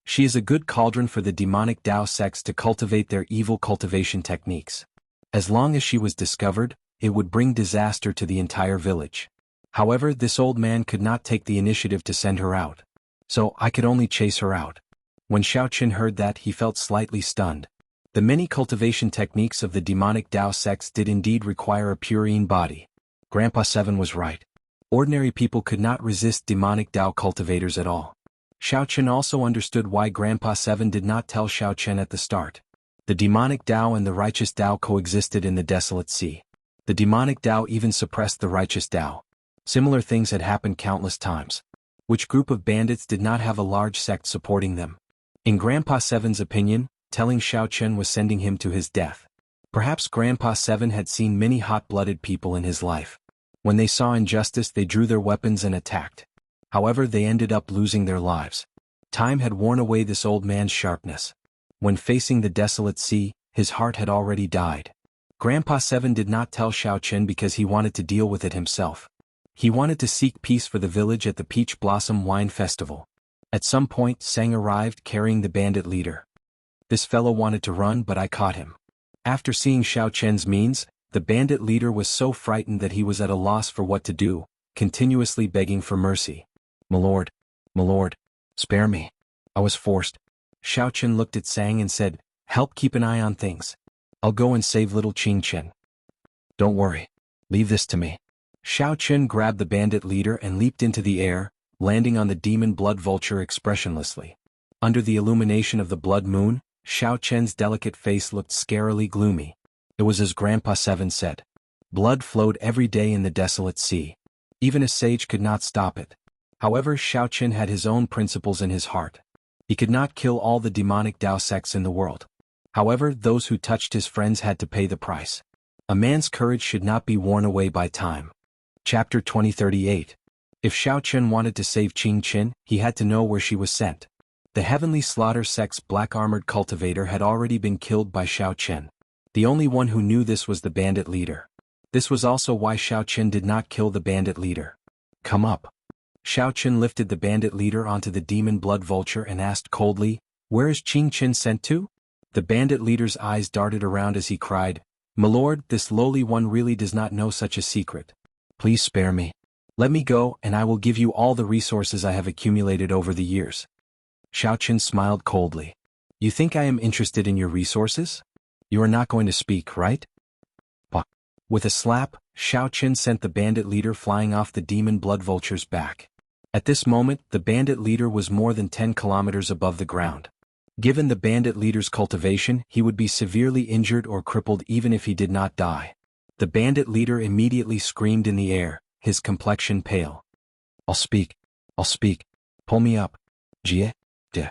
She is a good cauldron for the demonic Dao sects to cultivate their evil cultivation techniques. As long as she was discovered, it would bring disaster to the entire village. However, this old man could not take the initiative to send her out. So I could only chase her out." When Xiao Qin heard that, he felt slightly stunned. The many cultivation techniques of the demonic Dao sects did indeed require a purine body. Grandpa 7 was right. Ordinary people could not resist demonic Dao cultivators at all. Xiao Qin also understood why Grandpa 7 did not tell Xiao Qin at the start. The demonic Dao and the righteous Dao coexisted in the desolate sea. The demonic Dao even suppressed the righteous Dao. Similar things had happened countless times. Which group of bandits did not have a large sect supporting them? In Grandpa 7's opinion, telling Xiao Qin was sending him to his death. Perhaps Grandpa 7 had seen many hot-blooded people in his life. When they saw injustice, they drew their weapons and attacked. However, they ended up losing their lives. Time had worn away this old man's sharpness. When facing the desolate sea, his heart had already died. Grandpa 7 did not tell Xiao Qin because he wanted to deal with it himself. He wanted to seek peace for the village at the Peach Blossom Wine Festival. At some point, Sang arrived carrying the bandit leader. "This fellow wanted to run, but I caught him." After seeing Xiao Qin's means, the bandit leader was so frightened that he was at a loss for what to do, continuously begging for mercy. My lord, spare me. I was forced." Xiaochen looked at Sang and said, "Help keep an eye on things. I'll go and save little Qingchen." "Don't worry. Leave this to me." Xiaochen grabbed the bandit leader and leaped into the air, landing on the demon blood vulture expressionlessly. Under the illumination of the blood moon, Xiaochen's delicate face looked scarily gloomy. It was as Grandpa Seven said. Blood flowed every day in the desolate sea. Even a sage could not stop it. However, Xiaochen had his own principles in his heart. He could not kill all the demonic Dao sects in the world. However, those who touched his friends had to pay the price. A man's courage should not be worn away by time. Chapter 2038. If Xiaochen wanted to save Qingchen, he had to know where she was sent. The Heavenly Slaughter sect's black-armored cultivator had already been killed by Xiaochen. The only one who knew this was the bandit leader. This was also why Xiaochen did not kill the bandit leader. "Come up." Xiaochen lifted the bandit leader onto the demon blood vulture and asked coldly, "Where is Qingchen sent to?" The bandit leader's eyes darted around as he cried, "My lord, this lowly one really does not know such a secret. Please spare me. Let me go and I will give you all the resources I have accumulated over the years." Xiaochen smiled coldly. "You think I am interested in your resources? You are not going to speak, right?" Bah. With a slap, Xiaochen sent the bandit leader flying off the demon blood vulture's back. At this moment, the bandit leader was more than 10 kilometers above the ground. Given the bandit leader's cultivation, he would be severely injured or crippled even if he did not die. The bandit leader immediately screamed in the air, his complexion pale. I'll speak. Pull me up. Jie. De."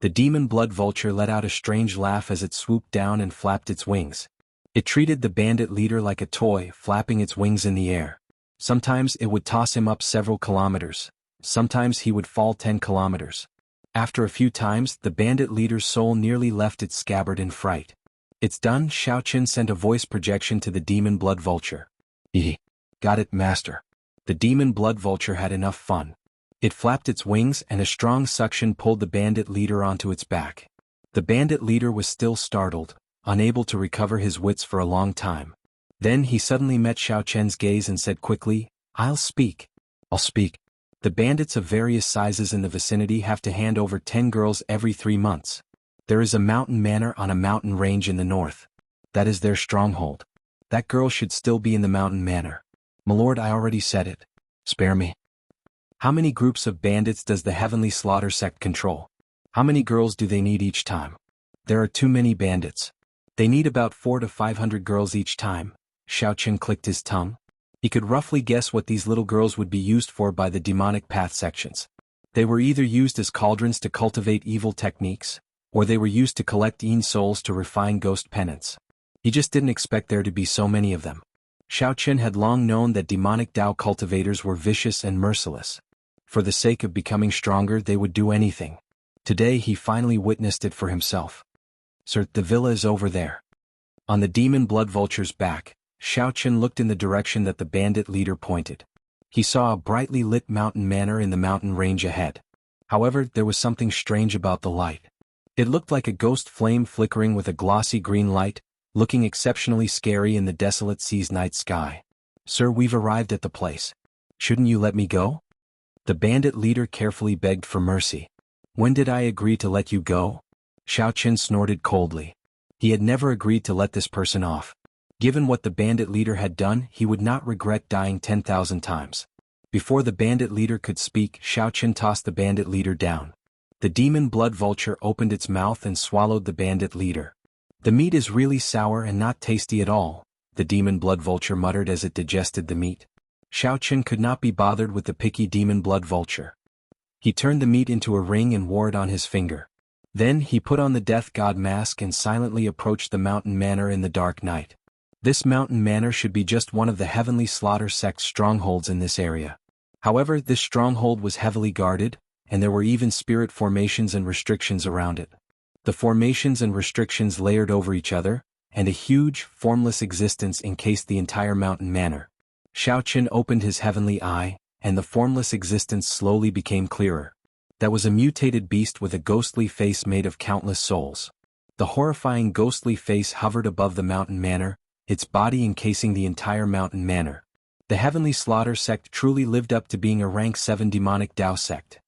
The demon blood vulture let out a strange laugh as it swooped down and flapped its wings. It treated the bandit leader like a toy, flapping its wings in the air. Sometimes it would toss him up several kilometers. Sometimes he would fall 10 kilometers. After a few times, the bandit leader's soul nearly left its scabbard in fright. "It's done." Xiaochen sent a voice projection to the demon blood vulture. Got it, master." The demon blood vulture had enough fun. It flapped its wings and a strong suction pulled the bandit leader onto its back. The bandit leader was still startled, unable to recover his wits for a long time. Then he suddenly met Xiaochen's gaze and said quickly, I'll speak. The bandits of various sizes in the vicinity have to hand over 10 girls every 3 months. There is a mountain manor on a mountain range in the north. That is their stronghold. That girl should still be in the mountain manor. My lord, I already said it. Spare me. How many groups of bandits does the Heavenly Slaughter sect control? How many girls do they need each time? There are too many bandits. They need about 400 to 500 girls each time. Xiaochen clicked his tongue. He could roughly guess what these little girls would be used for by the demonic path sections. They were either used as cauldrons to cultivate evil techniques, or they were used to collect Yin souls to refine ghost penance. He just didn't expect there to be so many of them. Xiaochen had long known that demonic Dao cultivators were vicious and merciless. For the sake of becoming stronger, they would do anything. Today he finally witnessed it for himself. Sir, the villa is over there. On the demon blood vulture's back, Xiaochen looked in the direction that the bandit leader pointed. He saw a brightly lit mountain manor in the mountain range ahead. However, there was something strange about the light. It looked like a ghost flame flickering with a glossy green light, looking exceptionally scary in the desolate sea's night sky. Sir, we've arrived at the place. Shouldn't you let me go? The bandit leader carefully begged for mercy. When did I agree to let you go? Xiaochen snorted coldly. He had never agreed to let this person off. Given what the bandit leader had done, he would not regret dying 10,000 times. Before the bandit leader could speak, Xiaochen tossed the bandit leader down. The demon blood vulture opened its mouth and swallowed the bandit leader. The meat is really sour and not tasty at all, the demon blood vulture muttered as it digested the meat. Xiaochen could not be bothered with the picky demon blood vulture. He turned the meat into a ring and wore it on his finger. Then he put on the death god mask and silently approached the mountain manor in the dark night. This mountain manor should be just one of the Heavenly Slaughter sect's strongholds in this area. However, this stronghold was heavily guarded, and there were even spirit formations and restrictions around it. The formations and restrictions layered over each other, and a huge, formless existence encased the entire mountain manor. Xiaochen opened his heavenly eye, and the formless existence slowly became clearer. That was a mutated beast with a ghostly face made of countless souls. The horrifying ghostly face hovered above the mountain manor, its body encasing the entire mountain manor. The Heavenly Slaughter sect truly lived up to being a rank 7 demonic Dao sect.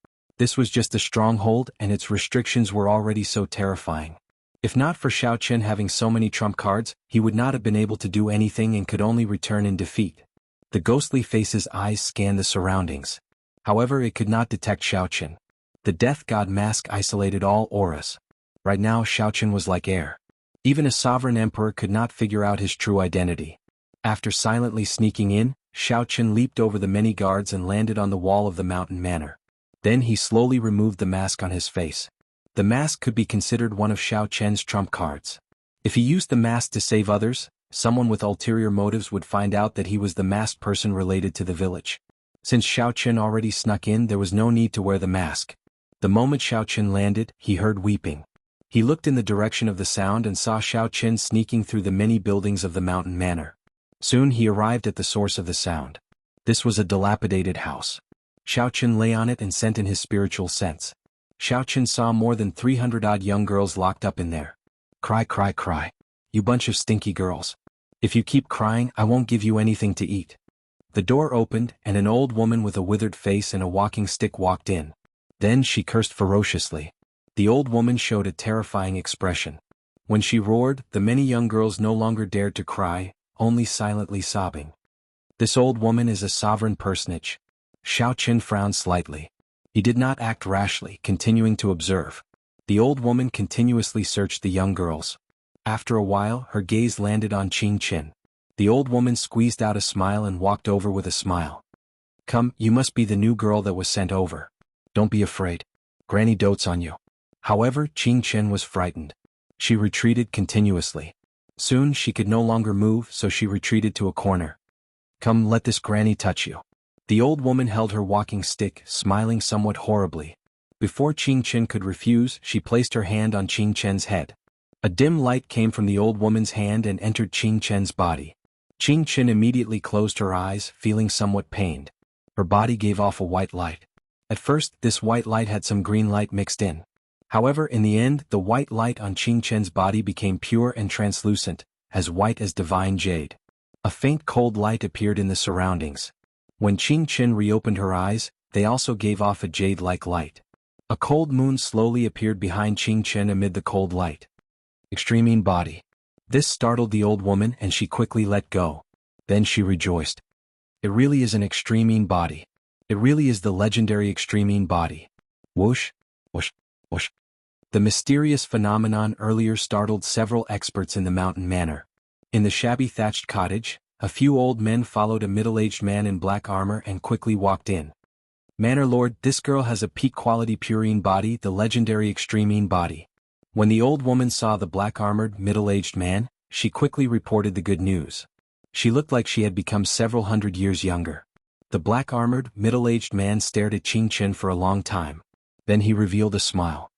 This was just a stronghold and its restrictions were already so terrifying. If not for Xiao Chen having so many trump cards, he would not have been able to do anything and could only return in defeat. The ghostly face's eyes scanned the surroundings. However, it could not detect Xiao Chen. The Death God mask isolated all auras. Right now Xiao Chen was like air. Even a sovereign emperor could not figure out his true identity. After silently sneaking in, Xiao Chen leaped over the many guards and landed on the wall of the mountain manor. Then he slowly removed the mask on his face. The mask could be considered one of Xiao Chen's trump cards. If he used the mask to save others, someone with ulterior motives would find out that he was the masked person related to the village. Since Xiao Chen already snuck in, there was no need to wear the mask. The moment Xiao Chen landed, he heard weeping. He looked in the direction of the sound and saw Xiao Chen sneaking through the many buildings of the mountain manor. Soon he arrived at the source of the sound. This was a dilapidated house. Xiao Chen lay on it and sent in his spiritual sense. Xiao Chen saw more than 300-odd young girls locked up in there. Cry, cry, cry. You bunch of stinky girls. If you keep crying, I won't give you anything to eat. The door opened and an old woman with a withered face and a walking stick walked in. Then she cursed ferociously. The old woman showed a terrifying expression. When she roared, the many young girls no longer dared to cry, only silently sobbing. This old woman is a sovereign personage. Xiao Chen frowned slightly. He did not act rashly, continuing to observe. The old woman continuously searched the young girls. After a while, her gaze landed on Qing Chen. The old woman squeezed out a smile and walked over with a smile. Come, you must be the new girl that was sent over. Don't be afraid. Granny dotes on you. However, Qing Chen was frightened. She retreated continuously. Soon she could no longer move, so she retreated to a corner. Come, let this granny touch you. The old woman held her walking stick, smiling somewhat horribly. Before Qing Chen could refuse, she placed her hand on Qing Chen's head. A dim light came from the old woman's hand and entered Qing Chen's body. Qing Chen immediately closed her eyes, feeling somewhat pained. Her body gave off a white light. At first, this white light had some green light mixed in. However, in the end, the white light on Qing Chen's body became pure and translucent, as white as divine jade. A faint cold light appeared in the surroundings. When Qing Chen reopened her eyes, they also gave off a jade-like light. A cold moon slowly appeared behind Qing Chen amid the cold light. Extreme body. This startled the old woman and she quickly let go. Then she rejoiced. It really is an extreme body. It really is the legendary extreme body. Whoosh, whoosh, whoosh. The mysterious phenomenon earlier startled several experts in the mountain manor. In the shabby thatched cottage, a few old men followed a middle-aged man in black armor and quickly walked in. Manor Lord, this girl has a peak-quality purine body, the legendary extreme body. When the old woman saw the black-armored, middle-aged man, she quickly reported the good news. She looked like she had become several hundred years younger. The black-armored, middle-aged man stared at Qing Chen for a long time. Then he revealed a smile.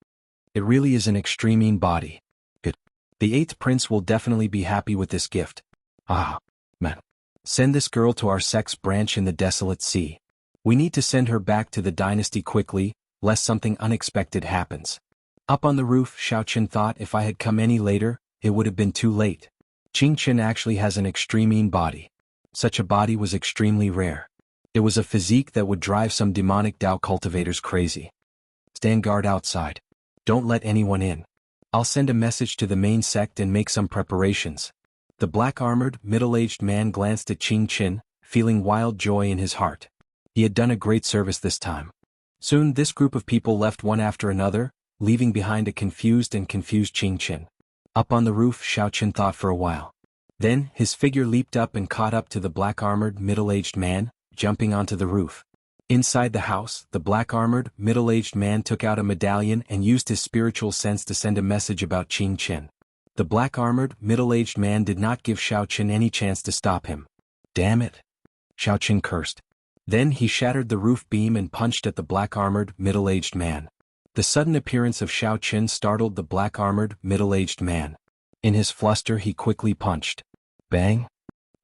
It really is an extreme body. Good. The 8th prince will definitely be happy with this gift. Ah, man. Send this girl to our sex branch in the desolate sea. We need to send her back to the dynasty quickly, lest something unexpected happens. Up on the roof, Xiao Chen thought if I had come any later, it would have been too late. Qing Chen actually has an extreme body. Such a body was extremely rare. It was a physique that would drive some demonic Dao cultivators crazy. Stand guard outside. Don't let anyone in. I'll send a message to the main sect and make some preparations. The black-armored, middle-aged man glanced at Qing Chen, feeling wild joy in his heart. He had done a great service this time. Soon this group of people left one after another, leaving behind a confused Qing Chen. Up on the roof, Xiao Chen thought for a while. Then, his figure leaped up and caught up to the black-armored, middle-aged man, jumping onto the roof. Inside the house, the black-armored, middle-aged man took out a medallion and used his spiritual sense to send a message about Qing Chen. The black-armored, middle-aged man did not give Xiao Chen any chance to stop him. Damn it! Xiao Chen cursed. Then he shattered the roof beam and punched at the black-armored, middle-aged man. The sudden appearance of Xiao Chen startled the black-armored, middle-aged man. In his fluster he quickly punched. Bang!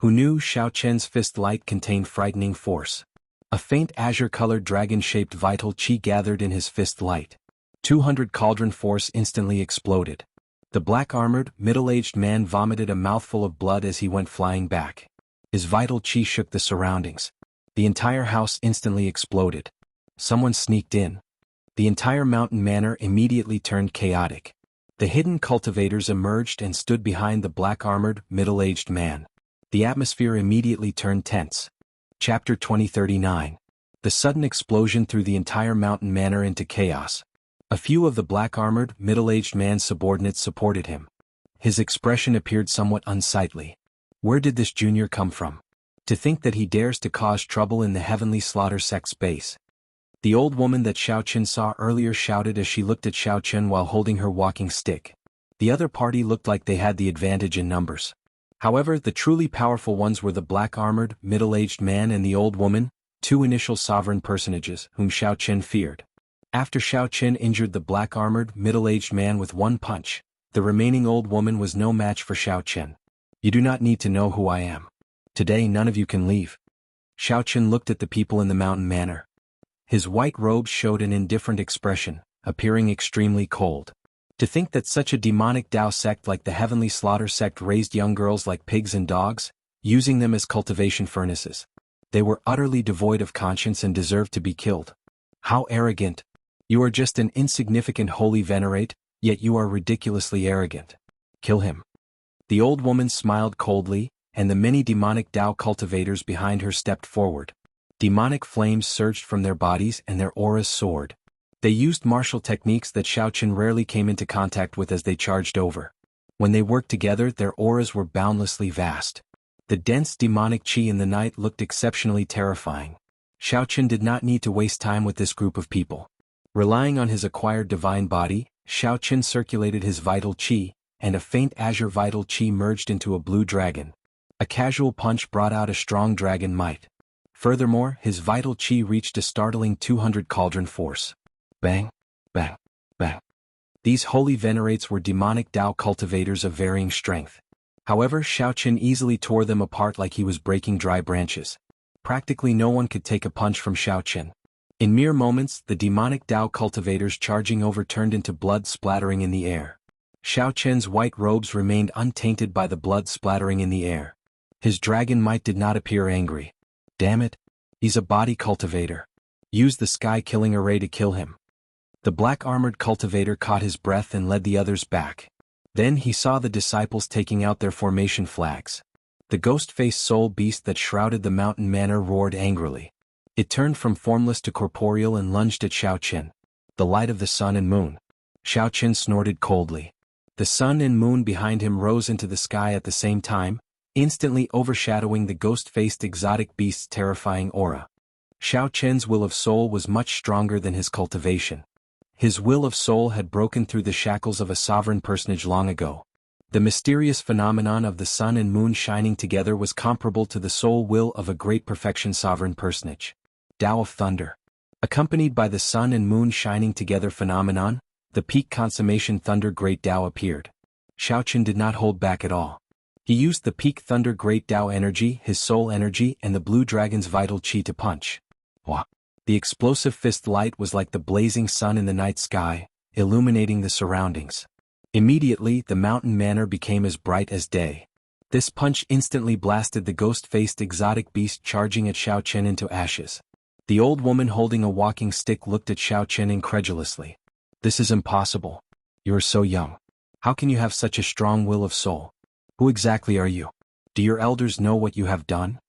Who knew Xiao Chen's fist light contained frightening force? A faint azure-colored dragon-shaped vital qi gathered in his fist light. 200 cauldron force instantly exploded. The black-armored, middle-aged man vomited a mouthful of blood as he went flying back. His vital qi shook the surroundings. The entire house instantly exploded. Someone sneaked in. The entire mountain manor immediately turned chaotic. The hidden cultivators emerged and stood behind the black-armored, middle-aged man. The atmosphere immediately turned tense. Chapter 2039. The sudden explosion threw the entire mountain manor into chaos. A few of the black-armored, middle-aged man's subordinates supported him. His expression appeared somewhat unsightly. Where did this junior come from? To think that he dares to cause trouble in the heavenly slaughter sect's base. The old woman that Xiao Qin saw earlier shouted as she looked at Xiao Qin while holding her walking stick. The other party looked like they had the advantage in numbers. However, the truly powerful ones were the black-armored, middle-aged man and the old woman, two initial sovereign personages whom Xiao Qin feared. After Xiao Qin injured the black-armored, middle-aged man with one punch, the remaining old woman was no match for Xiao Qin. You do not need to know who I am. Today none of you can leave. Xiao Qin looked at the people in the mountain manor. His white robes showed an indifferent expression, appearing extremely cold. To think that such a demonic Tao sect like the Heavenly Slaughter sect raised young girls like pigs and dogs, using them as cultivation furnaces. They were utterly devoid of conscience and deserved to be killed. How arrogant! You are just an insignificant holy venerate, yet you are ridiculously arrogant. Kill him. The old woman smiled coldly, and the many demonic Tao cultivators behind her stepped forward. Demonic flames surged from their bodies and their auras soared. They used martial techniques that Xiao Qin rarely came into contact with as they charged over. When they worked together, their auras were boundlessly vast. The dense demonic qi in the night looked exceptionally terrifying. Xiao Qin did not need to waste time with this group of people. Relying on his acquired divine body, Xiao Qin circulated his vital qi, and a faint azure vital qi merged into a blue dragon. A casual punch brought out a strong dragon might. Furthermore, his vital qi reached a startling 200 cauldron force. Bang, bang, bang. These holy venerates were demonic Tao cultivators of varying strength. However, Xiao Qin easily tore them apart like he was breaking dry branches. Practically no one could take a punch from Xiao Qin. In mere moments, the demonic Tao cultivators charging over turned into blood splattering in the air. Xiao Qin's white robes remained untainted by the blood splattering in the air. His dragon might did not appear angry. Damn it! He's a body cultivator. Use the sky-killing array to kill him. The black-armored cultivator caught his breath and led the others back. Then he saw the disciples taking out their formation flags. The ghost-faced soul beast that shrouded the mountain manor roared angrily. It turned from formless to corporeal and lunged at Xiao Qin. The light of the sun and moon. Xiao Qin snorted coldly. The sun and moon behind him rose into the sky at the same time, instantly overshadowing the ghost-faced exotic beast's terrifying aura. Xiao Qin's will of soul was much stronger than his cultivation. His will of soul had broken through the shackles of a sovereign personage long ago. The mysterious phenomenon of the sun and moon shining together was comparable to the soul will of a great perfection sovereign personage. Tao of Thunder. Accompanied by the sun and moon shining together phenomenon, the peak consummation thunder great Tao appeared. Xiao Qin did not hold back at all. He used the peak thunder great Tao energy, his soul energy, and the blue dragon's vital qi to punch. Wah! The explosive fist light was like the blazing sun in the night sky, illuminating the surroundings. Immediately, the mountain manor became as bright as day. This punch instantly blasted the ghost-faced exotic beast charging at Xiao Qin into ashes. The old woman holding a walking stick looked at Xiao Qin incredulously. This is impossible. You are so young. How can you have such a strong will of soul? Who exactly are you? Do your elders know what you have done?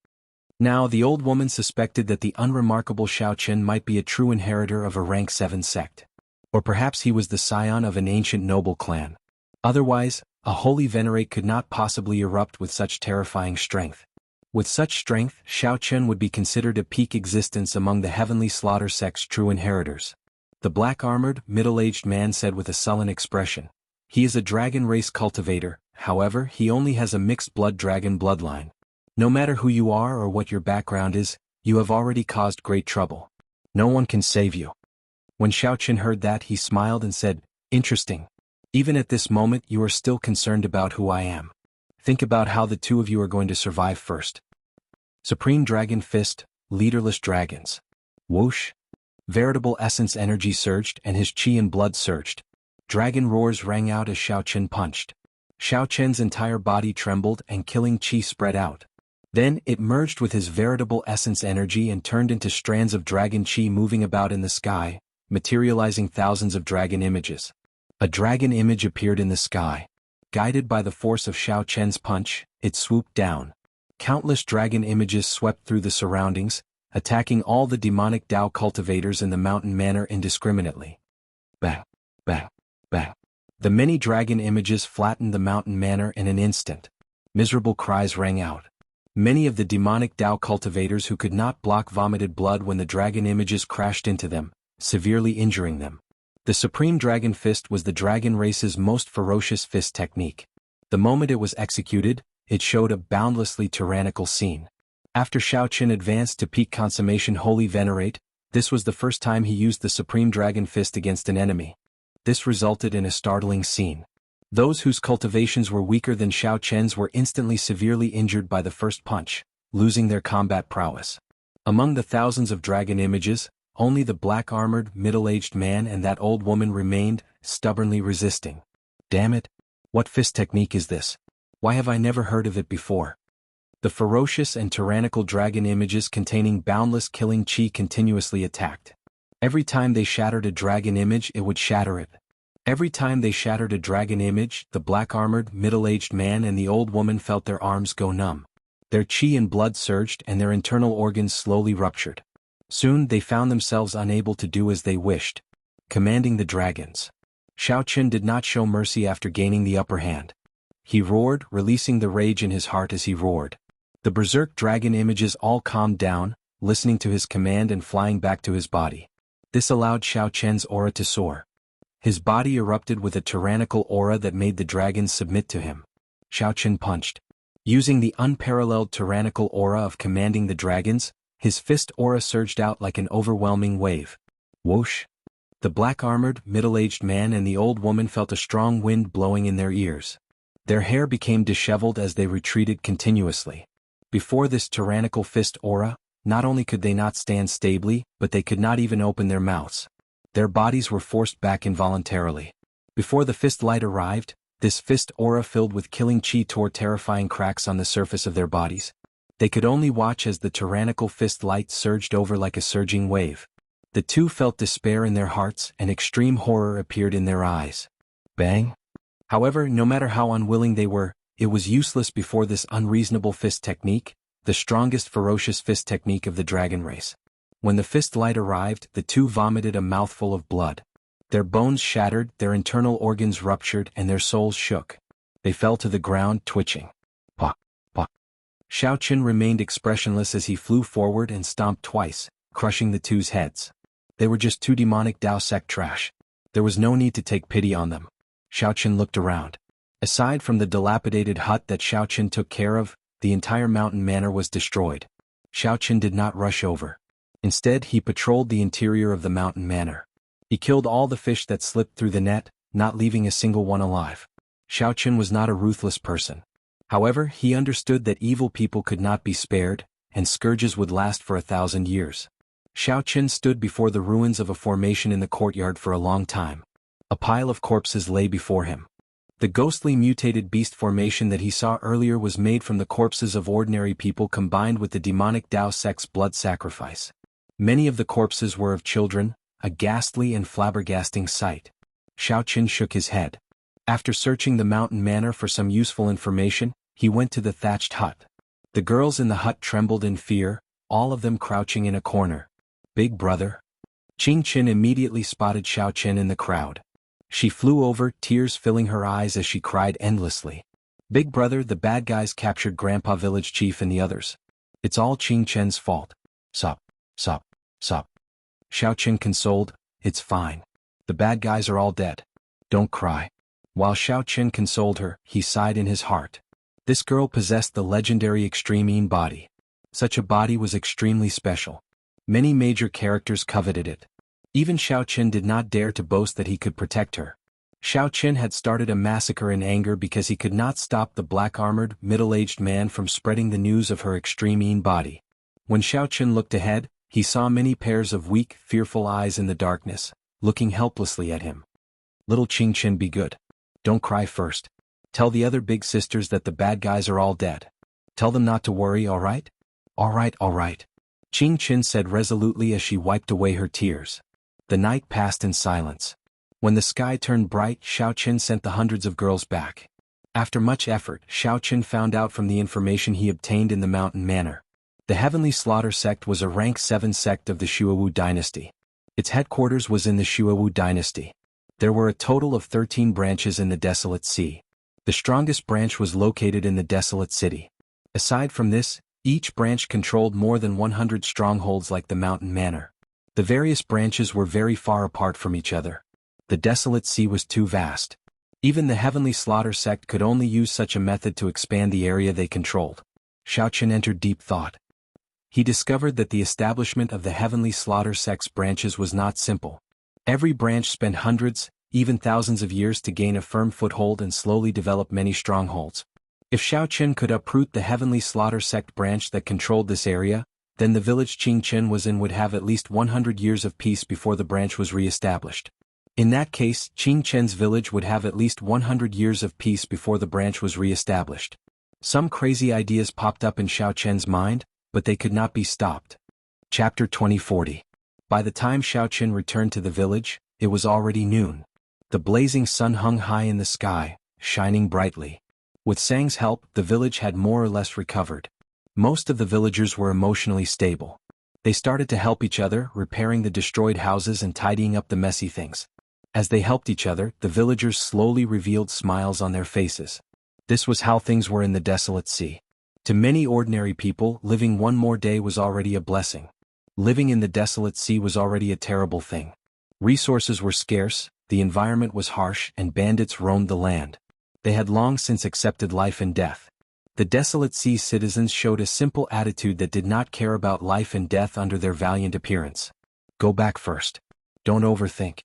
Now the old woman suspected that the unremarkable Xiao Qin might be a true inheritor of a rank 7 sect. Or perhaps he was the scion of an ancient noble clan. Otherwise, a holy venerate could not possibly erupt with such terrifying strength. With such strength, Xiao Qin would be considered a peak existence among the heavenly slaughter sect's true inheritors. The black-armored, middle-aged man said with a sullen expression. He is a dragon race cultivator, however, he only has a mixed blood dragon bloodline. No matter who you are or what your background is, you have already caused great trouble. No one can save you. When Xiao Qin heard that, he smiled and said, Interesting. Even at this moment you are still concerned about who I am. Think about how the two of you are going to survive first. Supreme Dragon Fist, leaderless dragons. Whoosh! Veritable essence energy surged and his chi and blood surged. Dragon roars rang out as Xiao Qin punched. Xiao Qin's entire body trembled and killing chi spread out. Then it merged with his veritable essence energy and turned into strands of dragon chi moving about in the sky, materializing thousands of dragon images. A dragon image appeared in the sky. Guided by the force of Xiao Chen's punch, it swooped down. Countless dragon images swept through the surroundings, attacking all the demonic Dao cultivators in the mountain manor indiscriminately. Bang! Bang! Bang! The many dragon images flattened the mountain manor in an instant. Miserable cries rang out. Many of the demonic Dao cultivators who could not block vomited blood when the dragon images crashed into them, severely injuring them. The Supreme Dragon Fist was the dragon race's most ferocious fist technique. The moment it was executed, it showed a boundlessly tyrannical scene. After Xiao Qin advanced to peak consummation Holy Venerate, this was the first time he used the Supreme Dragon Fist against an enemy. This resulted in a startling scene. Those whose cultivations were weaker than Xiao Chen's were instantly severely injured by the first punch, losing their combat prowess. Among the thousands of dragon images, only the black-armored, middle-aged man and that old woman remained, stubbornly resisting. Damn it! What fist technique is this? Why have I never heard of it before? The ferocious and tyrannical dragon images containing boundless killing chi continuously attacked. Every time they shattered a dragon image, it would shatter it. Every time they shattered a dragon image, the black-armored, middle-aged man and the old woman felt their arms go numb. Their chi and blood surged and their internal organs slowly ruptured. Soon they found themselves unable to do as they wished. Commanding the dragons. Xiao Qin did not show mercy after gaining the upper hand. He roared, releasing the rage in his heart as he roared. The berserk dragon images all calmed down, listening to his command and flying back to his body. This allowed Xiao Chen's aura to soar. His body erupted with a tyrannical aura that made the dragons submit to him. Xiao Chen punched. Using the unparalleled tyrannical aura of commanding the dragons, his fist aura surged out like an overwhelming wave. Whoosh! The black-armored, middle-aged man and the old woman felt a strong wind blowing in their ears. Their hair became disheveled as they retreated continuously. Before this tyrannical fist aura, not only could they not stand stably, but they could not even open their mouths. Their bodies were forced back involuntarily. Before the fist light arrived, this fist aura filled with killing chi tore terrifying cracks on the surface of their bodies. They could only watch as the tyrannical fist light surged over like a surging wave. The two felt despair in their hearts and extreme horror appeared in their eyes. Bang! However, no matter how unwilling they were, it was useless before this unreasonable fist technique, the strongest ferocious fist technique of the dragon race. When the fist light arrived, the two vomited a mouthful of blood. Their bones shattered, their internal organs ruptured, and their souls shook. They fell to the ground, twitching. Pah! Pah! Xiao Qin remained expressionless as he flew forward and stomped twice, crushing the two's heads. They were just two demonic Dao sect trash. There was no need to take pity on them. Xiao Qin looked around. Aside from the dilapidated hut that Xiao Qin took care of, the entire mountain manor was destroyed. Xiao Qin did not rush over. Instead, he patrolled the interior of the mountain manor. He killed all the fish that slipped through the net, not leaving a single one alive. Xiao Qin was not a ruthless person. However, he understood that evil people could not be spared, and scourges would last for 1,000 years. Xiao Qin stood before the ruins of a formation in the courtyard for a long time. A pile of corpses lay before him. The ghostly mutated beast formation that he saw earlier was made from the corpses of ordinary people combined with the demonic Dao sect's blood sacrifice. Many of the corpses were of children, a ghastly and flabbergasting sight. Xiao Qin shook his head. After searching the mountain manor for some useful information, he went to the thatched hut. The girls in the hut trembled in fear, all of them crouching in a corner. Big brother? Qing Qin immediately spotted Xiao Qin in the crowd. She flew over, tears filling her eyes as she cried endlessly. Big brother, the bad guys captured Grandpa Village Chief and the others. It's all Qing Chen's fault. Sup, sup, sup. Xiao Qin consoled, it's fine. The bad guys are all dead. Don't cry. While Xiao Qin consoled her, he sighed in his heart. This girl possessed the legendary Extreme Yin body. Such a body was extremely special. Many major characters coveted it. Even Xiao Qin did not dare to boast that he could protect her. Xiao Qin had started a massacre in anger because he could not stop the black-armored, middle-aged man from spreading the news of her extreme Yin body. When Xiao Qin looked ahead, he saw many pairs of weak, fearful eyes in the darkness, looking helplessly at him. Little Qing Qin, be good. Don't cry first. Tell the other big sisters that the bad guys are all dead. Tell them not to worry, all right? All right, all right. Qing Qin said resolutely as she wiped away her tears. The night passed in silence. When the sky turned bright, Xiao Qin sent the hundreds of girls back. After much effort, Xiao Qin found out from the information he obtained in the mountain manor. The Heavenly Slaughter sect was a rank 7 sect of the Shuowu dynasty. Its headquarters was in the Shuowu dynasty. There were a total of 13 branches in the Desolate Sea. The strongest branch was located in the Desolate City. Aside from this, each branch controlled more than 100 strongholds like the mountain manor. The various branches were very far apart from each other. The Desolate Sea was too vast. Even the Heavenly Slaughter sect could only use such a method to expand the area they controlled. Xiao Qin entered deep thought. He discovered that the establishment of the Heavenly Slaughter sect's branches was not simple. Every branch spent hundreds, even thousands of years to gain a firm foothold and slowly develop many strongholds. If Xiao Qin could uproot the Heavenly Slaughter sect branch that controlled this area, then the village Qing Qin was in would have at least 100 years of peace before the branch was re-established. In that case, Qing Chen's village would have at least 100 years of peace before the branch was re-established. Some crazy ideas popped up in Xiao Chen's mind, but they could not be stopped. Chapter 2040. By the time Xiao Qin returned to the village, it was already noon. The blazing sun hung high in the sky, shining brightly. With Sang's help, the village had more or less recovered. Most of the villagers were emotionally stable. They started to help each other, repairing the destroyed houses and tidying up the messy things. As they helped each other, the villagers slowly revealed smiles on their faces. This was how things were in the Desolate Sea. To many ordinary people, living one more day was already a blessing. Living in the Desolate Sea was already a terrible thing. Resources were scarce, the environment was harsh, and bandits roamed the land. They had long since accepted life and death. The Desolate Sea citizens showed a simple attitude that did not care about life and death under their valiant appearance. Go back first. Don't overthink.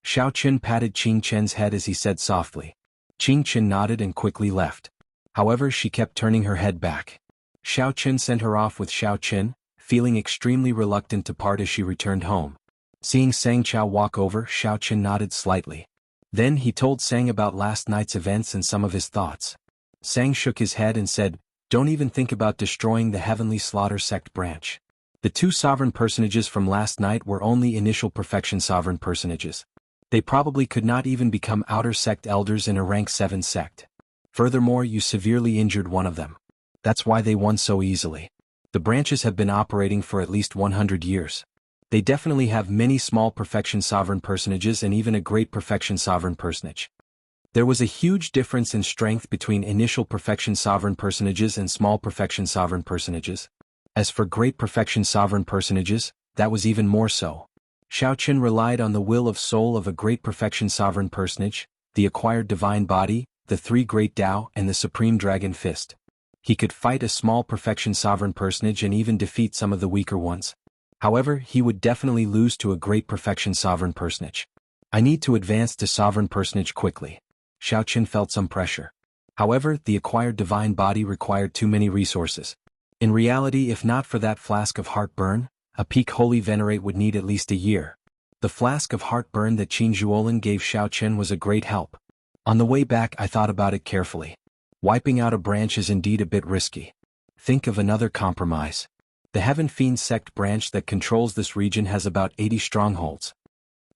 Xiao Qin patted Qing Chen's head as he said softly. Qing Chen nodded and quickly left. However, she kept turning her head back. Xiao Qin sent her off with Xiao Qin, feeling extremely reluctant to part as she returned home. Seeing Sang Chao walk over, Xiao Qin nodded slightly. Then he told Sang about last night's events and some of his thoughts. Sang shook his head and said, "Don't even think about destroying the Heavenly Slaughter sect branch. The two sovereign personages from last night were only initial perfection sovereign personages. They probably could not even become outer sect elders in a rank 7 sect. Furthermore, you severely injured one of them. That's why they won so easily. The branches have been operating for at least 100 years. They definitely have many small perfection sovereign personages and even a great perfection sovereign personage." There was a huge difference in strength between initial perfection sovereign personages and small perfection sovereign personages. As for great perfection sovereign personages, that was even more so. Xiao Qin relied on the will of soul of a great perfection sovereign personage, the acquired divine body, the 3 great Tao, and the supreme dragon fist. He could fight a small perfection sovereign personage and even defeat some of the weaker ones. However, he would definitely lose to a great perfection sovereign personage. I need to advance to sovereign personage quickly. Xiao Qin felt some pressure. However, the acquired divine body required too many resources. In reality, if not for that flask of heartburn, a peak holy venerate would need at least a year. The flask of heartburn that Qin Zhuolin gave Xiao Qin was a great help. On the way back, I thought about it carefully. Wiping out a branch is indeed a bit risky. Think of another compromise. The Heaven Fiend sect branch that controls this region has about 80 strongholds.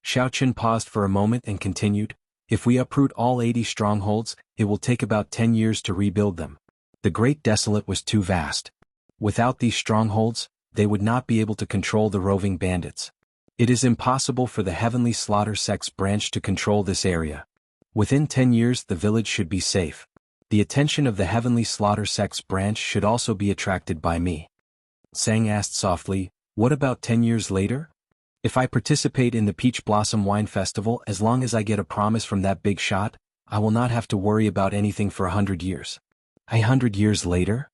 Xiao Qin paused for a moment and continued, "If we uproot all 80 strongholds, it will take about 10 years to rebuild them. The Great Desolate was too vast. Without these strongholds, they would not be able to control the roving bandits. It is impossible for the Heavenly Slaughter sect's branch to control this area. Within 10 years the village should be safe. The attention of the Heavenly Slaughter sect's branch should also be attracted by me." Sang asked softly, "What about 10 years later? If I participate in the Peach Blossom Wine Festival, as long as I get a promise from that big shot, I will not have to worry about anything for 100 years. 100 years later?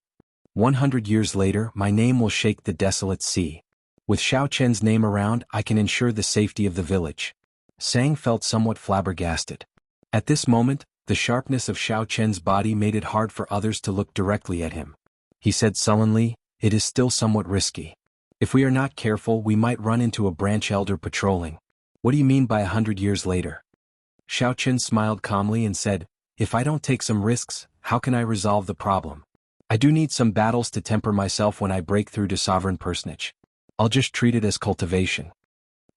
100 years later, my name will shake the Desolate Sea. With Xiao Chen's name around, I can ensure the safety of the village." Sang felt somewhat flabbergasted. At this moment, the sharpness of Xiao Chen's body made it hard for others to look directly at him. He said sullenly, "It is still somewhat risky. If we are not careful, we might run into a branch elder patrolling." "What do you mean by 100 years later?" Xiao Chen smiled calmly and said, "If I don't take some risks, how can I resolve the problem? I do need some battles to temper myself when I break through to sovereign personage. I'll just treat it as cultivation."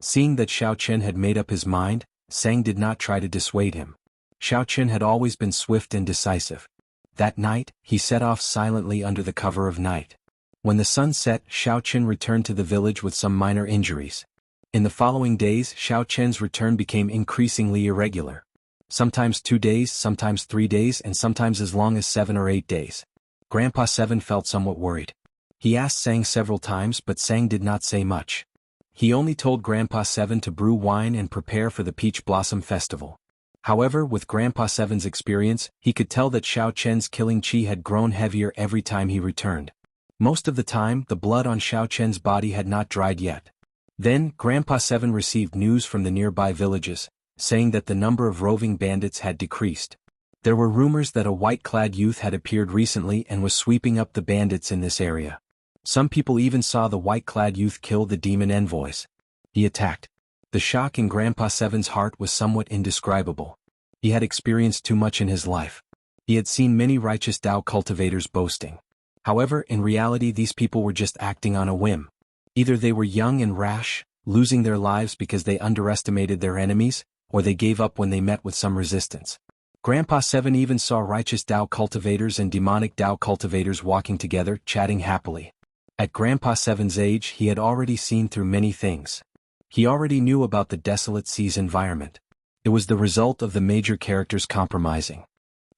Seeing that Xiao Chen had made up his mind, Sang did not try to dissuade him. Xiao Chen had always been swift and decisive. That night, he set off silently under the cover of night. When the sun set, Xiao Chen returned to the village with some minor injuries. In the following days, Xiao Chen's return became increasingly irregular. Sometimes 2 days, sometimes 3 days, and sometimes as long as 7 or 8 days. Grandpa Seven felt somewhat worried. He asked Sang several times, but Sang did not say much. He only told Grandpa Seven to brew wine and prepare for the Peach Blossom Festival. However, with Grandpa Seven's experience, he could tell that Xiao Chen's killing chi had grown heavier every time he returned. Most of the time, the blood on Xiao Chen's body had not dried yet. Then, Grandpa Seven received news from the nearby villages, saying that the number of roving bandits had decreased. There were rumors that a white-clad youth had appeared recently and was sweeping up the bandits in this area. Some people even saw the white-clad youth kill the demon envoys. He attacked. The shock in Grandpa Seven's heart was somewhat indescribable. He had experienced too much in his life. He had seen many righteous Tao cultivators boasting. However, in reality these people were just acting on a whim. Either they were young and rash, losing their lives because they underestimated their enemies, or they gave up when they met with some resistance. Grandpa Seven even saw righteous Tao cultivators and demonic Tao cultivators walking together, chatting happily. At Grandpa Seven's age he had already seen through many things. He already knew about the desolate sea's environment. It was the result of the major characters compromising.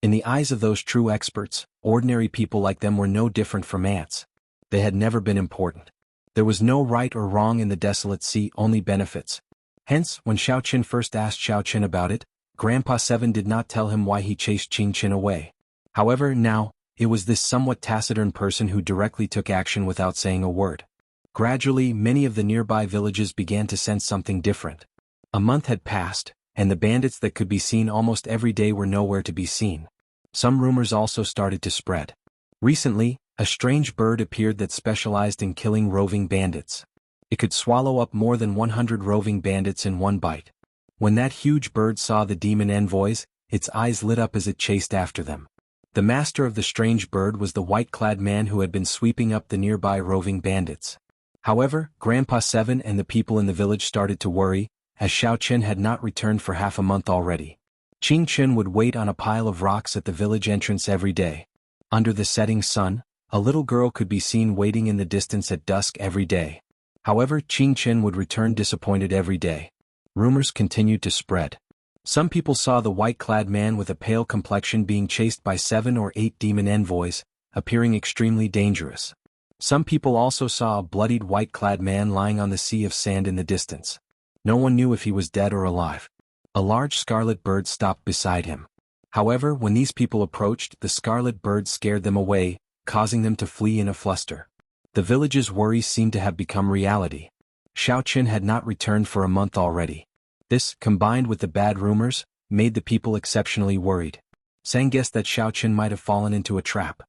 In the eyes of those true experts, ordinary people like them were no different from ants. They had never been important. There was no right or wrong in the desolate sea, only benefits. Hence, when Xiao Chen first asked Xiao Chen about it, Grandpa Seven did not tell him why he chased Qing Qin away. However, now, it was this somewhat taciturn person who directly took action without saying a word. Gradually, many of the nearby villages began to sense something different. A month had passed, and the bandits that could be seen almost every day were nowhere to be seen. Some rumors also started to spread. Recently, a strange bird appeared that specialized in killing roving bandits. It could swallow up more than 100 roving bandits in one bite. When that huge bird saw the demon envoys, its eyes lit up as it chased after them. The master of the strange bird was the white-clad man who had been sweeping up the nearby roving bandits. However, Grandpa Seven and the people in the village started to worry, as Xiao Chen had not returned for half a month already. Qing Chen would wait on a pile of rocks at the village entrance every day. Under the setting sun, a little girl could be seen waiting in the distance at dusk every day. However, Qing Chen would return disappointed every day. Rumors continued to spread. Some people saw the white-clad man with a pale complexion being chased by 7 or 8 demon envoys, appearing extremely dangerous. Some people also saw a bloodied white-clad man lying on the sea of sand in the distance. No one knew if he was dead or alive. A large scarlet bird stopped beside him. However, when these people approached, the scarlet bird scared them away, causing them to flee in a fluster. The village's worries seemed to have become reality. Xiao Chen had not returned for a month already. This, combined with the bad rumors, made the people exceptionally worried. Sang guessed that Xiao Chen might have fallen into a trap.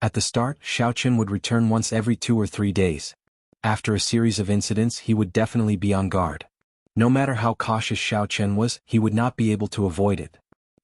At the start, Xiao Chen would return once every 2 or 3 days. After a series of incidents, he would definitely be on guard. No matter how cautious Xiao Chen was, he would not be able to avoid it.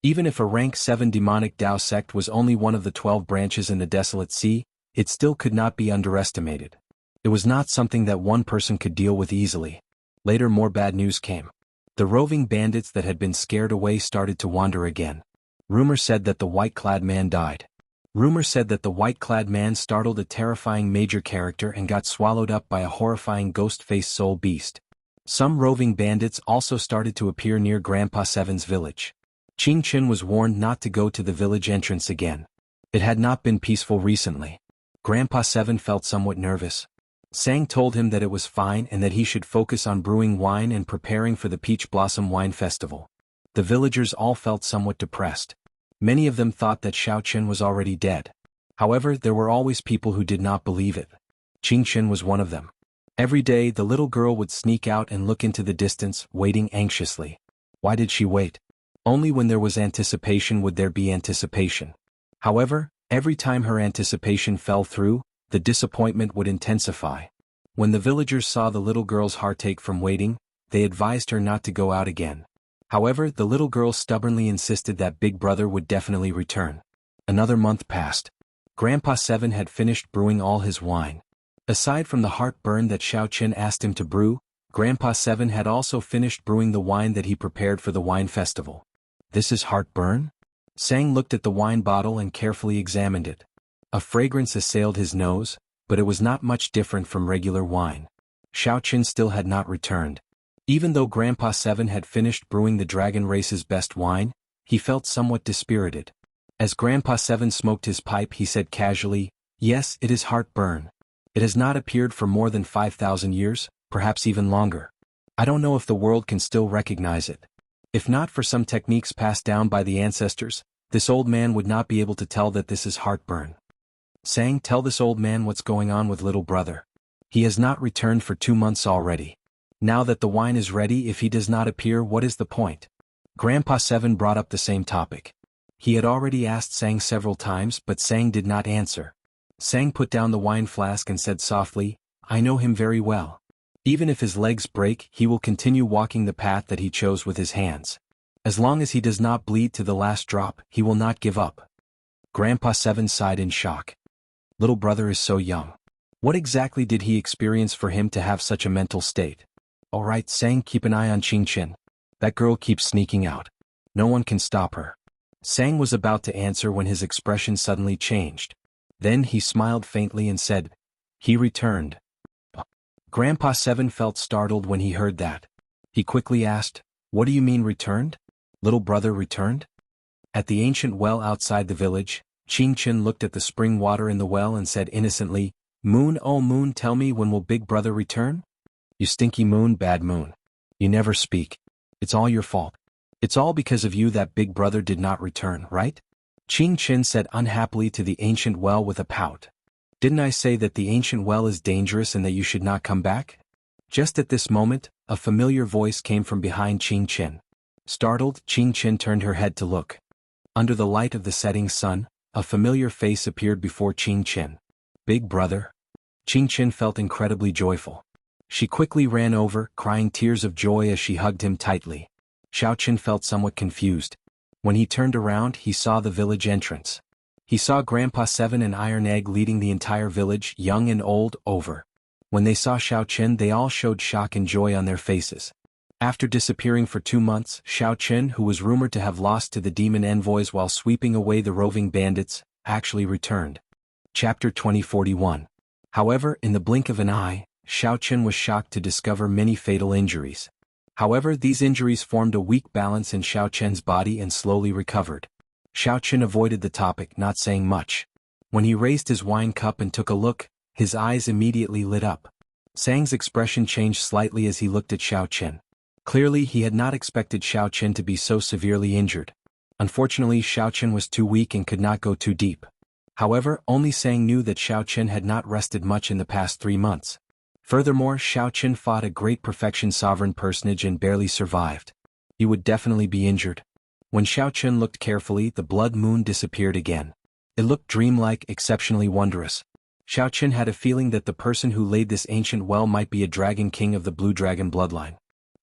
Even if a rank 7 demonic Tao sect was only one of the 12 branches in the desolate sea, it still could not be underestimated. It was not something that one person could deal with easily. Later more bad news came. The roving bandits that had been scared away started to wander again. Rumor said that the white-clad man died. Rumor said that the white-clad man startled a terrifying major character and got swallowed up by a horrifying ghost-faced soul beast. Some roving bandits also started to appear near Grandpa Seven's village. Qing Chen was warned not to go to the village entrance again. It had not been peaceful recently. Grandpa Seven felt somewhat nervous. Sang told him that it was fine and that he should focus on brewing wine and preparing for the Peach Blossom Wine Festival. The villagers all felt somewhat depressed. Many of them thought that Xiao Chen was already dead. However, there were always people who did not believe it. Qing Chen was one of them. Every day the little girl would sneak out and look into the distance, waiting anxiously. Why did she wait? Only when there was anticipation would there be anticipation. However, every time her anticipation fell through, the disappointment would intensify. When the villagers saw the little girl's heartache from waiting, they advised her not to go out again. However, the little girl stubbornly insisted that Big Brother would definitely return. Another month passed. Grandpa Seven had finished brewing all his wine. Aside from the heartburn that Xiao Chen asked him to brew, Grandpa Seven had also finished brewing the wine that he prepared for the wine festival. This is heartburn? Sang looked at the wine bottle and carefully examined it. A fragrance assailed his nose, but it was not much different from regular wine. Xiaoqin still had not returned. Even though Grandpa Seven had finished brewing the dragon race's best wine, he felt somewhat dispirited. As Grandpa Seven smoked his pipe, he said casually, "Yes, it is heartburn. It has not appeared for more than 5,000 years, perhaps even longer. I don't know if the world can still recognize it. If not for some techniques passed down by the ancestors, this old man would not be able to tell that this is heartburn." Sang, tell this old man what's going on with little brother. He has not returned for 2 months already. Now that the wine is ready, if he does not appear, what is the point? Grandpa Seven brought up the same topic. He had already asked Sang several times, but Sang did not answer. Sang put down the wine flask and said softly, "I know him very well. Even if his legs break, he will continue walking the path that he chose with his hands. As long as he does not bleed to the last drop, he will not give up." Grandpa Seven sighed in shock. Little brother is so young. What exactly did he experience for him to have such a mental state? All right, Sang, keep an eye on Qingqin. That girl keeps sneaking out. No one can stop her. Sang was about to answer when his expression suddenly changed. Then he smiled faintly and said, "He returned." Grandpa Seven felt startled when he heard that. He quickly asked, "What do you mean returned? Little brother returned?" At the ancient well outside the village, Qingqin looked at the spring water in the well and said innocently, "Moon, oh moon, tell me, when will big brother return?" "You stinky moon, bad moon. You never speak. It's all your fault. It's all because of you that big brother did not return, right?" Qingqin said unhappily to the ancient well with a pout. "Didn't I say that the ancient well is dangerous and that you should not come back?" Just at this moment, a familiar voice came from behind Qingqin. Startled, Qingqin turned her head to look. Under the light of the setting sun, a familiar face appeared before Qingqin. "Big brother?" Qingqin felt incredibly joyful. She quickly ran over, crying tears of joy as she hugged him tightly. Xiaoqin felt somewhat confused. When he turned around, he saw the village entrance. He saw Grandpa Seven and Iron Egg leading the entire village, young and old, over. When they saw Xiaoqin, they all showed shock and joy on their faces. After disappearing for 2 months, Xiaoqin, who was rumored to have lost to the demon envoys while sweeping away the roving bandits, actually returned. Chapter 2041. However, in the blink of an eye, Xiaoqin was shocked to discover many fatal injuries. However, these injuries formed a weak balance in Xiaoqin's body and slowly recovered. Xiaoqin avoided the topic, not saying much. When he raised his wine cup and took a look, his eyes immediately lit up. Sang's expression changed slightly as he looked at Xiaoqin. Clearly, he had not expected Xiaoqin to be so severely injured. Unfortunately, Xiaoqin was too weak and could not go too deep. However, only Sang knew that Xiaoqin had not rested much in the past 3 months. Furthermore, Xiaoqin fought a great perfection sovereign personage and barely survived. He would definitely be injured. When Xiaoqin looked carefully, the blood moon disappeared again. It looked dreamlike, exceptionally wondrous. Xiaoqin had a feeling that the person who laid this ancient well might be a dragon king of the blue dragon bloodline.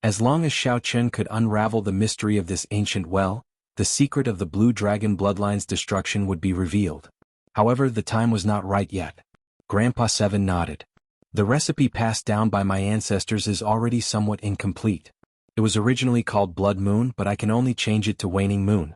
As long as Xiaoqin could unravel the mystery of this ancient well, the secret of the blue dragon bloodline's destruction would be revealed. However, the time was not right yet. Grandpa Seven nodded. "The recipe passed down by my ancestors is already somewhat incomplete. It was originally called Blood Moon, but I can only change it to Waning Moon."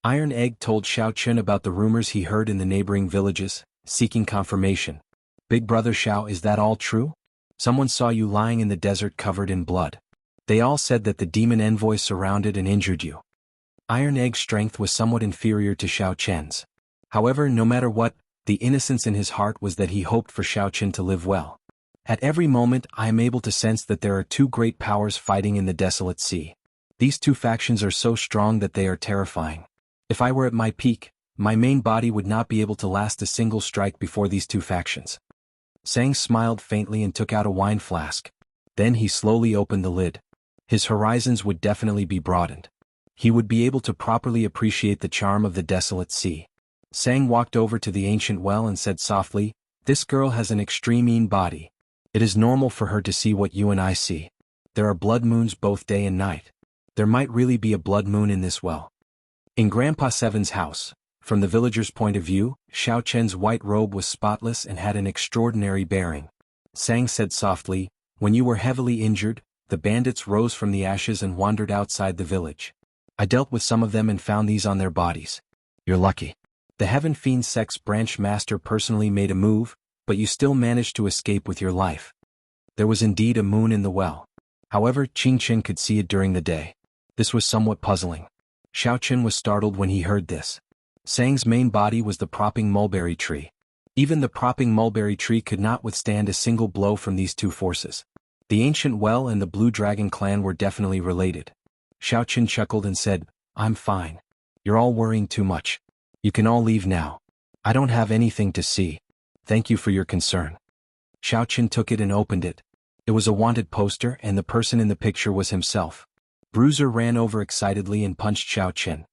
Iron Egg told Xiaoqin about the rumors he heard in the neighboring villages, seeking confirmation. "Big brother Xiao, is that all true? Someone saw you lying in the desert covered in blood. They all said that the demon envoy surrounded and injured you." Iron Egg's strength was somewhat inferior to Xiaoqin's. However, no matter what, the innocence in his heart was that he hoped for Xiaoqin to live well. "At every moment, I am able to sense that there are 2 great powers fighting in the desolate sea. These 2 factions are so strong that they are terrifying. If I were at my peak, my main body would not be able to last a single strike before these 2 factions." Sang smiled faintly and took out a wine flask. Then he slowly opened the lid. His horizons would definitely be broadened. He would be able to properly appreciate the charm of the desolate sea. Sang walked over to the ancient well and said softly, "This girl has an extreme body. It is normal for her to see what you and I see. There are blood moons both day and night. There might really be a blood moon in this well." In Grandpa Seven's house, from the villagers' point of view, Xiaoqin's white robe was spotless and had an extraordinary bearing. Sang said softly, When you were heavily injured, the bandits rose from the ashes and wandered outside the village. I dealt with some of them and found these on their bodies. You're lucky. The Heaven Fiend Sect's branch master personally made a move, but you still managed to escape with your life. There was indeed a moon in the well. However, Qingchen could see it during the day. This was somewhat puzzling. Xiaoqin was startled when he heard this. Sang's main body was the propping mulberry tree. Even the propping mulberry tree could not withstand a single blow from these two forces. The ancient well and the Blue Dragon clan were definitely related. Xiaoqin chuckled and said, I'm fine. You're all worrying too much. You can all leave now. I don't have anything to see. Thank you for your concern. Xiaoqin took it and opened it. It was a wanted poster and the person in the picture was himself. Bruiser ran over excitedly and punched Xiaoqin.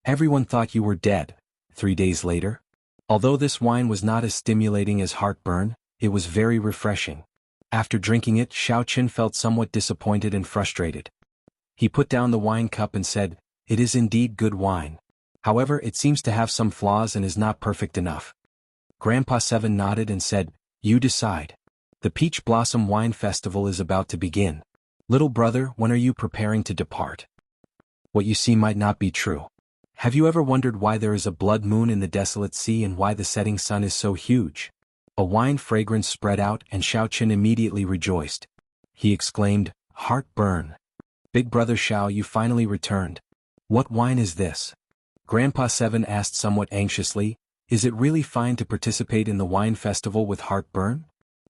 Everyone thought you were dead. 3 days later? Although this wine was not as stimulating as heartburn, it was very refreshing. After drinking it, Xiaoqin felt somewhat disappointed and frustrated. He put down the wine cup and said, It is indeed good wine. However, it seems to have some flaws and is not perfect enough. Grandpa Seven nodded and said, You decide. The Peach Blossom Wine Festival is about to begin. Little brother, when are you preparing to depart? What you see might not be true. Have you ever wondered why there is a blood moon in the desolate sea and why the setting sun is so huge? A wine fragrance spread out and Xiaoqin immediately rejoiced. He exclaimed, Heartburn. Big brother Xiao, you finally returned. What wine is this? Grandpa Seven asked somewhat anxiously, Is it really fine to participate in the wine festival with heartburn?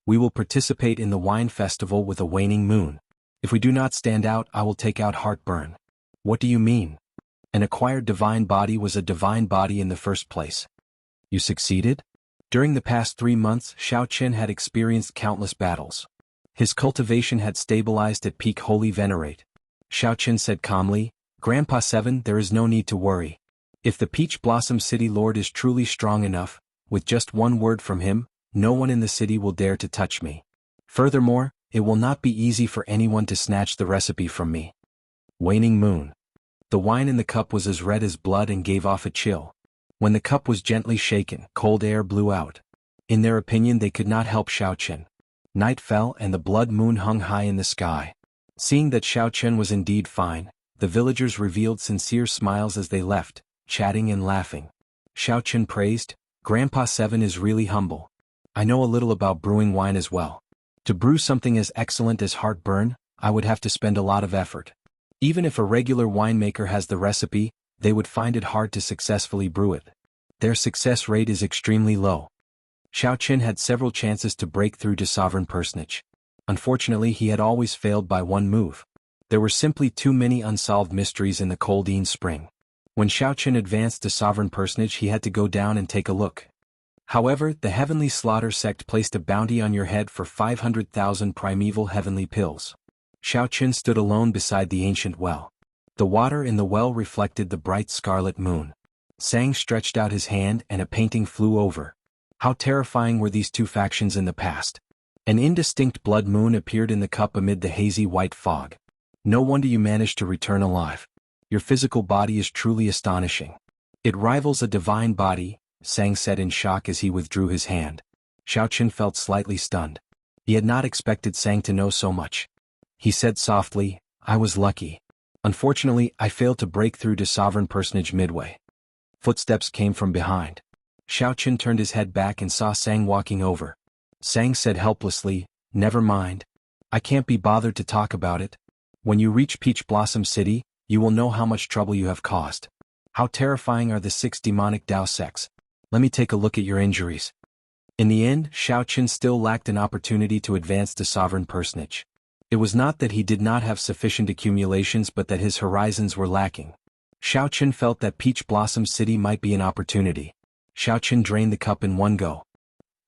We will participate in the wine festival with a waning moon. If we do not stand out, I will take out heartburn. What do you mean? An acquired divine body was a divine body in the first place. You succeeded? During the past 3 months, Xiaoqin had experienced countless battles. His cultivation had stabilized at peak holy venerate. Xiaoqin said calmly, Grandpa Seven, there is no need to worry. If the Peach Blossom City Lord is truly strong enough, with just one word from him, no one in the city will dare to touch me. Furthermore, it will not be easy for anyone to snatch the recipe from me. Waning moon. The wine in the cup was as red as blood and gave off a chill. When the cup was gently shaken, cold air blew out. In their opinion, they could not help Xiaoqin. Night fell and the blood moon hung high in the sky. Seeing that Xiaoqin was indeed fine, the villagers revealed sincere smiles as they left, chatting and laughing. Xiaoqin praised, Grandpa Seven is really humble. I know a little about brewing wine as well. To brew something as excellent as heartburn, I would have to spend a lot of effort. Even if a regular winemaker has the recipe, they would find it hard to successfully brew it. Their success rate is extremely low. Xiaoqin had several chances to break through to sovereign personage. Unfortunately, he had always failed by one move. There were simply too many unsolved mysteries in the Coldine Spring. When Xiaoqin advanced to sovereign personage, he had to go down and take a look. However, the Heavenly Slaughter Sect placed a bounty on your head for 500,000 primeval heavenly pills. Xiaoqin stood alone beside the ancient well. The water in the well reflected the bright scarlet moon. Sang stretched out his hand and a painting flew over. How terrifying were these two factions in the past. An indistinct blood moon appeared in the cup amid the hazy white fog. No wonder you managed to return alive. Your physical body is truly astonishing. It rivals a divine body, Sang said in shock as he withdrew his hand. Xiaoqin felt slightly stunned. He had not expected Sang to know so much. He said softly, I was lucky. Unfortunately, I failed to break through to sovereign personage midway. Footsteps came from behind. Xiaoqin turned his head back and saw Sang walking over. Sang said helplessly, Never mind. I can't be bothered to talk about it. When you reach Peach Blossom City, you will know how much trouble you have caused. How terrifying are the 6 demonic Dao sects. Let me take a look at your injuries. In the end, Xiaoqin still lacked an opportunity to advance to sovereign personage. It was not that he did not have sufficient accumulations but that his horizons were lacking. Xiaoqin felt that Peach Blossom City might be an opportunity. Xiaoqin drained the cup in one go.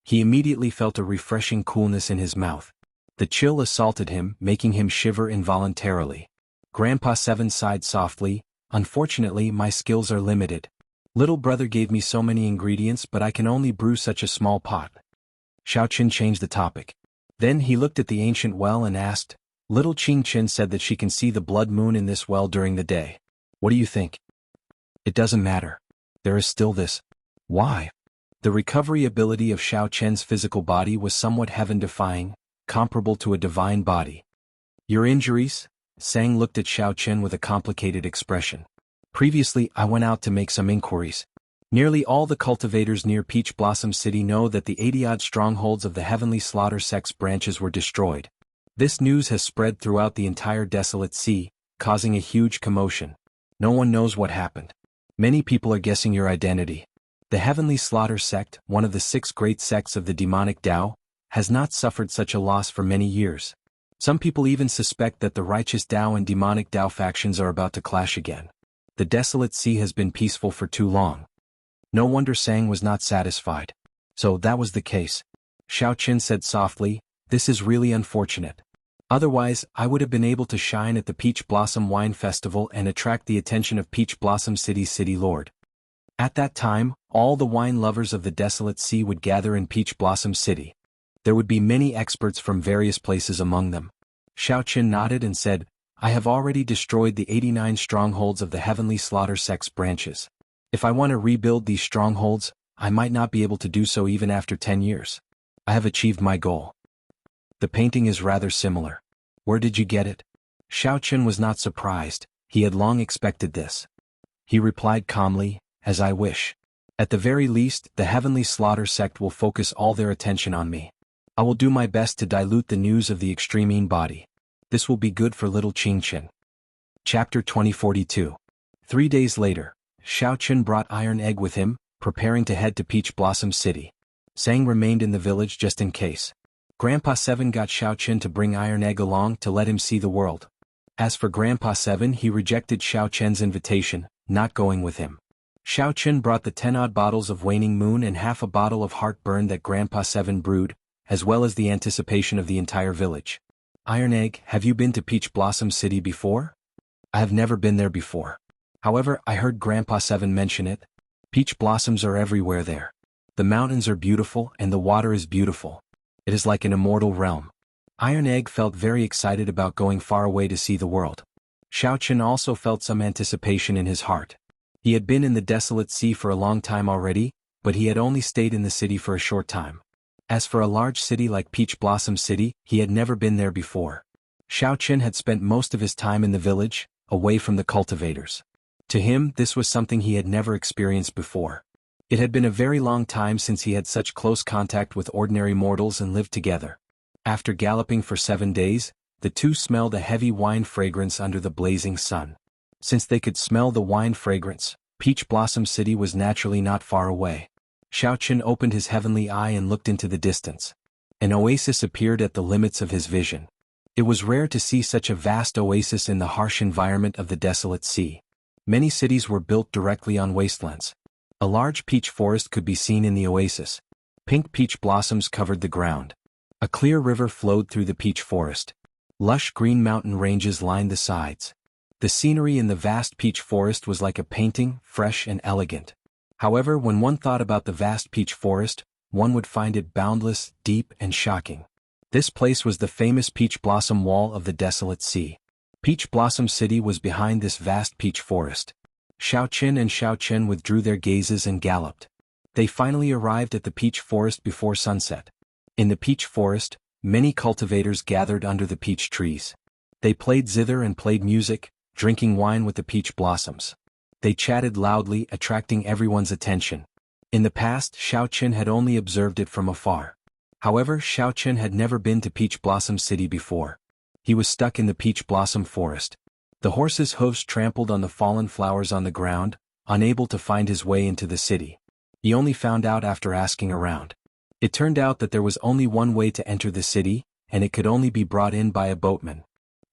He immediately felt a refreshing coolness in his mouth. The chill assaulted him, making him shiver involuntarily. Grandpa Seven sighed softly, Unfortunately, my skills are limited. Little brother gave me so many ingredients but I can only brew such a small pot. Xiaoqin changed the topic. Then he looked at the ancient well and asked, Little Qingchen said that she can see the blood moon in this well during the day. What do you think? It doesn't matter. There is still this. Why? The recovery ability of Xiaoqian's physical body was somewhat heaven-defying. comparable to a divine body. Your injuries? Sang looked at Xiao Chen with a complicated expression. Previously, I went out to make some inquiries. Nearly all the cultivators near Peach Blossom City know that the 80-odd strongholds of the Heavenly Slaughter Sect's branches were destroyed. This news has spread throughout the entire desolate sea, causing a huge commotion. No one knows what happened. Many people are guessing your identity. The Heavenly Slaughter Sect, one of the 6 great sects of the demonic Tao, has not suffered such a loss for many years. Some people even suspect that the righteous Tao and demonic Tao factions are about to clash again. The desolate sea has been peaceful for too long. No wonder Sang was not satisfied. So that was the case. Xiao Chen said softly, "This is really unfortunate. Otherwise, I would have been able to shine at the Peach Blossom Wine Festival and attract the attention of Peach Blossom City's city lord. At that time, all the wine lovers of the desolate sea would gather in Peach Blossom City. There would be many experts from various places among them." Xiao Chen nodded and said, "I have already destroyed the 89 strongholds of the Heavenly Slaughter Sect's branches. If I want to rebuild these strongholds, I might not be able to do so even after 10 years. I have achieved my goal." The painting is rather similar. Where did you get it? Xiao Chen was not surprised, he had long expected this. He replied calmly, "As I wish. At the very least, the Heavenly Slaughter Sect will focus all their attention on me. I will do my best to dilute the news of the extreme body. This will be good for little Qingchen." Chapter 2042. 3 days later, Xiao Chen brought Iron Egg with him, preparing to head to Peach Blossom City. Sang remained in the village just in case. Grandpa Seven got Xiao Chen to bring Iron Egg along to let him see the world. As for Grandpa Seven, he rejected Xiao Chen's invitation, not going with him. Xiao Chen brought the 10-odd bottles of Waning Moon and half a bottle of Heartburn that Grandpa Seven brewed, as well as the anticipation of the entire village. "Iron Egg, have you been to Peach Blossom City before?" "I have never been there before. However, I heard Grandpa Seven mention it. Peach blossoms are everywhere there. The mountains are beautiful and the water is beautiful. It is like an immortal realm." Iron Egg felt very excited about going far away to see the world. Xiao Chen also felt some anticipation in his heart. He had been in the desolate sea for a long time already, but he had only stayed in the city for a short time. As for a large city like Peach Blossom City, he had never been there before. Xiao Chen had spent most of his time in the village, away from the cultivators. To him, this was something he had never experienced before. It had been a very long time since he had such close contact with ordinary mortals and lived together. After galloping for 7 days, the two smelled a heavy wine fragrance under the blazing sun. Since they could smell the wine fragrance, Peach Blossom City was naturally not far away. Xiao Chen opened his heavenly eye and looked into the distance. An oasis appeared at the limits of his vision. It was rare to see such a vast oasis in the harsh environment of the desolate sea. Many cities were built directly on wastelands. A large peach forest could be seen in the oasis. Pink peach blossoms covered the ground. A clear river flowed through the peach forest. Lush green mountain ranges lined the sides. The scenery in the vast peach forest was like a painting, fresh and elegant. However, when one thought about the vast peach forest, one would find it boundless, deep and shocking. This place was the famous Peach Blossom Wall of the desolate sea. Peach Blossom City was behind this vast peach forest. Xiao Chen withdrew their gazes and galloped. They finally arrived at the peach forest before sunset. In the peach forest, many cultivators gathered under the peach trees. They played zither and played music, drinking wine with the peach blossoms. They chatted loudly, attracting everyone's attention. In the past, Xiao Chen had only observed it from afar. However, Xiao Chen had never been to Peach Blossom City before. He was stuck in the peach blossom forest. The horse's hooves trampled on the fallen flowers on the ground, unable to find his way into the city. He only found out after asking around. It turned out that there was only one way to enter the city, and it could only be brought in by a boatman.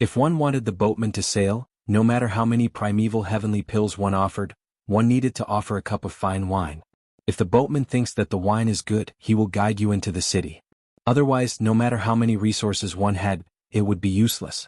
If one wanted the boatman to sail, no matter how many primeval heavenly pills one offered, one needed to offer a cup of fine wine. If the boatman thinks that the wine is good, he will guide you into the city. Otherwise, no matter how many resources one had, it would be useless.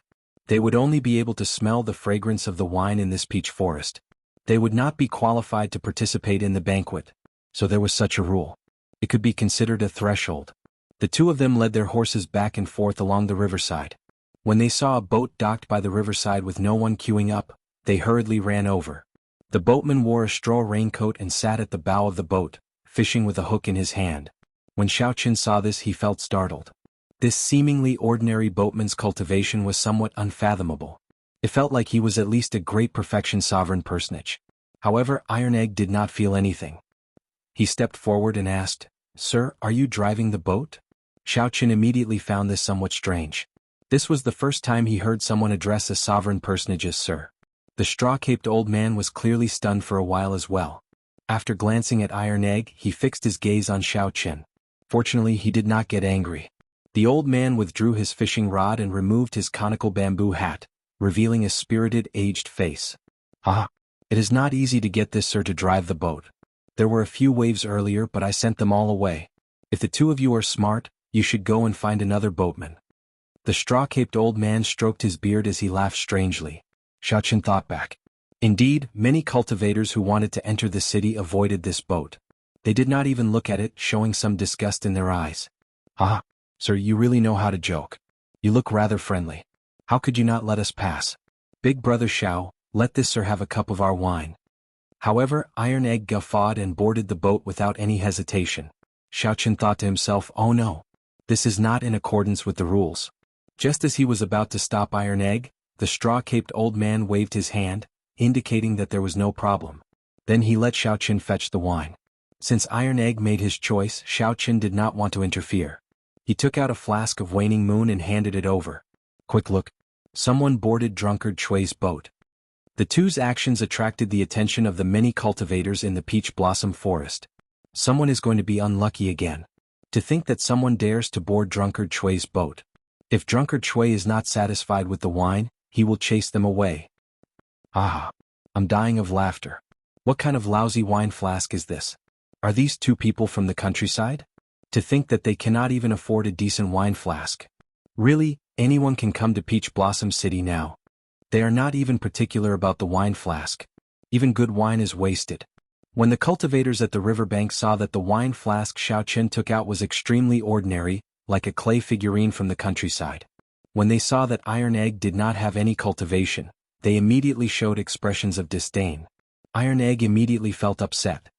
They would only be able to smell the fragrance of the wine in this peach forest. They would not be qualified to participate in the banquet. So there was such a rule. It could be considered a threshold. The two of them led their horses back and forth along the riverside. When they saw a boat docked by the riverside with no one queuing up, they hurriedly ran over. The boatman wore a straw raincoat and sat at the bow of the boat, fishing with a hook in his hand. When Xiao Chen saw this, he felt startled. This seemingly ordinary boatman's cultivation was somewhat unfathomable. It felt like he was at least a great perfection sovereign personage. However, Iron Egg did not feel anything. He stepped forward and asked, "Sir, are you driving the boat?" Xiao Qin immediately found this somewhat strange. This was the first time he heard someone address a sovereign personage as sir. The straw-caped old man was clearly stunned for a while as well. After glancing at Iron Egg, he fixed his gaze on Xiao Qin. Fortunately, he did not get angry. The old man withdrew his fishing rod and removed his conical bamboo hat, revealing a spirited, aged face. "Ah, it is not easy to get this sir to drive the boat. There were a few waves earlier, but I sent them all away. If the two of you are smart, you should go and find another boatman." The straw-caped old man stroked his beard as he laughed strangely. Xiao Qin thought back. Indeed, many cultivators who wanted to enter the city avoided this boat. They did not even look at it, showing some disgust in their eyes. "Ah, sir, you really know how to joke. You look rather friendly. How could you not let us pass? Big brother Xiao, let this sir have a cup of our wine." However, Iron Egg guffawed and boarded the boat without any hesitation. Xiao Qin thought to himself, "Oh no. This is not in accordance with the rules." Just as he was about to stop Iron Egg, the straw-caped old man waved his hand, indicating that there was no problem. Then he let Xiao Qin fetch the wine. Since Iron Egg made his choice, Xiao Qin did not want to interfere. He took out a flask of waning moon and handed it over. Quick look. Someone boarded drunkard Chui's boat. The two's actions attracted the attention of the many cultivators in the peach blossom forest. Someone is going to be unlucky again. To think that someone dares to board drunkard Chui's boat. If drunkard Chui is not satisfied with the wine, he will chase them away. Ah, I'm dying of laughter. What kind of lousy wine flask is this? Are these two people from the countryside? To think that they cannot even afford a decent wine flask. Really, anyone can come to Peach Blossom City now. They are not even particular about the wine flask. Even good wine is wasted. When the cultivators at the riverbank saw that the wine flask Xiao Qin took out was extremely ordinary, like a clay figurine from the countryside. When they saw that Iron Egg did not have any cultivation, they immediately showed expressions of disdain. Iron Egg immediately felt upset.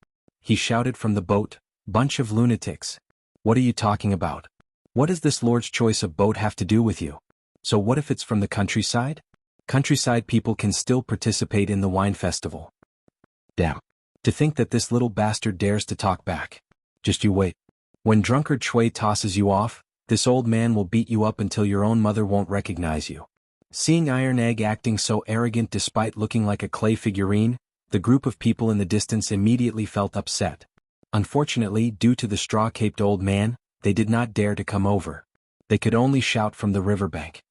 He shouted from the boat, "Bunch of lunatics. What are you talking about? What does this Lord's choice of boat have to do with you? So what if it's from the countryside? Countryside people can still participate in the wine festival." Damn. To think that this little bastard dares to talk back. Just you wait. When drunkard Chui tosses you off, this old man will beat you up until your own mother won't recognize you. Seeing Iron Egg acting so arrogant despite looking like a clay figurine, the group of people in the distance immediately felt upset. Unfortunately, due to the straw-caped old man, they did not dare to come over. They could only shout from the riverbank.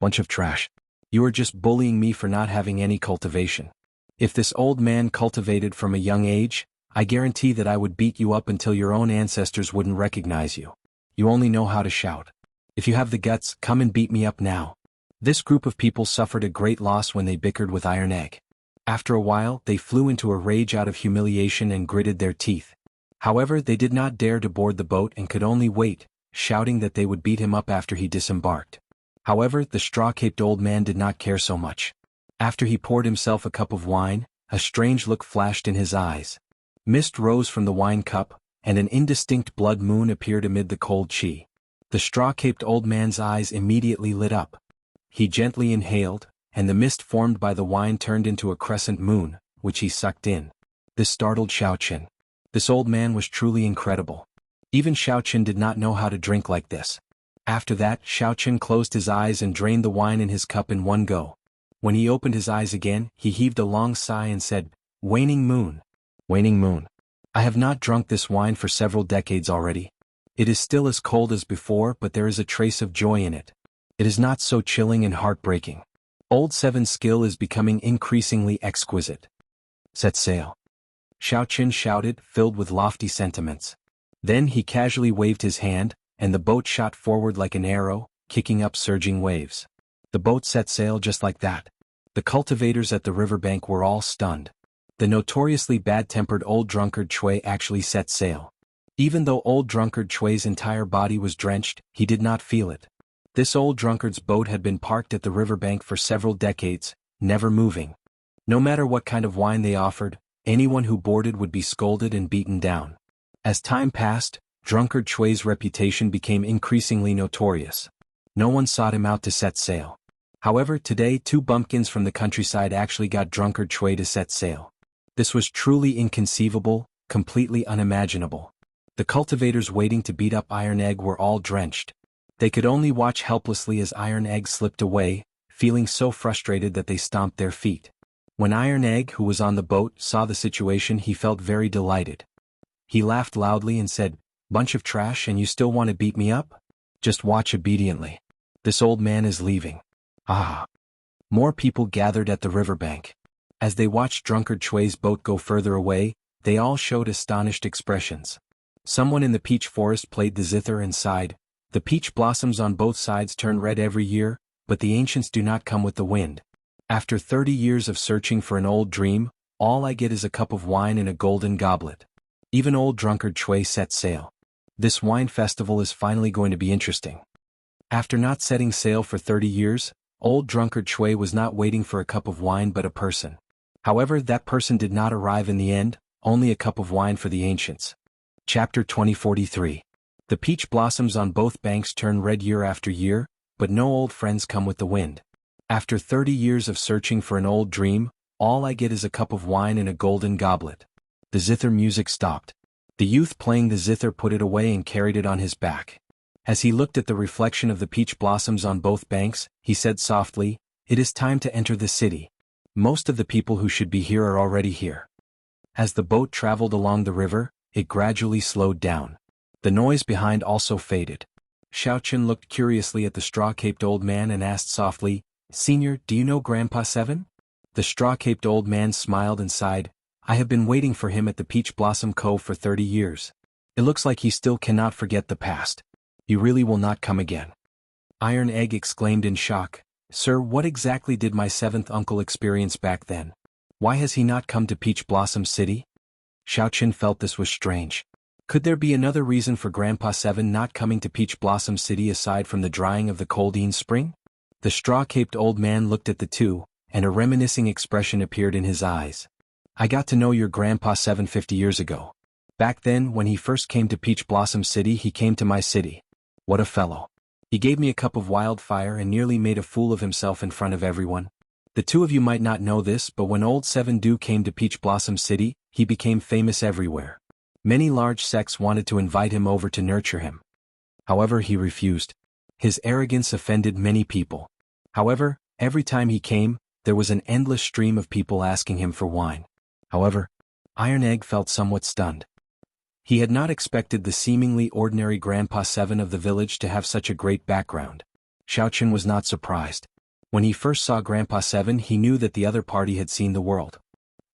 Bunch of trash. You are just bullying me for not having any cultivation. If this old man cultivated from a young age, I guarantee that I would beat you up until your own ancestors wouldn't recognize you. You only know how to shout. If you have the guts, come and beat me up now. This group of people suffered a great loss when they bickered with Iron Egg. After a while, they flew into a rage out of humiliation and gritted their teeth. However, they did not dare to board the boat and could only wait, shouting that they would beat him up after he disembarked. However, the straw-caped old man did not care so much. After he poured himself a cup of wine, a strange look flashed in his eyes. Mist rose from the wine cup, and an indistinct blood moon appeared amid the cold qi. The straw-caped old man's eyes immediately lit up. He gently inhaled, and the mist formed by the wine turned into a crescent moon, which he sucked in. This startled Xiao Qin. This old man was truly incredible. Even Xiao Qin did not know how to drink like this. After that, Xiao Qin closed his eyes and drained the wine in his cup in one go. When he opened his eyes again, he heaved a long sigh and said, "Waning moon. Waning moon. I have not drunk this wine for several decades already. It is still as cold as before, but there is a trace of joy in it. It is not so chilling and heartbreaking. Old Seven's skill is becoming increasingly exquisite. Set sail." Xiao Qin shouted, filled with lofty sentiments. Then he casually waved his hand, and the boat shot forward like an arrow, kicking up surging waves. The boat set sail just like that. The cultivators at the riverbank were all stunned. The notoriously bad-tempered old drunkard Chui actually set sail. Even though old drunkard Chui's entire body was drenched, he did not feel it. This old drunkard's boat had been parked at the riverbank for several decades, never moving. No matter what kind of wine they offered, anyone who boarded would be scolded and beaten down. As time passed, Drunkard Chui's reputation became increasingly notorious. No one sought him out to set sail. However, today 2 bumpkins from the countryside actually got Drunkard Chui to set sail. This was truly inconceivable, completely unimaginable. The cultivators waiting to beat up Iron Egg were all drenched. They could only watch helplessly as Iron Egg slipped away, feeling so frustrated that they stomped their feet. When Iron Egg, who was on the boat, saw the situation, he felt very delighted. He laughed loudly and said, "Bunch of trash, and you still want to beat me up? Just watch obediently. This old man is leaving." Ah! More people gathered at the riverbank. As they watched Drunkard Chui's boat go further away, they all showed astonished expressions. Someone in the peach forest played the zither and sighed. The peach blossoms on both sides turn red every year, but the ancients do not come with the wind. After 30 years of searching for an old dream, all I get is a cup of wine in a golden goblet. Even old Drunkard Chui set sail. This wine festival is finally going to be interesting. After not setting sail for 30 years, old Drunkard Chui was not waiting for a cup of wine but a person. However, that person did not arrive in the end, only a cup of wine for the ancients. Chapter 2043. The peach blossoms on both banks turn red year after year, but no old friends come with the wind. After 30 years of searching for an old dream, all I get is a cup of wine in a golden goblet. The zither music stopped. The youth playing the zither put it away and carried it on his back. As he looked at the reflection of the peach blossoms on both banks, he said softly, "It is time to enter the city. Most of the people who should be here are already here." As the boat traveled along the river, it gradually slowed down. The noise behind also faded. Xiaoqun looked curiously at the straw-caped old man and asked softly, "Senior, do you know Grandpa Seven?" The straw-caped old man smiled and sighed, "I have been waiting for him at the Peach Blossom Cove for 30 years. It looks like he still cannot forget the past. He really will not come again." Iron Egg exclaimed in shock, "Sir, what exactly did my 7th uncle experience back then? Why has he not come to Peach Blossom City?" Xiaoqun felt this was strange. Could there be another reason for Grandpa Seven not coming to Peach Blossom City aside from the drying of the Coldine Spring? The straw-caped old man looked at the two, and a reminiscing expression appeared in his eyes. "I got to know your Grandpa 750 years ago. Back then, when he first came to Peach Blossom City, he came to my city. What a fellow. He gave me a cup of wildfire and nearly made a fool of himself in front of everyone. The two of you might not know this, but when old Seven Dew came to Peach Blossom City, he became famous everywhere. Many large sects wanted to invite him over to nurture him. However, he refused. His arrogance offended many people. However, every time he came, there was an endless stream of people asking him for wine. However, Iron Egg felt somewhat stunned. He had not expected the seemingly ordinary Grandpa Seven of the village to have such a great background. Xiaoqun was not surprised. When he first saw Grandpa Seven, he knew that the other party had seen the world.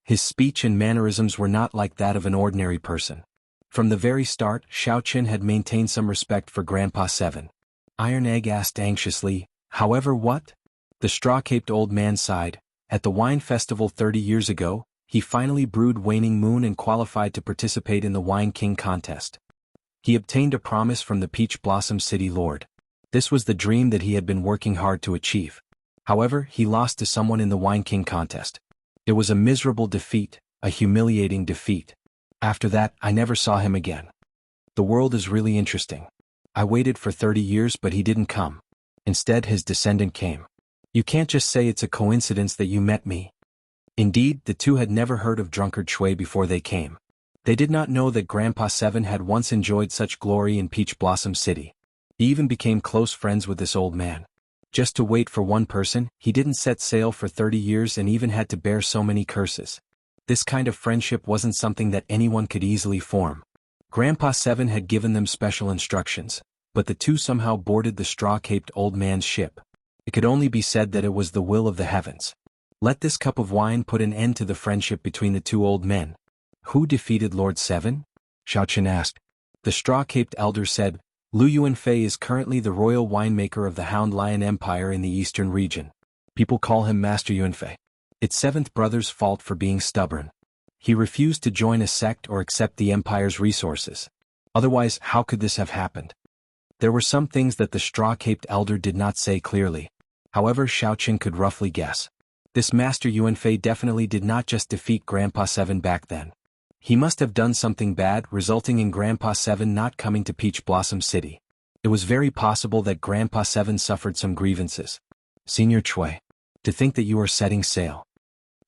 His speech and mannerisms were not like that of an ordinary person. From the very start, Xiaoqun had maintained some respect for Grandpa Seven. Iron Egg asked anxiously, "However, what?" The straw-caped old man sighed. At the wine festival 30 years ago, he finally brewed Waning Moon and qualified to participate in the Wine King contest. He obtained a promise from the Peach Blossom City Lord. This was the dream that he had been working hard to achieve. However, he lost to someone in the Wine King contest. It was a miserable defeat, a humiliating defeat. After that, I never saw him again. The world is really interesting. I waited for 30 years but he didn't come. Instead, his descendant came. You can't just say it's a coincidence that you met me. Indeed, the two had never heard of Drunkard Chui before they came. They did not know that Grandpa Seven had once enjoyed such glory in Peach Blossom City. He even became close friends with this old man. Just to wait for one person, he didn't set sail for 30 years and even had to bear so many curses. This kind of friendship wasn't something that anyone could easily form. Grandpa Seven had given them special instructions, but the two somehow boarded the straw-caped old man's ship. It could only be said that it was the will of the heavens. Let this cup of wine put an end to the friendship between the two old men. Who defeated Lord Seven? Xiaoqun asked. The straw-caped elder said, Lu Yuanfei is currently the royal winemaker of the Hound Lion Empire in the eastern region. People call him Master Yuanfei. It's seventh brother's fault for being stubborn. He refused to join a sect or accept the empire's resources. Otherwise, how could this have happened? There were some things that the straw-caped elder did not say clearly. However, Xiaoqun could roughly guess. This Master Yuanfei definitely did not just defeat Grandpa Seven back then. He must have done something bad, resulting in Grandpa Seven not coming to Peach Blossom City. It was very possible that Grandpa Seven suffered some grievances. Senior Chui, to think that you are setting sail.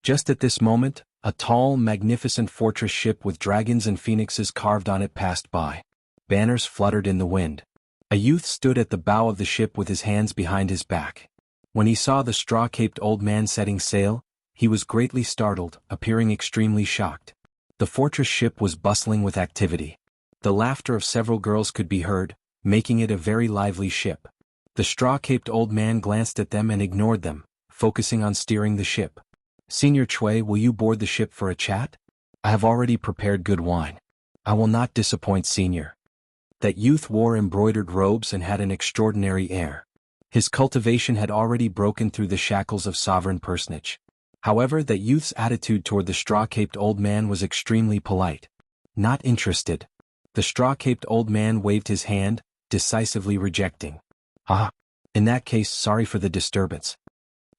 Just at this moment, a tall, magnificent fortress ship with dragons and phoenixes carved on it passed by. Banners fluttered in the wind. A youth stood at the bow of the ship with his hands behind his back. When he saw the straw-caped old man setting sail, he was greatly startled, appearing extremely shocked. The fortress ship was bustling with activity. The laughter of several girls could be heard, making it a very lively ship. The straw-caped old man glanced at them and ignored them, focusing on steering the ship. Senior Chui, will you board the ship for a chat? I have already prepared good wine. I will not disappoint, Senior. That youth wore embroidered robes and had an extraordinary air. His cultivation had already broken through the shackles of sovereign personage. However, that youth's attitude toward the straw-caped old man was extremely polite. Not interested. The straw-caped old man waved his hand, decisively rejecting. Ah. In that case, sorry for the disturbance.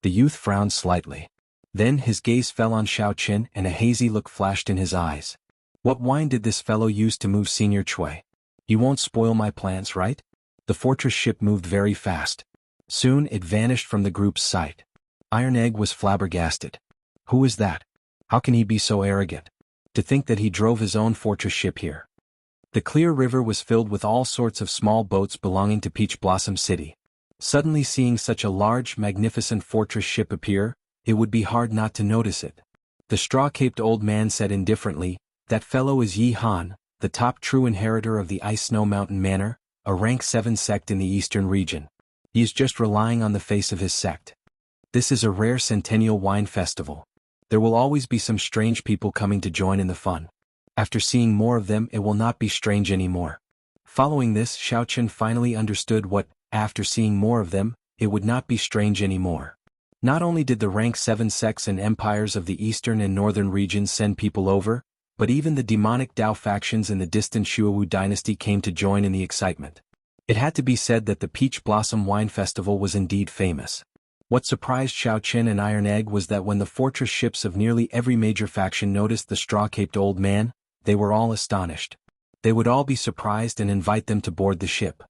The youth frowned slightly. Then his gaze fell on Xiao Qin and a hazy look flashed in his eyes. What wine did this fellow use to move Senior Chui? You won't spoil my plans, right? The fortress ship moved very fast. Soon it vanished from the group's sight. Iron Egg was flabbergasted. Who is that? How can he be so arrogant? To think that he drove his own fortress ship here. The clear river was filled with all sorts of small boats belonging to Peach Blossom City. Suddenly seeing such a large, magnificent fortress ship appear, it would be hard not to notice it. The straw-caped old man said indifferently, that fellow is Yi Han, the top true inheritor of the Ice Snow Mountain Manor, a rank 7 sect in the eastern region. He is just relying on the face of his sect. This is a rare centennial wine festival. There will always be some strange people coming to join in the fun. After seeing more of them, it will not be strange anymore. Following this, Xiao Qin finally understood what, after seeing more of them, it would not be strange anymore. Not only did the rank 7 sects and empires of the eastern and northern regions send people over, but even the demonic Dao factions in the distant Shuowu dynasty came to join in the excitement. It had to be said that the Peach Blossom Wine Festival was indeed famous. What surprised Xiao Qin and Iron Egg was that when the fortress ships of nearly every major faction noticed the straw-caped old man, they were all astonished. They would all be surprised and invite them to board the ship.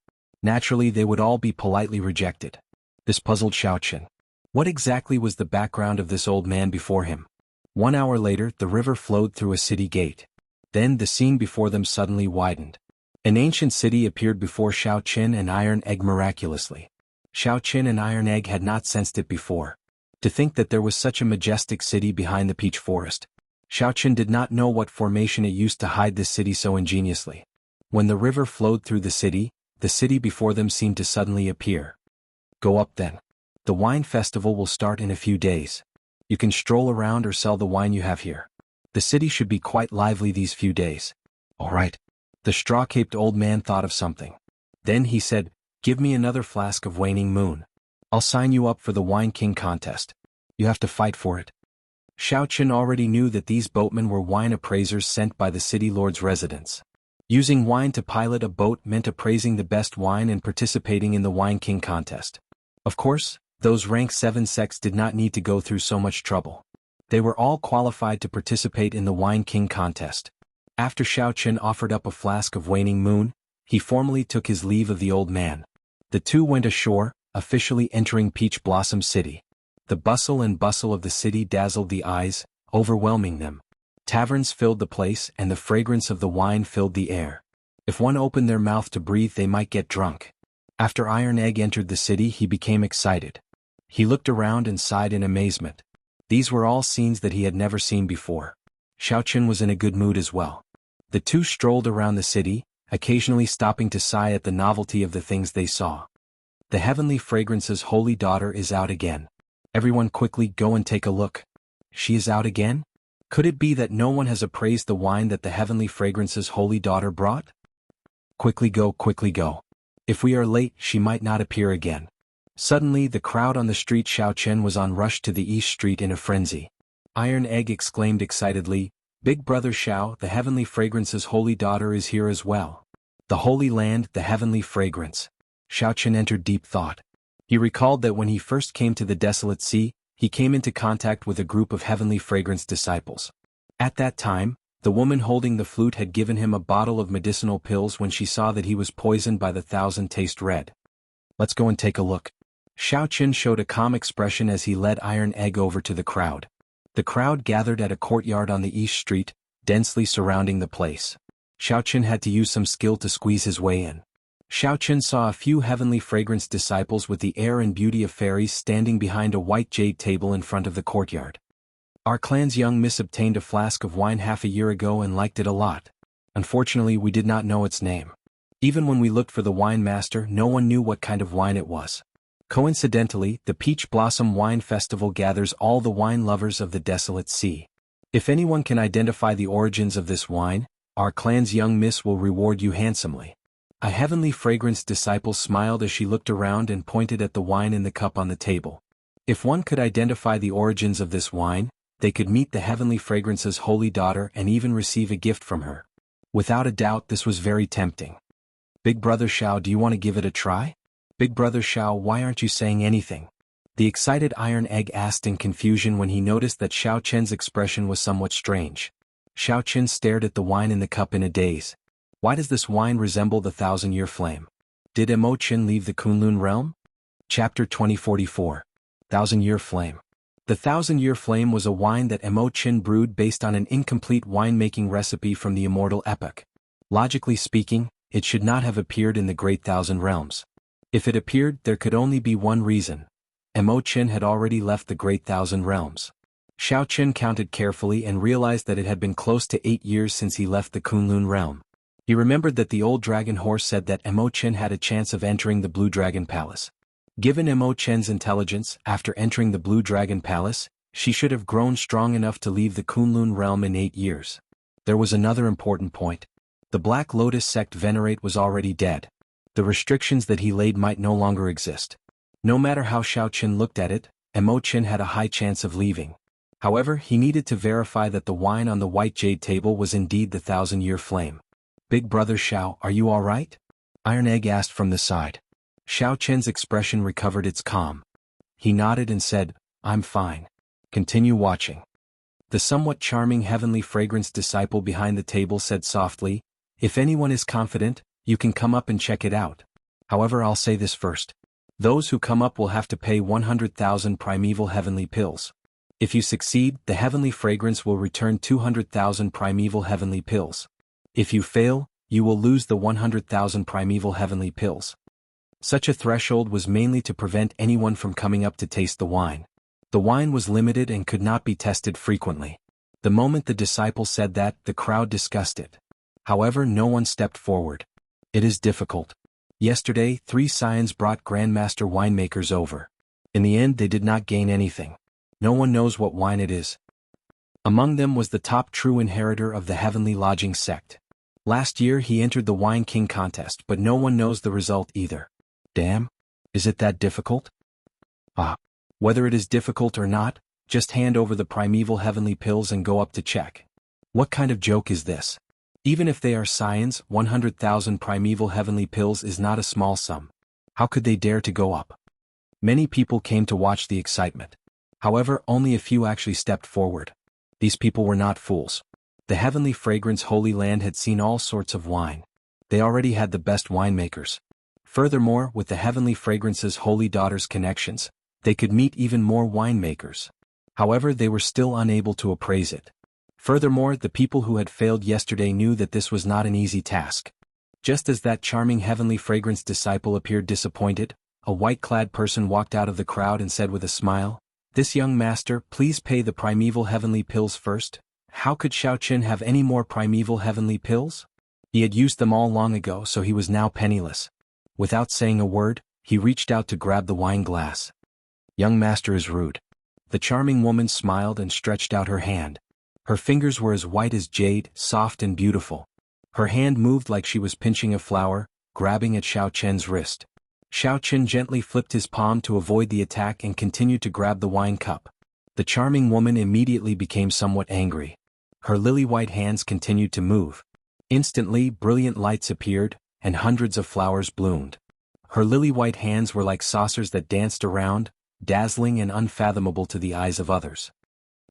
Naturally, they would all be politely rejected. This puzzled Xiao Qin. What exactly was the background of this old man before him? 1 hour later, the river flowed through a city gate. Then the scene before them suddenly widened. An ancient city appeared before Xiao Qin and Iron Egg miraculously. Xiao Qin and Iron Egg had not sensed it before. To think that there was such a majestic city behind the peach forest. Xiao Qin did not know what formation it used to hide this city so ingeniously. When the river flowed through the city before them seemed to suddenly appear. Go up then. The wine festival will start in a few days. You can stroll around or sell the wine you have here. The city should be quite lively these few days. All right. The straw-caped old man thought of something. Then he said, give me another flask of Waning Moon. I'll sign you up for the Wine King contest. You have to fight for it. Xiao Qin already knew that these boatmen were wine appraisers sent by the city lord's residence. Using wine to pilot a boat meant appraising the best wine and participating in the Wine King contest. Of course, those rank 7 sects did not need to go through so much trouble. They were all qualified to participate in the Wine King contest. After Xiao Qin offered up a flask of Waning Moon, he formally took his leave of the old man. The two went ashore, officially entering Peach Blossom City. The bustle of the city dazzled the eyes, overwhelming them. Taverns filled the place and the fragrance of the wine filled the air. If one opened their mouth to breathe, they might get drunk. After Iron Egg entered the city, he became excited. He looked around and sighed in amazement. These were all scenes that he had never seen before. Xiao Qin was in a good mood as well. The two strolled around the city, occasionally stopping to sigh at the novelty of the things they saw. The Heavenly Fragrance's holy daughter is out again. Everyone quickly go and take a look. She is out again? Could it be that no one has appraised the wine that the Heavenly Fragrance's holy daughter brought? Quickly go, quickly go. If we are late, she might not appear again. Suddenly the crowd on the street Xiao Qin was on rushed to the East Street in a frenzy. Iron Egg exclaimed excitedly, Big Brother Xiao, the Heavenly Fragrance's holy daughter is here as well. The Holy Land, the Heavenly Fragrance. Xiao Qin entered deep thought. He recalled that when he first came to the Desolate Sea, he came into contact with a group of Heavenly Fragrance disciples. At that time, The woman holding the flute had given him a bottle of medicinal pills when she saw that he was poisoned by the 1,000 taste red. Let's go and take a look. Xiao Qin showed a calm expression as he led Iron Egg over to the crowd. The crowd gathered at a courtyard on the East Street, densely surrounding the place. Xiao Qin had to use some skill to squeeze his way in. Xiao Qin saw a few heavenly fragrance disciples with the air and beauty of fairies standing behind a white jade table in front of the courtyard. Our clan's young miss obtained a flask of wine half a year ago and liked it a lot. Unfortunately, we did not know its name. Even when we looked for the wine master, no one knew what kind of wine it was. Coincidentally, the Peach Blossom Wine Festival gathers all the wine lovers of the desolate sea. If anyone can identify the origins of this wine, our clan's young miss will reward you handsomely. A heavenly fragrance disciple smiled as she looked around and pointed at the wine in the cup on the table. If one could identify the origins of this wine, they could meet the heavenly fragrance's holy daughter and even receive a gift from her. Without a doubt, this was very tempting. Big Brother Xiao, do you want to give it a try? Big Brother Xiao, why aren't you saying anything? The excited Iron Egg asked in confusion when he noticed that Xiao Qian's expression was somewhat strange. Xiao Qian stared at the wine in the cup in a daze. Why does this wine resemble the 1,000-year flame? Did Emo Qin leave the Kunlun realm? Chapter 2044. 1,000-year flame. The 1,000-year flame was a wine that Emo Qin brewed based on an incomplete winemaking recipe from the immortal epoch. Logically speaking, it should not have appeared in the Great Thousand Realms. If it appeared, there could only be one reason. Emo Qin had already left the Great Thousand Realms. Xiao Qin counted carefully and realized that it had been close to 8 years since he left the Kunlun realm. He remembered that the old dragon horse said that Emo Qin had a chance of entering the Blue Dragon Palace. Given Emo Qin's intelligence, after entering the Blue Dragon Palace, she should have grown strong enough to leave the Kunlun realm in 8 years. There was another important point. The Black Lotus sect venerate was already dead. The restrictions that he laid might no longer exist. No matter how Xiao Qin looked at it, Emo Qin had a high chance of leaving. However, he needed to verify that the wine on the white jade table was indeed the 1,000-year flame. Big Brother Xiao, are you all right? Iron Egg asked from the side. Xiao Qian's expression recovered its calm. He nodded and said, I'm fine. Continue watching. The somewhat charming heavenly fragrance disciple behind the table said softly, if anyone is confident, you can come up and check it out. However, I'll say this first. Those who come up will have to pay 100,000 primeval heavenly pills. If you succeed, the heavenly fragrance will return 200,000 primeval heavenly pills. If you fail, you will lose the 100,000 primeval heavenly pills. Such a threshold was mainly to prevent anyone from coming up to taste the wine. The wine was limited and could not be tested frequently. The moment the disciple said that, the crowd discussed it. However, no one stepped forward. It is difficult. Yesterday, 3 scions brought grandmaster winemakers over. In the end, they did not gain anything. No one knows what wine it is. Among them was the top true inheritor of the Heavenly Lodging sect. Last year he entered the Wine King contest, but no one knows the result either. Damn. Is it that difficult? Whether it is difficult or not, just hand over the primeval heavenly pills and go up to check. What kind of joke is this? Even if they are scions, 100,000 primeval heavenly pills is not a small sum. How could they dare to go up? Many people came to watch the excitement. However, only a few actually stepped forward. These people were not fools. The heavenly fragrance Holy Land had seen all sorts of wine. They already had the best winemakers. Furthermore, with the heavenly fragrance's holy daughter's connections, they could meet even more winemakers. However, they were still unable to appraise it. Furthermore, the people who had failed yesterday knew that this was not an easy task. Just as that charming heavenly fragrance disciple appeared disappointed, a white-clad person walked out of the crowd and said with a smile, "This young master, please pay the primeval heavenly pills first." How could Xiao Qin have any more primeval heavenly pills? He had used them all long ago, so he was now penniless. Without saying a word, he reached out to grab the wine glass. Young master is rude. The charming woman smiled and stretched out her hand. Her fingers were as white as jade, soft and beautiful. Her hand moved like she was pinching a flower, grabbing at Xiao Qian's wrist. Xiao Qin gently flipped his palm to avoid the attack and continued to grab the wine cup. The charming woman immediately became somewhat angry. Her lily-white hands continued to move. Instantly, brilliant lights appeared, and hundreds of flowers bloomed. Her lily-white hands were like saucers that danced around, dazzling and unfathomable to the eyes of others.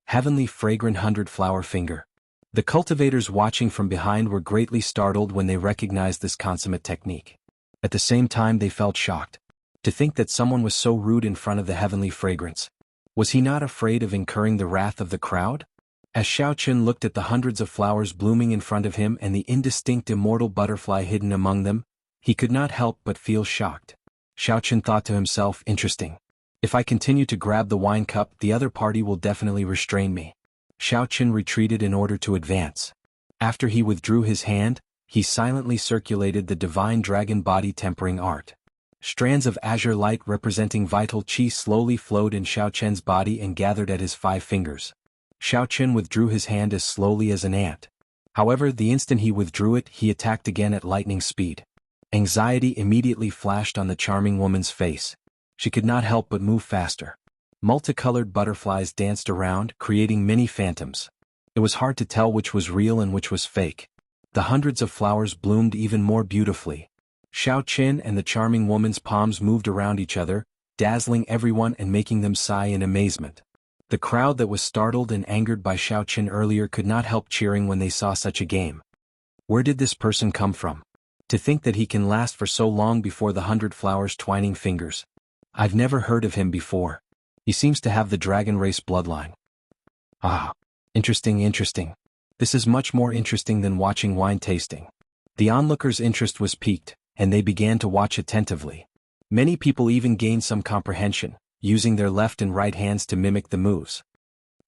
Heavenly fragrant 100-flower finger. The cultivators watching from behind were greatly startled when they recognized this consummate technique. At the same time they felt shocked. To think that someone was so rude in front of the heavenly fragrance. Was he not afraid of incurring the wrath of the crowd? As Xiao Qin looked at the hundreds of flowers blooming in front of him and the indistinct immortal butterfly hidden among them, he could not help but feel shocked. Xiao Qin thought to himself, interesting. If I continue to grab the wine cup, the other party will definitely restrain me. Xiao Qin retreated in order to advance. After he withdrew his hand, he silently circulated the divine dragon body tempering art. Strands of azure light representing vital qi slowly flowed in Xiao Qian's body and gathered at his 5 fingers. Xiao Qin withdrew his hand as slowly as an ant. However, the instant he withdrew it, he attacked again at lightning speed. Anxiety immediately flashed on the charming woman's face. She could not help but move faster. Multicolored butterflies danced around, creating many phantoms. It was hard to tell which was real and which was fake. The hundreds of flowers bloomed even more beautifully. Xiao Qin and the charming woman's palms moved around each other, dazzling everyone and making them sigh in amazement. The crowd that was startled and angered by Xiao Qin earlier could not help cheering when they saw such a game. Where did this person come from? To think that he can last for so long before the 100 flowers twining fingers. I've never heard of him before. He seems to have the dragon race bloodline. Ah, interesting. This is much more interesting than watching wine tasting. The onlookers' interest was piqued, and they began to watch attentively. Many people even gained some comprehension, using their left and right hands to mimic the moves.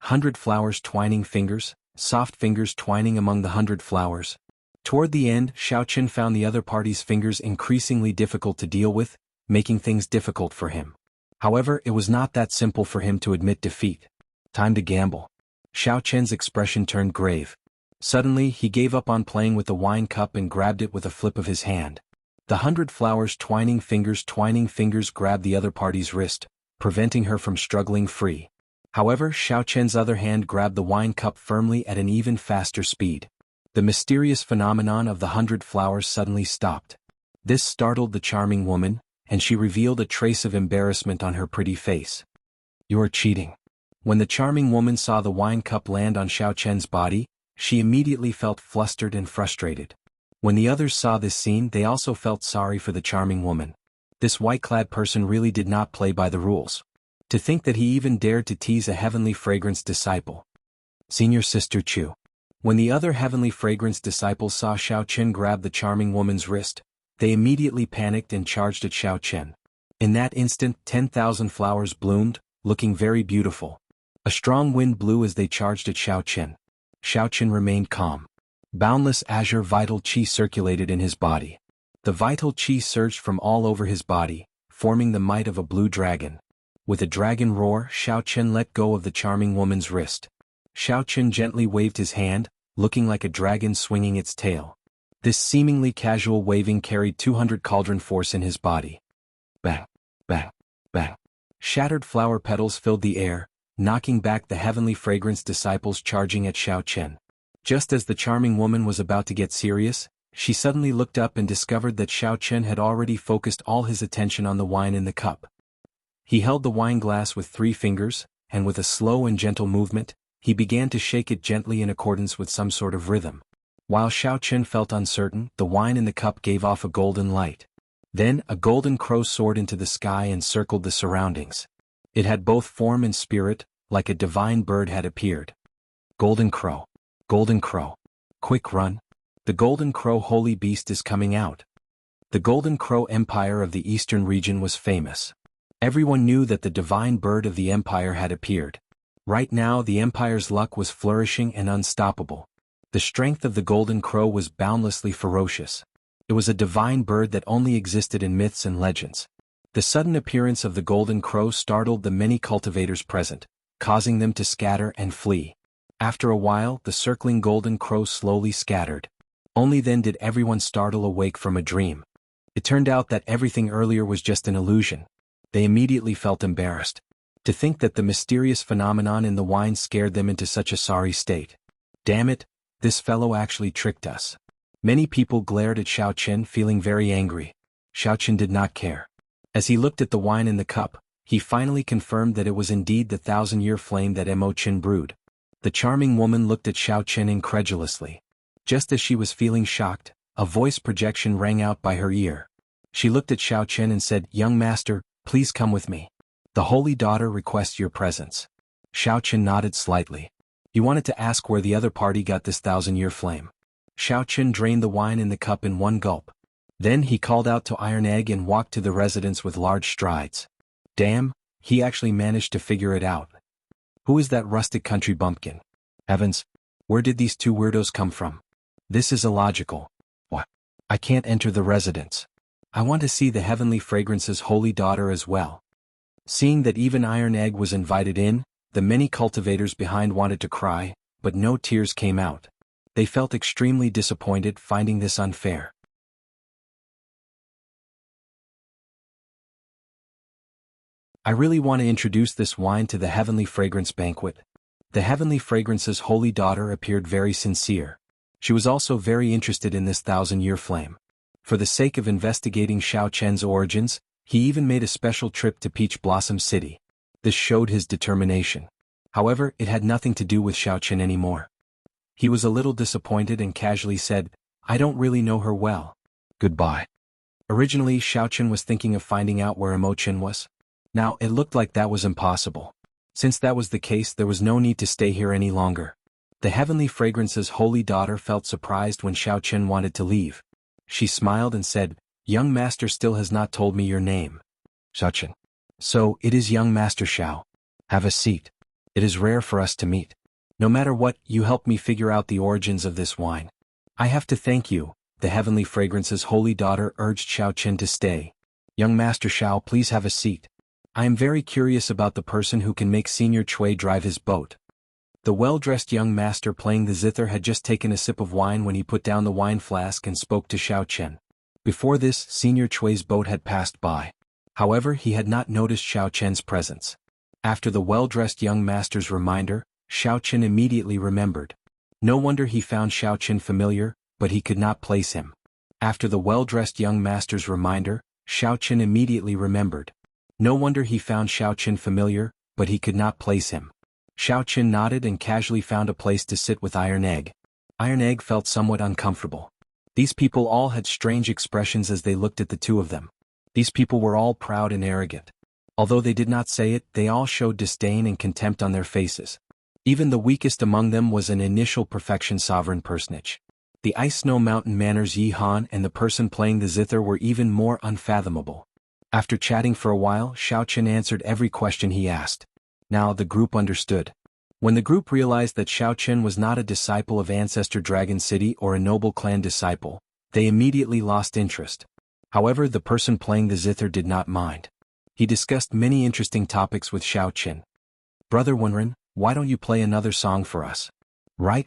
100 flowers twining fingers, soft fingers twining among the 100 flowers. Toward the end, Xiao Qin found the other party's fingers increasingly difficult to deal with, making things difficult for him. However, it was not that simple for him to admit defeat. Time to gamble. Xiao Qian's expression turned grave. Suddenly, he gave up on playing with the wine cup and grabbed it with a flip of his hand. The 100 flowers twining fingers grabbed the other party's wrist, preventing her from struggling free. However, Xiao Qian's other hand grabbed the wine cup firmly at an even faster speed. The mysterious phenomenon of the 100 flowers suddenly stopped. This startled the charming woman, and she revealed a trace of embarrassment on her pretty face. You are cheating. When the charming woman saw the wine cup land on Xiao Qian's body, she immediately felt flustered and frustrated. When the others saw this scene, they also felt sorry for the charming woman. This white-clad person really did not play by the rules. To think that he even dared to tease a heavenly fragrance disciple. Senior Sister Chu. When the other heavenly fragrance disciples saw Xiao Qin grab the charming woman's wrist, they immediately panicked and charged at Xiao Qin. In that instant, 10,000 flowers bloomed, looking very beautiful. A strong wind blew as they charged at Xiao Qin. Xiao Qin remained calm. Boundless azure vital qi circulated in his body. The vital qi surged from all over his body, forming the might of a blue dragon. With a dragon roar, Xiao Qin let go of the charming woman's wrist. Xiao Qin gently waved his hand, looking like a dragon swinging its tail. This seemingly casual waving carried 200 cauldron force in his body. Bang, bang, bang. Shattered flower petals filled the air, knocking back the heavenly fragrance disciples charging at Xiao Qin. Just as the charming woman was about to get serious, she suddenly looked up and discovered that Xiao Qin had already focused all his attention on the wine in the cup. He held the wine glass with 3 fingers, and with a slow and gentle movement, he began to shake it gently in accordance with some sort of rhythm. While Xiao Qin felt uncertain, the wine in the cup gave off a golden light. Then, a golden crow soared into the sky and circled the surroundings. It had both form and spirit, like a divine bird had appeared. Golden crow. Golden crow. Quick run. The golden crow holy beast is coming out. The golden crow empire of the eastern region was famous. Everyone knew that the divine bird of the empire had appeared. Right now the empire's luck was flourishing and unstoppable. The strength of the golden crow was boundlessly ferocious. It was a divine bird that only existed in myths and legends. The sudden appearance of the golden crow startled the many cultivators present, causing them to scatter and flee. After a while, the circling golden crow slowly scattered. Only then did everyone startle awake from a dream. It turned out that everything earlier was just an illusion. They immediately felt embarrassed. To think that the mysterious phenomenon in the wine scared them into such a sorry state. Damn it, this fellow actually tricked us. Many people glared at Xiao Qin, feeling very angry. Xiao Qin did not care. As he looked at the wine in the cup, he finally confirmed that it was indeed the 1,000-year flame that Mo Qin brewed. The charming woman looked at Xiao Chen incredulously. Just as she was feeling shocked, a voice projection rang out by her ear. She looked at Xiao Chen and said, "Young master, please come with me. The holy daughter requests your presence." Xiao Chen nodded slightly. He wanted to ask where the other party got this 1,000-year flame. Xiao Chen drained the wine in the cup in one gulp. Then he called out to Iron Egg and walked to the residence with large strides. Damn, he actually managed to figure it out. Who is that rustic country bumpkin? Heavens, where did these two weirdos come from? This is illogical. What? I can't enter the residence. I want to see the Heavenly Fragrance's holy daughter as well. Seeing that even Iron Egg was invited in, the many cultivators behind wanted to cry, but no tears came out. They felt extremely disappointed finding this unfair. I really want to introduce this wine to the Heavenly Fragrance banquet. The Heavenly Fragrance's holy daughter appeared very sincere. She was also very interested in this 1,000-year flame. For the sake of investigating Xiao Chen's origins, he even made a special trip to Peach Blossom City. This showed his determination. However, it had nothing to do with Xiao Chen anymore. He was a little disappointed and casually said, "I don't really know her well. Goodbye." Originally, Xiao Chen was thinking of finding out where Imochen was. Now, it looked like that was impossible. Since that was the case, there was no need to stay here any longer. The Heavenly Fragrance's holy daughter felt surprised when Xiao Chen wanted to leave. She smiled and said, "Young master still has not told me your name." Xiao Chen. "So, it is young master Xiao. Have a seat. It is rare for us to meet. No matter what, you helped me figure out the origins of this wine. I have to thank you." The Heavenly Fragrance's holy daughter urged Xiao Chen to stay. "Young master Xiao, please have a seat. I am very curious about the person who can make Senior Chui drive his boat." The well-dressed young master playing the zither had just taken a sip of wine when he put down the wine flask and spoke to Xiao Chen. Before this, Senior Chui's boat had passed by. However, he had not noticed Xiao Chen's presence. After the well-dressed young master's reminder, Xiao Chen immediately remembered. No wonder he found Xiao Chen familiar, but he could not place him. After the well-dressed young master's reminder, Xiao Chen immediately remembered. No wonder he found Xiao Chen familiar, but he could not place him. Xiao Chen nodded and casually found a place to sit with Iron Egg. Iron Egg felt somewhat uncomfortable. These people all had strange expressions as they looked at the two of them. These people were all proud and arrogant. Although they did not say it, they all showed disdain and contempt on their faces. Even the weakest among them was an initial perfection sovereign personage. The Ice Snow Mountain Manor's Yi Han and the person playing the zither were even more unfathomable. After chatting for a while, Xiao Chen answered every question he asked. Now the group understood. When the group realized that Xiao Chen was not a disciple of Ancestor Dragon City or a noble clan disciple, they immediately lost interest. However, the person playing the zither did not mind. He discussed many interesting topics with Xiao Chen. "Brother Wenren, why don't you play another song for us?" Right.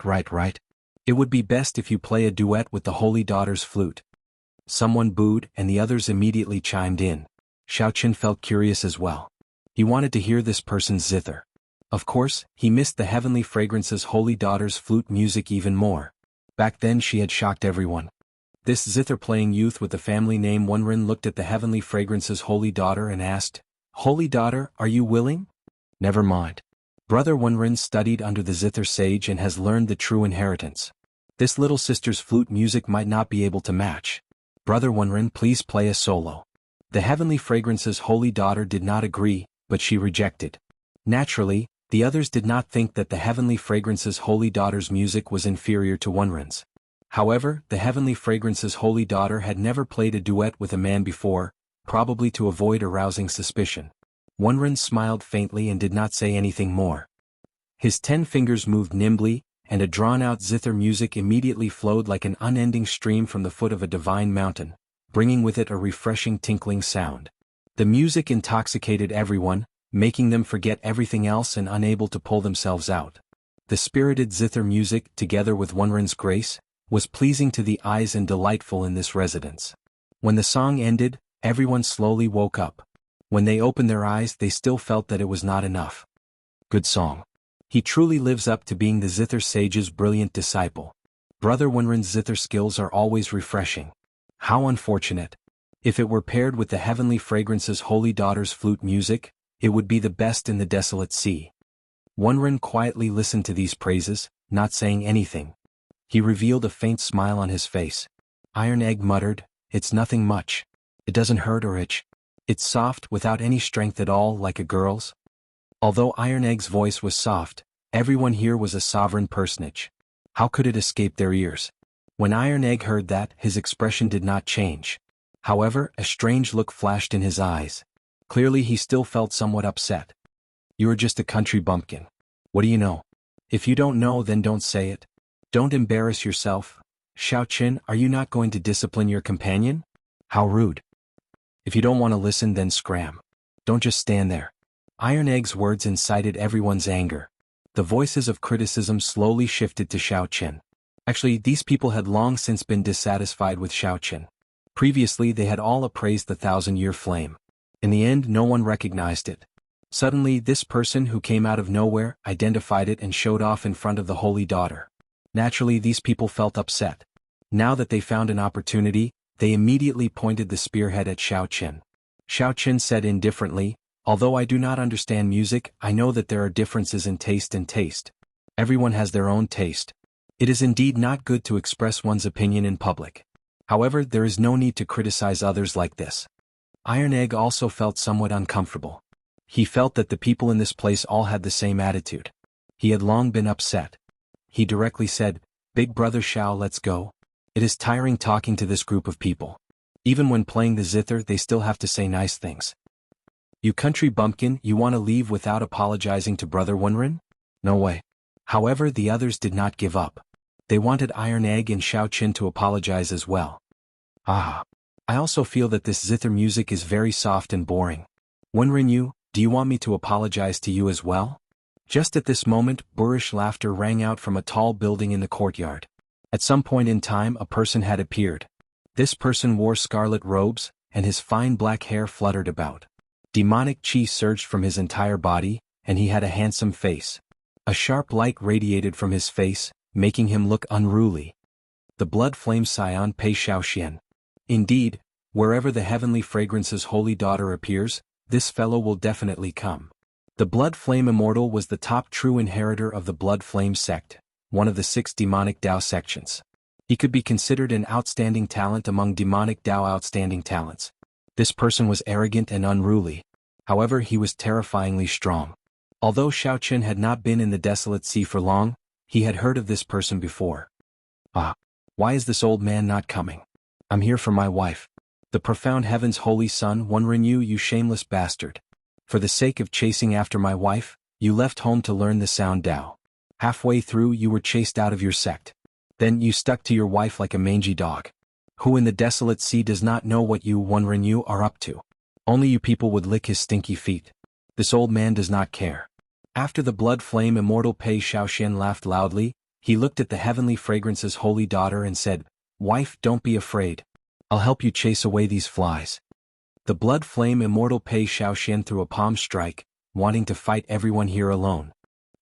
It would be best if you play a duet with the Holy Daughter's flute." Someone booed and the others immediately chimed in. Xiao Chen felt curious as well. He wanted to hear this person's zither. Of course, he missed the Heavenly Fragrance's holy daughter's flute music even more. Back then she had shocked everyone. This zither-playing youth with the family name Wenren looked at the Heavenly Fragrance's holy daughter and asked, "Holy daughter, are you willing?" "Never mind. Brother Wenren studied under the zither sage and has learned the true inheritance. This little sister's flute music might not be able to match. Brother Wenren, please play a solo." The Heavenly Fragrance's holy daughter did not agree, but she rejected. Naturally, the others did not think that the Heavenly Fragrance's holy daughter's music was inferior to Wenren's. However, the Heavenly Fragrance's holy daughter had never played a duet with a man before, probably to avoid arousing suspicion. Wenren smiled faintly and did not say anything more. His 10 fingers moved nimbly, and a drawn-out zither music immediately flowed like an unending stream from the foot of a divine mountain, bringing with it a refreshing tinkling sound. The music intoxicated everyone, making them forget everything else and unable to pull themselves out. The spirited zither music, together with Wenren's grace, was pleasing to the eyes and delightful in this residence. When the song ended, everyone slowly woke up. When they opened their eyes, they still felt that it was not enough. Good song. He truly lives up to being the zither sage's brilliant disciple. Brother Wenren's zither skills are always refreshing. How unfortunate. If it were paired with the Heavenly Fragrance's holy daughter's flute music, it would be the best in the desolate sea. Wenren quietly listened to these praises, not saying anything. He revealed a faint smile on his face. Iron Egg muttered, "It's nothing much. It doesn't hurt or itch. It's soft without any strength at all like a girl's." Although Iron Egg's voice was soft, everyone here was a sovereign personage. How could it escape their ears? When Iron Egg heard that, his expression did not change. However, a strange look flashed in his eyes. Clearly he still felt somewhat upset. "You are just a country bumpkin. What do you know? If you don't know, then don't say it. Don't embarrass yourself. Xiaoqin, are you not going to discipline your companion? How rude. If you don't want to listen, then scram. Don't just stand there." Iron Egg's words incited everyone's anger. The voices of criticism slowly shifted to Xiaoqin. Actually, these people had long since been dissatisfied with Xiaoqin. Previously they had all appraised the 1,000-year flame. In the end, no one recognized it. Suddenly, this person who came out of nowhere identified it and showed off in front of the holy daughter. Naturally, these people felt upset. Now that they found an opportunity, they immediately pointed the spearhead at Xiaoqin. Xiaoqin said indifferently, "Although I do not understand music, I know that there are differences in taste and taste. Everyone has their own taste. It is indeed not good to express one's opinion in public. However, there is no need to criticize others like this." Iron Egg also felt somewhat uncomfortable. He felt that the people in this place all had the same attitude. He had long been upset. He directly said, "Big brother Xiao, let's go. It is tiring talking to this group of people. Even when playing the zither, they still have to say nice things. You country bumpkin, you want to leave without apologizing to Brother Wenren? No way." However, the others did not give up. They wanted Iron Egg and Xiaoqin to apologize as well. "Ah. I also feel that this zither music is very soft and boring. Wenren, do you want me to apologize to you as well?" Just at this moment, boorish laughter rang out from a tall building in the courtyard. At some point in time, a person had appeared. This person wore scarlet robes, and his fine black hair fluttered about. Demonic chi surged from his entire body, and he had a handsome face. A sharp light radiated from his face, making him look unruly. The blood flame scion Pei Xiaoxian. Indeed, wherever the heavenly fragrance's holy daughter appears, this fellow will definitely come. The blood flame immortal was the top true inheritor of the blood flame sect, one of the 6 demonic Dao sections. He could be considered an outstanding talent among demonic Dao outstanding talents. This person was arrogant and unruly. However, he was terrifyingly strong. Although Xiaoqin had not been in the Desolate Sea for long, he had heard of this person before. "Ah. Why is this old man not coming? I'm here for my wife. The profound heaven's holy son, Wenren, you shameless bastard. For the sake of chasing after my wife, you left home to learn the sound Dao. Halfway through, you were chased out of your sect. Then you stuck to your wife like a mangy dog. Who in the Desolate Sea does not know what you, Wenren, are up to? Only you people would lick his stinky feet. This old man does not care." After the blood flame immortal Pei Xiaoxian laughed loudly, he looked at the heavenly fragrance's holy daughter and said, "Wife, don't be afraid. I'll help you chase away these flies." The blood flame immortal Pei Xiaoxian threw a palm strike, wanting to fight everyone here alone.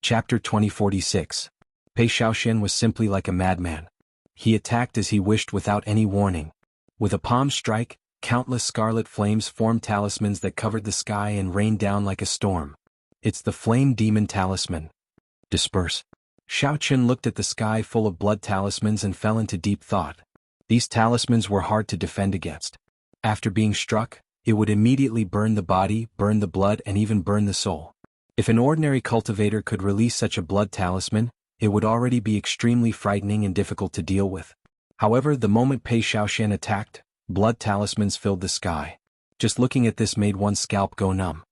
Chapter 2046. Pei Xiaoxian was simply like a madman. He attacked as he wished without any warning. With a palm strike, countless scarlet flames formed talismans that covered the sky and rained down like a storm. "It's the flame demon talisman. Disperse." Xiaoqin looked at the sky full of blood talismans and fell into deep thought. These talismans were hard to defend against. After being struck, it would immediately burn the body, burn the blood, and even burn the soul. If an ordinary cultivator could release such a blood talisman, it would already be extremely frightening and difficult to deal with. However, the moment Pei Xiaoxian attacked, blood talismans filled the sky. Just looking at this made one's scalp go numb.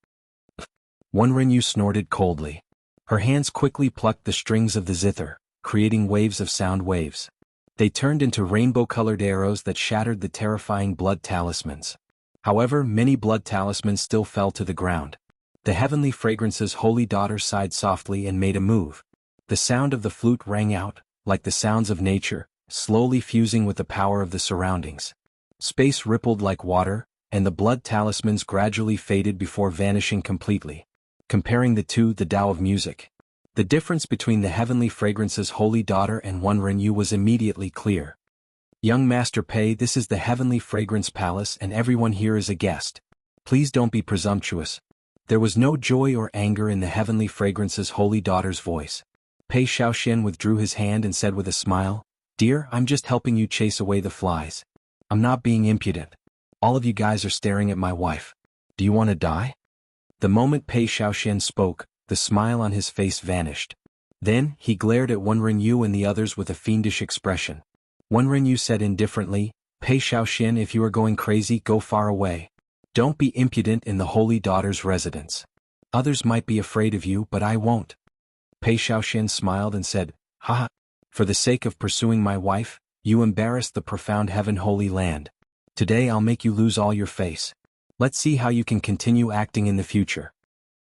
Wenren snorted coldly. Her hands quickly plucked the strings of the zither, creating waves of sound waves. They turned into rainbow-colored arrows that shattered the terrifying blood talismans. However, many blood talismans still fell to the ground. The heavenly fragrance's holy daughter sighed softly and made a move. The sound of the flute rang out, like the sounds of nature, slowly fusing with the power of the surroundings. Space rippled like water, and the blood talismans gradually faded before vanishing completely. Comparing the two, the Tao of music. The difference between the heavenly fragrance's holy daughter and Wenren was immediately clear. "Young Master Pei, this is the heavenly fragrance palace and everyone here is a guest. Please don't be presumptuous. There was no joy or anger in the heavenly fragrance's holy daughter's voice. Pei Shaoxian withdrew his hand and said with a smile, "Dear, I'm just helping you chase away the flies. I'm not being impudent. All of you guys are staring at my wife. Do you want to die?" The moment Pei Shaoxian spoke, the smile on his face vanished. Then, he glared at Wenrenyu and the others with a fiendish expression. Wenrenyu said indifferently, "Pei Shaoxian, if you are going crazy, go far away. Don't be impudent in the holy daughter's residence. Others might be afraid of you, but I won't." Pei Shaoxian smiled and said, "Haha, for the sake of pursuing my wife, you embarrassed the profound heaven holy land. Today I'll make you lose all your face. Let's see how you can continue acting in the future."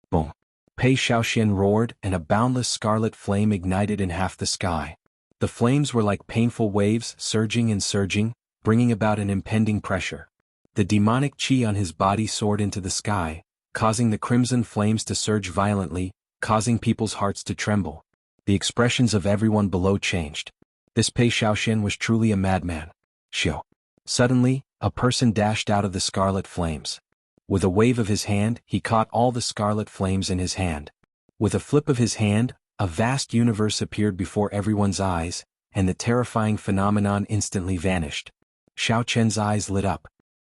Boom. Pei Shaoxian roared, and a boundless scarlet flame ignited in half the sky. The flames were like painful waves, surging and surging, bringing about an impending pressure. The demonic qi on his body soared into the sky, causing the crimson flames to surge violently, causing people's hearts to tremble. The expressions of everyone below changed. This Pei Shaoxian was truly a madman. Shio. Suddenly, a person dashed out of the scarlet flames. With a wave of his hand, he caught all the scarlet flames in his hand. With a flip of his hand, a vast universe appeared before everyone's eyes, and the terrifying phenomenon instantly vanished. Xiao Chen's eyes lit up.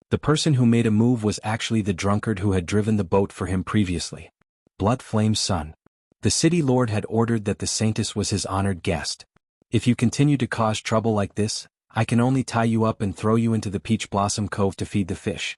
The person who made a move was actually the drunkard who had driven the boat for him previously. Blood Flame's son. The city lord had ordered that the saintess was his honored guest. "If you continue to cause trouble like this, I can only tie you up and throw you into the Peach Blossom Cove to feed the fish."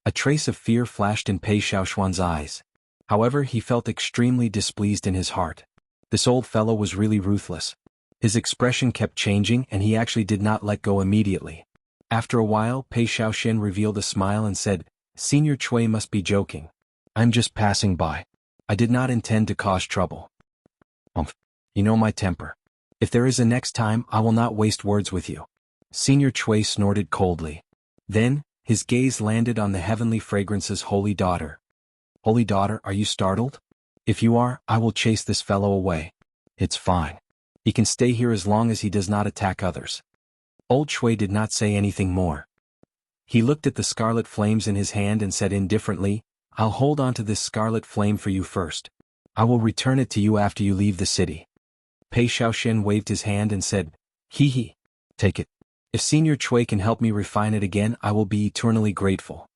A trace of fear flashed in Pei Shaoxuan's eyes. However, he felt extremely displeased in his heart. This old fellow was really ruthless. His expression kept changing and he actually did not let go immediately. After a while, Pei Shaoxian revealed a smile and said, "Senior Cui must be joking. I'm just passing by. I did not intend to cause trouble." You know my temper. If there is a next time, I will not waste words with you." Senior Cui snorted coldly. Then, his gaze landed on the heavenly fragrance's holy daughter. "Holy daughter, are you startled? If you are, I will chase this fellow away. It's fine. He can stay here as long as he does not attack others." Old Shui did not say anything more. He looked at the scarlet flames in his hand and said indifferently, "I'll hold on to this scarlet flame for you first. I will return it to you after you leave the city." Pei Shaoxian waved his hand and said, "Hee hee. Take it. If Senior Cui can help me refine it again, I will be eternally grateful."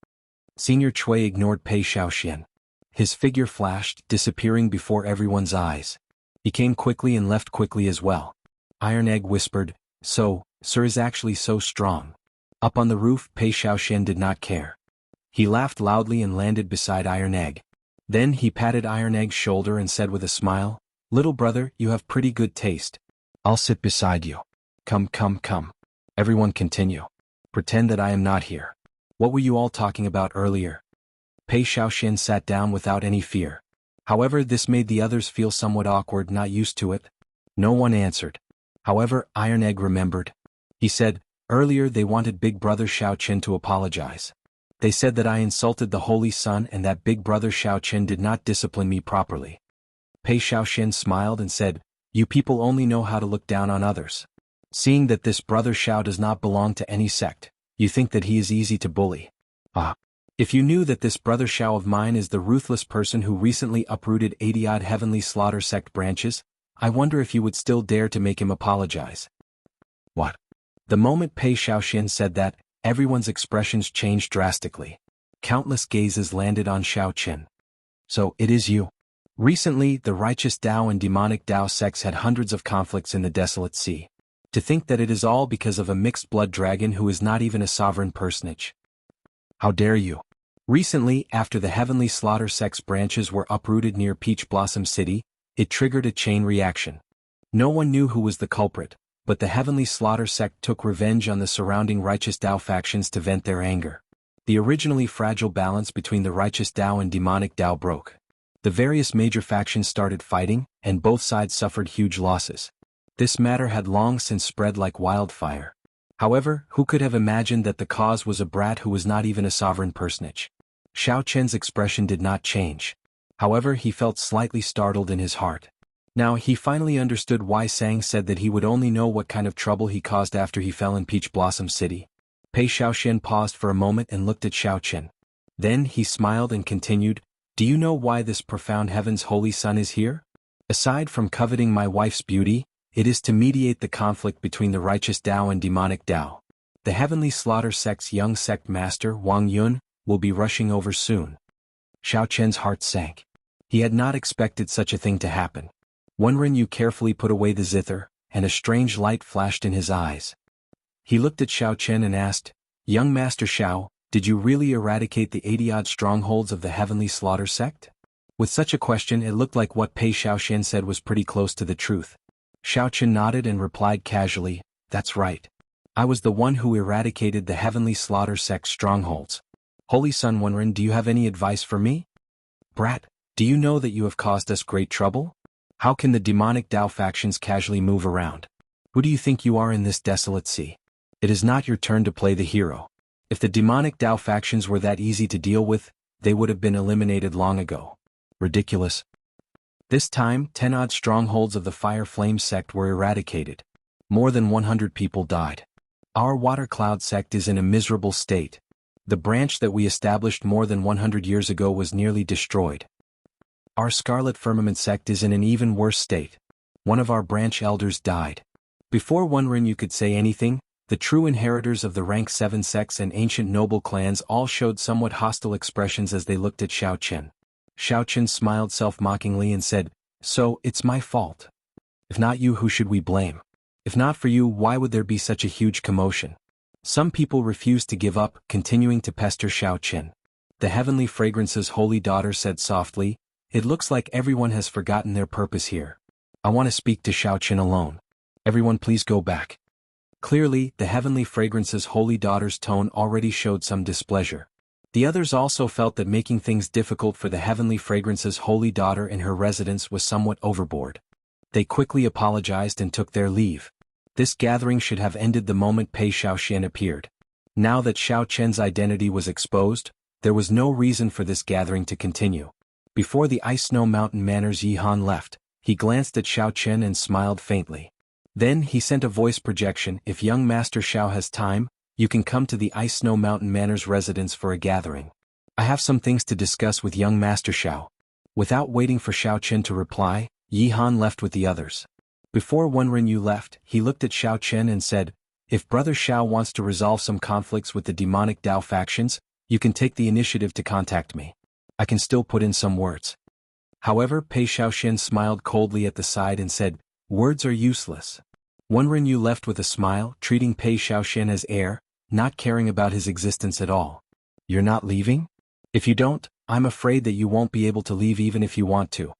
Senior Cui ignored Pei Shaoxian. His figure flashed, disappearing before everyone's eyes. He came quickly and left quickly as well. Iron Egg whispered, "So, Sir is actually so strong." Up on the roof, Pei Shaoxian did not care. He laughed loudly and landed beside Iron Egg. Then he patted Iron Egg's shoulder and said with a smile, "Little brother, you have pretty good taste. I'll sit beside you. Come, come, come. Everyone continue. Pretend that I am not here. What were you all talking about earlier?" Pei Shaoxian sat down without any fear. However, this made the others feel somewhat awkward, not used to it. No one answered. However, Iron Egg remembered. He said, "Earlier they wanted Big Brother Xiao Qin to apologize. They said that I insulted the Holy Sun and that Big Brother Xiao Qin did not discipline me properly." Pei Shaoxian smiled and said, "You people only know how to look down on others. Seeing that this Brother Xiao does not belong to any sect, you think that he is easy to bully. Ah. If you knew that this Brother Xiao of mine is the ruthless person who recently uprooted 80-odd heavenly slaughter sect branches, I wonder if you would still dare to make him apologize." What? The moment Pei Shaoxian said that, everyone's expressions changed drastically. Countless gazes landed on Xiao Qin. "So, it is you." Recently, the righteous Dao and demonic Dao sects had hundreds of conflicts in the desolate sea. To think that it is all because of a mixed-blood dragon who is not even a sovereign personage. How dare you? Recently, after the heavenly slaughter sect's branches were uprooted near Peach Blossom City, it triggered a chain reaction. No one knew who was the culprit, but the heavenly slaughter sect took revenge on the surrounding righteous Dao factions to vent their anger. The originally fragile balance between the righteous Dao and demonic Dao broke. The various major factions started fighting, and both sides suffered huge losses. This matter had long since spread like wildfire. However, who could have imagined that the cause was a brat who was not even a sovereign personage? Xiao Chen's expression did not change. However, he felt slightly startled in his heart. Now he finally understood why Sang said that he would only know what kind of trouble he caused after he fell in Peach Blossom City. Pei Shaoxian paused for a moment and looked at Xiao Chen. Then he smiled and continued, Do you know why this profound heaven's holy son is here? Aside from coveting my wife's beauty, it is to mediate the conflict between the righteous Tao and demonic Tao. The heavenly slaughter sect's young sect master, Wang Yun, will be rushing over soon. Xiao Chen's heart sank. He had not expected such a thing to happen. Wenren carefully put away the zither, and a strange light flashed in his eyes. He looked at Xiao Chen and asked, "Young Master Xiao, did you really eradicate the 80-odd strongholds of the heavenly slaughter sect?" With such a question, it looked like what Pei Xiaoxian said was pretty close to the truth. Xiao Chen nodded and replied casually, "That's right. I was the one who eradicated the heavenly slaughter sect's strongholds. Holy Son Wenren, do you have any advice for me?" "Brat, do you know that you have caused us great trouble? How can the demonic Tao factions casually move around? Who do you think you are in this desolate sea? It is not your turn to play the hero. If the demonic Tao factions were that easy to deal with, they would have been eliminated long ago. Ridiculous." This time, 10-odd strongholds of the Fire Flame sect were eradicated. More than 100 people died. Our Water Cloud sect is in a miserable state. The branch that we established more than 100 years ago was nearly destroyed. Our Scarlet Firmament sect is in an even worse state. One of our branch elders died. Before Wenren could say anything, the true inheritors of the rank 7 sects and ancient noble clans all showed somewhat hostile expressions as they looked at Xiao Chen. Xiao Chen smiled self-mockingly and said, "So, it's my fault. If not you, who should we blame? If not for you, why would there be such a huge commotion?" Some people refused to give up, continuing to pester Xiao Chen. The Heavenly Fragrance's holy daughter said softly, "It looks like everyone has forgotten their purpose here. I want to speak to Xiao Chen alone. Everyone please go back." Clearly, the Heavenly Fragrance's holy daughter's tone already showed some displeasure. The others also felt that making things difficult for the Heavenly Fragrance's holy daughter in her residence was somewhat overboard. They quickly apologized and took their leave. This gathering should have ended the moment Pei Xiaoxian appeared. Now that Xiao Chen's identity was exposed, there was no reason for this gathering to continue. Before the Ice Snow Mountain Manor's Yi Han left, he glanced at Xiao Chen and smiled faintly. Then he sent a voice projection, "If young Master Xiao has time, you can come to the Ice Snow Mountain Manor's residence for a gathering. I have some things to discuss with young Master Xiao." Without waiting for Xiao Chen to reply, Yi Han left with the others. Before Wenren left, he looked at Xiao Chen and said, "If Brother Xiao wants to resolve some conflicts with the demonic Tao factions, you can take the initiative to contact me. I can still put in some words." However, Pei Xiaoxian smiled coldly at the side and said, "Words are useless." Wenren left with a smile, treating Pei Xiaoxian as heir, not caring about his existence at all. "You're not leaving? If you don't, I'm afraid that you won't be able to leave even if you want to."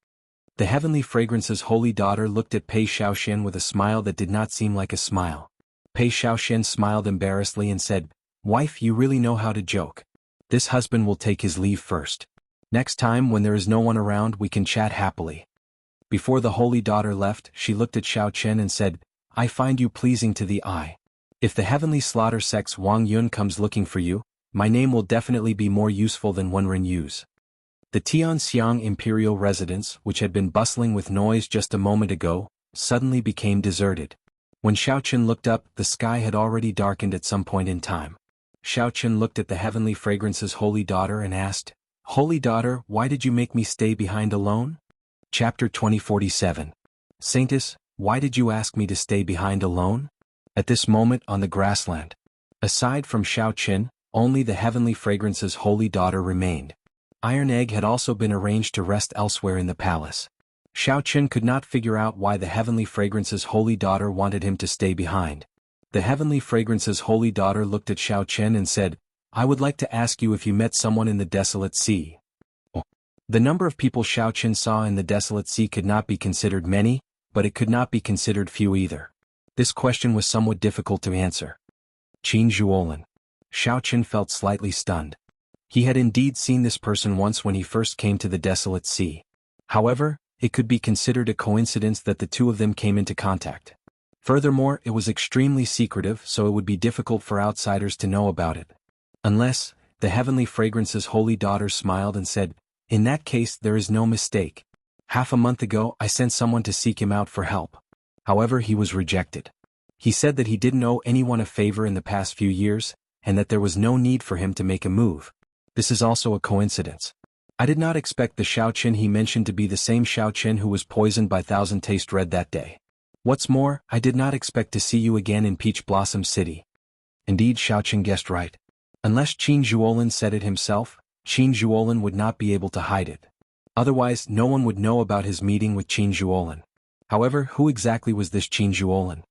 The Heavenly Fragrance's holy daughter looked at Pei Xiaoxian with a smile that did not seem like a smile. Pei Xiaoxian smiled embarrassedly and said, "Wife, you really know how to joke. This husband will take his leave first. Next time when there is no one around we can chat happily." Before the holy daughter left, she looked at Xiao Chen and said, "I find you pleasing to the eye. If the Heavenly Slaughter sect's Wang Yun comes looking for you, my name will definitely be more useful than Wenren Yu's." The Tianxiang Imperial residence, which had been bustling with noise just a moment ago, suddenly became deserted. When Xiao Chen looked up, the sky had already darkened at some point in time. Xiao Chen looked at the Heavenly Fragrance's holy daughter and asked, "Holy daughter, why did you make me stay behind alone?" Chapter 2047. Saintess, why did you ask me to stay behind alone? At this moment on the grassland, aside from Xiao Chen, only the Heavenly Fragrance's holy daughter remained. Iron Egg had also been arranged to rest elsewhere in the palace. Xiao Chen could not figure out why the Heavenly Fragrance's holy daughter wanted him to stay behind. The Heavenly Fragrance's holy daughter looked at Xiao Chen and said, "I would like to ask you if you met someone in the desolate sea." The number of people Xiao Chen saw in the desolate sea could not be considered many, but it could not be considered few either. This question was somewhat difficult to answer. Qin Zhuolin. Xiao Chen felt slightly stunned. He had indeed seen this person once when he first came to the desolate sea. However, it could be considered a coincidence that the two of them came into contact. Furthermore, it was extremely secretive, so it would be difficult for outsiders to know about it. Unless, the Heavenly Fragrance's holy daughter smiled and said, "In that case there is no mistake. Half a month ago I sent someone to seek him out for help. However, he was rejected. He said that he didn't owe anyone a favor in the past few years, and that there was no need for him to make a move. This is also a coincidence." I did not expect the Xiaoqin he mentioned to be the same Xiaoqin who was poisoned by Thousand Taste Red that day. What's more, I did not expect to see you again in Peach Blossom City. Indeed, Xiaoqin guessed right. Unless Qin Zhuolin said it himself, Qin Zhuolin would not be able to hide it. Otherwise, no one would know about his meeting with Qin Zhuolin. However, who exactly was this Qin Zhuolin?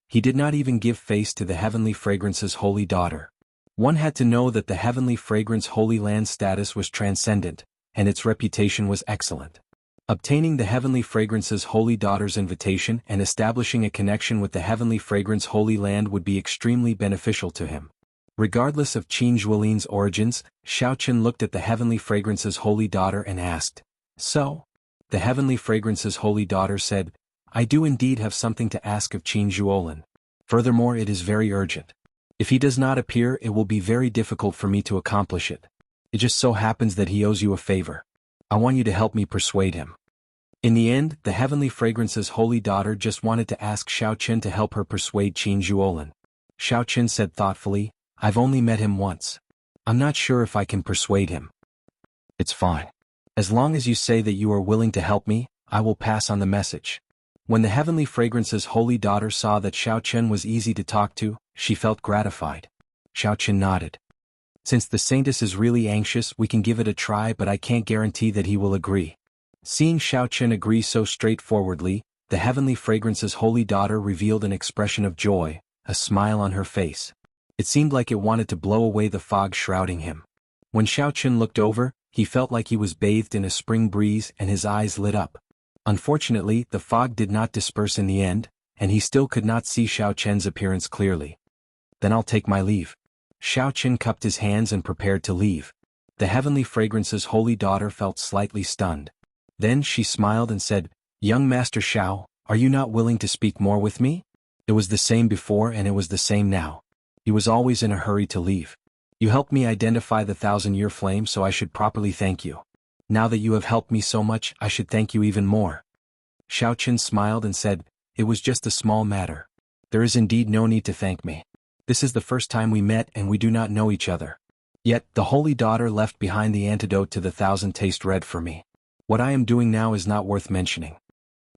He did not even give face to the Heavenly Fragrance's holy daughter. One had to know that the Heavenly Fragrance Holy Land status was transcendent, and its reputation was excellent. Obtaining the Heavenly Fragrance's holy daughter's invitation and establishing a connection with the Heavenly Fragrance Holy Land would be extremely beneficial to him. Regardless of Qin Zhuolin's origins, Xiaoqin looked at the Heavenly Fragrance's holy daughter and asked, "So?" The Heavenly Fragrance's holy daughter said, "I do indeed have something to ask of Qin Zhuolin. Furthermore, it is very urgent. If he does not appear, it will be very difficult for me to accomplish it. It just so happens that he owes you a favor. I want you to help me persuade him." In the end, the Heavenly Fragrance's holy daughter just wanted to ask Xiaoqin to help her persuade Qin Zhuolin. Xiaoqin said thoughtfully, "I've only met him once. I'm not sure if I can persuade him." "It's fine. As long as you say that you are willing to help me, I will pass on the message." When the Heavenly Fragrance's holy daughter saw that Xiaoqin was easy to talk to, she felt gratified. Xiaoqin nodded. "Since the Saintess is really anxious, we can give it a try, but I can't guarantee that he will agree." Seeing Xiaoqin agree so straightforwardly, the Heavenly Fragrance's holy daughter revealed an expression of joy, a smile on her face. It seemed like it wanted to blow away the fog shrouding him. When Xiaoqin looked over, he felt like he was bathed in a spring breeze and his eyes lit up. Unfortunately, the fog did not disperse in the end, and he still could not see Xiaoqin's appearance clearly. "Then I'll take my leave." Xiaoqin cupped his hands and prepared to leave. The Heavenly Fragrance's holy daughter felt slightly stunned. Then she smiled and said, "Young Master Xiao, are you not willing to speak more with me?" It was the same before and it was the same now. He was always in a hurry to leave. "You helped me identify the 1,000-year flame, so I should properly thank you. Now that you have helped me so much, I should thank you even more." Xiaoqin smiled and said, "It was just a small matter. There is indeed no need to thank me. This is the first time we met and we do not know each other. Yet, the holy daughter left behind the antidote to the 1,000 Taste Red for me. What I am doing now is not worth mentioning."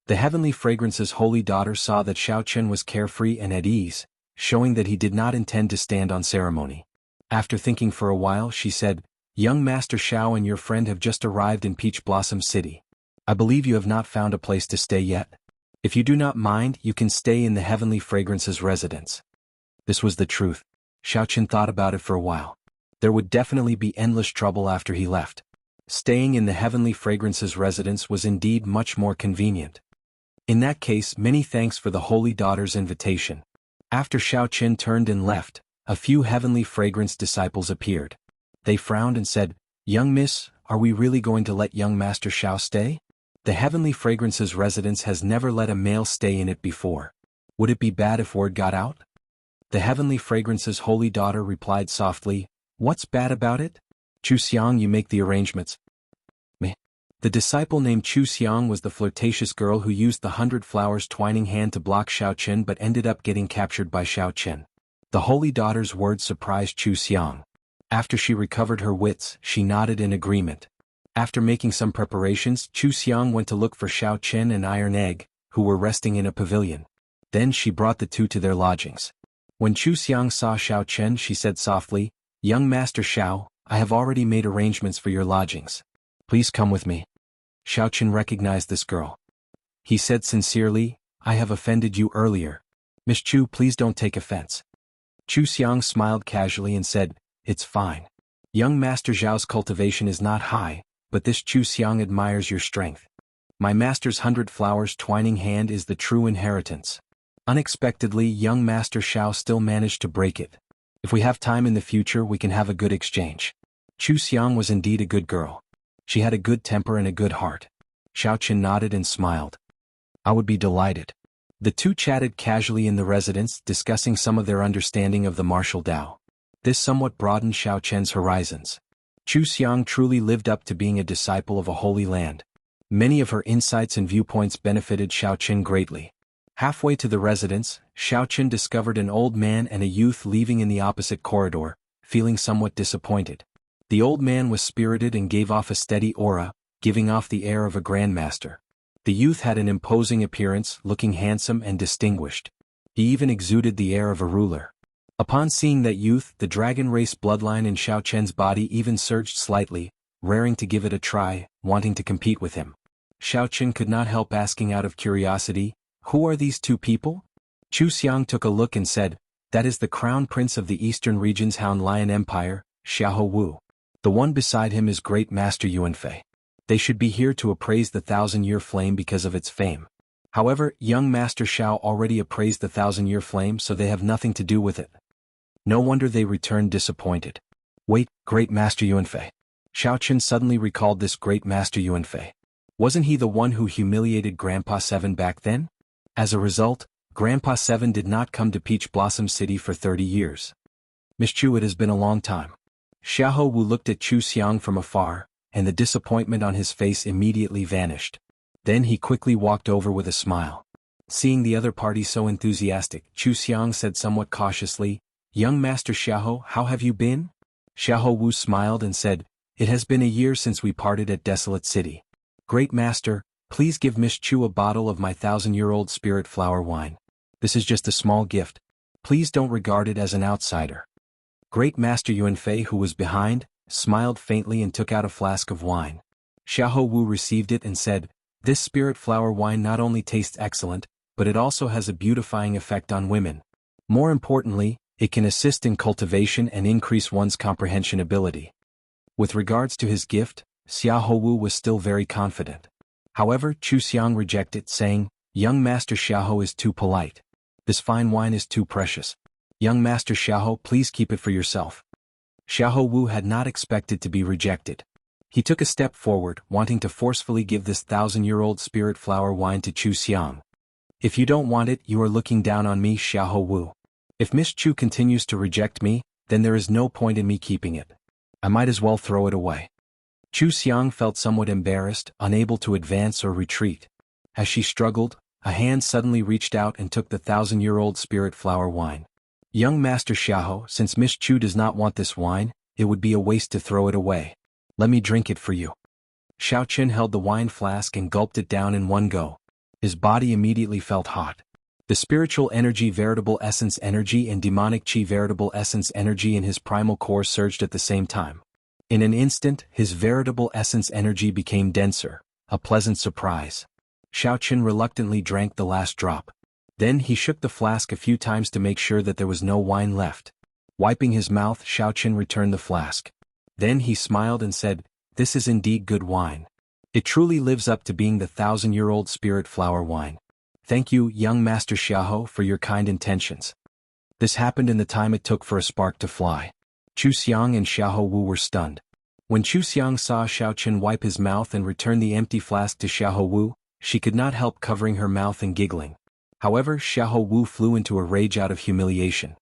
The Heavenly Fragrance's holy daughter saw that Xiaoqin was carefree and at ease, showing that he did not intend to stand on ceremony. After thinking for a while, she said, "Young Master Xiao and your friend have just arrived in Peach Blossom City. I believe you have not found a place to stay yet. If you do not mind, you can stay in the Heavenly Fragrance's residence." This was the truth. Xiaoqin thought about it for a while. There would definitely be endless trouble after he left. Staying in the Heavenly Fragrance's residence was indeed much more convenient. In that case, many thanks for the holy daughter's invitation. After Xiaoqin turned and left, a few Heavenly Fragrance disciples appeared. They frowned and said, "Young miss, are we really going to let young Master Xiao stay? The Heavenly Fragrance's residence has never let a male stay in it before. Would it be bad if word got out?" The Heavenly Fragrance's holy daughter replied softly, "What's bad about it? Chu Xiang, you make the arrangements." "Meh." The disciple named Chu Xiang was the flirtatious girl who used the 100 flowers twining hand to block Xiaoqin but ended up getting captured by Xiaoqin. The holy daughter's words surprised Chu Xiang. After she recovered her wits, she nodded in agreement. After making some preparations, Chu Xiang went to look for Xiaoqin and Iron Egg, who were resting in a pavilion. Then she brought the two to their lodgings. When Chu Xiang saw Xiaoqin, she said softly, "Young Master Xiao, I have already made arrangements for your lodgings. Please come with me." Xiaoqin recognized this girl. He said sincerely, "I have offended you earlier. Miss Chu, please don't take offense." Chu Xiang smiled casually and said, "It's fine. Young Master Zhao's cultivation is not high, but this Chu Xiang admires your strength. My master's 100 flowers twining hand is the true inheritance." Unexpectedly, young Master Xiao still managed to break it. "If we have time in the future, we can have a good exchange." Chu Xiang was indeed a good girl. She had a good temper and a good heart. Xiaoqin nodded and smiled. "I would be delighted." The two chatted casually in the residence, discussing some of their understanding of the martial Tao. This somewhat broadened Xiaoqin's horizons. Chu Xiang truly lived up to being a disciple of a holy land. Many of her insights and viewpoints benefited Xiaoqin greatly. Halfway to the residence, Xiaoqin discovered an old man and a youth leaving in the opposite corridor, feeling somewhat disappointed. The old man was spirited and gave off a steady aura, giving off the air of a grandmaster. The youth had an imposing appearance, looking handsome and distinguished. He even exuded the air of a ruler. Upon seeing that youth, the dragon race bloodline in Xiao Chen's body even surged slightly, raring to give it a try, wanting to compete with him. Xiao Chen could not help asking out of curiosity, "Who are these two people?" Chu Xiang took a look and said, "That is the crown prince of the eastern region's Hound Lion Empire, Xiahou Wu. The one beside him is Great Master Yuanfei. They should be here to appraise the 1,000-year flame because of its fame. However, young Master Xiao already appraised the 1,000-year flame, so they have nothing to do with it." No wonder they returned disappointed. Wait, Great Master Yuanfei. Xiao Chen suddenly recalled this Great Master Yuanfei. Wasn't he the one who humiliated Grandpa Seven back then? As a result, Grandpa Seven did not come to Peach Blossom City for 30 years. "Miss Chu, it has been a long time." Xiahou Wu looked at Chu Xiang from afar, and the disappointment on his face immediately vanished. Then he quickly walked over with a smile. Seeing the other party so enthusiastic, Chu Xiang said somewhat cautiously, "Young Master Xiahou, how have you been?" Xiahou Wu smiled and said, "It has been a year since we parted at Desolate City. Great Master, please give Miss Chu a bottle of my 1,000-year-old spirit flower wine. This is just a small gift. Please don't regard it as an outsider." Great Master Yuanfei, who was behind, smiled faintly and took out a flask of wine. Xiahou Wu received it and said, "This spirit flower wine not only tastes excellent, but it also has a beautifying effect on women. More importantly, it can assist in cultivation and increase one's comprehension ability." With regards to his gift, Xiahou Wu was still very confident. However, Chu Xiang rejected, saying, "Young Master Xiahou is too polite. This fine wine is too precious. Young Master Xiahou, please keep it for yourself." Xiahou Wu had not expected to be rejected. He took a step forward, wanting to forcefully give this 1,000-year-old spirit flower wine to Chu Xiang. "If you don't want it, you are looking down on me, Xiahou Wu. If Miss Chu continues to reject me, then there is no point in me keeping it. I might as well throw it away." Chu Xiang felt somewhat embarrassed, unable to advance or retreat. As she struggled, a hand suddenly reached out and took the 1,000-year-old spirit flower wine. "Young Master Xiahou, since Miss Chu does not want this wine, it would be a waste to throw it away. Let me drink it for you." Xiao Chen held the wine flask and gulped it down in one go. His body immediately felt hot. The spiritual energy veritable essence energy and demonic chi veritable essence energy in his primal core surged at the same time. In an instant, his veritable essence energy became denser, a pleasant surprise. Xiao Chen reluctantly drank the last drop. Then he shook the flask a few times to make sure that there was no wine left. Wiping his mouth, Xiao Chen returned the flask. Then he smiled and said, "This is indeed good wine. It truly lives up to being the 1,000-year-old spirit flower wine. Thank you, young Master Xiahou, for your kind intentions." This happened in the time it took for a spark to fly. Chu Xiang and Xiahou Wu were stunned. When Chu Xiang saw Xiao Chen wipe his mouth and return the empty flask to Xiahou Wu, she could not help covering her mouth and giggling. However, Xiahou Wu flew into a rage out of humiliation.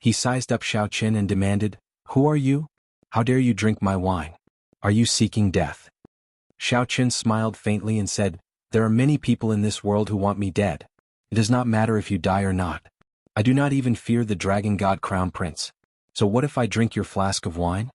He sized up Xiao Chen and demanded, "Who are you? How dare you drink my wine? Are you seeking death?" Xiao Chen smiled faintly and said, "There are many people in this world who want me dead. It does not matter if you die or not. I do not even fear the Dragon God Crown Prince. So what if I drink your flask of wine?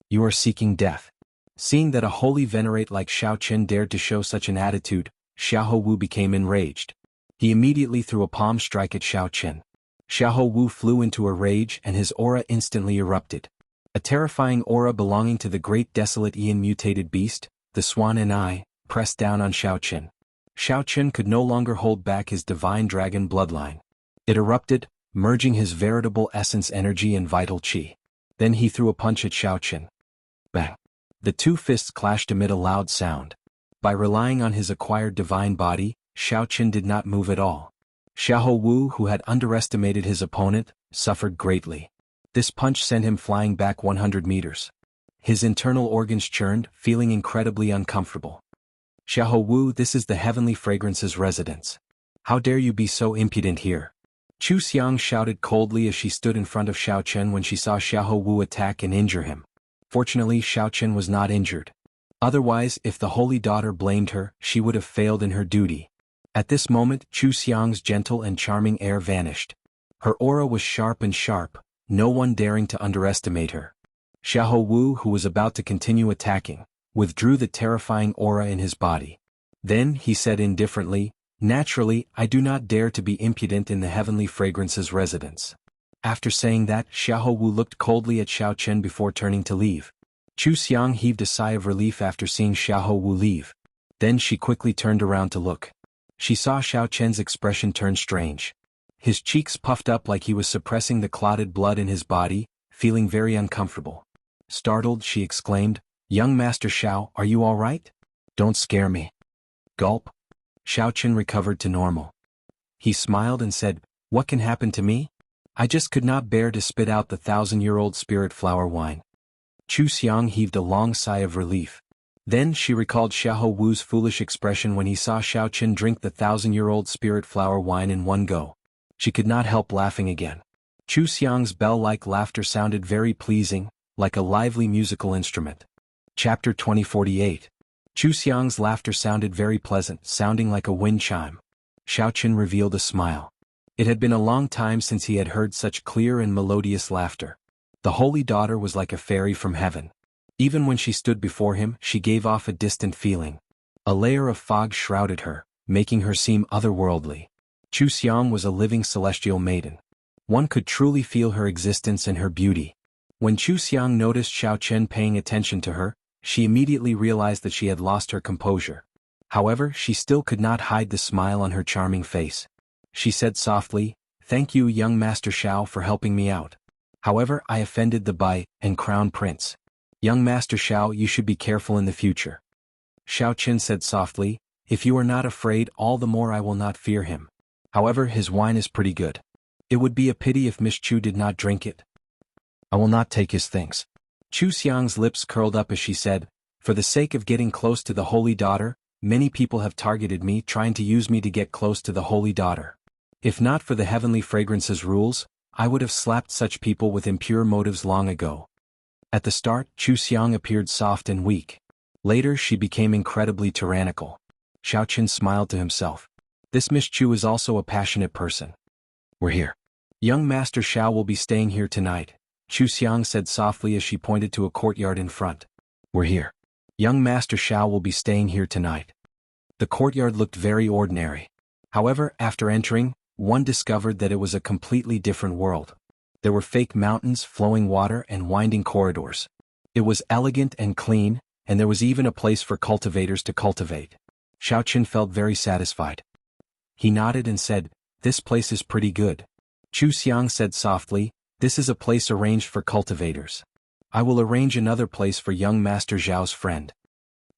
You are seeking death." Seeing that a holy venerate like Xiao Chen dared to show such an attitude, Xiahou Wu became enraged. He immediately threw a palm strike at Xiao Chen. Xiahou Wu flew into a rage and his aura instantly erupted. A terrifying aura belonging to the great desolate Ian mutated beast, the Swan and I, pressed down on Xiao Chen. Xiao Chen could no longer hold back his divine dragon bloodline. It erupted, merging his veritable essence energy and vital chi. Then he threw a punch at Xiao Chen. Bang! The two fists clashed amid a loud sound. By relying on his acquired divine body, Xiao Chen did not move at all. Xiahou Wu, who had underestimated his opponent, suffered greatly. This punch sent him flying back 100 meters. His internal organs churned, feeling incredibly uncomfortable. "Xiahou Wu, this is the Heavenly Fragrance's residence. How dare you be so impudent here?" Chu Xiang shouted coldly as she stood in front of Xiao Chen when she saw Xiahou Wu attack and injure him. Fortunately, Xiao Chen was not injured. Otherwise, if the holy daughter blamed her, she would have failed in her duty. At this moment, Chu Xiang's gentle and charming air vanished. Her aura was sharp, no one daring to underestimate her. Xiahou Wu, who was about to continue attacking, withdrew the terrifying aura in his body. Then he said indifferently, "Naturally, I do not dare to be impudent in the heavenly fragrance's residence." After saying that, Xiahou Wu looked coldly at Xiao Chen before turning to leave. Chu Xiang heaved a sigh of relief after seeing Xiahou Wu leave. Then she quickly turned around to look. She saw Xiao Chen's expression turn strange. His cheeks puffed up like he was suppressing the clotted blood in his body, feeling very uncomfortable. Startled, she exclaimed, "Young Master Xiao, are you all right? Don't scare me." Gulp. Xiao Chen recovered to normal. He smiled and said, "What can happen to me? I just could not bear to spit out the 1,000-year-old spirit flower wine." Chu Xiang heaved a long sigh of relief. Then she recalled Xiahou Wu's foolish expression when he saw Xiao Chen drink the 1,000-year-old spirit flower wine in one go. She could not help laughing again. Chu Xiang's bell-like laughter sounded very pleasing, like a lively musical instrument. Chapter 2048. Chu Xiang's laughter sounded very pleasant, sounding like a wind chime. Xiao Chen revealed a smile. It had been a long time since he had heard such clear and melodious laughter. The holy daughter was like a fairy from heaven. Even when she stood before him, she gave off a distant feeling. A layer of fog shrouded her, making her seem otherworldly. Chu Xiang was a living celestial maiden. One could truly feel her existence and her beauty. When Chu Xiang noticed Xiao Chen paying attention to her, she immediately realized that she had lost her composure. However, she still could not hide the smile on her charming face. She said softly, "Thank you, young Master Xiao, for helping me out. However, I offended the Bai and Crown Prince. Young Master Xiao, you should be careful in the future." Xiao Chen said softly, "If you are not afraid, all the more I will not fear him. However, his wine is pretty good. It would be a pity if Miss Chu did not drink it. I will not take his things." Chu Xiang's lips curled up as she said, "For the sake of getting close to the holy daughter, many people have targeted me, trying to use me to get close to the holy daughter. If not for the heavenly fragrance's rules, I would have slapped such people with impure motives long ago." At the start, Chu Xiang appeared soft and weak. Later she became incredibly tyrannical. Xiao Chen smiled to himself. This Miss Chu is also a passionate person. "We're here. Young Master Xiao will be staying here tonight," Chu Xiang said softly as she pointed to a courtyard in front. "We're here. Young Master Xiao will be staying here tonight." The courtyard looked very ordinary. However, after entering, one discovered that it was a completely different world. There were fake mountains, flowing water, and winding corridors. It was elegant and clean, and there was even a place for cultivators to cultivate. Xiao Chen felt very satisfied. He nodded and said, "This place is pretty good." Chu Xiang said softly, "This is a place arranged for cultivators. I will arrange another place for young Master Zhao's friend."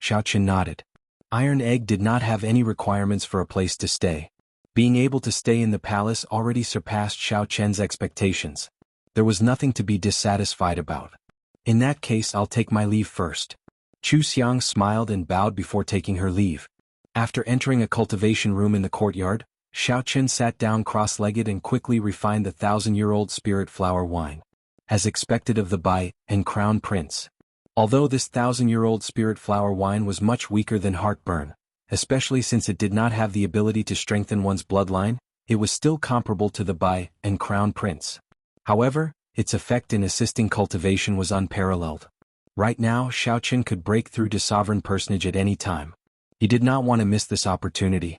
Xiao Chen nodded. Iron Egg did not have any requirements for a place to stay. Being able to stay in the palace already surpassed Xiao Chen's expectations. There was nothing to be dissatisfied about. "In that case, I'll take my leave first." Chu Xiang smiled and bowed before taking her leave. After entering a cultivation room in the courtyard, Xiao Chen sat down cross-legged and quickly refined the 1,000-year-old spirit flower wine. As expected of the Bai and Crown Prince. Although this 1,000-year-old spirit flower wine was much weaker than heartburn, especially since it did not have the ability to strengthen one's bloodline, it was still comparable to the Bai and Crown Prince. However, its effect in assisting cultivation was unparalleled. Right now, Xiao Chen could break through to sovereign personage at any time. He did not want to miss this opportunity.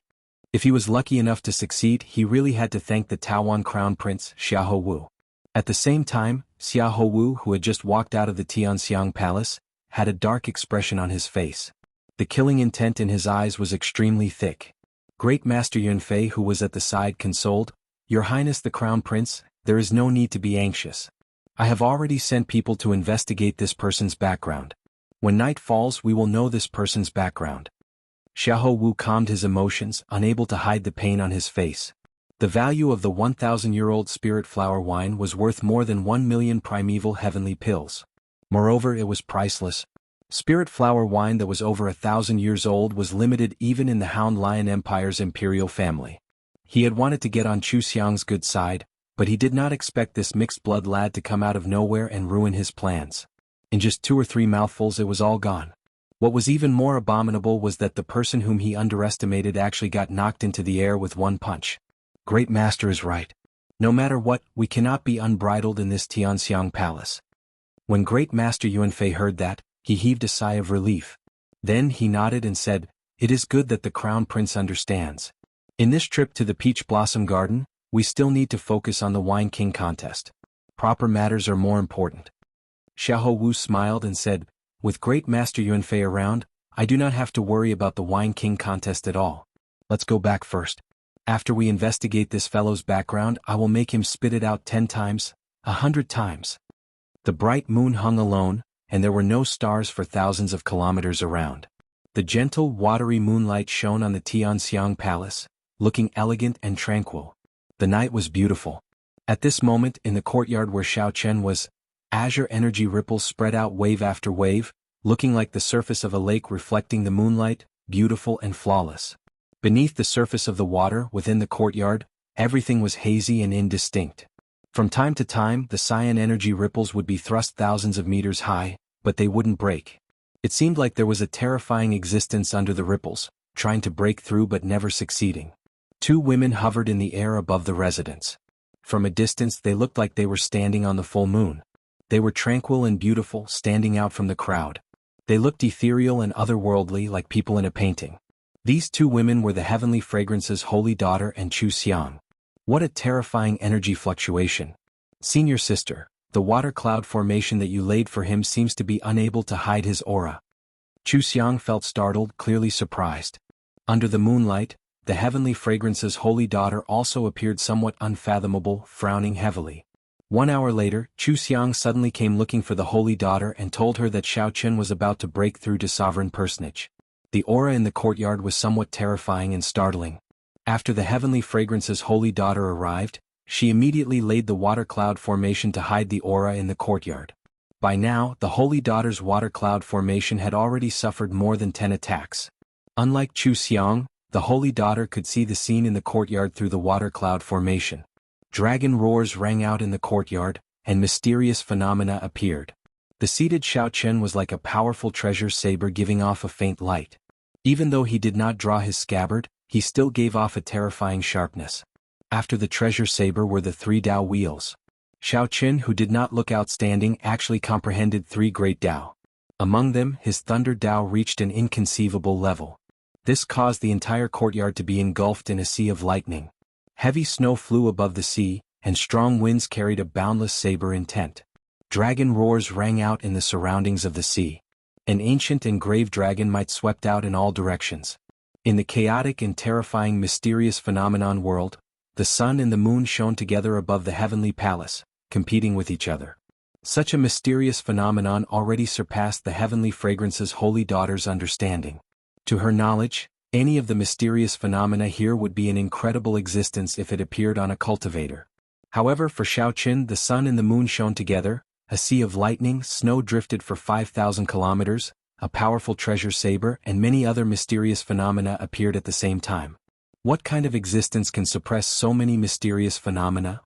If he was lucky enough to succeed, he really had to thank the Tawan Crown Prince, Xiahou Wu. At the same time, Xiahou Wu, who had just walked out of the Tianxiang Palace, had a dark expression on his face. The killing intent in his eyes was extremely thick. Great Master Yunfei, who was at the side, consoled, "Your Highness the Crown Prince, there is no need to be anxious. I have already sent people to investigate this person's background. When night falls, we will know this person's background." Xiahou Wu calmed his emotions, unable to hide the pain on his face. The value of the 1,000-year-old spirit flower wine was worth more than 1,000,000 primeval heavenly pills. Moreover, it was priceless. Spirit flower wine that was over 1,000 years old was limited even in the Hound Lion Empire's imperial family. He had wanted to get on Chu Xiang's good side, but he did not expect this mixed-blood lad to come out of nowhere and ruin his plans. In just 2 or 3 mouthfuls it was all gone. What was even more abominable was that the person whom he underestimated actually got knocked into the air with one punch. Great Master is right. No matter what, we cannot be unbridled in this Tianxiang Palace. When Great Master Yuanfei heard that, he heaved a sigh of relief. Then he nodded and said, "It is good that the Crown Prince understands. In this trip to the Peach Blossom Garden, we still need to focus on the Wine King contest. Proper matters are more important." Xiahou Wu smiled and said, "With Great Master Yuanfei around, I do not have to worry about the Wine King contest at all. Let's go back first. After we investigate this fellow's background, I will make him spit it out 10 times, 100 times." The bright moon hung alone, and there were no stars for thousands of kilometers around. The gentle, watery moonlight shone on the Tianxiang Palace, looking elegant and tranquil. The night was beautiful. At this moment, in the courtyard where Xiao Chen was, azure energy ripples spread out wave after wave, looking like the surface of a lake reflecting the moonlight, beautiful and flawless. Beneath the surface of the water within the courtyard, everything was hazy and indistinct. From time to time, the cyan energy ripples would be thrust thousands of meters high, but they wouldn't break. It seemed like there was a terrifying existence under the ripples, trying to break through but never succeeding. Two women hovered in the air above the residence. From a distance they looked like they were standing on the full moon. They were tranquil and beautiful, standing out from the crowd. They looked ethereal and otherworldly, like people in a painting. These two women were the Heavenly Fragrance's holy daughter and Chu Xiang. What a terrifying energy fluctuation. "Senior sister, the water cloud formation that you laid for him seems to be unable to hide his aura." Chu Xiang felt startled, clearly surprised. Under the moonlight, the Heavenly Fragrance's holy daughter also appeared somewhat unfathomable, frowning heavily. 1 hour later, Chu Xiang suddenly came looking for the holy daughter and told her that Xiao Chen was about to break through to sovereign personage. The aura in the courtyard was somewhat terrifying and startling. After the Heavenly Fragrance's holy daughter arrived, she immediately laid the water cloud formation to hide the aura in the courtyard. By now, the holy daughter's water cloud formation had already suffered more than 10 attacks. Unlike Chu Xiang, the holy daughter could see the scene in the courtyard through the water cloud formation. Dragon roars rang out in the courtyard, and mysterious phenomena appeared. The seated Xiao Chen was like a powerful treasure saber giving off a faint light. Even though he did not draw his scabbard, he still gave off a terrifying sharpness. After the treasure saber were the 3 Dao wheels. Xiao Chen, who did not look outstanding, actually comprehended 3 great Dao. Among them, his Thunder Dao reached an inconceivable level. This caused the entire courtyard to be engulfed in a sea of lightning. Heavy snow flew above the sea, and strong winds carried a boundless saber intent. Dragon roars rang out in the surroundings of the sea. An ancient and grave dragon might swept out in all directions. In the chaotic and terrifying mysterious phenomenon world, the sun and the moon shone together above the heavenly palace, competing with each other. Such a mysterious phenomenon already surpassed the Heavenly Fragrance's holy daughter's understanding. To her knowledge, any of the mysterious phenomena here would be an incredible existence if it appeared on a cultivator. However, for Xiao Chen, the sun and the moon shone together, a sea of lightning, snow drifted for 5,000 kilometers, a powerful treasure saber, and many other mysterious phenomena appeared at the same time. What kind of existence can suppress so many mysterious phenomena?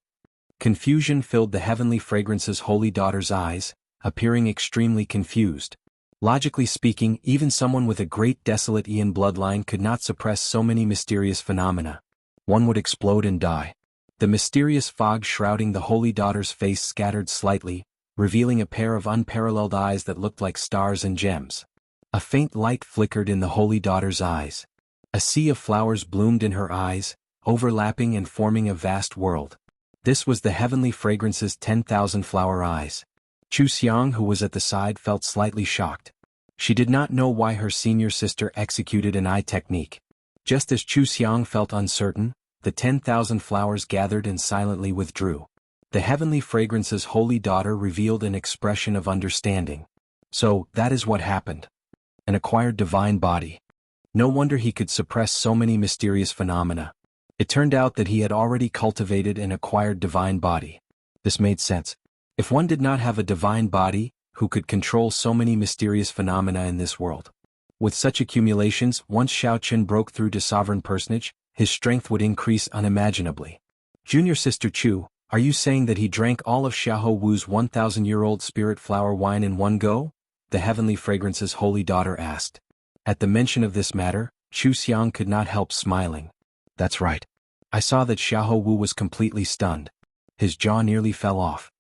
Confusion filled the Heavenly Fragrance's holy daughter's eyes, appearing extremely confused. Logically speaking, even someone with a great desolate Ian bloodline could not suppress so many mysterious phenomena. One would explode and die. The mysterious fog shrouding the holy daughter's face scattered slightly, revealing a pair of unparalleled eyes that looked like stars and gems. A faint light flickered in the holy daughter's eyes. A sea of flowers bloomed in her eyes, overlapping and forming a vast world. This was the Heavenly Fragrance's 10,000 flower eyes. Chu Xiang, who was at the side, felt slightly shocked. She did not know why her senior sister executed an eye technique. Just as Chu Xiang felt uncertain, the 10,000 flowers gathered and silently withdrew. The Heavenly Fragrance's holy daughter revealed an expression of understanding. So, that is what happened. An acquired divine body. No wonder he could suppress so many mysterious phenomena. It turned out that he had already cultivated an acquired divine body. This made sense. If one did not have a divine body, who could control so many mysterious phenomena in this world? With such accumulations, once Xiao Chen broke through to sovereign personage, his strength would increase unimaginably. Junior Sister Chu, are you saying that he drank all of Xiahou Wu's 1,000-year-old spirit flower wine in one go? The Heavenly Fragrance's holy daughter asked. At the mention of this matter, Chu Xiang could not help smiling. That's right. I saw that Xiahou Wu was completely stunned. His jaw nearly fell off.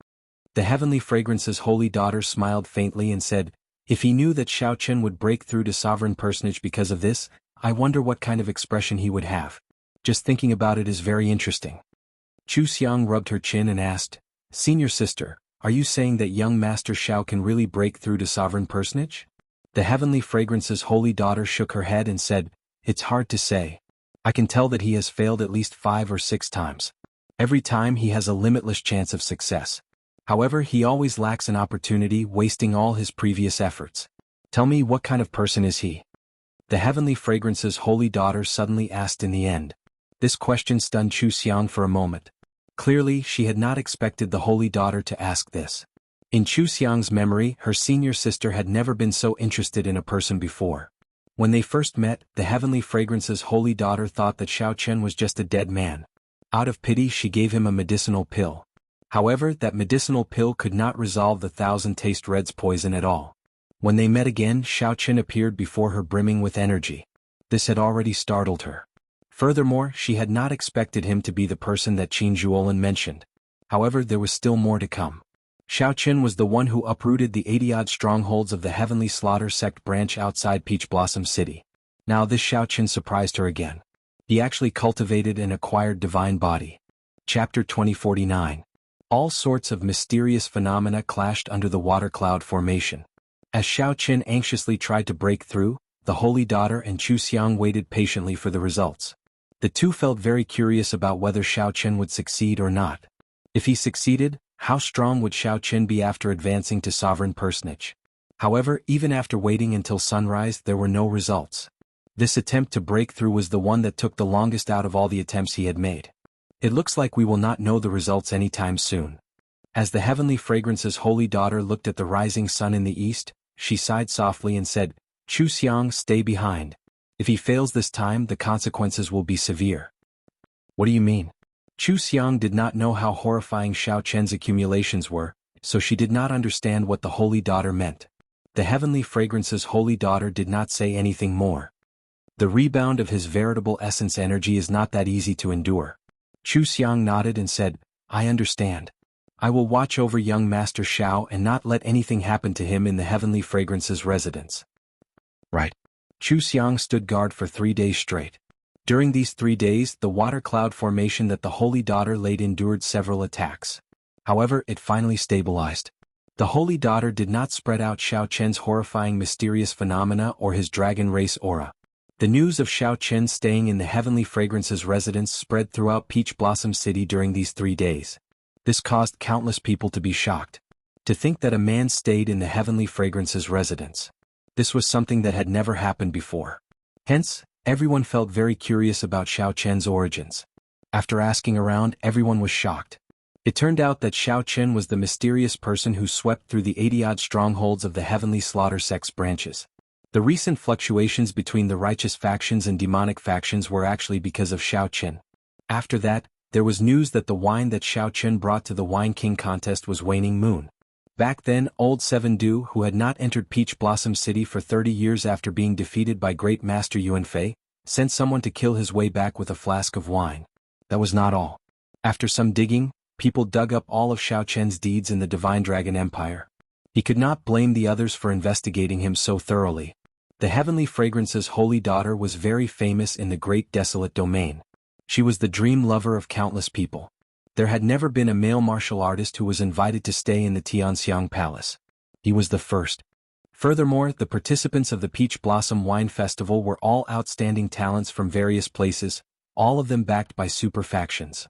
The Heavenly Fragrance's holy daughter smiled faintly and said, "If he knew that Xiao Chen would break through to sovereign personage because of this, I wonder what kind of expression he would have. Just thinking about it is very interesting." Chu Xiang rubbed her chin and asked, "Senior sister, are you saying that young Master Xiao can really break through to sovereign personage?" The Heavenly Fragrance's holy daughter shook her head and said, "It's hard to say. I can tell that he has failed at least 5 or 6 times. Every time he has a limitless chance of success. However, he always lacks an opportunity, wasting all his previous efforts. Tell me, what kind of person is he?" The Heavenly Fragrance's holy daughter suddenly asked in the end. This question stunned Chu Xiang for a moment. Clearly, she had not expected the holy daughter to ask this. In Chu Xiang's memory, her senior sister had never been so interested in a person before. When they first met, the Heavenly Fragrance's holy daughter thought that Xiao Chen was just a dead man. Out of pity, she gave him a medicinal pill. However, that medicinal pill could not resolve the 1,000 reds poison at all. When they met again, Xiao Chen appeared before her brimming with energy. This had already startled her. Furthermore, she had not expected him to be the person that Qin Zhuolin mentioned. However, there was still more to come. Xiao Chen was the one who uprooted the 80-odd strongholds of the Heavenly Slaughter Sect branch outside Peach Blossom City. Now this Xiao Chen surprised her again. He actually cultivated and acquired divine body. Chapter 2049. All sorts of mysterious phenomena clashed under the water cloud formation. As Xiao Chen anxiously tried to break through, the holy daughter and Chu Xiang waited patiently for the results. The two felt very curious about whether Xiao Chen would succeed or not. If he succeeded, how strong would Xiao Chen be after advancing to sovereign personage? However, even after waiting until sunrise, there were no results. This attempt to break through was the one that took the longest out of all the attempts he had made. It looks like we will not know the results anytime soon. As the Heavenly Fragrance's holy daughter looked at the rising sun in the east, she sighed softly and said, "Chu Xiang, stay behind. If he fails this time, the consequences will be severe." "What do you mean?" Chu Xiang did not know how horrifying Xiao Chen's accumulations were, so she did not understand what the holy daughter meant. The Heavenly Fragrance's holy daughter did not say anything more. The rebound of his veritable essence energy is not that easy to endure. Chu Xiang nodded and said, "I understand. I will watch over young Master Xiao and not let anything happen to him in the Heavenly Fragrance's residence." Right. Chu Xiang stood guard for 3 days straight. During these 3 days, the water cloud formation that the holy daughter laid endured several attacks. However, it finally stabilized. The holy daughter did not spread out Xiao Chen's horrifying mysterious phenomena or his dragon race aura. The news of Xiao Chen staying in the Heavenly Fragrance's residence spread throughout Peach Blossom City during these 3 days. This caused countless people to be shocked. To think that a man stayed in the Heavenly Fragrance's residence. This was something that had never happened before. Hence, everyone felt very curious about Xiao Chen's origins. After asking around, everyone was shocked. It turned out that Xiao Chen was the mysterious person who swept through the 80-odd strongholds of the Heavenly Slaughter Sect's branches. The recent fluctuations between the righteous factions and demonic factions were actually because of Xiao Chen. After that, there was news that the wine that Xiao Chen brought to the Wine King contest was Waning Moon. Back then, old Seven Du, who had not entered Peach Blossom City for 30 years after being defeated by Great Master Yuanfei, sent someone to kill his way back with a flask of wine. That was not all. After some digging, people dug up all of Xiao Chen's deeds in the Divine Dragon Empire. He could not blame the others for investigating him so thoroughly. The Heavenly Fragrance's holy daughter was very famous in the Great Desolate Domain. She was the dream lover of countless people. There had never been a male martial artist who was invited to stay in the Tianxiang Palace. He was the first. Furthermore, the participants of the Peach Blossom Wine Festival were all outstanding talents from various places, all of them backed by super factions.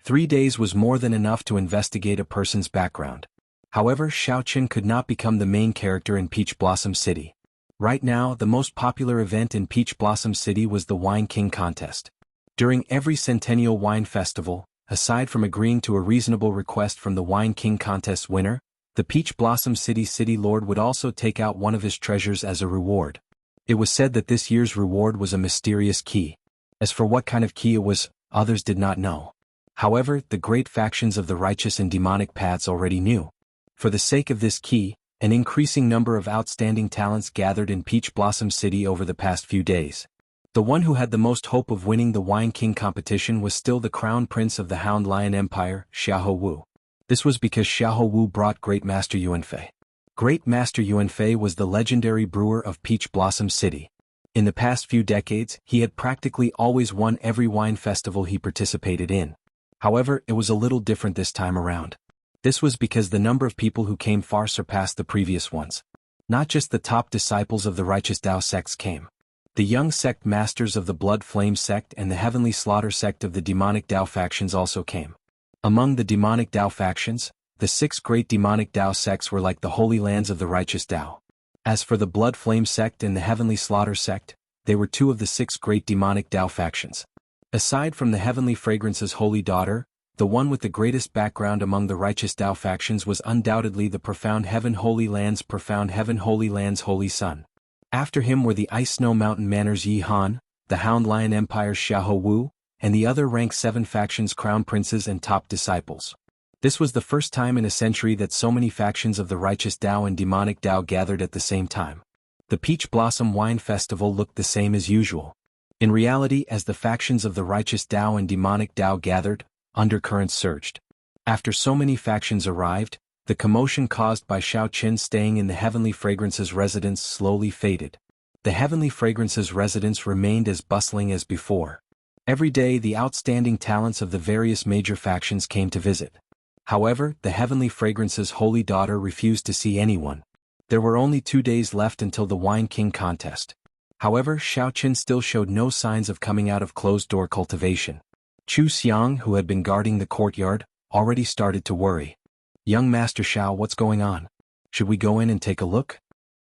3 days was more than enough to investigate a person's background. However, Xiao Chen could not become the main character in Peach Blossom City. Right now, the most popular event in Peach Blossom City was the Wine King contest. During every Centennial Wine Festival, aside from agreeing to a reasonable request from the Wine King contest winner, the Peach Blossom City Lord would also take out one of his treasures as a reward. It was said that this year's reward was a mysterious key. As for what kind of key it was, others did not know. However, the great factions of the righteous and demonic paths already knew. For the sake of this key, an increasing number of outstanding talents gathered in Peach Blossom City over the past few days. The one who had the most hope of winning the Wine King competition was still the crown prince of the Hound Lion Empire, Xiahou Wu. This was because Xiahou Wu brought Great Master Yuanfei. Great Master Yuanfei was the legendary brewer of Peach Blossom City. In the past few decades, he had practically always won every wine festival he participated in. However, it was a little different this time around. This was because the number of people who came far surpassed the previous ones. Not just the top disciples of the righteous Tao sects came. The young sect masters of the Blood Flame sect and the Heavenly Slaughter sect of the demonic Tao factions also came. Among the demonic Tao factions, the 6 great demonic Tao sects were like the holy lands of the righteous Tao. As for the Blood Flame sect and the Heavenly Slaughter sect, they were 2 of the 6 great demonic Tao factions. Aside from the Heavenly Fragrance's holy daughter, the one with the greatest background among the righteous Tao factions was undoubtedly the Profound Heaven Holy Lands Holy Sun. After him were the Ice Snow Mountain Manors Yi Han, the Hound Lion Empire's Xiahou Wu, and the other rank 7 factions' crown princes and top disciples. This was the first time in a century that so many factions of the righteous Tao and demonic Tao gathered at the same time. The Peach Blossom Wine Festival looked the same as usual. In reality, as the factions of the righteous Tao and demonic Tao gathered, undercurrents surged. After so many factions arrived, the commotion caused by Xiao Qin staying in the Heavenly Fragrance's residence slowly faded. The Heavenly Fragrance's residence remained as bustling as before. Every day the outstanding talents of the various major factions came to visit. However, the Heavenly Fragrance's holy daughter refused to see anyone. There were only 2 days left until the Wine King contest. However, Xiao Qin still showed no signs of coming out of closed-door cultivation. Chu Xiang, who had been guarding the courtyard, already started to worry. "Young Master Xiao, what's going on? Should we go in and take a look?"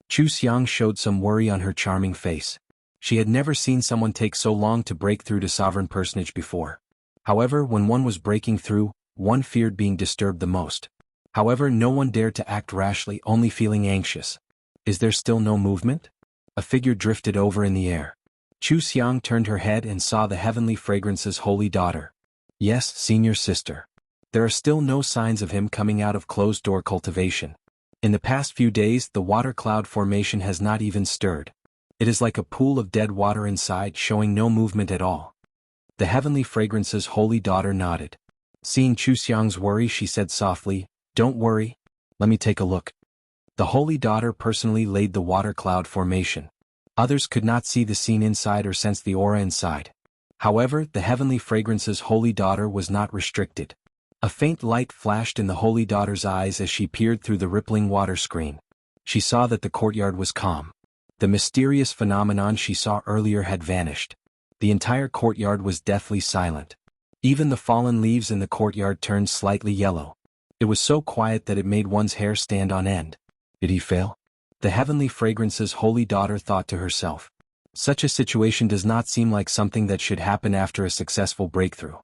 Chu Xiang showed some worry on her charming face. She had never seen someone take so long to break through to sovereign personage before. However, when one was breaking through, one feared being disturbed the most. However, no one dared to act rashly, only feeling anxious. "Is there still no movement?" A figure drifted over in the air. Chu Xiang turned her head and saw the Heavenly Fragrance's holy daughter. "Yes, senior sister. There are still no signs of him coming out of closed-door cultivation. In the past few days the water cloud formation has not even stirred. It is like a pool of dead water inside, showing no movement at all." The Heavenly Fragrance's holy daughter nodded. Seeing Chu Xiang's worry, she said softly, "Don't worry. Let me take a look." The holy daughter personally laid the water cloud formation. Others could not see the scene inside or sense the aura inside. However, the Heavenly Fragrance's holy daughter was not restricted. A faint light flashed in the holy daughter's eyes as she peered through the rippling water screen. She saw that the courtyard was calm. The mysterious phenomenon she saw earlier had vanished. The entire courtyard was deathly silent. Even the fallen leaves in the courtyard turned slightly yellow. It was so quiet that it made one's hair stand on end. Did he fail? The Heavenly Fragrance's holy daughter thought to herself. Such a situation does not seem like something that should happen after a successful breakthrough.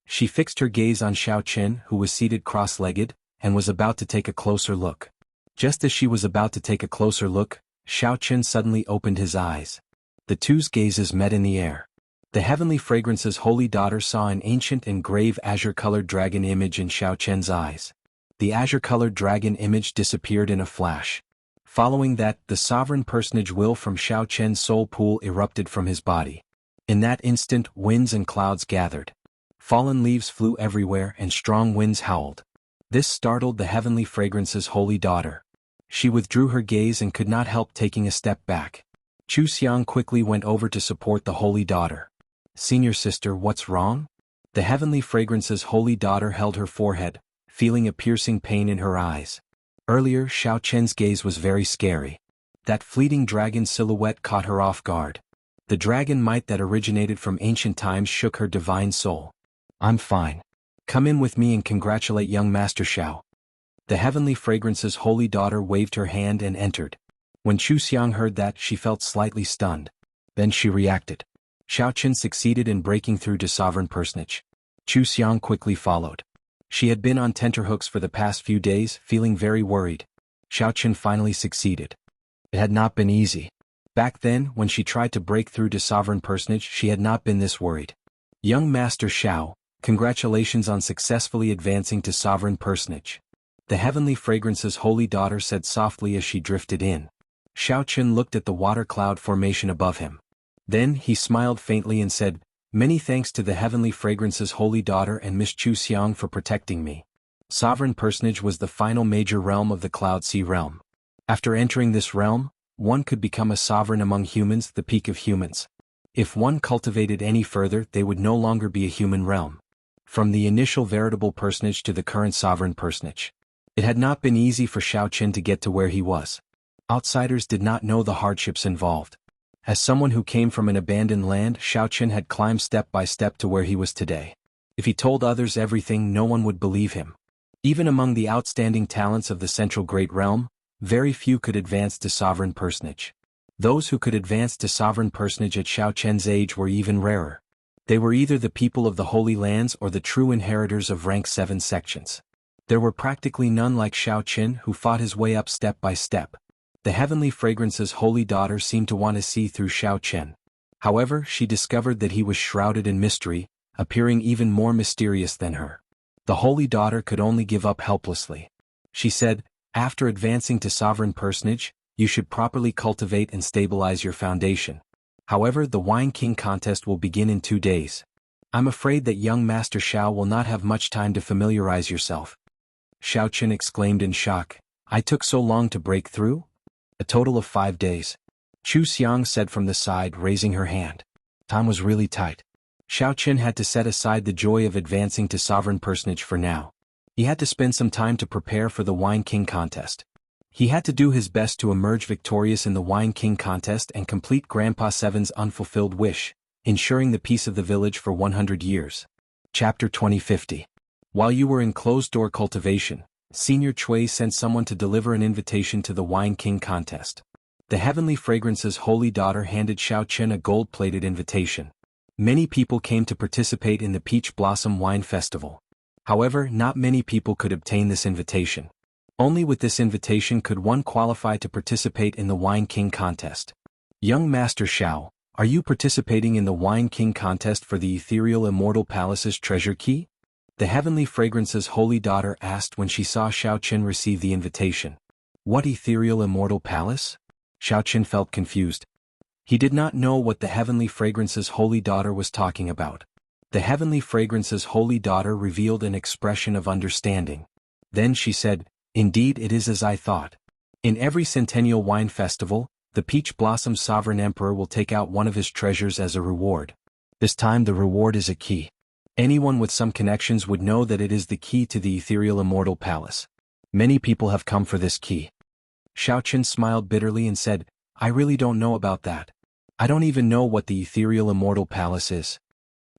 She fixed her gaze on Xiao Qin, who was seated cross-legged, and was about to take a closer look. Just as she was about to take a closer look, Xiao Qin suddenly opened his eyes. The two's gazes met in the air. The Heavenly Fragrance's holy daughter saw an ancient and grave azure-colored dragon image in Xiao Qin's eyes. The azure-colored dragon image disappeared in a flash. Following that, the sovereign personage will from Xiao Qin's soul pool erupted from his body. In that instant, winds and clouds gathered. Fallen leaves flew everywhere and strong winds howled. This startled the Heavenly Fragrance's holy daughter. She withdrew her gaze and could not help taking a step back. Chu Xiang quickly went over to support the holy daughter. "Senior sister, what's wrong?" The Heavenly Fragrance's holy daughter held her forehead, feeling a piercing pain in her eyes. Earlier, Xiao Qin's gaze was very scary. That fleeting dragon silhouette caught her off guard. The dragon might that originated from ancient times shook her divine soul. "I'm fine. Come in with me and congratulate young Master Xiao." The Heavenly Fragrance's holy daughter waved her hand and entered. When Chu Xiang heard that, she felt slightly stunned. Then she reacted. Xiao Qin succeeded in breaking through to sovereign personage. Chu Xiang quickly followed. She had been on tenterhooks for the past few days, feeling very worried. Xiao Qin finally succeeded. It had not been easy. Back then, when she tried to break through to sovereign personage, she had not been this worried. "Young Master Xiao, congratulations on successfully advancing to sovereign personage," the Heavenly Fragrance's holy daughter said softly as she drifted in. Xiao Qin looked at the water cloud formation above him. Then he smiled faintly and said, "Many thanks to the Heavenly Fragrance's holy daughter and Miss Chu Xiang for protecting me. Sovereign Personage was the final major realm of the Cloud Sea realm. After entering this realm, one could become a sovereign among humans, the peak of humans. If one cultivated any further, they would no longer be a human realm. From the initial veritable personage to the current sovereign personage. It had not been easy for Xiaoqian to get to where he was. Outsiders did not know the hardships involved. As someone who came from an abandoned land, Xiaoqian had climbed step by step to where he was today. If he told others everything, no one would believe him. Even among the outstanding talents of the Central Great Realm, very few could advance to sovereign personage. Those who could advance to sovereign personage at Xiaoqian's age were even rarer. They were either the people of the Holy Lands or the true inheritors of rank 7 sections. There were practically none like Xiaoqian who fought his way up step by step. The Heavenly Fragrance's holy daughter seemed to want to see through Xiaoqian. However, she discovered that he was shrouded in mystery, appearing even more mysterious than her. The holy daughter could only give up helplessly. She said, "After advancing to sovereign personage, you should properly cultivate and stabilize your foundation. However, the Wine King contest will begin in 2 days. I'm afraid that young Master Xiao will not have much time to familiarize yourself." Xiaoqian exclaimed in shock, "I took so long to break through? A total of 5 days. Chu Xiang said from the side, raising her hand. Time was really tight. Xiaoqian had to set aside the joy of advancing to sovereign personage for now. He had to spend some time to prepare for the Wine King contest. He had to do his best to emerge victorious in the Wine King contest and complete Grandpa Seven's unfulfilled wish, ensuring the peace of the village for 100 years. Chapter 2050. While you were in closed-door cultivation, Senior Cui sent someone to deliver an invitation to the Wine King contest. The Heavenly Fragrance's holy daughter handed Xiaoqian a gold-plated invitation. Many people came to participate in the Peach Blossom Wine Festival. However, not many people could obtain this invitation. Only with this invitation could one qualify to participate in the Wine King contest. Young Master Xiao, are you participating in the Wine King contest for the ethereal Immortal Palace's treasure key? The Heavenly Fragrance's holy daughter asked when she saw Xiaoqian receive the invitation. What ethereal Immortal Palace? Xiaoqian felt confused. He did not know what the Heavenly Fragrance's holy daughter was talking about. The Heavenly Fragrance's holy daughter revealed an expression of understanding. Then she said, "Indeed, it is as I thought. In every Centennial Wine Festival, the Peach Blossom Sovereign Emperor will take out one of his treasures as a reward. This time the reward is a key. Anyone with some connections would know that it is the key to the ethereal Immortal Palace. Many people have come for this key." Xiaoqian smiled bitterly and said, "I really don't know about that. I don't even know what the ethereal Immortal Palace is."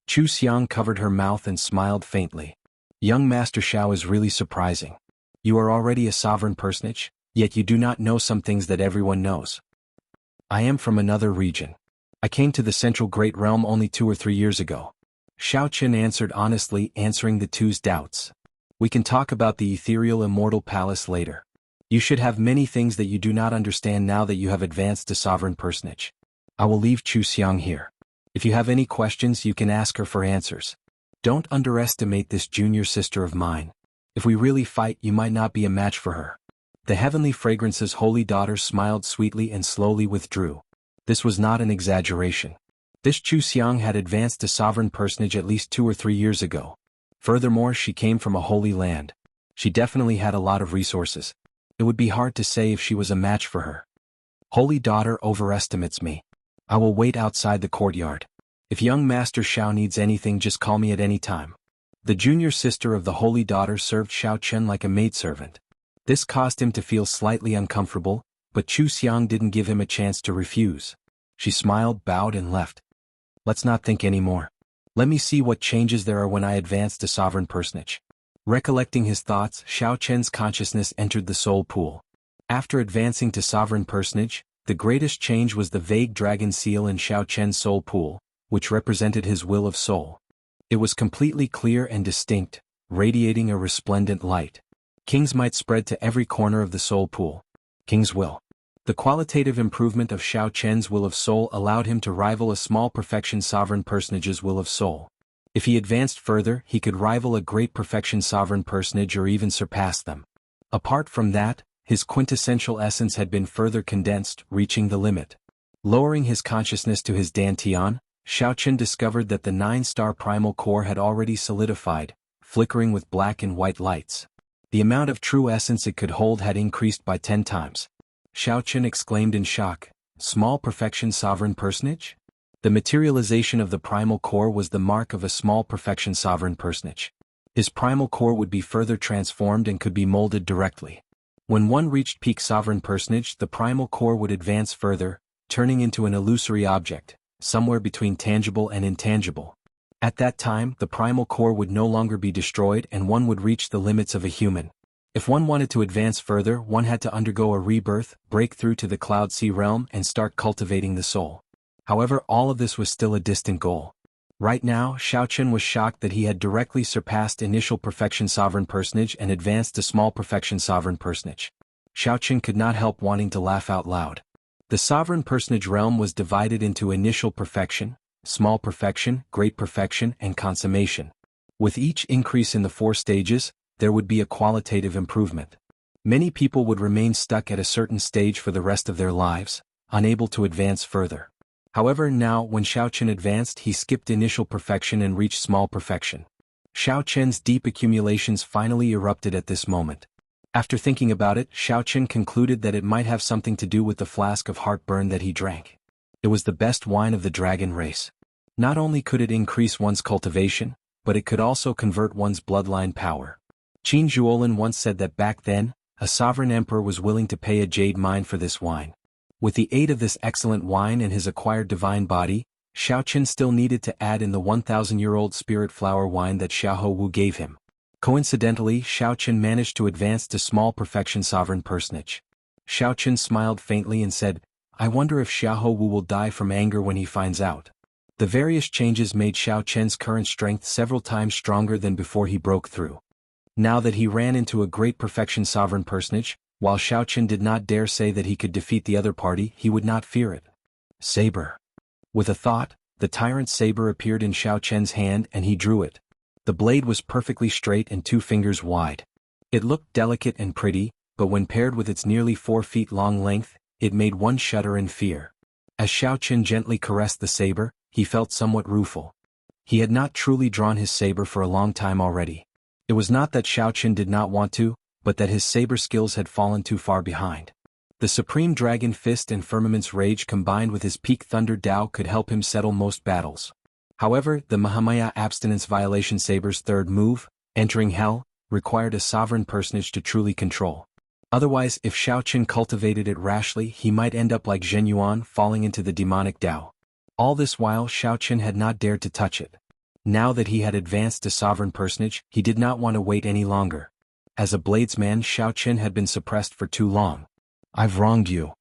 Chu Xiang covered her mouth and smiled faintly. "Young Master Xiao is really surprising. You are already a sovereign personage, yet you do not know some things that everyone knows. I am from another region. I came to the Central Great Realm only 2 or 3 years ago." Xiaoqian answered honestly, answering the two's doubts. "We can talk about the ethereal Immortal Palace later. You should have many things that you do not understand now that you have advanced to sovereign personage. I will leave Chu Xiang here. If you have any questions, you can ask her for answers. Don't underestimate this junior sister of mine. If we really fight, you might not be a match for her." The Heavenly Fragrance's holy daughter smiled sweetly and slowly withdrew. This was not an exaggeration. This Chu Xiang had advanced to sovereign personage at least 2 or 3 years ago. Furthermore, she came from a holy land. She definitely had a lot of resources. It would be hard to say if she was a match for her. "Holy daughter overestimates me. I will wait outside the courtyard. If young Master Xiao needs anything, just call me at any time." The junior sister of the holy daughter served Xiaoqian like a maidservant. This caused him to feel slightly uncomfortable, but Chu Xiang didn't give him a chance to refuse. She smiled, bowed and left. "Let's not think anymore. Let me see what changes there are when I advance to sovereign personage." Recollecting his thoughts, Xiaoqian's consciousness entered the soul pool. After advancing to sovereign personage, the greatest change was the vague dragon seal in Xiaoqian's soul pool, which represented his will of soul. It was completely clear and distinct, radiating a resplendent light. King's might spread to every corner of the soul pool. King's will. The qualitative improvement of Xiaoqian's will of soul allowed him to rival a small perfection sovereign personage's will of soul. If he advanced further, he could rival a great perfection sovereign personage or even surpass them. Apart from that, his quintessential essence had been further condensed, reaching the limit. Lowering his consciousness to his dantian, Xiaoqian discovered that the 9-star primal core had already solidified, flickering with black and white lights. The amount of true essence it could hold had increased by 10 times. Xiaochen exclaimed in shock, "Small perfection sovereign personage?" The materialization of the primal core was the mark of a small perfection sovereign personage. His primal core would be further transformed and could be molded directly. When one reached peak sovereign personage, the primal core would advance further, turning into an illusory object, somewhere between tangible and intangible. At that time, the primal core would no longer be destroyed and one would reach the limits of a human. If one wanted to advance further, one had to undergo a rebirth, break through to the Cloud Sea realm and start cultivating the soul. However, all of this was still a distant goal. Right now, Xiaochen was shocked that he had directly surpassed initial perfection sovereign personage and advanced to small perfection sovereign personage. Xiaochen could not help wanting to laugh out loud. The sovereign personage realm was divided into initial perfection, small perfection, great perfection, and consummation. With each increase in the 4 stages, there would be a qualitative improvement. Many people would remain stuck at a certain stage for the rest of their lives, unable to advance further. However, now when Xiaochen advanced, he skipped initial perfection and reached small perfection. Xiaochen's deep accumulations finally erupted at this moment. After thinking about it, Xiaochen concluded that it might have something to do with the flask of heartburn that he drank. It was the best wine of the dragon race. Not only could it increase one's cultivation, but it could also convert one's bloodline power. Qin Zhuolin once said that back then, a sovereign emperor was willing to pay a jade mine for this wine. With the aid of this excellent wine and his acquired divine body, Xiaochen still needed to add in the 1,000-year-old spirit flower wine that Xiahou Wu gave him. Coincidentally, Xiaochen managed to advance to small perfection sovereign personage. Xiaochen smiled faintly and said, "I wonder if Xiahou Wu will die from anger when he finds out." The various changes made Xiaochen's current strength several times stronger than before he broke through. Now that he ran into a great perfection sovereign personage, while Xiaochen did not dare say that he could defeat the other party, he would not fear it. Saber. With a thought, the tyrant saber appeared in Xiaochen's hand and he drew it. The blade was perfectly straight and 2 fingers wide. It looked delicate and pretty, but when paired with its nearly 4 feet long length, it made one shudder in fear. As Xiaochen gently caressed the saber, he felt somewhat rueful. He had not truly drawn his saber for a long time already. It was not that Xiaochen did not want to, but that his saber skills had fallen too far behind. The Supreme Dragon Fist and Firmament's Rage combined with his Peak Thunder Dao could help him settle most battles. However, the Mahamaya Abstinence Violation Saber's third move, Entering Hell, required a sovereign personage to truly control. Otherwise, if Xiaochen cultivated it rashly, he might end up like Zhen Yuan falling into the demonic Dao. All this while Xiaochen had not dared to touch it. Now that he had advanced to sovereign personage, he did not want to wait any longer. As a bladesman, Xiaochen had been suppressed for too long. "I've wronged you,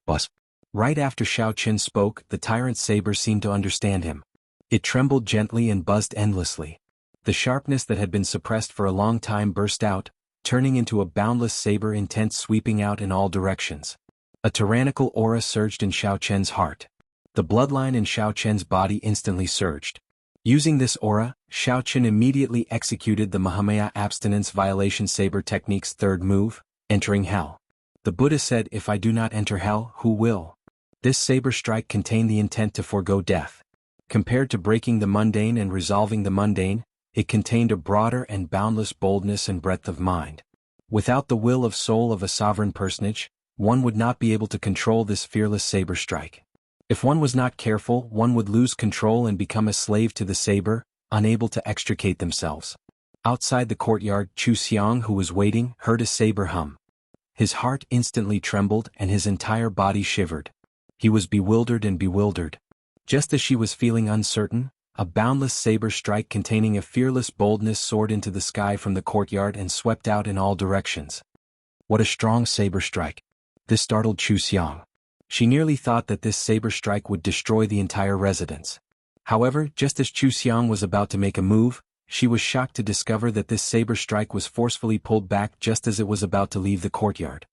boss." Right after Xiaochen spoke, the tyrant saber seemed to understand him. It trembled gently and buzzed endlessly. The sharpness that had been suppressed for a long time burst out, turning into a boundless saber intent sweeping out in all directions. A tyrannical aura surged in Xiaochen's heart. The bloodline in Xiaochen's body instantly surged. Using this aura, Xiaochen immediately executed the Mahamaya Abstinence Violation Saber Technique's third move, Entering Hell. The Buddha said, "If I do not enter hell, who will?" This saber strike contained the intent to forego death. Compared to breaking the mundane and resolving the mundane, it contained a broader and boundless boldness and breadth of mind. Without the will of soul of a sovereign personage, one would not be able to control this fearless saber strike. If one was not careful, one would lose control and become a slave to the saber, unable to extricate themselves. Outside the courtyard, Chu Xiang, who was waiting, heard a saber hum. His heart instantly trembled and his entire body shivered. He was bewildered and bewildered. Just as she was feeling uncertain, a boundless saber strike containing a fearless boldness soared into the sky from the courtyard and swept out in all directions. What a strong saber strike! This startled Chu Xiang. She nearly thought that this saber strike would destroy the entire residence. However, just as Chu Xiang was about to make a move, she was shocked to discover that this saber strike was forcefully pulled back just as it was about to leave the courtyard.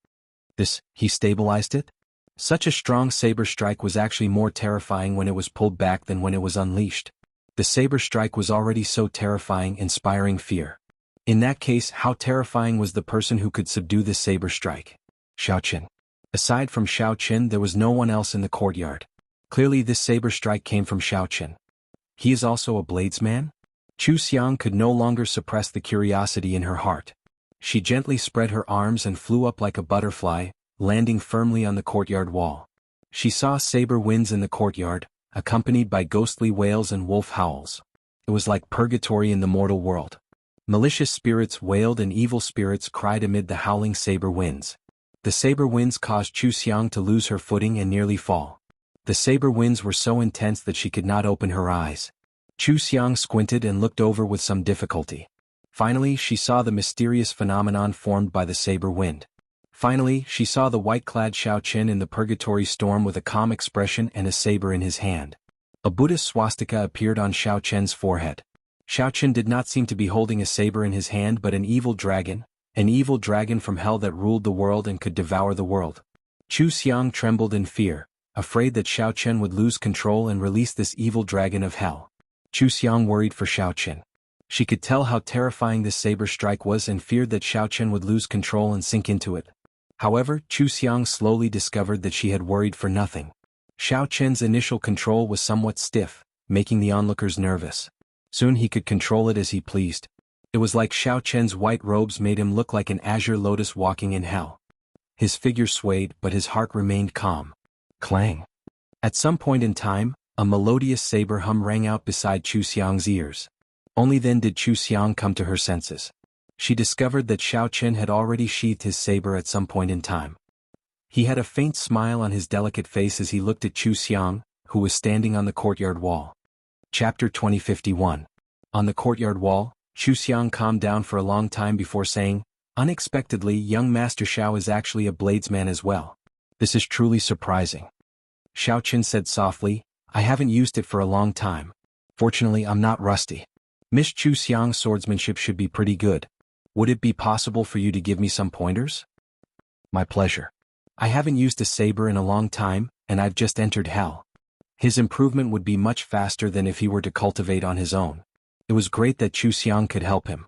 He stabilized it? Such a strong saber strike was actually more terrifying when it was pulled back than when it was unleashed. The saber strike was already so terrifying, inspiring fear. In that case, how terrifying was the person who could subdue this saber strike? Xiaochen. Aside from Xiaochen, there was no one else in the courtyard. Clearly this saber strike came from Xiaochen. He is also a bladesman? Chu Xiang could no longer suppress the curiosity in her heart. She gently spread her arms and flew up like a butterfly, landing firmly on the courtyard wall. She saw saber winds in the courtyard, accompanied by ghostly wails and wolf howls. It was like purgatory in the mortal world. Malicious spirits wailed and evil spirits cried amid the howling saber winds. The saber winds caused Chu Xiang to lose her footing and nearly fall. The saber winds were so intense that she could not open her eyes. Chu Xiang squinted and looked over with some difficulty. Finally, she saw the mysterious phenomenon formed by the saber wind. Finally, she saw the white-clad Xiao Qin in the purgatory storm with a calm expression and a saber in his hand. A Buddhist swastika appeared on Xiao Qian's forehead. Xiao Qin did not seem to be holding a saber in his hand but an evil dragon from hell that ruled the world and could devour the world. Chu Xiang trembled in fear, afraid that Xiao Qin would lose control and release this evil dragon of hell. Chu Xiang worried for Xiao Qin. She could tell how terrifying this saber strike was and feared that Xiao Qin would lose control and sink into it. However, Chu Xiang slowly discovered that she had worried for nothing. Xiao Qin's initial control was somewhat stiff, making the onlookers nervous. Soon he could control it as he pleased. It was like Xiao Qin's white robes made him look like an azure lotus walking in hell. His figure swayed but his heart remained calm. Clang! At some point in time, a melodious saber hum rang out beside Chu Xiang's ears. Only then did Chu Xiang come to her senses. She discovered that Xiao Qin had already sheathed his saber at some point in time. He had a faint smile on his delicate face as he looked at Chu Xiang, who was standing on the courtyard wall. Chapter 2051. On the courtyard wall, Chu Xiang calmed down for a long time before saying, "Unexpectedly, young Master Xiao is actually a bladesman as well. This is truly surprising." Xiao Qin said softly, "I haven't used it for a long time. Fortunately, I'm not rusty. Miss Chu Xiang's swordsmanship should be pretty good. Would it be possible for you to give me some pointers?" "My pleasure. I haven't used a saber in a long time, and I've just entered hell. His improvement would be much faster than if he were to cultivate on his own." It was great that Chu Xiang could help him.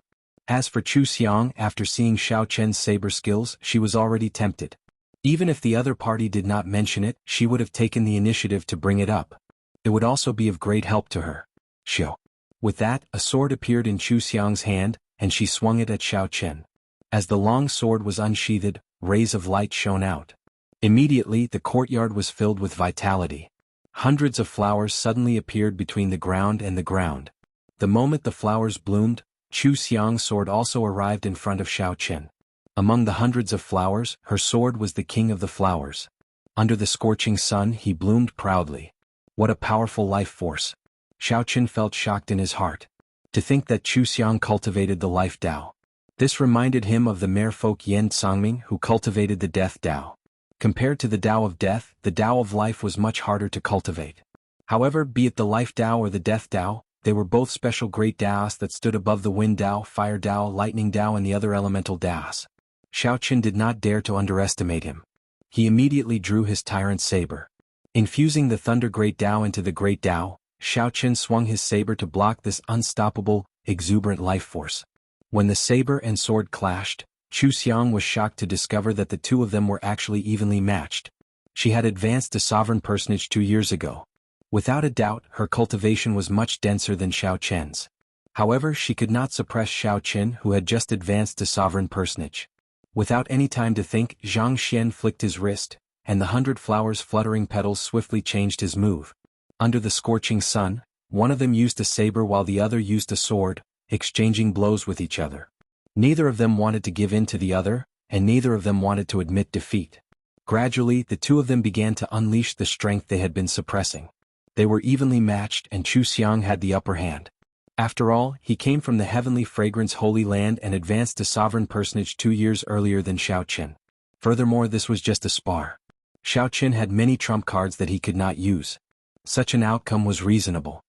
As for Chu Xiang, after seeing Xiao Qin's saber skills, she was already tempted. Even if the other party did not mention it, she would have taken the initiative to bring it up. It would also be of great help to her. Xiao. With that, a sword appeared in Chu Xiang's hand, and she swung it at Xiao Qin. As the long sword was unsheathed, rays of light shone out. Immediately, the courtyard was filled with vitality. Hundreds of flowers suddenly appeared between the ground and the ground. The moment the flowers bloomed, Chu Xiang's sword also arrived in front of Xiao Qin. Among the hundreds of flowers, her sword was the king of the flowers. Under the scorching sun, he bloomed proudly. What a powerful life force! Xiao Qin felt shocked in his heart. To think that Chu Xiang cultivated the life Tao. This reminded him of the merfolk Yan Tsangming who cultivated the death Tao. Compared to the Tao of death, the Tao of life was much harder to cultivate. However, be it the life Tao or the death Tao, they were both special great Taos that stood above the wind Tao, fire Tao, lightning Tao and the other elemental Taos. Xiao Qin did not dare to underestimate him. He immediately drew his tyrant saber. Infusing the thunder great Tao into the great Tao, Xiao Qin swung his saber to block this unstoppable, exuberant life force. When the saber and sword clashed, Chu Xiang was shocked to discover that the two of them were actually evenly matched. She had advanced to sovereign personage 2 years ago. Without a doubt, her cultivation was much denser than Xiao Qin's. However, she could not suppress Xiao Qin who had just advanced to sovereign personage. Without any time to think, Zhang Xian flicked his wrist, and the 100 flowers fluttering petals swiftly changed his move. Under the scorching sun, one of them used a saber while the other used a sword, exchanging blows with each other. Neither of them wanted to give in to the other, and neither of them wanted to admit defeat. Gradually, the two of them began to unleash the strength they had been suppressing. They were evenly matched and Chu Xiang had the upper hand. After all, he came from the heavenly fragrance holy land and advanced to sovereign personage 2 years earlier than Xiao Qin. Furthermore, this was just a spar. Xiao Qin had many trump cards that he could not use. Such an outcome was reasonable.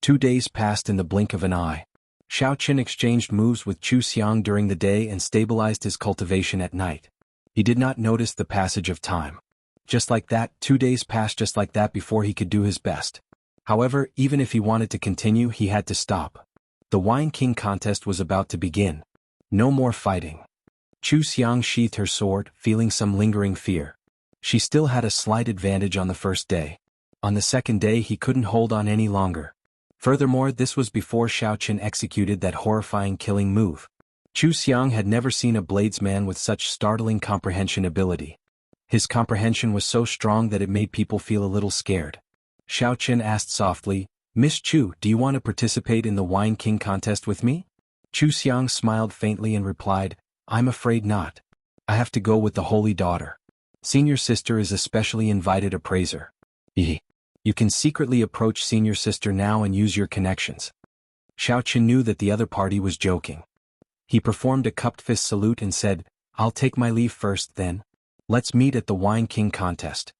2 days passed in the blink of an eye. Xiao Qin exchanged moves with Chu Xiang during the day and stabilized his cultivation at night. He did not notice the passage of time. Just like that, 2 days passed just like that before he could do his best. However, even if he wanted to continue, he had to stop. The Wine King contest was about to begin. No more fighting. Chu Xiang sheathed her sword, feeling some lingering fear. She still had a slight advantage on the first day. On the second day he couldn't hold on any longer. Furthermore, this was before Xiao Qin executed that horrifying killing move. Chu Xiang had never seen a bladesman with such startling comprehension ability. His comprehension was so strong that it made people feel a little scared. Xiao Qin asked softly, "Miss Chu, do you want to participate in the Wine King contest with me?" Chu Xiang smiled faintly and replied, "I'm afraid not. I have to go with the Holy Daughter. Senior Sister is a specially invited appraiser. You can secretly approach Senior Sister now and use your connections." Xiao Qin knew that the other party was joking. He performed a cupped fist salute and said, "I'll take my leave first then. Let's meet at the Wine King contest."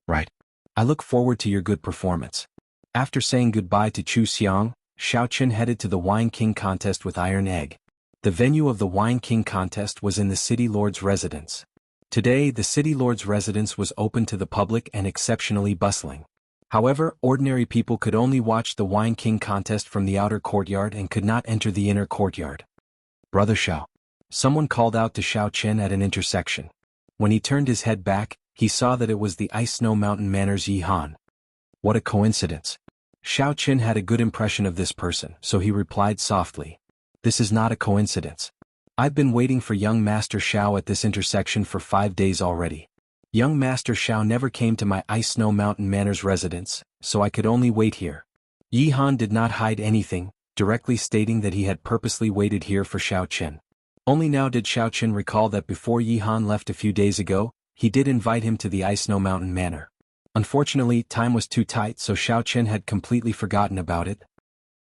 "Right. I look forward to your good performance." After saying goodbye to Chu Xiang, Xiao Qin headed to the Wine King contest with Iron Egg. The venue of the Wine King contest was in the City Lord's residence. Today, the City Lord's residence was open to the public and exceptionally bustling. However, ordinary people could only watch the Wine King contest from the outer courtyard and could not enter the inner courtyard. "Brother Xiao." Someone called out to Xiao Qin at an intersection. When he turned his head back, he saw that it was the Ice Snow Mountain Manor's Yi Han. What a coincidence. Xiao Qin had a good impression of this person, so he replied softly, "This is not a coincidence. I've been waiting for young Master Xiao at this intersection for 5 days already. Young Master Xiao never came to my Ice Snow Mountain Manor's residence, so I could only wait here." Yi Han did not hide anything, directly stating that he had purposely waited here for Xiao Qin. Only now did Xiao Qin recall that before Yi Han left a few days ago, he did invite him to the Ice Snow Mountain Manor. Unfortunately, time was too tight, so Xiao Qin had completely forgotten about it.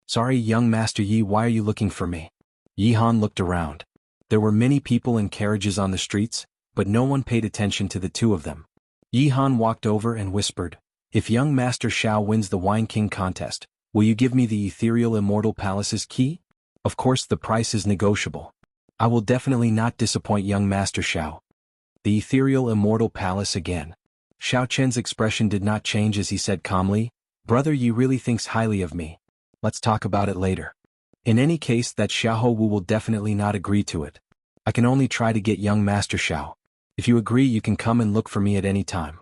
"Sorry, young Master Yi, why are you looking for me?" Yi Han looked around. There were many people and carriages on the streets, but no one paid attention to the two of them. Yi Han walked over and whispered, "If young Master Xiao wins the Wine King contest, will you give me the Ethereal Immortal Palace's key? Of course the price is negotiable. I will definitely not disappoint young Master Xiao." The Ethereal Immortal Palace again. Xiao Qin's expression did not change as he said calmly, "Brother Yi really thinks highly of me. Let's talk about it later. In any case, that Xiahou Wu will definitely not agree to it. I can only try to get young Master Xiao. If you agree, you can come and look for me at any time."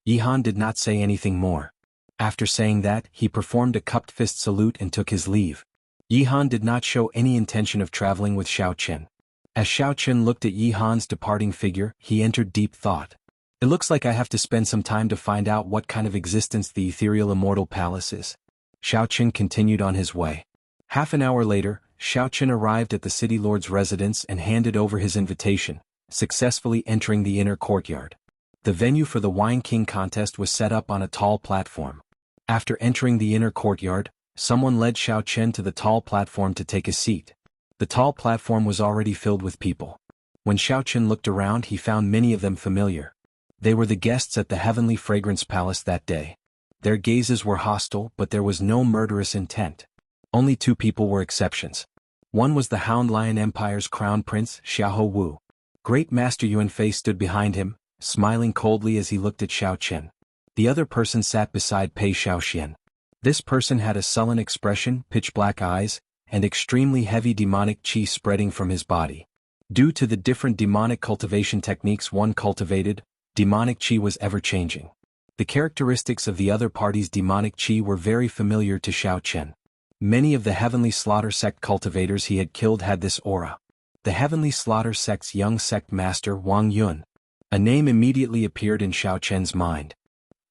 Yi Han did not say anything more. After saying that, he performed a cupped fist salute and took his leave. Yi Han did not show any intention of traveling with Xiao Qin. As Xiao Qin looked at Yi Han's departing figure, he entered deep thought. It looks like I have to spend some time to find out what kind of existence the Ethereal Immortal Palace is. Xiao Qin continued on his way. Half an hour later, Xiao Qin arrived at the City Lord's residence and handed over his invitation, successfully entering the inner courtyard. The venue for the Wine King contest was set up on a tall platform. After entering the inner courtyard, someone led Xiao Qin to the tall platform to take a seat. The tall platform was already filled with people. When Xiao Qin looked around, he found many of them familiar. They were the guests at the Heavenly Fragrance Palace that day. Their gazes were hostile, but there was no murderous intent. Only two people were exceptions. One was the Hound Lion Empire's crown prince, Xiahou Wu. Great Master Yuanfei stood behind him, smiling coldly as he looked at Xiao Qin. The other person sat beside Pei Xiaoxian. This person had a sullen expression, pitch-black eyes, and extremely heavy demonic qi spreading from his body. Due to the different demonic cultivation techniques one cultivated, demonic qi was ever-changing. The characteristics of the other party's demonic qi were very familiar to Xiao Qin. Many of the Heavenly Slaughter Sect cultivators he had killed had this aura. The Heavenly Slaughter Sect's young sect master Wang Yun. A name immediately appeared in Xiao Qin's mind.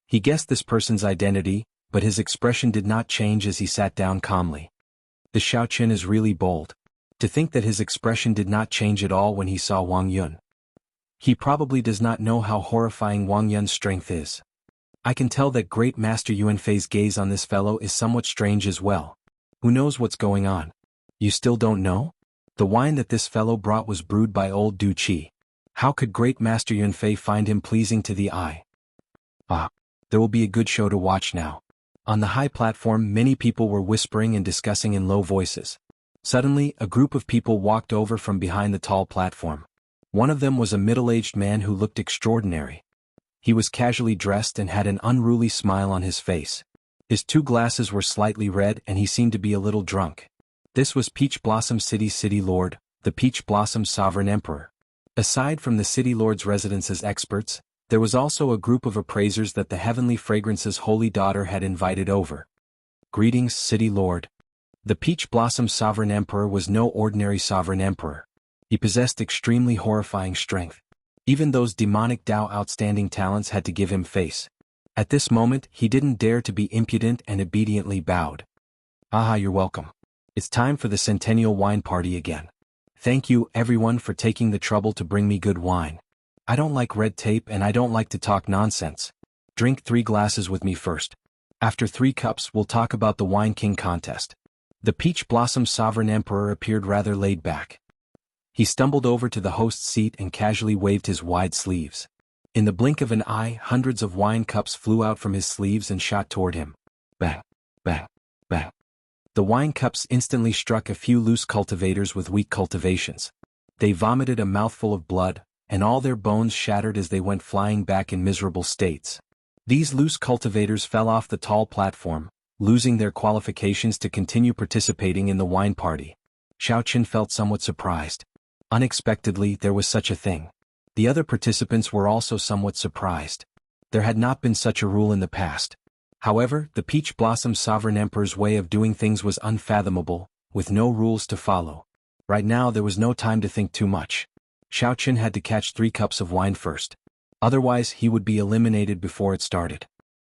He guessed this person's identity, but his expression did not change as he sat down calmly. The Xiao Qin is really bold. To think that his expression did not change at all when he saw Wang Yun. He probably does not know how horrifying Wang Yun's strength is. I can tell that Great Master Yuanfei's gaze on this fellow is somewhat strange as well. Who knows what's going on? You still don't know? The wine that this fellow brought was brewed by old Du Qi. How could Great Master Yuanfei find him pleasing to the eye? Ah, there will be a good show to watch now. On the high platform, many people were whispering and discussing in low voices. Suddenly, a group of people walked over from behind the tall platform. One of them was a middle-aged man who looked extraordinary. He was casually dressed and had an unruly smile on his face. His two glasses were slightly red and he seemed to be a little drunk. This was Peach Blossom City's City Lord, the Peach Blossom Sovereign Emperor. Aside from the City Lord's residence as experts, there was also a group of appraisers that the Heavenly Fragrance's Holy Daughter had invited over. "Greetings, City Lord. The Peach Blossom Sovereign Emperor was no ordinary sovereign emperor. He possessed extremely horrifying strength. Even those demonic Tao outstanding talents had to give him face. At this moment, he didn't dare to be impudent and obediently bowed. Aha, you're welcome. It's time for the Centennial Wine Party again. Thank you, everyone, for taking the trouble to bring me good wine. I don't like red tape and I don't like to talk nonsense. Drink 3 glasses with me first. After 3 cups, we'll talk about the Wine King contest. The Peach Blossom Sovereign Emperor appeared rather laid back. He stumbled over to the host's seat and casually waved his wide sleeves. In the blink of an eye, hundreds of wine cups flew out from his sleeves and shot toward him. Bang, bang, bang. The wine cups instantly struck a few loose cultivators with weak cultivations. They vomited a mouthful of blood, and all their bones shattered as they went flying back in miserable states. These loose cultivators fell off the tall platform, losing their qualifications to continue participating in the wine party. Xiaoqin felt somewhat surprised. Unexpectedly, there was such a thing. The other participants were also somewhat surprised. There had not been such a rule in the past. However, the Peach Blossom Sovereign Emperor's way of doing things was unfathomable, with no rules to follow. Right now there was no time to think too much. Xiaoqin had to catch 3 cups of wine first. Otherwise he would be eliminated before it started.